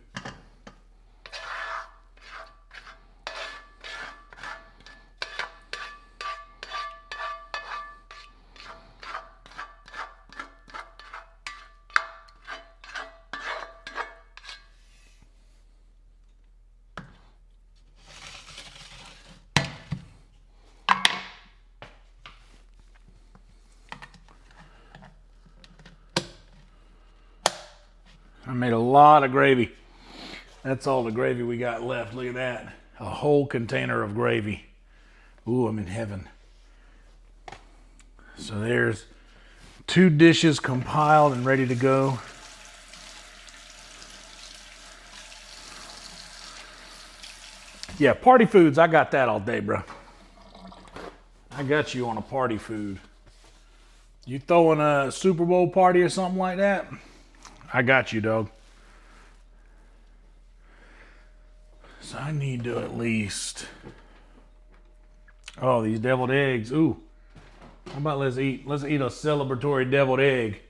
I made a lot of gravy. That's all the gravy we got left. Look at that. A whole container of gravy. Ooh, I'm in heaven. So there's 2 dishes compiled and ready to go. Yeah, party foods, I got that all day, bro. I got you on a party food. You throwing a Super Bowl party or something like that? I got you, dog. So I need to at least... Oh, these deviled eggs. Ooh. How about let's eat a celebratory deviled egg.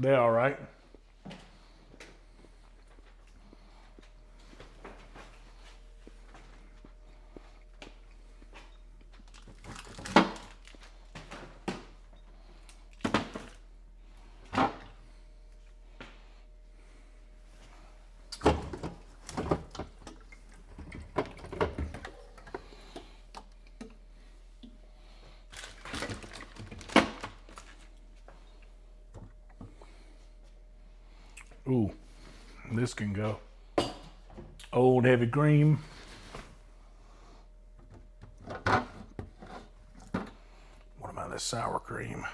They all right? Ooh, this can go. Old heavy cream. What about this sour cream?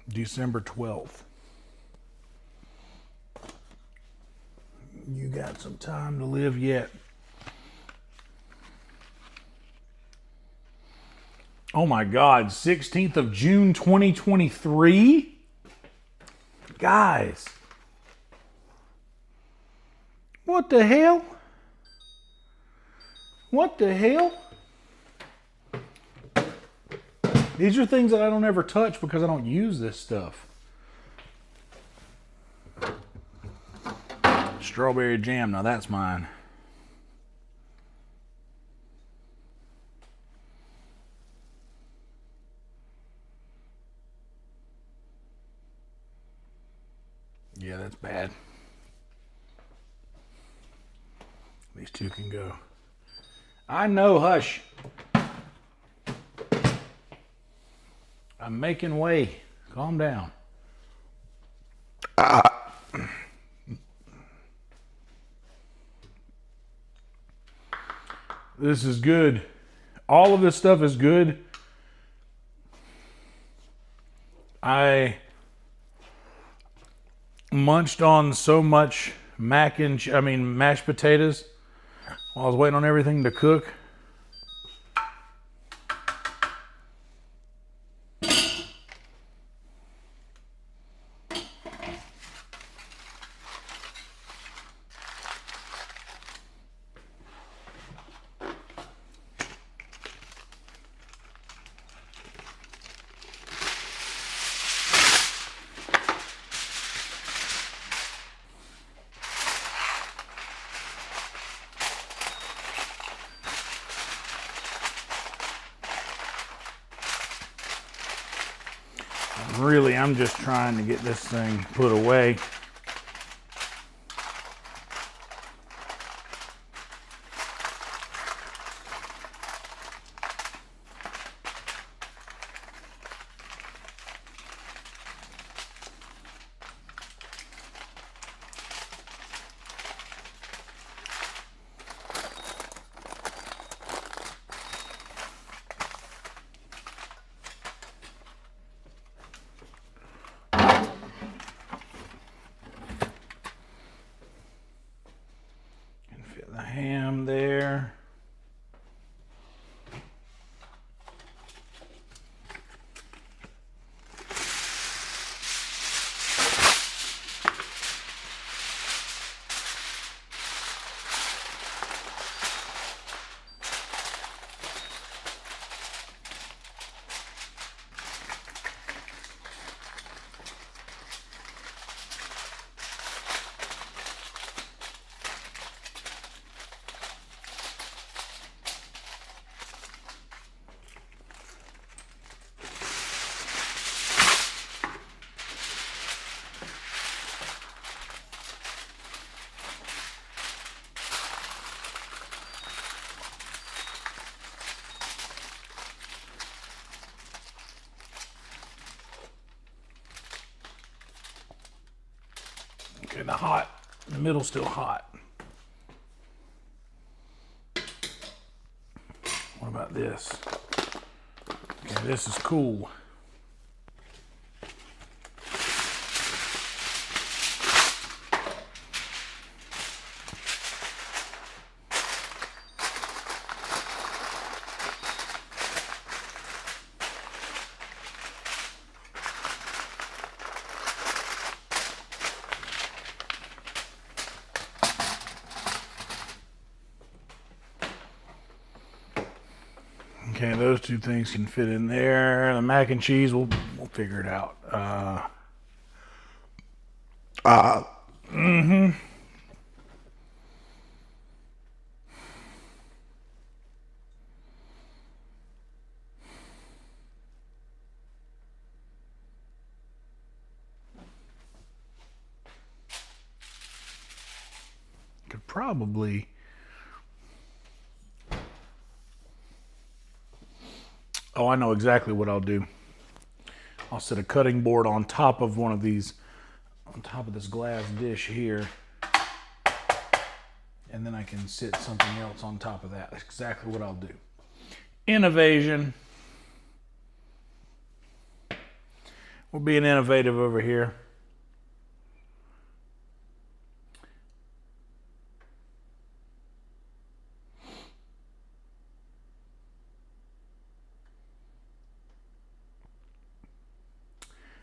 December 12th. You got some time to live yet. Oh my God, 16th of June, 2023? Guys, what the hell? What the hell? These are things that I don't ever touch because I don't use this stuff. Strawberry jam, now that's mine. Yeah, that's bad. These two can go. I know, hush. I'm making way. Calm down. This is good. All of this stuff is good. I munched on so much mashed potatoes while I was waiting on everything to cook. Really, I'm just trying to get this thing put away. The ham there. Okay, the middle's still hot. What about this? Okay, this is cool. Okay, those two things can fit in there. The mac and cheese, we'll figure it out. Could probably. Oh, I know exactly what I'll do. I'll set a cutting board on top of one of these, on top of this glass dish here, and then I can sit something else on top of that. That's exactly what I'll do. Innovation. We're being innovative over here.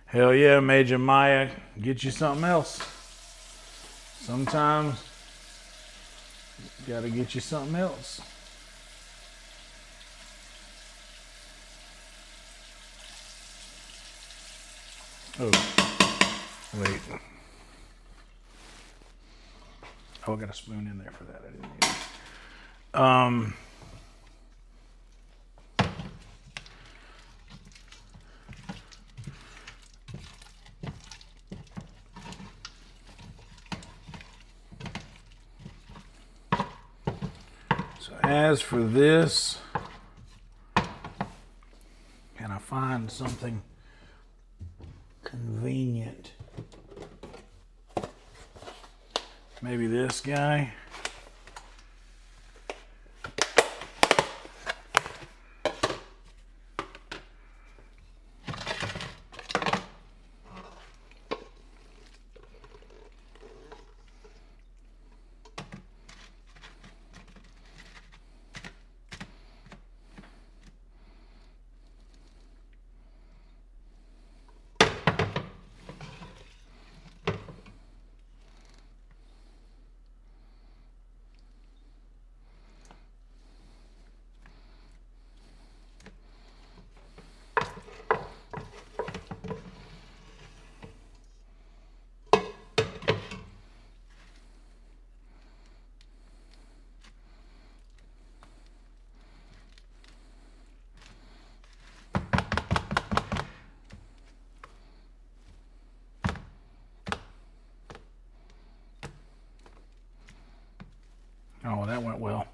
Hell yeah, Major Maya, get you something else. Sometimes you gotta get you something else. Oh, wait. Oh, I got a spoon in there for that. I didn't need it. So as for this, can I find something convenient? Maybe this guy. Oh, that went well.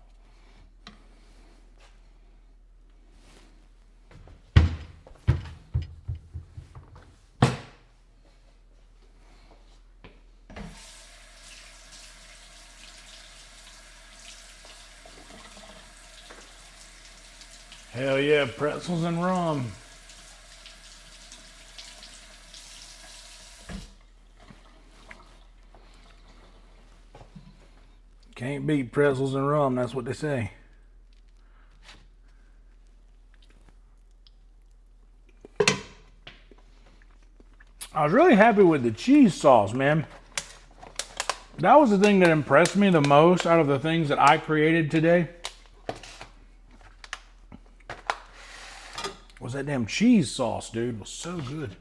Hell yeah, pretzels and rum. Can't beat pretzels and rum, that's what they say. I was really happy with the cheese sauce, man. That was the thing that impressed me the most out of the things that I created today. Was that damn cheese sauce, dude. It was so good.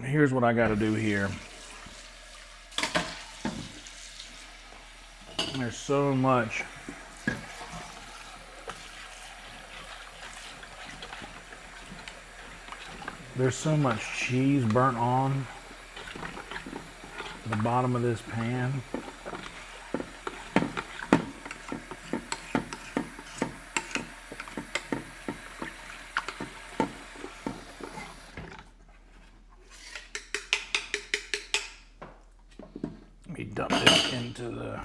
Here's what I got to do here. There's so much. There's so much cheese burnt on the bottom of this pan. Let me dump this into the,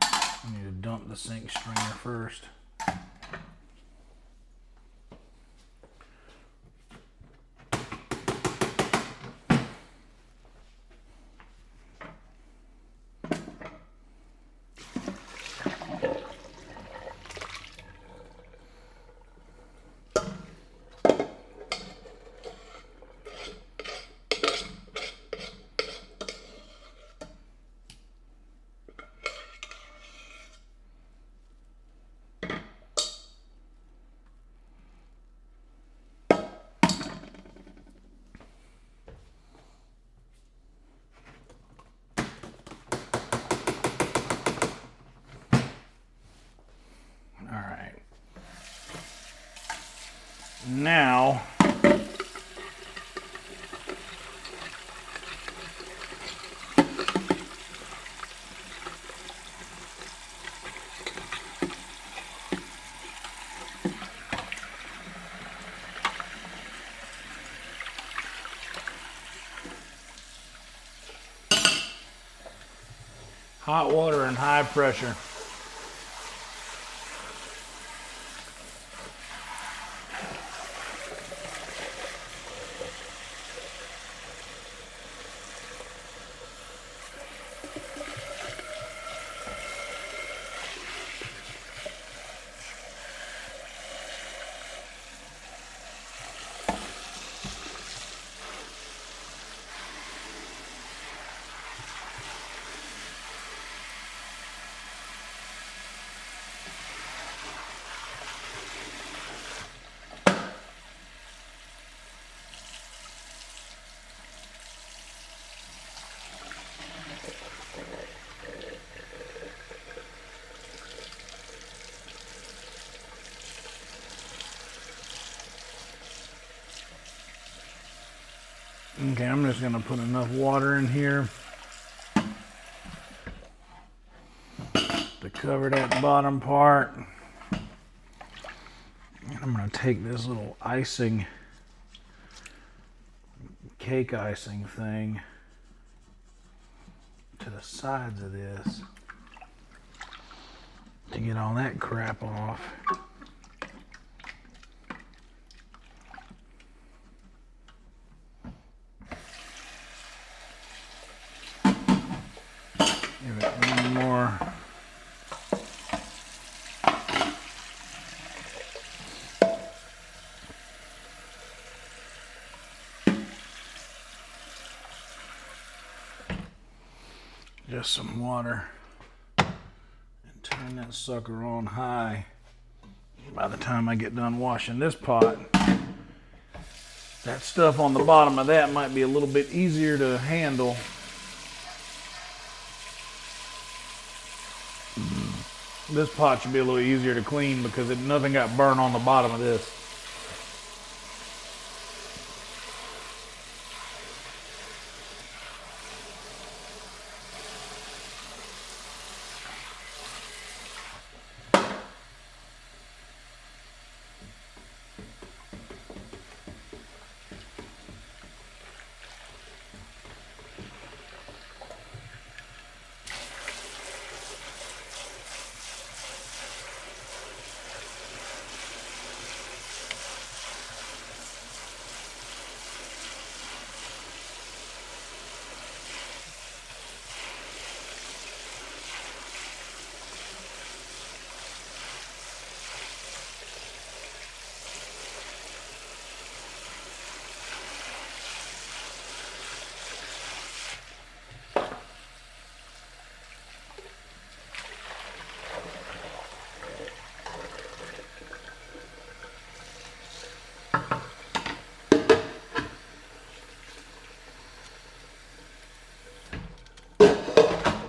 I need to dump the sink strainer first. now hot water and high pressure. Okay, I'm just gonna put enough water in here to cover that bottom part. And I'm gonna take this little icing, cake icing thing to the sides of this to get all that crap off. Give it one more. Just some water and turn that sucker on high. By the time I get done washing this pot, that stuff on the bottom of that might be a little bit easier to handle. This pot should be a little easier to clean because nothing got burned on the bottom of this.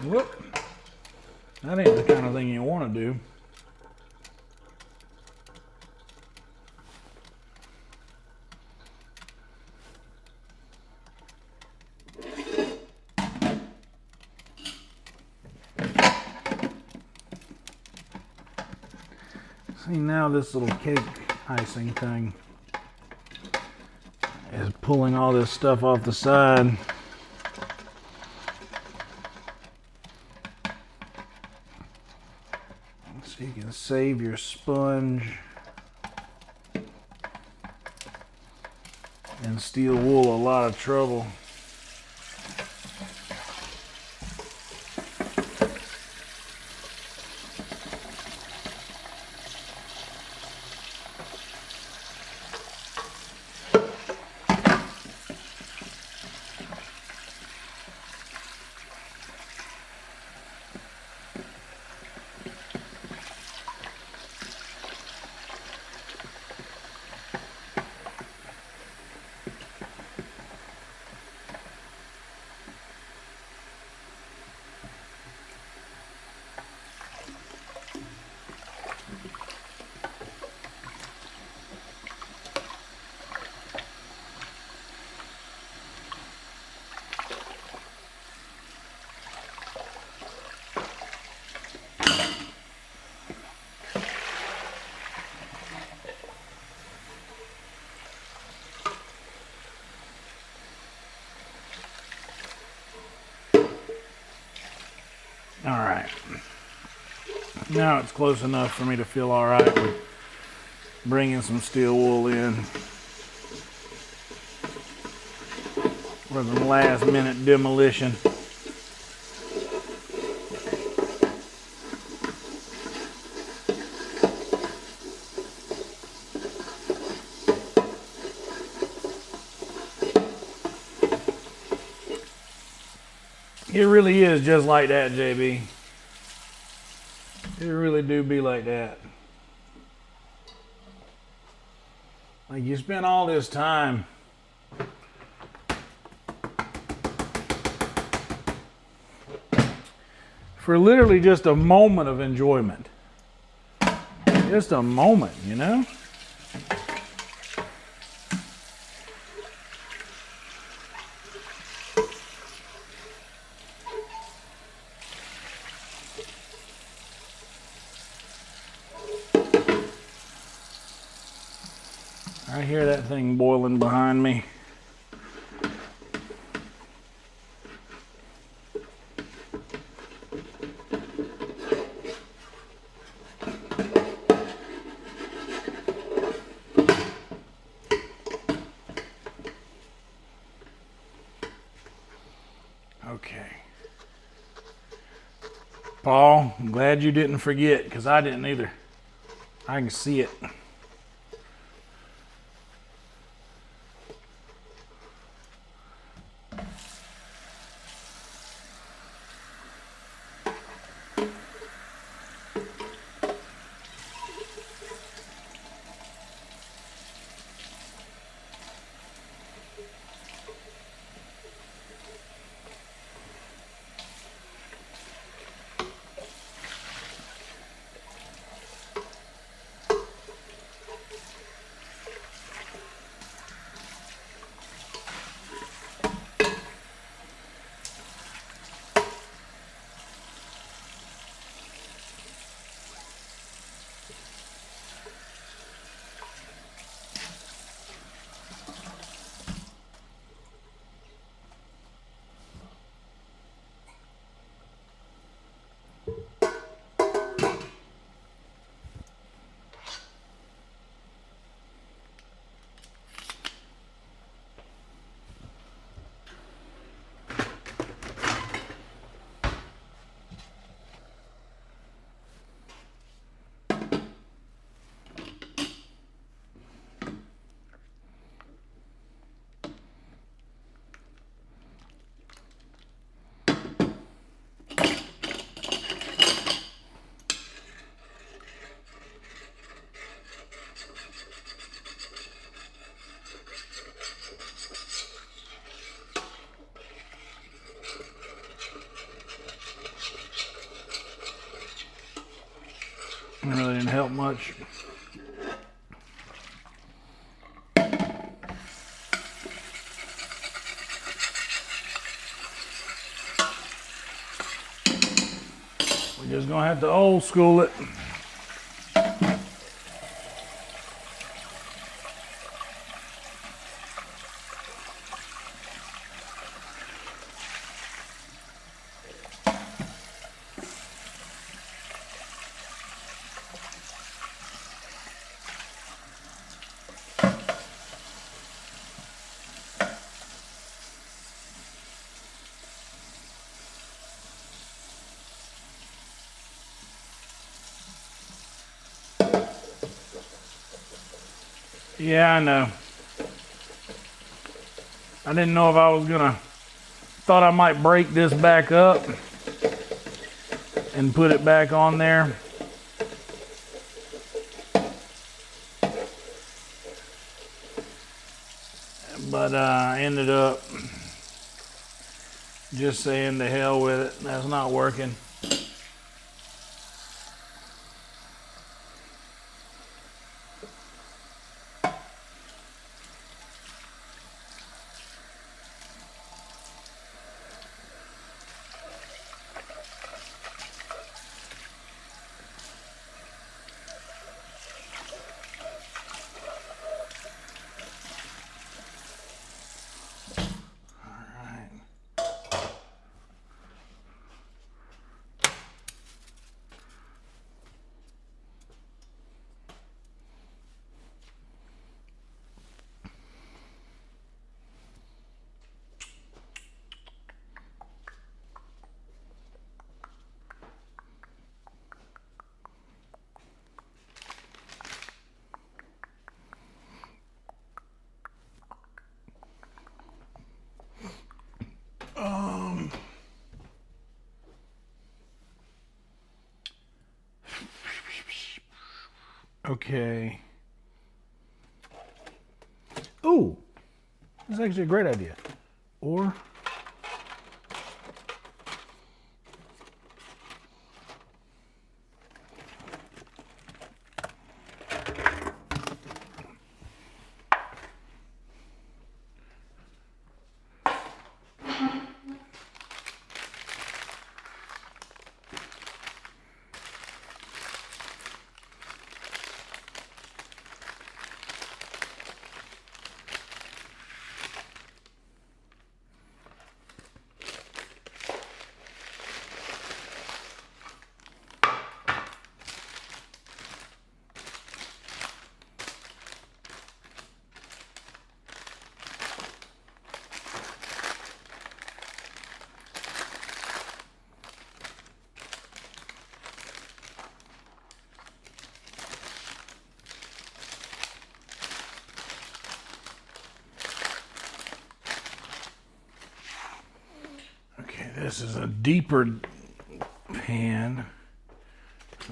Whoop. That ain't the kind of thing you want to do. See, now this little cake icing thing is pulling all this stuff off the side. So you can save your sponge and steel wool a lot of trouble. All right. Now it's close enough for me to feel all right with bringing some steel wool in for the last minute demolition. It really is just like that, JB. It really do be like that. Like you spend all this time for literally just a moment of enjoyment. Just a moment, you know? I hear that thing boiling behind me. Okay. Paul, I'm glad you didn't forget, because I didn't either. I can see it. It really didn't help much. We're just gonna have to old school it. Yeah, I know. I didn't know if I was gonna, thought I might break this back up and put it back on there. But I ended up just saying to hell with it. That's not working. Okay. Ooh, that's actually a great idea. Or okay, this is a deeper pan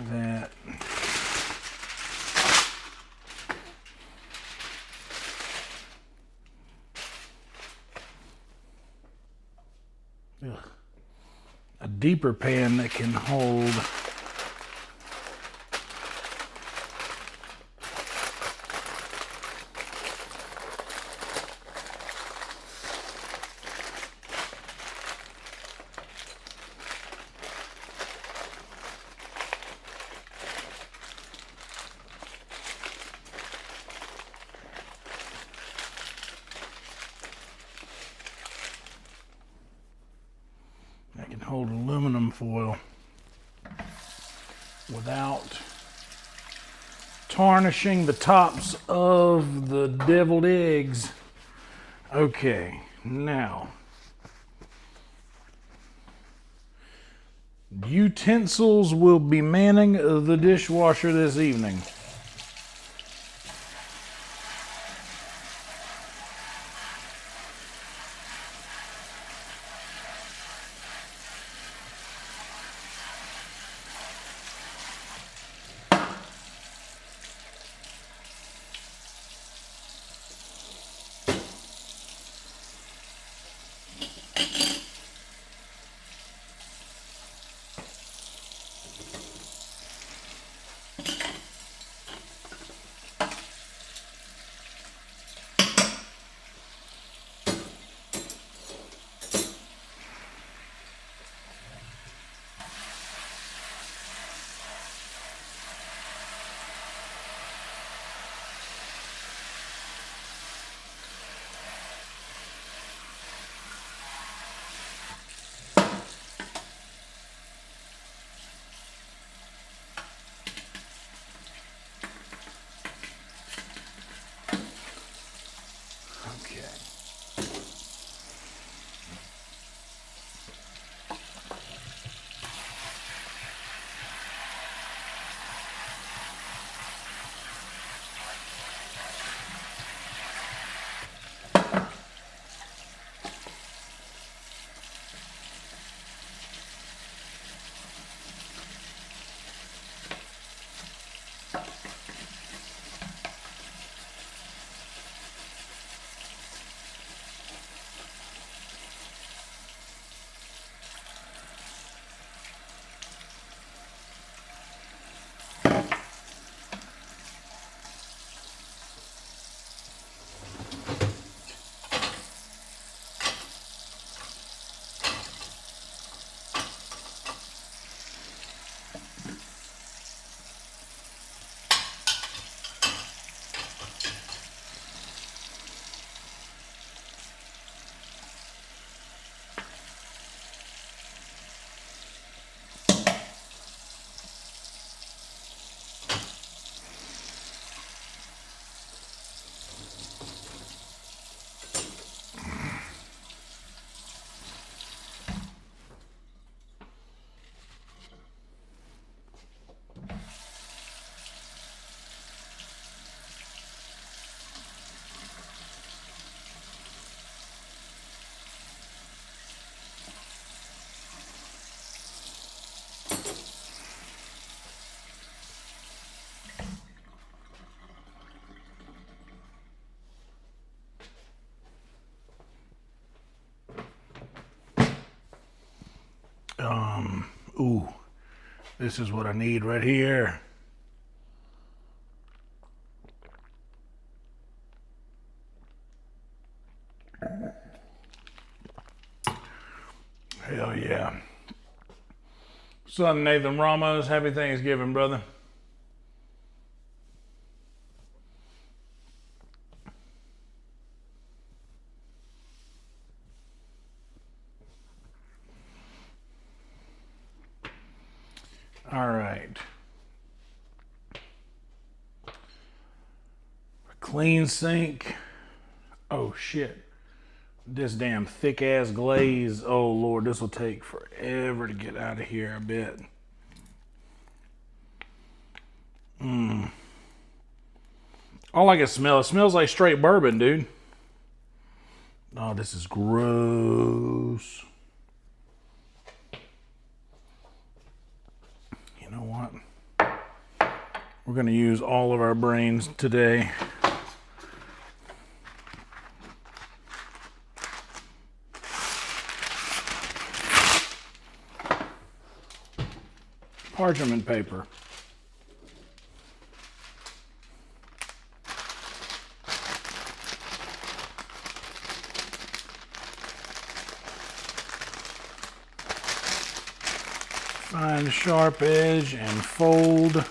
that a deeper pan that can hold aluminum foil without tarnishing the tops of the deviled eggs. Okay, now utensils will be manning the dishwasher this evening. Ooh, this is what I need right here. Hell yeah. Son Nathan Ramos, happy Thanksgiving, brother. All right. Clean sink. Oh shit. This damn thick ass glaze. Oh Lord, this will take forever to get out of here, I bet. All I can smell, it smells like straight bourbon, dude. Oh, this is gross. You know what? We're gonna use all of our brains today. Parchment paper. Find sharp edge and fold.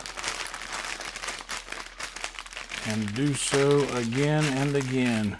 And do so again and again.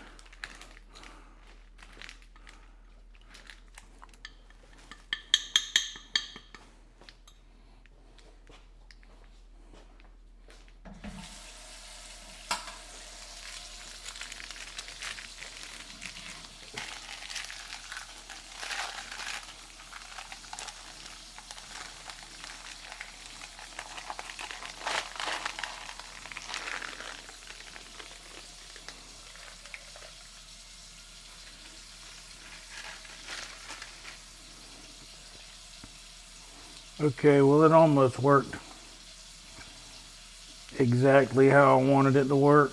Okay, well, it almost worked exactly how I wanted it to work.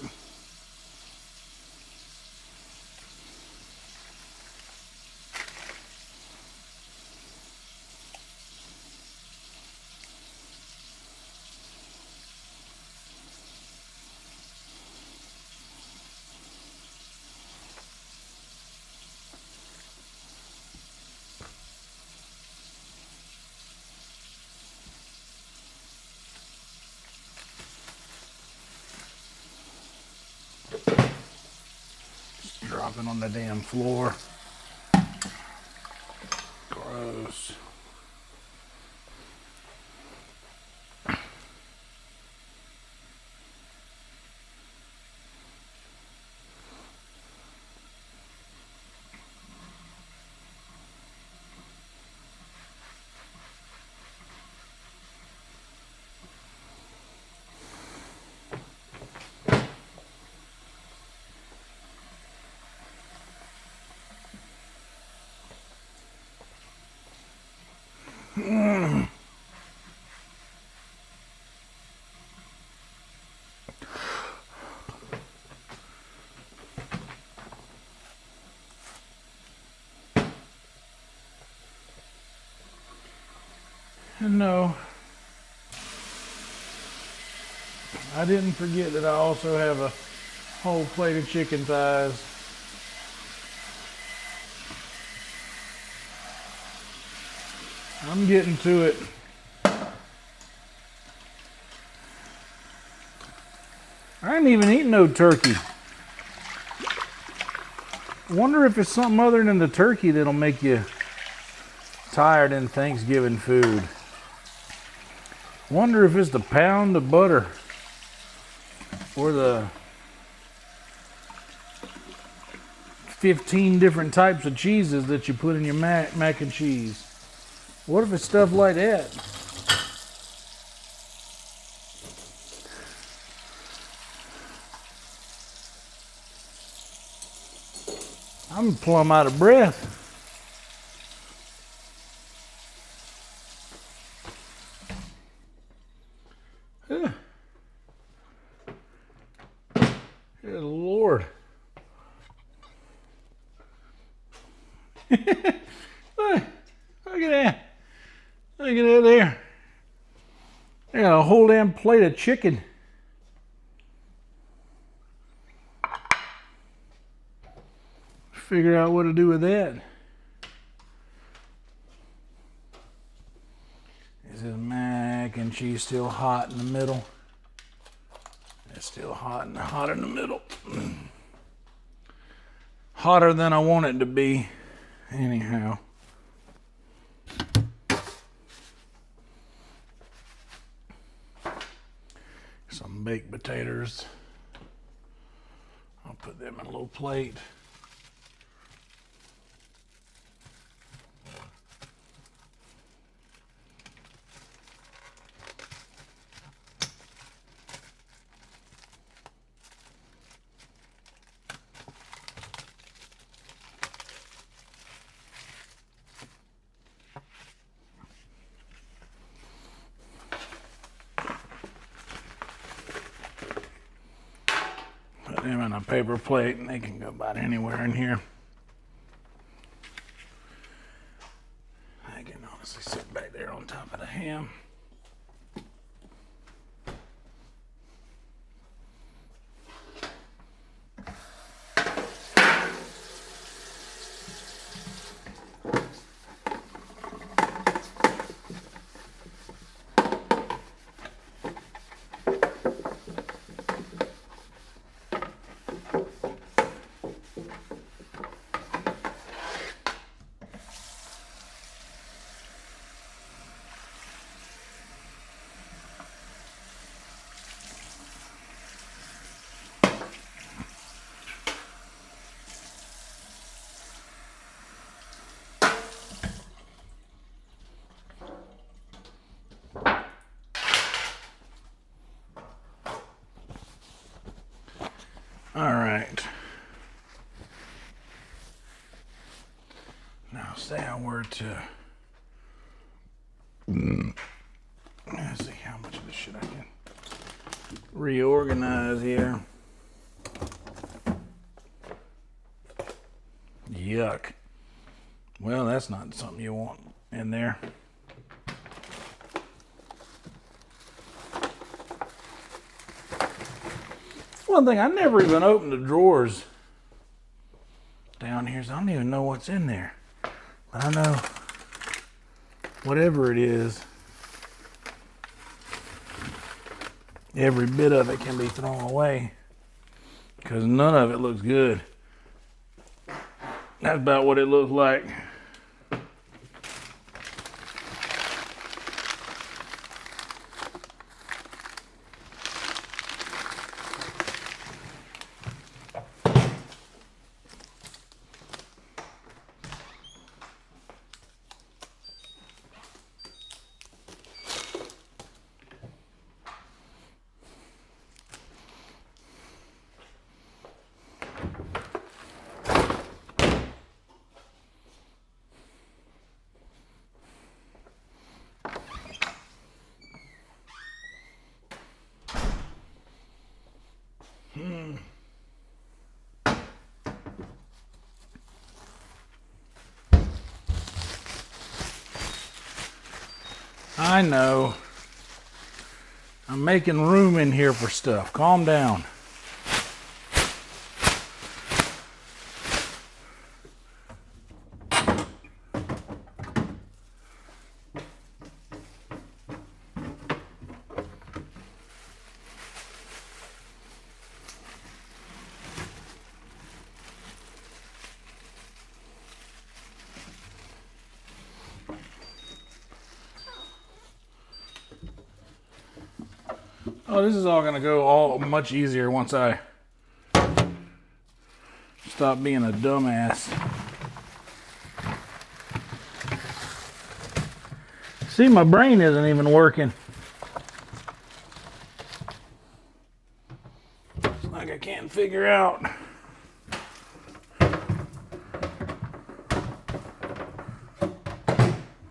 Dropping on the damn floor. Gross. And no, I didn't forget that I also have a whole plate of chicken thighs. I'm getting to it. I ain't even eating no turkey. Wonder if it's something other than the turkey that'll make you tired in Thanksgiving food. Wonder if it's the pound of butter or the 15 different types of cheeses that you put in your mac and cheese. What if it's stuff like that? I'm plumb out of breath. Good Lord. Look at that. Look at that Look there. They got a whole damn plate of chicken. Figure out what to do with that. Is this mac and cheese still hot in the middle? It's still hot in the middle. Hotter than I want it to be. Anyhow. Some baked potatoes. I'll put them in a little plate. Put them in a paper plate and they can go about anywhere in here. I can honestly sit back there on top of the ham. All right. Now, say I were to, let's see how much of this shit I can reorganize here. Yuck. Well, that's not something you want in there. One thing, I never even opened the drawers down here, so I don't even know what's in there. But I know whatever it is, every bit of it can be thrown away because none of it looks good. That's about what it looks like. I know. I'm making room in here for stuff. Calm down. Oh, this is all gonna go all much easier once I stop being a dumbass. See, my brain isn't even working. It's like I can't figure out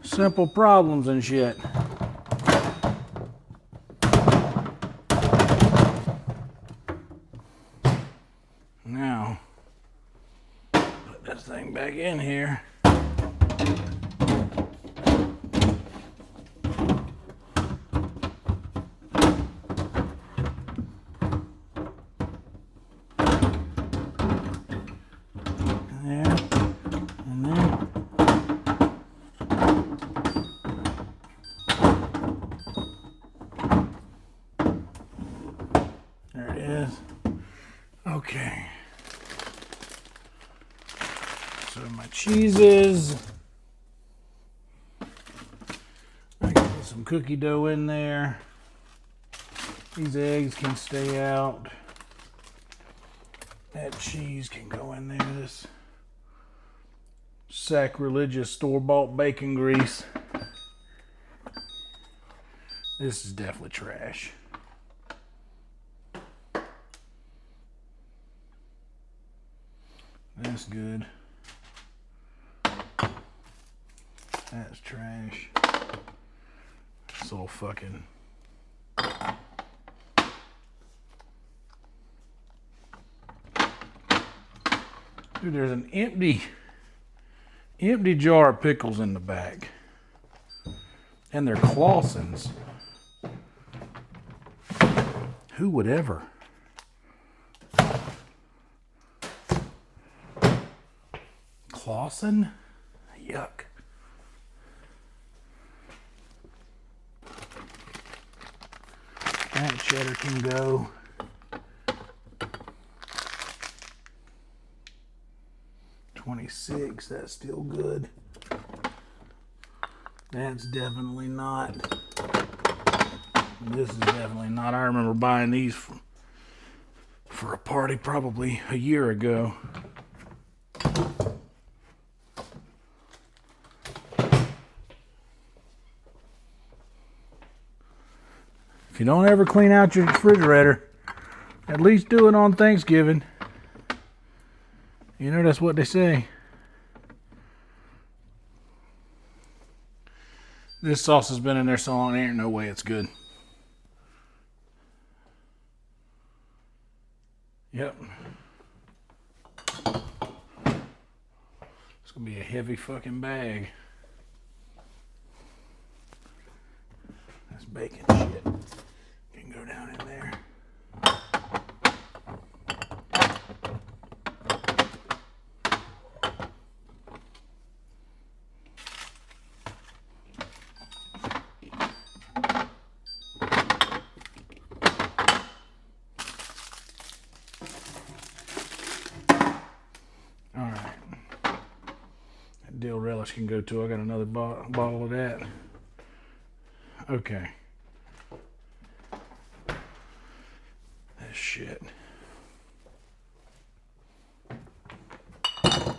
simple problems and shit. Now, put this thing back in here. my cheeses. I can put some cookie dough in there. These eggs can stay out. That cheese can go in there. This sacrilegious store-bought bacon grease. This is definitely trash. That's good. That's trash. It's all fucking... Dude, there's an empty jar of pickles in the back. And they're Clausen's. Who would ever? Clausen? Yuck. That cheddar can go. $26, that's still good. That's definitely not. This is definitely not. I remember buying these for a party probably a year ago. If you don't ever clean out your refrigerator, at least do it on Thanksgiving. You know, that's what they say. This sauce has been in there so long, there ain't no way it's good. Yep. It's gonna be a heavy fucking bag. That's bacon shit. Can go down in there. Dill relish can go too. I got another bottle of that. Okay. This shit. A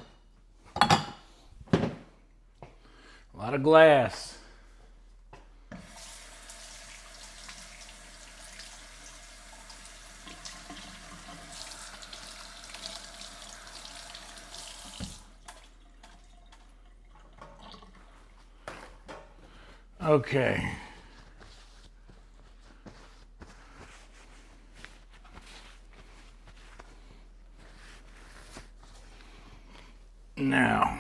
lot of glass. Okay. Now.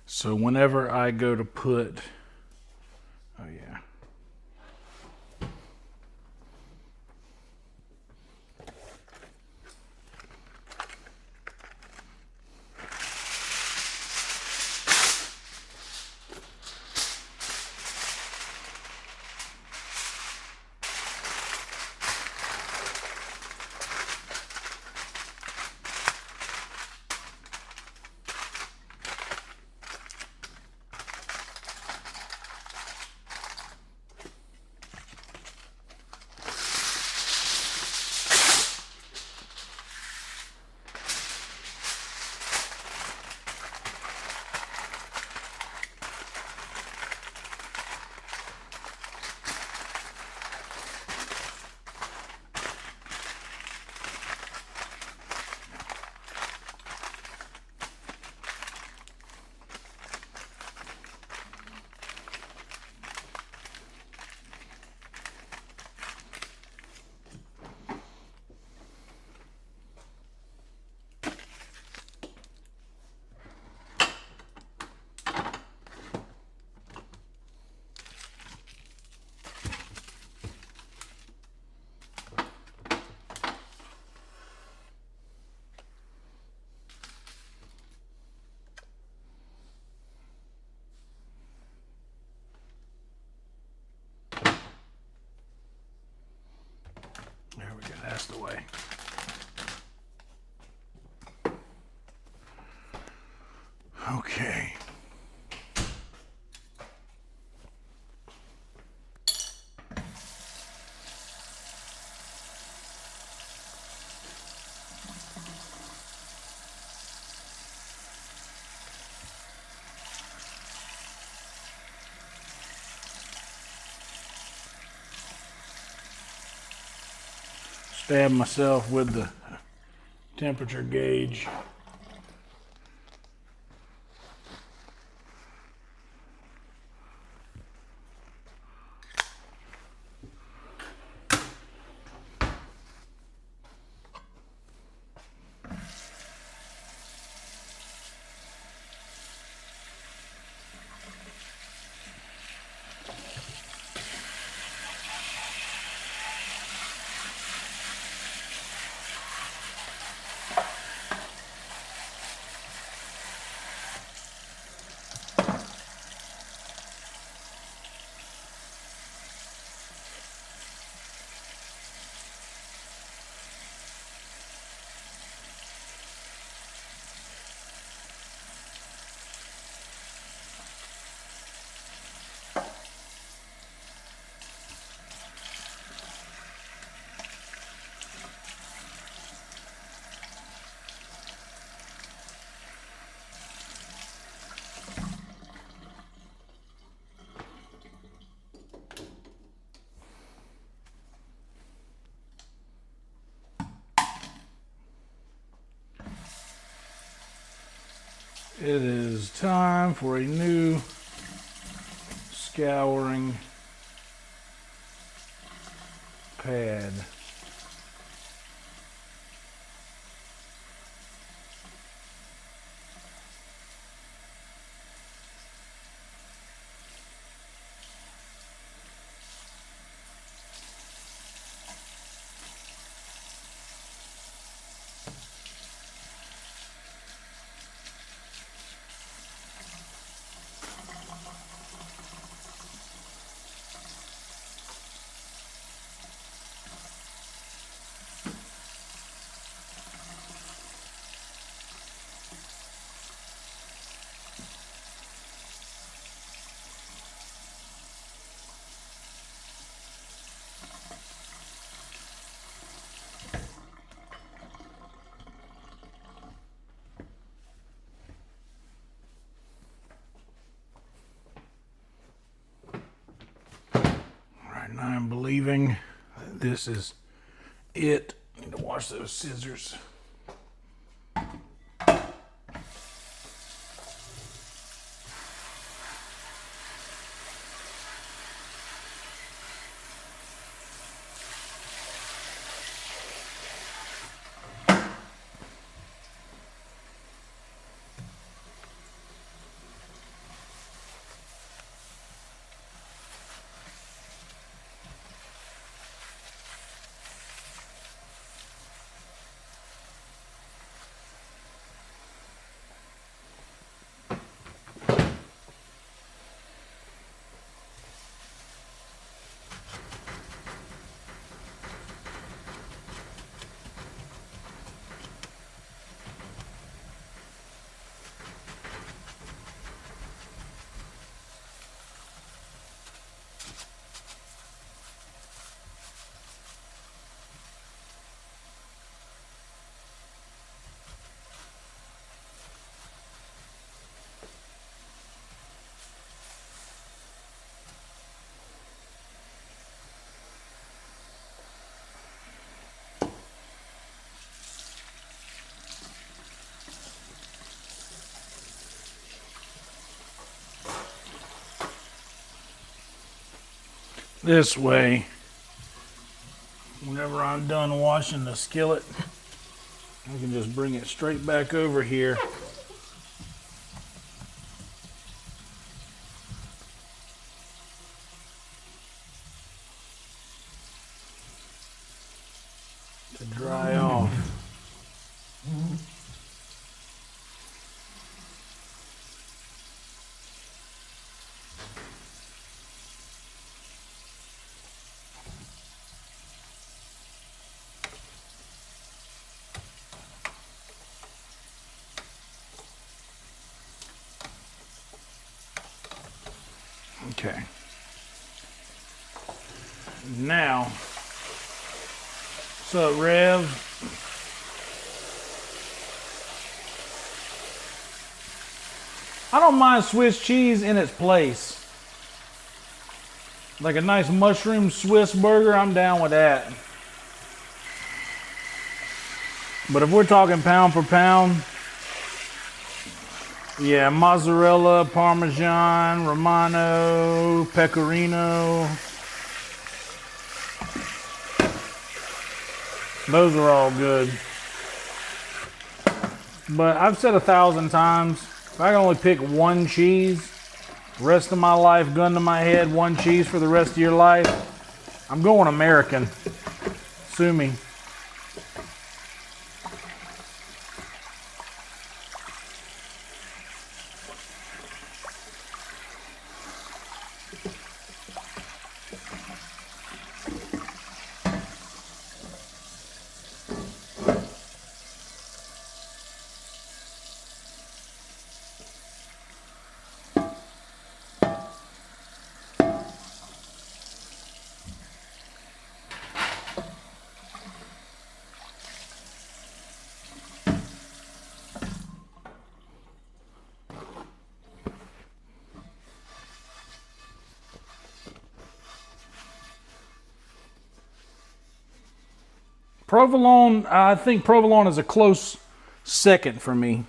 So whenever I go to put, oh yeah. Stab myself with the temperature gauge. It is time for a new scouring pad. And I'm believing that this is it. I need to wash those scissors. This way, whenever I'm done washing the skillet, I can just bring it straight back over here. To dry off. Okay. Now, what's up, Rev? I don't mind Swiss cheese in its place. Like a nice mushroom Swiss burger, I'm down with that. But if we're talking pound for pound, yeah, mozzarella, Parmesan, Romano, Pecorino. Those are all good. But I've said 1,000 times, if I can only pick one cheese, rest of my life, gun to my head, one cheese for the rest of your life, I'm going American. Sue me. Provolone, I think provolone is a close second for me.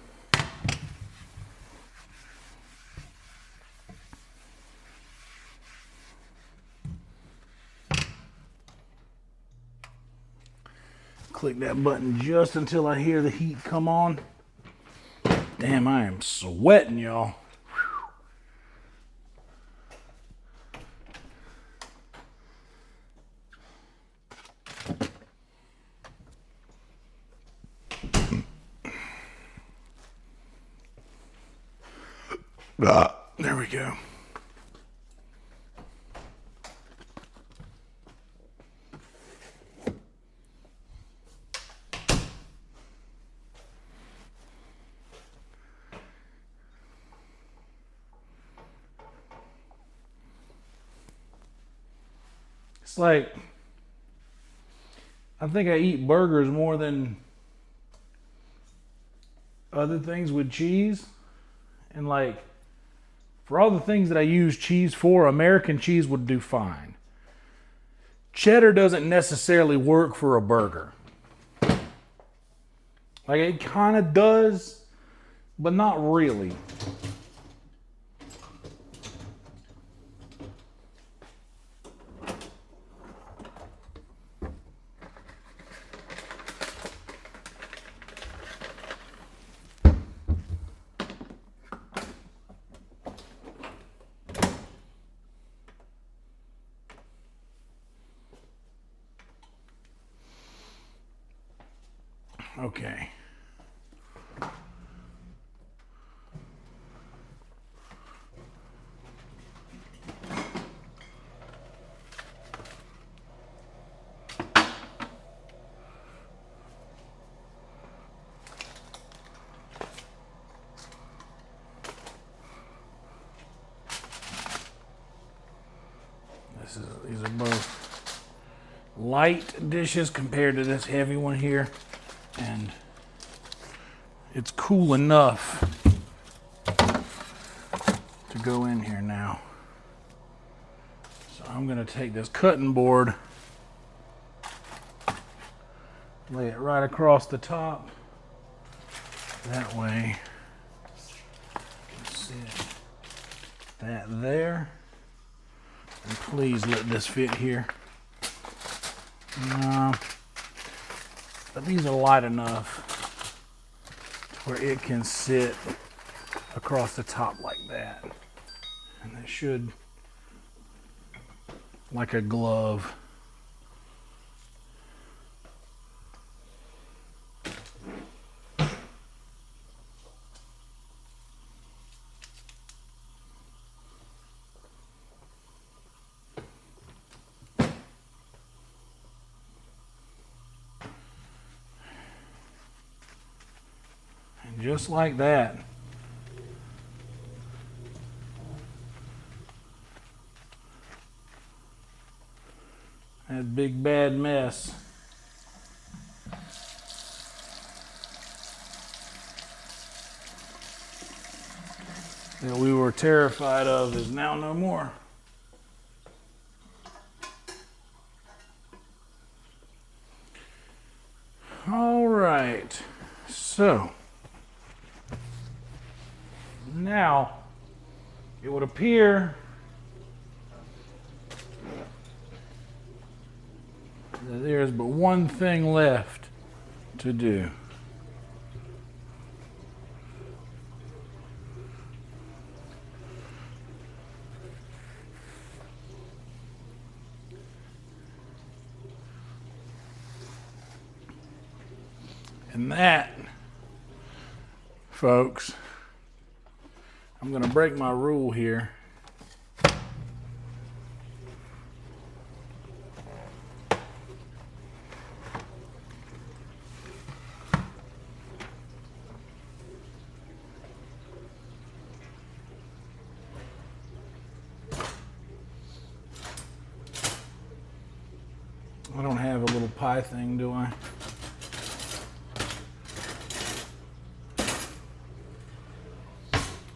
Click that button just until I hear the heat come on. Damn, I am sweating, y'all. There we go. It's like, I think I eat burgers more than other things with cheese. And like, for all the things that I use cheese for, American cheese would do fine. Cheddar doesn't necessarily work for a burger. Like, it kind of does, but not really. Okay. These are both light dishes compared to this heavy one here, and it's cool enough to go in here now. So I'm going to take this cutting board, lay it right across the top. That way I can sit that there. And please let this fit here. But these are light enough where it can sit across the top like that. And it should, like a glove. Just like that. That big bad mess. That we were terrified of is now no more. All right, so now it would appear that there's but one thing left to do. And that, folks, I'm going to break my rule here. I don't have a little pie thing, do I?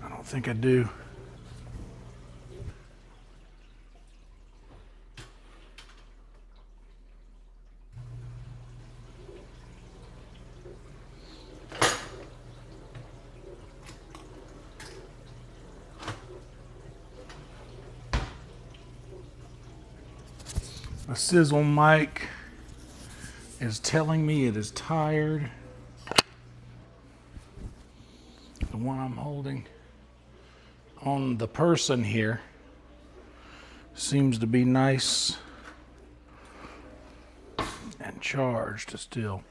I don't think I do. A sizzle mic is telling me it is tired. The one I'm holding on the person here seems to be nice and charged still.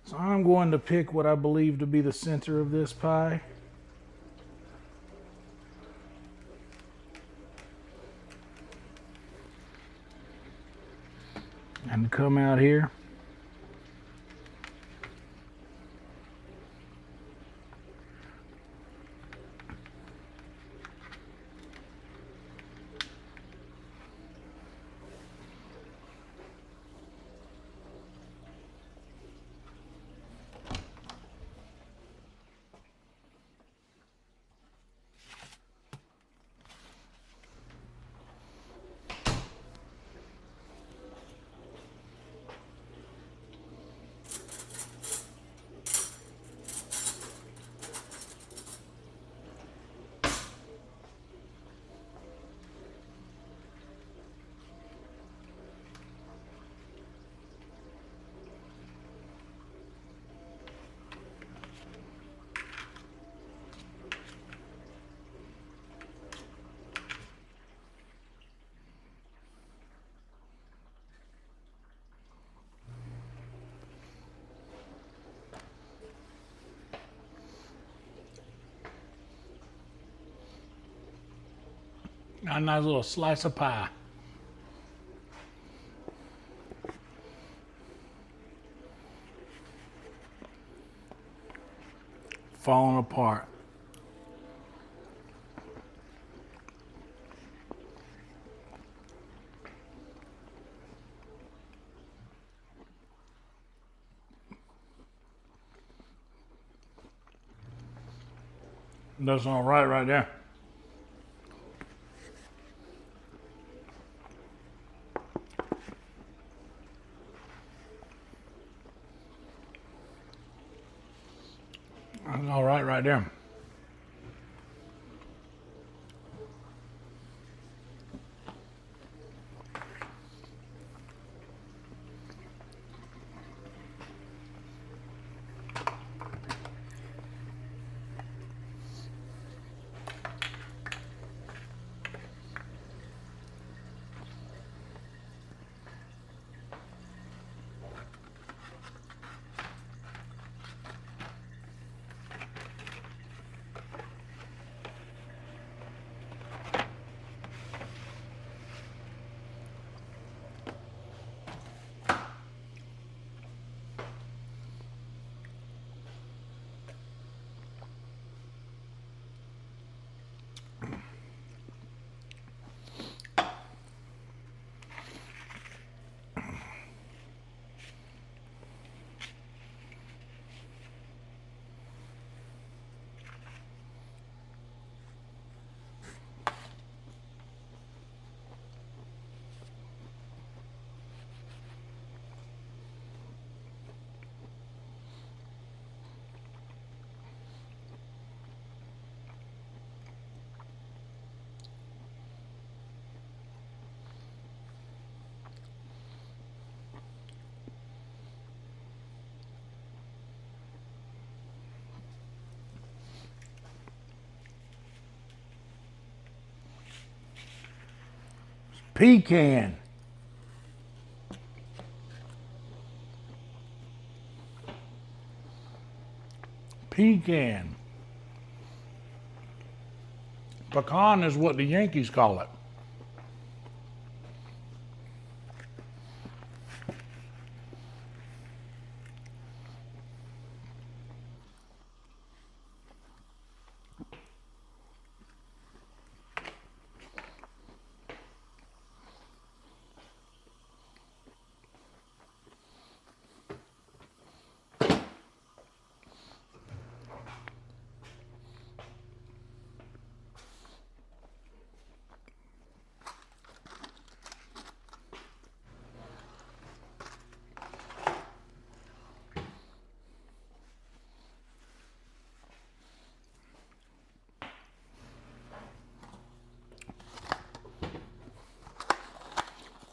So I'm going to pick what I believe to be the center of this pie. And come out here. Got a nice little slice of pie. Falling apart. That's all right there. That's all right there. Pecan. Pecan. Pecan is what the Yankees call it.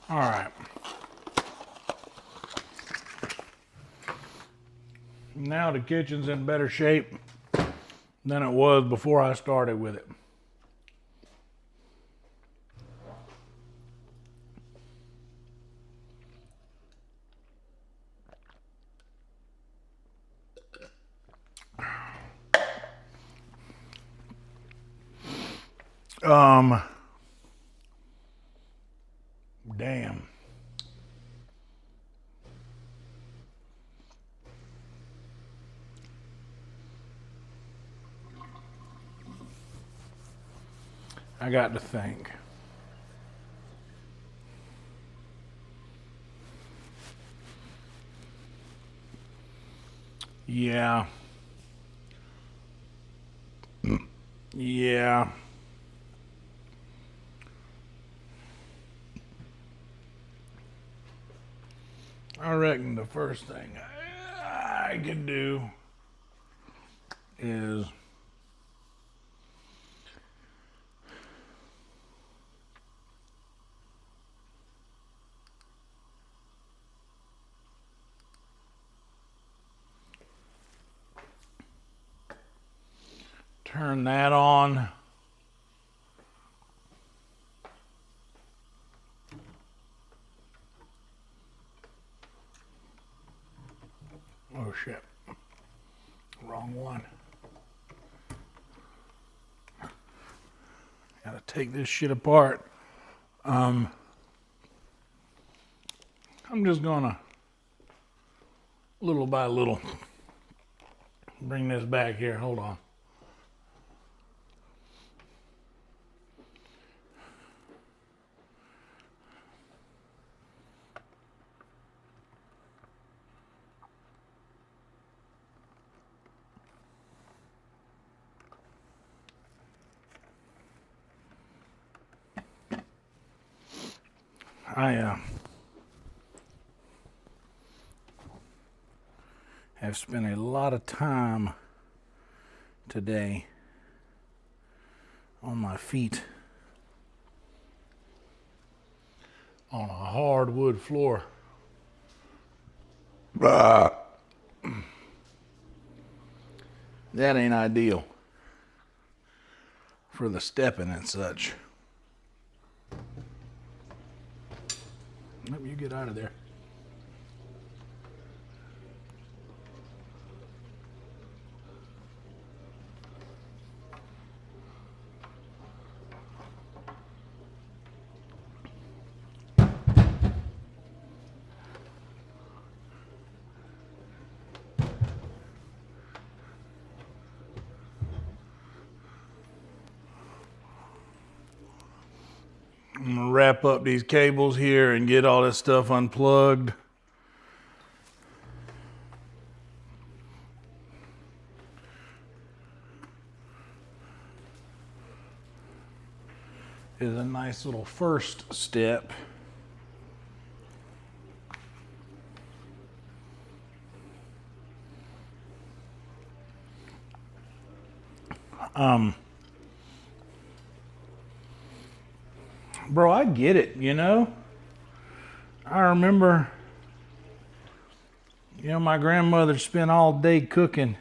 All right. Now the kitchen's in better shape than it was before I started with it. Damn. I got to think. Yeah. Yeah. I reckon the first thing I could do is turn that on. Oh shit. Wrong one. Gotta take this shit apart. I'm just gonna, little by little, bring this back here. Hold on. I have spent a lot of time today on my feet on a hardwood floor. That ain't ideal for the stepping and such. Let me get out of there. I'm gonna wrap up these cables here and get all this stuff unplugged. Is a nice little first step. Bro, I get it, you know? I remember, you know, my grandmother spent all day cooking.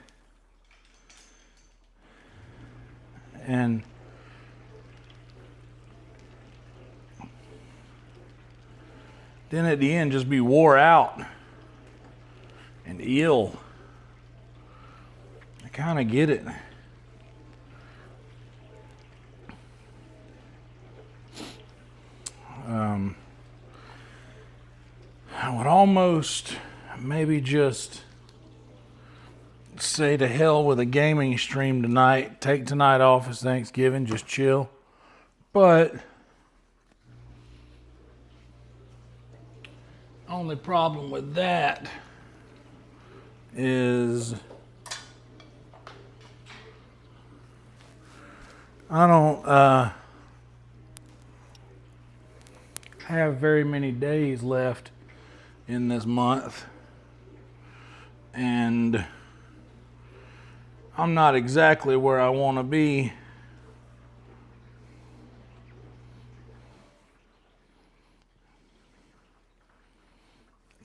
And then at the end just be wore out and ill. I kind of get it. I would almost maybe just say to hell with a gaming stream tonight. Take tonight off as Thanksgiving, just chill. But only problem with that is I don't have very many days left in this month, and I'm not exactly where I want to be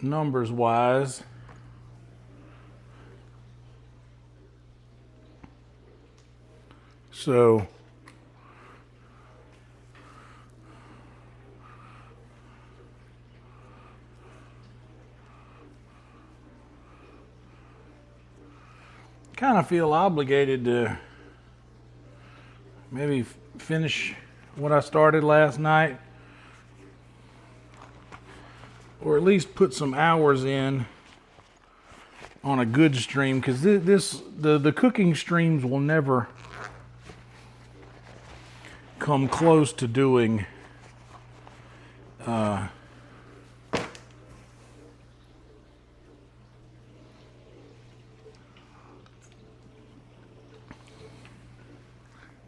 numbers wise. So kind of feel obligated to maybe finish what I started last night, or at least put some hours in on a good stream, because the cooking streams will never come close to doing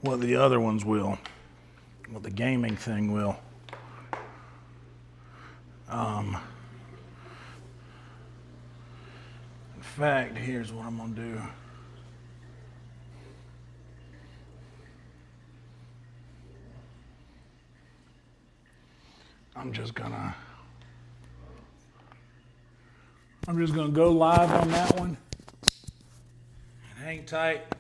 what the other ones will, what the gaming thing will. In fact, here's what I'm gonna do. I'm just gonna go live on that one and hang tight.